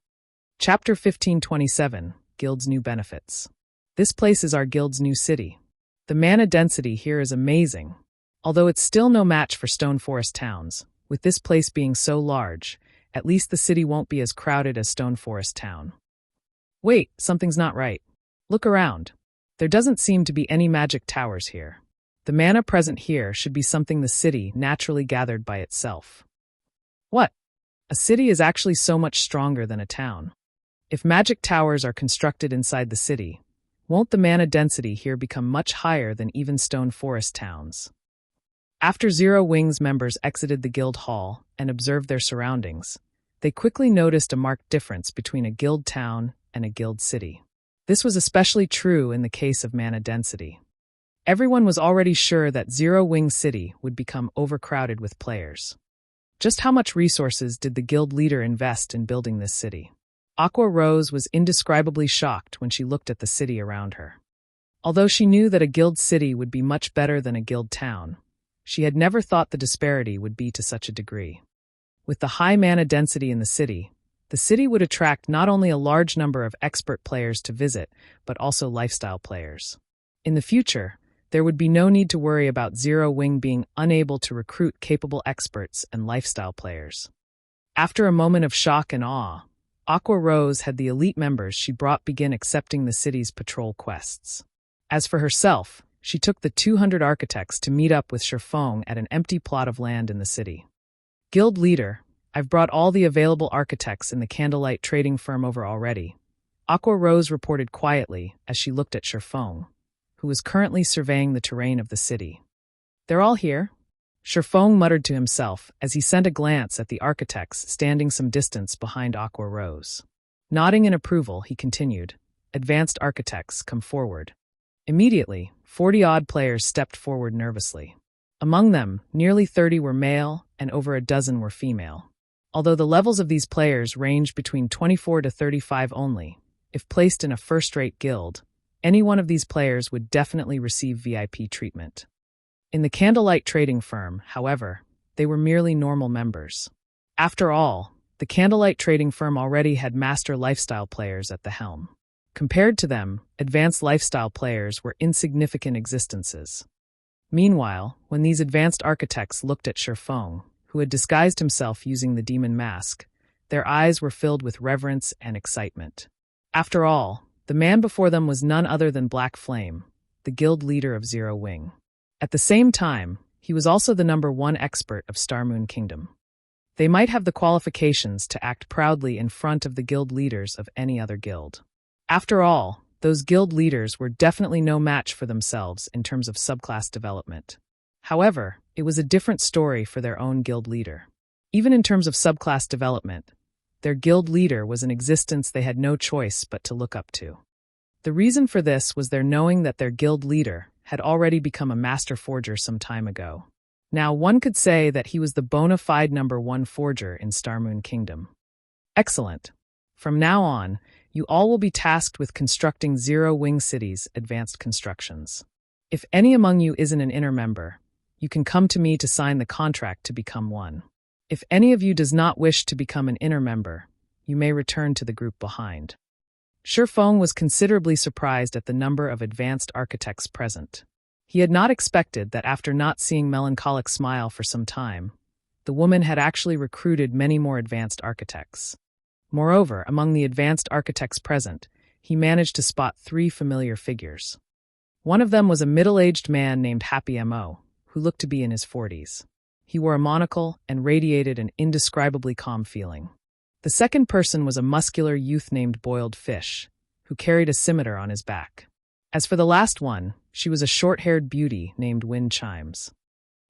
Chapter 1527, Guild's New Benefits. This place is our guild's new city. The mana density here is amazing. Although it's still no match for Stone Forest Towns, with this place being so large, at least the city won't be as crowded as Stone Forest Town. Wait, something's not right. Look around. There doesn't seem to be any magic towers here. The mana present here should be something the city naturally gathered by itself. What? A city is actually so much stronger than a town. If magic towers are constructed inside the city, won't the mana density here become much higher than even Stone Forest Towns? After Zero Wing's members exited the guild hall and observed their surroundings, they quickly noticed a marked difference between a guild town and a guild city. This was especially true in the case of mana density. Everyone was already sure that Zero Wing City would become overcrowded with players. Just how much resources did the guild leader invest in building this city? Aqua Rose was indescribably shocked when she looked at the city around her. Although she knew that a guild city would be much better than a guild town, she had never thought the disparity would be to such a degree. With the high mana density in the city would attract not only a large number of expert players to visit, but also lifestyle players. In the future, there would be no need to worry about Zero Wing being unable to recruit capable experts and lifestyle players. After a moment of shock and awe, Aqua Rose had the elite members she brought begin accepting the city's patrol quests. As for herself, she took the 200 architects to meet up with Shifeng at an empty plot of land in the city. Guild leader, I've brought all the available architects in the candlelight trading firm over already, Aqua Rose reported quietly as she looked at Shifeng, who was currently surveying the terrain of the city. They're all here? Shifeng muttered to himself as he sent a glance at the architects standing some distance behind Aqua Rose. Nodding in approval, he continued, "Advanced architects, come forward." Immediately, 40-odd players stepped forward nervously. Among them, nearly 30 were male and over a dozen were female. Although the levels of these players ranged between 24 to 35 only, if placed in a first-rate guild, any one of these players would definitely receive VIP treatment. In the candlelight trading firm, however, they were merely normal members. After all, the candlelight trading firm already had master lifestyle players at the helm. Compared to them, advanced lifestyle players were insignificant existences. Meanwhile, when these advanced architects looked at Shifeng, who had disguised himself using the demon mask, their eyes were filled with reverence and excitement. After all, the man before them was none other than Black Flame, the guild leader of Zero Wing. At the same time, he was also the #1 expert of Starmoon Kingdom. They might have the qualifications to act proudly in front of the guild leaders of any other guild. After all, those guild leaders were definitely no match for themselves in terms of subclass development. However, it was a different story for their own guild leader. Even in terms of subclass development, their guild leader was an existence they had no choice but to look up to. The reason for this was their knowing that their guild leader had already become a master forger some time ago. Now one could say that he was the bona fide #1 forger in Starmoon Kingdom. Excellent. From now on, you all will be tasked with constructing Zero Wing City's advanced constructions. If any among you isn't an inner member, you can come to me to sign the contract to become one. If any of you does not wish to become an inner member, you may return to the group behind. Shifeng was considerably surprised at the number of advanced architects present. He had not expected that after not seeing Melancholic smile for some time, the woman had actually recruited many more advanced architects. Moreover, among the advanced architects present, he managed to spot 3 familiar figures. One of them was a middle-aged man named Happy M.O., who looked to be in his 40s. He wore a monocle and radiated an indescribably calm feeling. The second person was a muscular youth named Boiled Fish, who carried a scimitar on his back. As for the last one, she was a short-haired beauty named Wind Chimes.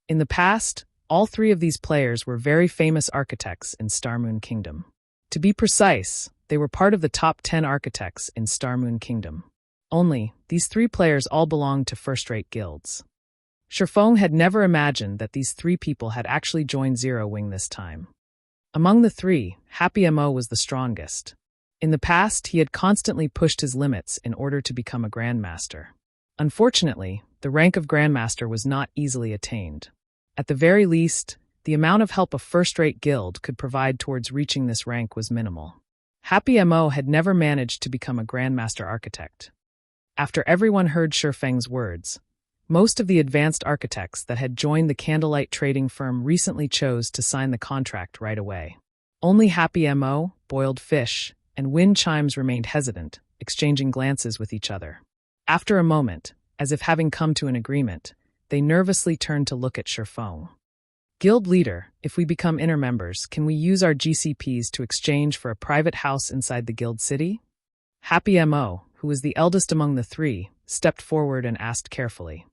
In the past, all 3 of these players were very famous architects in Starmoon Kingdom. To be precise, they were part of the top 10 architects in Starmoon Kingdom. Only, these 3 players all belonged to first-rate guilds. Shifeng had never imagined that these 3 people had actually joined Zero Wing this time. Among the 3, Happy M.O. was the strongest. In the past, he had constantly pushed his limits in order to become a Grandmaster. Unfortunately, the rank of Grandmaster was not easily attained. At the very least, the amount of help a first-rate guild could provide towards reaching this rank was minimal. Happy M.O. had never managed to become a Grandmaster Architect. After everyone heard Shifeng's words, most of the advanced architects that had joined the candlelight trading firm recently chose to sign the contract right away. Only Happy M.O., Boiled Fish, and Wind Chimes remained hesitant, exchanging glances with each other. After a moment, as if having come to an agreement, they nervously turned to look at Shifeng. Guild leader, if we become inner members, can we use our GCPs to exchange for a private house inside the guild city? Happy M.O., who was the eldest among the 3, stepped forward and asked carefully.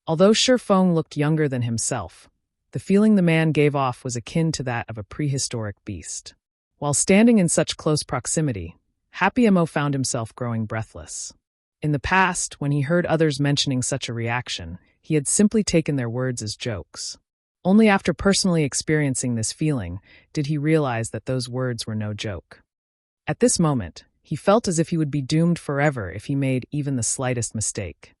Although Shifeng looked younger than himself, the feeling the man gave off was akin to that of a prehistoric beast. While standing in such close proximity, Happy M.O. found himself growing breathless. In the past, when he heard others mentioning such a reaction, he had simply taken their words as jokes. Only after personally experiencing this feeling did he realize that those words were no joke. At this moment, he felt as if he would be doomed forever if he made even the slightest mistake.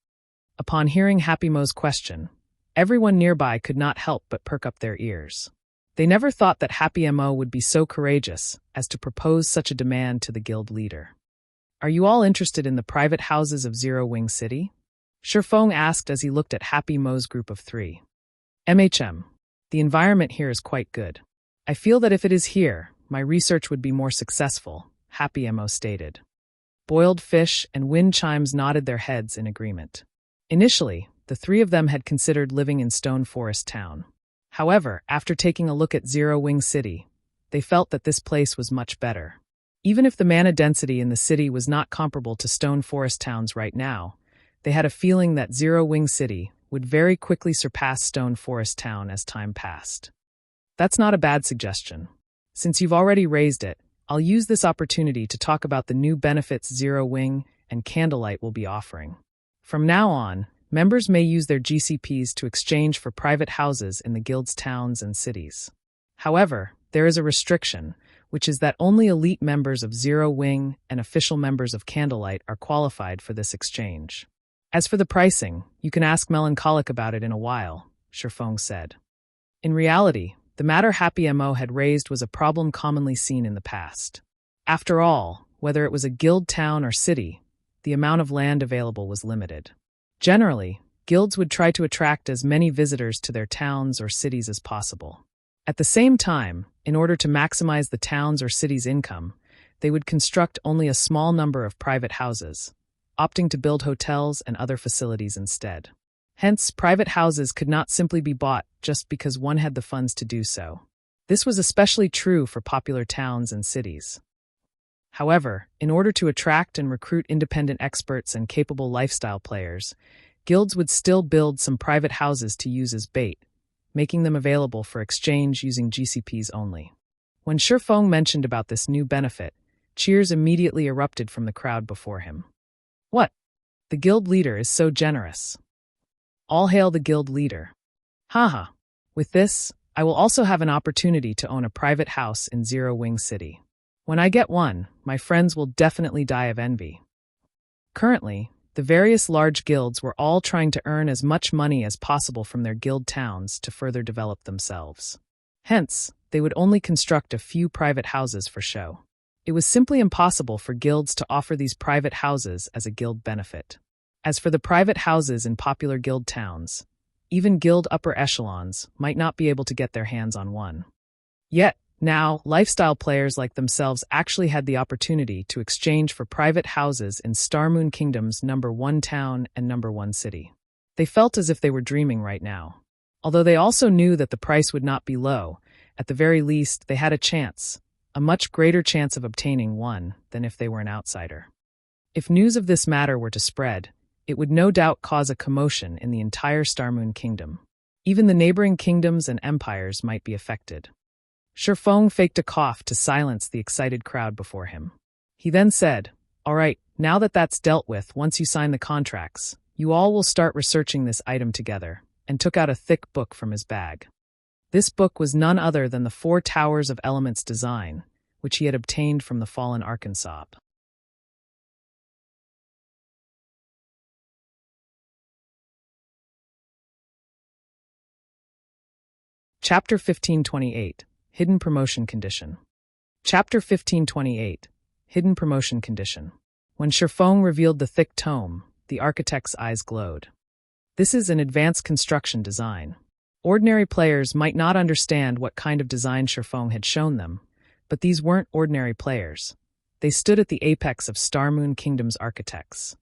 Upon hearing Happy Mo's question, everyone nearby could not help but perk up their ears. They never thought that Happy Mo would be so courageous as to propose such a demand to the guild leader. "Are you all interested in the private houses of Zero Wing City?" Shifeng asked as he looked at Happy Mo's group of 3. The environment here is quite good. I feel that if it is here, my research would be more successful," Happy Mo stated. Boiled Fish and Wind Chimes nodded their heads in agreement. Initially, the 3 of them had considered living in Stone Forest Town. However, after taking a look at Zero Wing City, they felt that this place was much better. Even if the mana density in the city was not comparable to Stone Forest Towns right now, they had a feeling that Zero Wing City would very quickly surpass Stone Forest Town as time passed. That's not a bad suggestion. Since you've already raised it, I'll use this opportunity to talk about the new benefits Zero Wing and Candlelight will be offering. From now on, members may use their GCPs to exchange for private houses in the guild's towns and cities. However, there is a restriction, which is that only elite members of Zero Wing and official members of Candlelight are qualified for this exchange. As for the pricing, you can ask Melancholic about it in a while, Shifeng said. In reality, the matter Happy Mo had raised was a problem commonly seen in the past. After all, whether it was a guild town or city, the amount of land available was limited. Generally, guilds would try to attract as many visitors to their towns or cities as possible. At the same time, in order to maximize the town's or city's income, they would construct only a small number of private houses, opting to build hotels and other facilities instead. Hence, private houses could not simply be bought just because one had the funds to do so. This was especially true for popular towns and cities. However, in order to attract and recruit independent experts and capable lifestyle players, guilds would still build some private houses to use as bait, making them available for exchange using GCPs only. When Shifeng mentioned about this new benefit, cheers immediately erupted from the crowd before him. "What? The guild leader is so generous. All hail the guild leader. Haha. With this, I will also have an opportunity to own a private house in Zero Wing City. When I get one, my friends will definitely die of envy." Currently, the various large guilds were all trying to earn as much money as possible from their guild towns to further develop themselves. Hence, they would only construct a few private houses for show. It was simply impossible for guilds to offer these private houses as a guild benefit. As for the private houses in popular guild towns, even guild upper echelons might not be able to get their hands on one. Yet, now, lifestyle players like themselves actually had the opportunity to exchange for private houses in Starmoon Kingdom's number 1 town and number 1 city. They felt as if they were dreaming right now. Although they also knew that the price would not be low, at the very least they had a chance, a much greater chance of obtaining one than if they were an outsider. If news of this matter were to spread, it would no doubt cause a commotion in the entire Starmoon Kingdom. Even the neighboring kingdoms and empires might be affected. Shifeng faked a cough to silence the excited crowd before him. He then said, "All right, now that that's dealt with, once you sign the contracts, you all will start researching this item together," and took out a thick book from his bag. This book was none other than the 4 Towers of Elements design, which he had obtained from the fallen Arkansas. Chapter 1528, Hidden Promotion Condition. Chapter 1528, Hidden Promotion Condition. When Shifeng revealed the thick tome, the architect's eyes glowed. This is an advanced construction design. Ordinary players might not understand what kind of design Shifeng had shown them, but these weren't ordinary players. They stood at the apex of Starmoon Kingdom's architects.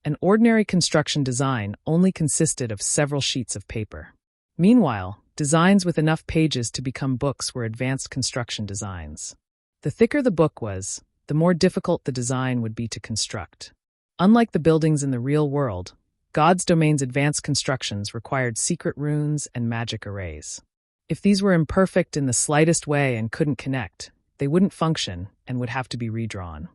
An ordinary construction design only consisted of several sheets of paper. Meanwhile, designs with enough pages to become books were advanced construction designs. The thicker the book was, the more difficult the design would be to construct. Unlike the buildings in the real world, God's Domain's advanced constructions required secret runes and magic arrays. If these were imperfect in the slightest way and couldn't connect, they wouldn't function and would have to be redrawn.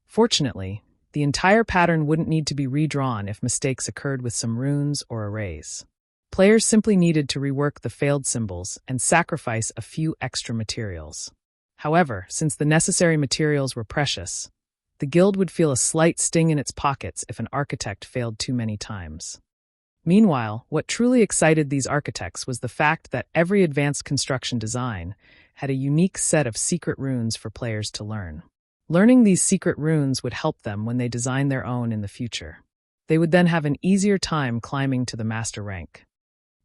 Fortunately, The entire pattern wouldn't need to be redrawn if mistakes occurred with some runes or arrays. Players simply needed to rework the failed symbols and sacrifice a few extra materials. However, since the necessary materials were precious, the guild would feel a slight sting in its pockets if an architect failed too many times. Meanwhile, what truly excited these architects was the fact that every advanced construction design had a unique set of secret runes for players to learn. Learning these secret runes would help them when they design their own in the future. They would then have an easier time climbing to the master rank.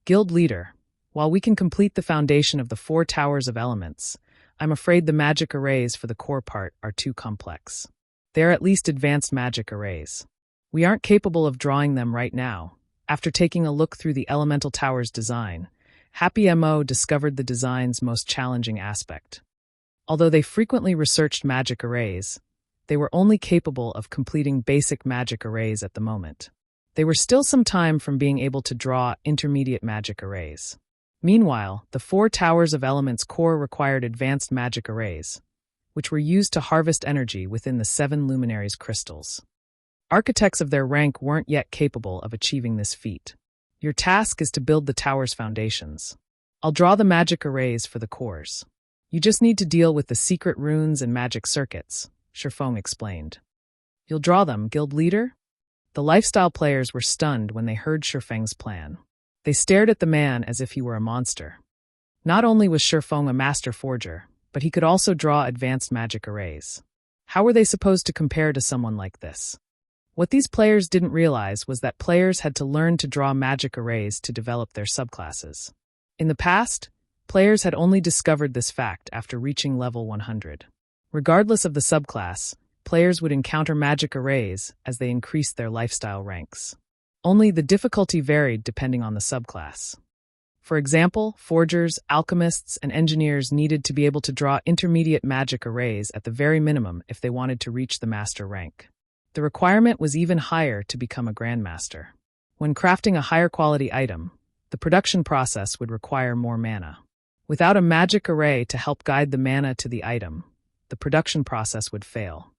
Guild Leader, while we can complete the foundation of the 4 towers of elements, I'm afraid the magic arrays for the core part are too complex. They are at least advanced magic arrays. We aren't capable of drawing them right now. After taking a look through the Elemental Tower's design, Happy MO discovered the design's most challenging aspect. Although they frequently researched magic arrays, they were only capable of completing basic magic arrays at the moment. They were still some time from being able to draw intermediate magic arrays. Meanwhile, the 4 Towers of Elements core required advanced magic arrays, which were used to harvest energy within the 7 luminaries crystals. Architects of their rank weren't yet capable of achieving this feat. Your task is to build the tower's foundations. I'll draw the magic arrays for the cores. You just need to deal with the secret runes and magic circuits, Shifeng explained. You'll draw them, Guild Leader? The lifestyle players were stunned when they heard Shifeng's plan. They stared at the man as if he were a monster. Not only was Shifeng a master forger, but he could also draw advanced magic arrays. How were they supposed to compare to someone like this? What these players didn't realize was that players had to learn to draw magic arrays to develop their subclasses. In the past, players had only discovered this fact after reaching level 100. Regardless of the subclass, players would encounter magic arrays as they increased their lifestyle ranks. Only the difficulty varied depending on the subclass. For example, forgers, alchemists, and engineers needed to be able to draw intermediate magic arrays at the very minimum if they wanted to reach the master rank. The requirement was even higher to become a grandmaster. When crafting a higher quality item, the production process would require more mana. Without a magic array to help guide the mana to the item, the production process would fail.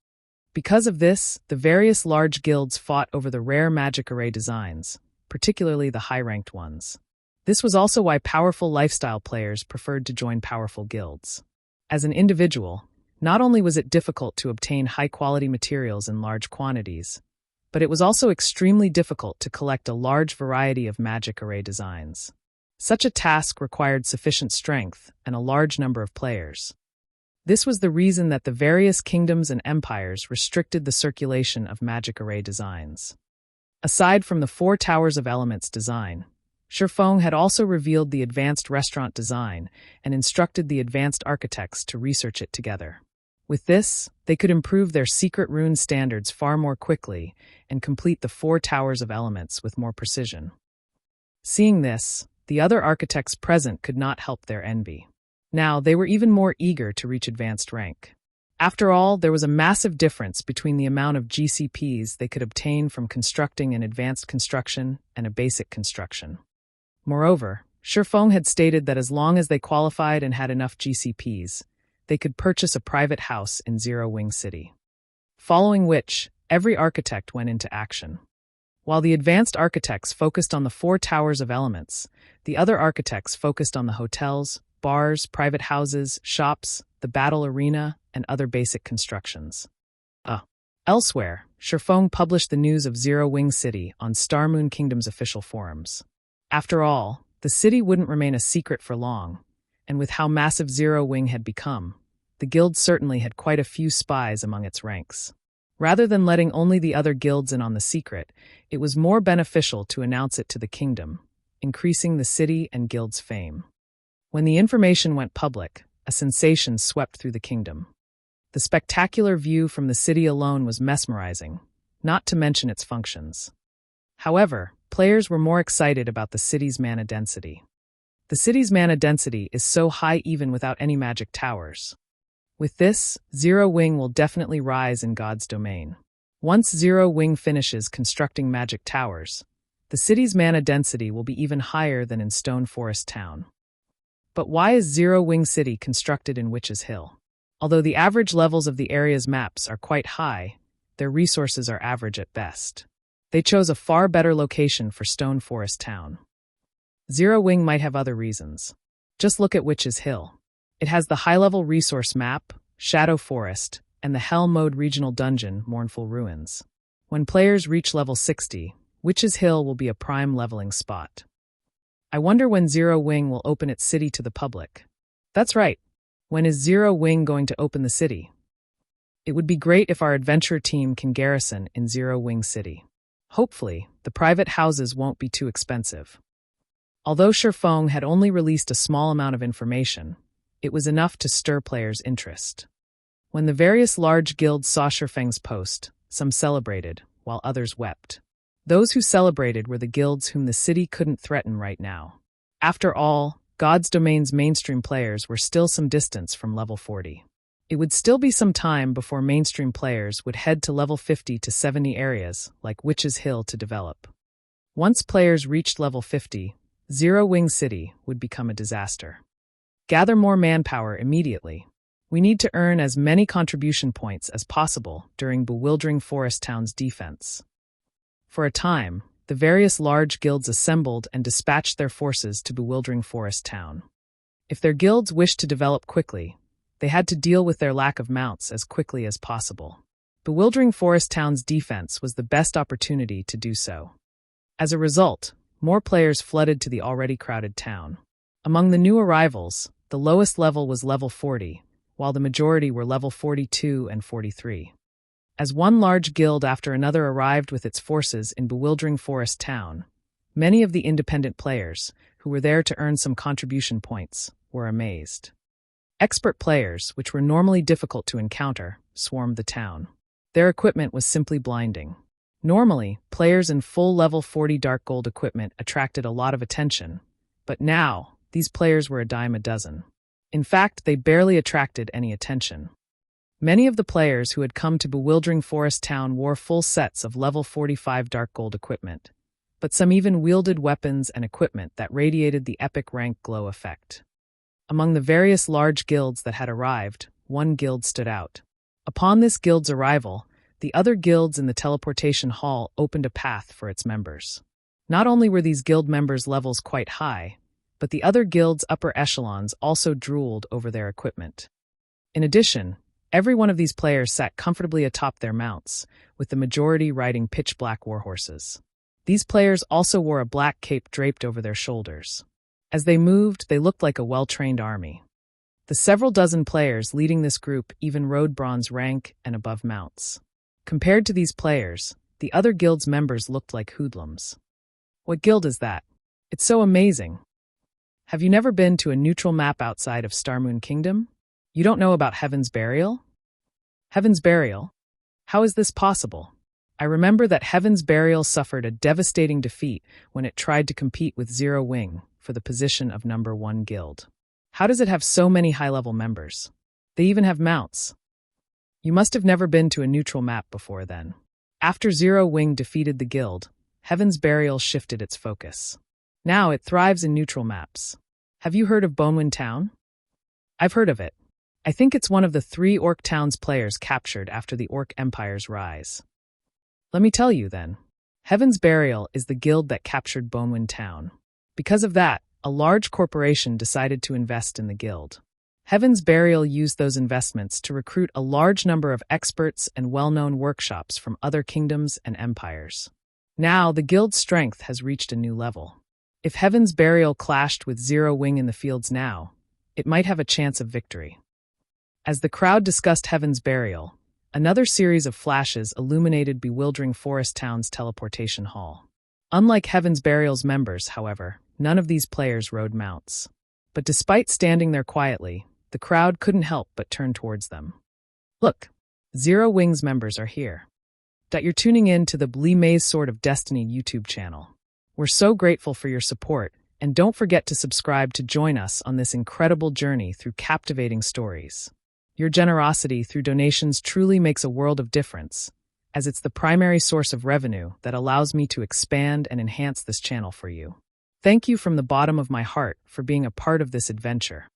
Because of this, the various large guilds fought over the rare magic array designs, particularly the high-ranked ones. This was also why powerful lifestyle players preferred to join powerful guilds. As an individual, not only was it difficult to obtain high-quality materials in large quantities, but it was also extremely difficult to collect a large variety of magic array designs. Such a task required sufficient strength and a large number of players. This was the reason that the various kingdoms and empires restricted the circulation of magic array designs. Aside from the 4 Towers of Elements design, Shifeng had also revealed the advanced restaurant design and instructed the advanced architects to research it together. With this, they could improve their secret rune standards far more quickly and complete the 4 Towers of Elements with more precision. Seeing this, the other architects present could not help their envy. Now, they were even more eager to reach advanced rank. After all, there was a massive difference between the amount of GCPs they could obtain from constructing an advanced construction and a basic construction. Moreover, Shifeng had stated that as long as they qualified and had enough GCPs, they could purchase a private house in Zero Wing City. Following which, every architect went into action. While the advanced architects focused on the 4 Towers of Elements, the other architects focused on the hotels, bars, private houses, shops, the battle arena, and other basic constructions. Elsewhere, Shifeng published the news of Zero Wing City on Star Moon Kingdom's official forums. After all, the city wouldn't remain a secret for long, and with how massive Zero Wing had become, the guild certainly had quite a few spies among its ranks. Rather than letting only the other guilds in on the secret, it was more beneficial to announce it to the kingdom, increasing the city and guild's fame. When the information went public, a sensation swept through the kingdom. The spectacular view from the city alone was mesmerizing, not to mention its functions. However, players were more excited about the city's mana density. The city's mana density is so high even without any magic towers. With this, Zero Wing will definitely rise in God's domain. Once Zero Wing finishes constructing magic towers, the city's mana density will be even higher than in Stone Forest Town. But why is Zero Wing City constructed in Witch's Hill? Although the average levels of the area's maps are quite high, their resources are average at best. They chose a far better location for Stone Forest Town. Zero Wing might have other reasons. Just look at Witch's Hill. It has the high-level resource map, Shadow Forest, and the Hell Mode regional dungeon, Mournful Ruins. When players reach level 60, Witch's Hill will be a prime leveling spot. I wonder when Zero Wing will open its city to the public. That's right. When is Zero Wing going to open the city? It would be great if our adventure team can garrison in Zero Wing City. Hopefully, the private houses won't be too expensive. Although Shifeng had only released a small amount of information, it was enough to stir players' interest. When the various large guilds saw Shifeng's post, some celebrated, while others wept. Those who celebrated were the guilds whom the city couldn't threaten right now. After all, God's Domain's mainstream players were still some distance from level 40. It would still be some time before mainstream players would head to level 50 to 70 areas, like Witch's Hill, to develop. Once players reached level 50, Zero Wing City would become a disaster. Gather more manpower immediately. We need to earn as many contribution points as possible during Bewildering Forest Town's defense. For a time, the various large guilds assembled and dispatched their forces to Bewildering Forest Town. If their guilds wished to develop quickly, they had to deal with their lack of mounts as quickly as possible. Bewildering Forest Town's defense was the best opportunity to do so. As a result, more players flooded to the already crowded town. Among the new arrivals, the lowest level was level 40, while the majority were level 42 and 43. As one large guild after another arrived with its forces in Bewildering Forest Town, many of the independent players, who were there to earn some contribution points, were amazed. Expert players, which were normally difficult to encounter, swarmed the town. Their equipment was simply blinding. Normally, players in full level 40 dark gold equipment attracted a lot of attention, but now, these players were a dime a dozen. In fact, they barely attracted any attention. Many of the players who had come to Bewildering Forest Town wore full sets of level 45 dark gold equipment, but some even wielded weapons and equipment that radiated the epic rank glow effect. Among the various large guilds that had arrived, one guild stood out. Upon this guild's arrival, the other guilds in the teleportation hall opened a path for its members. Not only were these guild members' levels quite high, but the other guilds' upper echelons also drooled over their equipment. In addition, every one of these players sat comfortably atop their mounts, with the majority riding pitch-black warhorses. These players also wore a black cape draped over their shoulders. As they moved, they looked like a well-trained army. The several dozen players leading this group even rode bronze rank and above mounts. Compared to these players, the other guild's members looked like hoodlums. What guild is that? It's so amazing. Have you never been to a neutral map outside of Starmoon Kingdom? You don't know about Heaven's Burial? Heaven's Burial? How is this possible? I remember that Heaven's Burial suffered a devastating defeat when it tried to compete with Zero Wing for the position of number 1 guild. How does it have so many high-level members? They even have mounts. You must have never been to a neutral map before then. After Zero Wing defeated the guild, Heaven's Burial shifted its focus. Now it thrives in neutral maps. Have you heard of Bonewind Town? I've heard of it. I think it's one of the 3 Orc towns players captured after the Orc Empire's rise. Let me tell you then. Heaven's Burial is the guild that captured Bonewind Town. Because of that, a large corporation decided to invest in the guild. Heaven's Burial used those investments to recruit a large number of experts and well-known workshops from other kingdoms and empires. Now, the guild's strength has reached a new level. If Heaven's Burial clashed with Zero Wing in the fields now, it might have a chance of victory. As the crowd discussed Heaven's Burial, another series of flashes illuminated Bewildering Forest Town's teleportation hall. Unlike Heaven's Burial's members, however, none of these players rode mounts. But despite standing there quietly, the crowd couldn't help but turn towards them. Look, Zero Wing's members are here. You're tuning in to the Lee May's Sword of Destiny YouTube channel. We're so grateful for your support, and don't forget to subscribe to join us on this incredible journey through captivating stories. Your generosity through donations truly makes a world of difference, as it's the primary source of revenue that allows me to expand and enhance this channel for you. Thank you from the bottom of my heart for being a part of this adventure.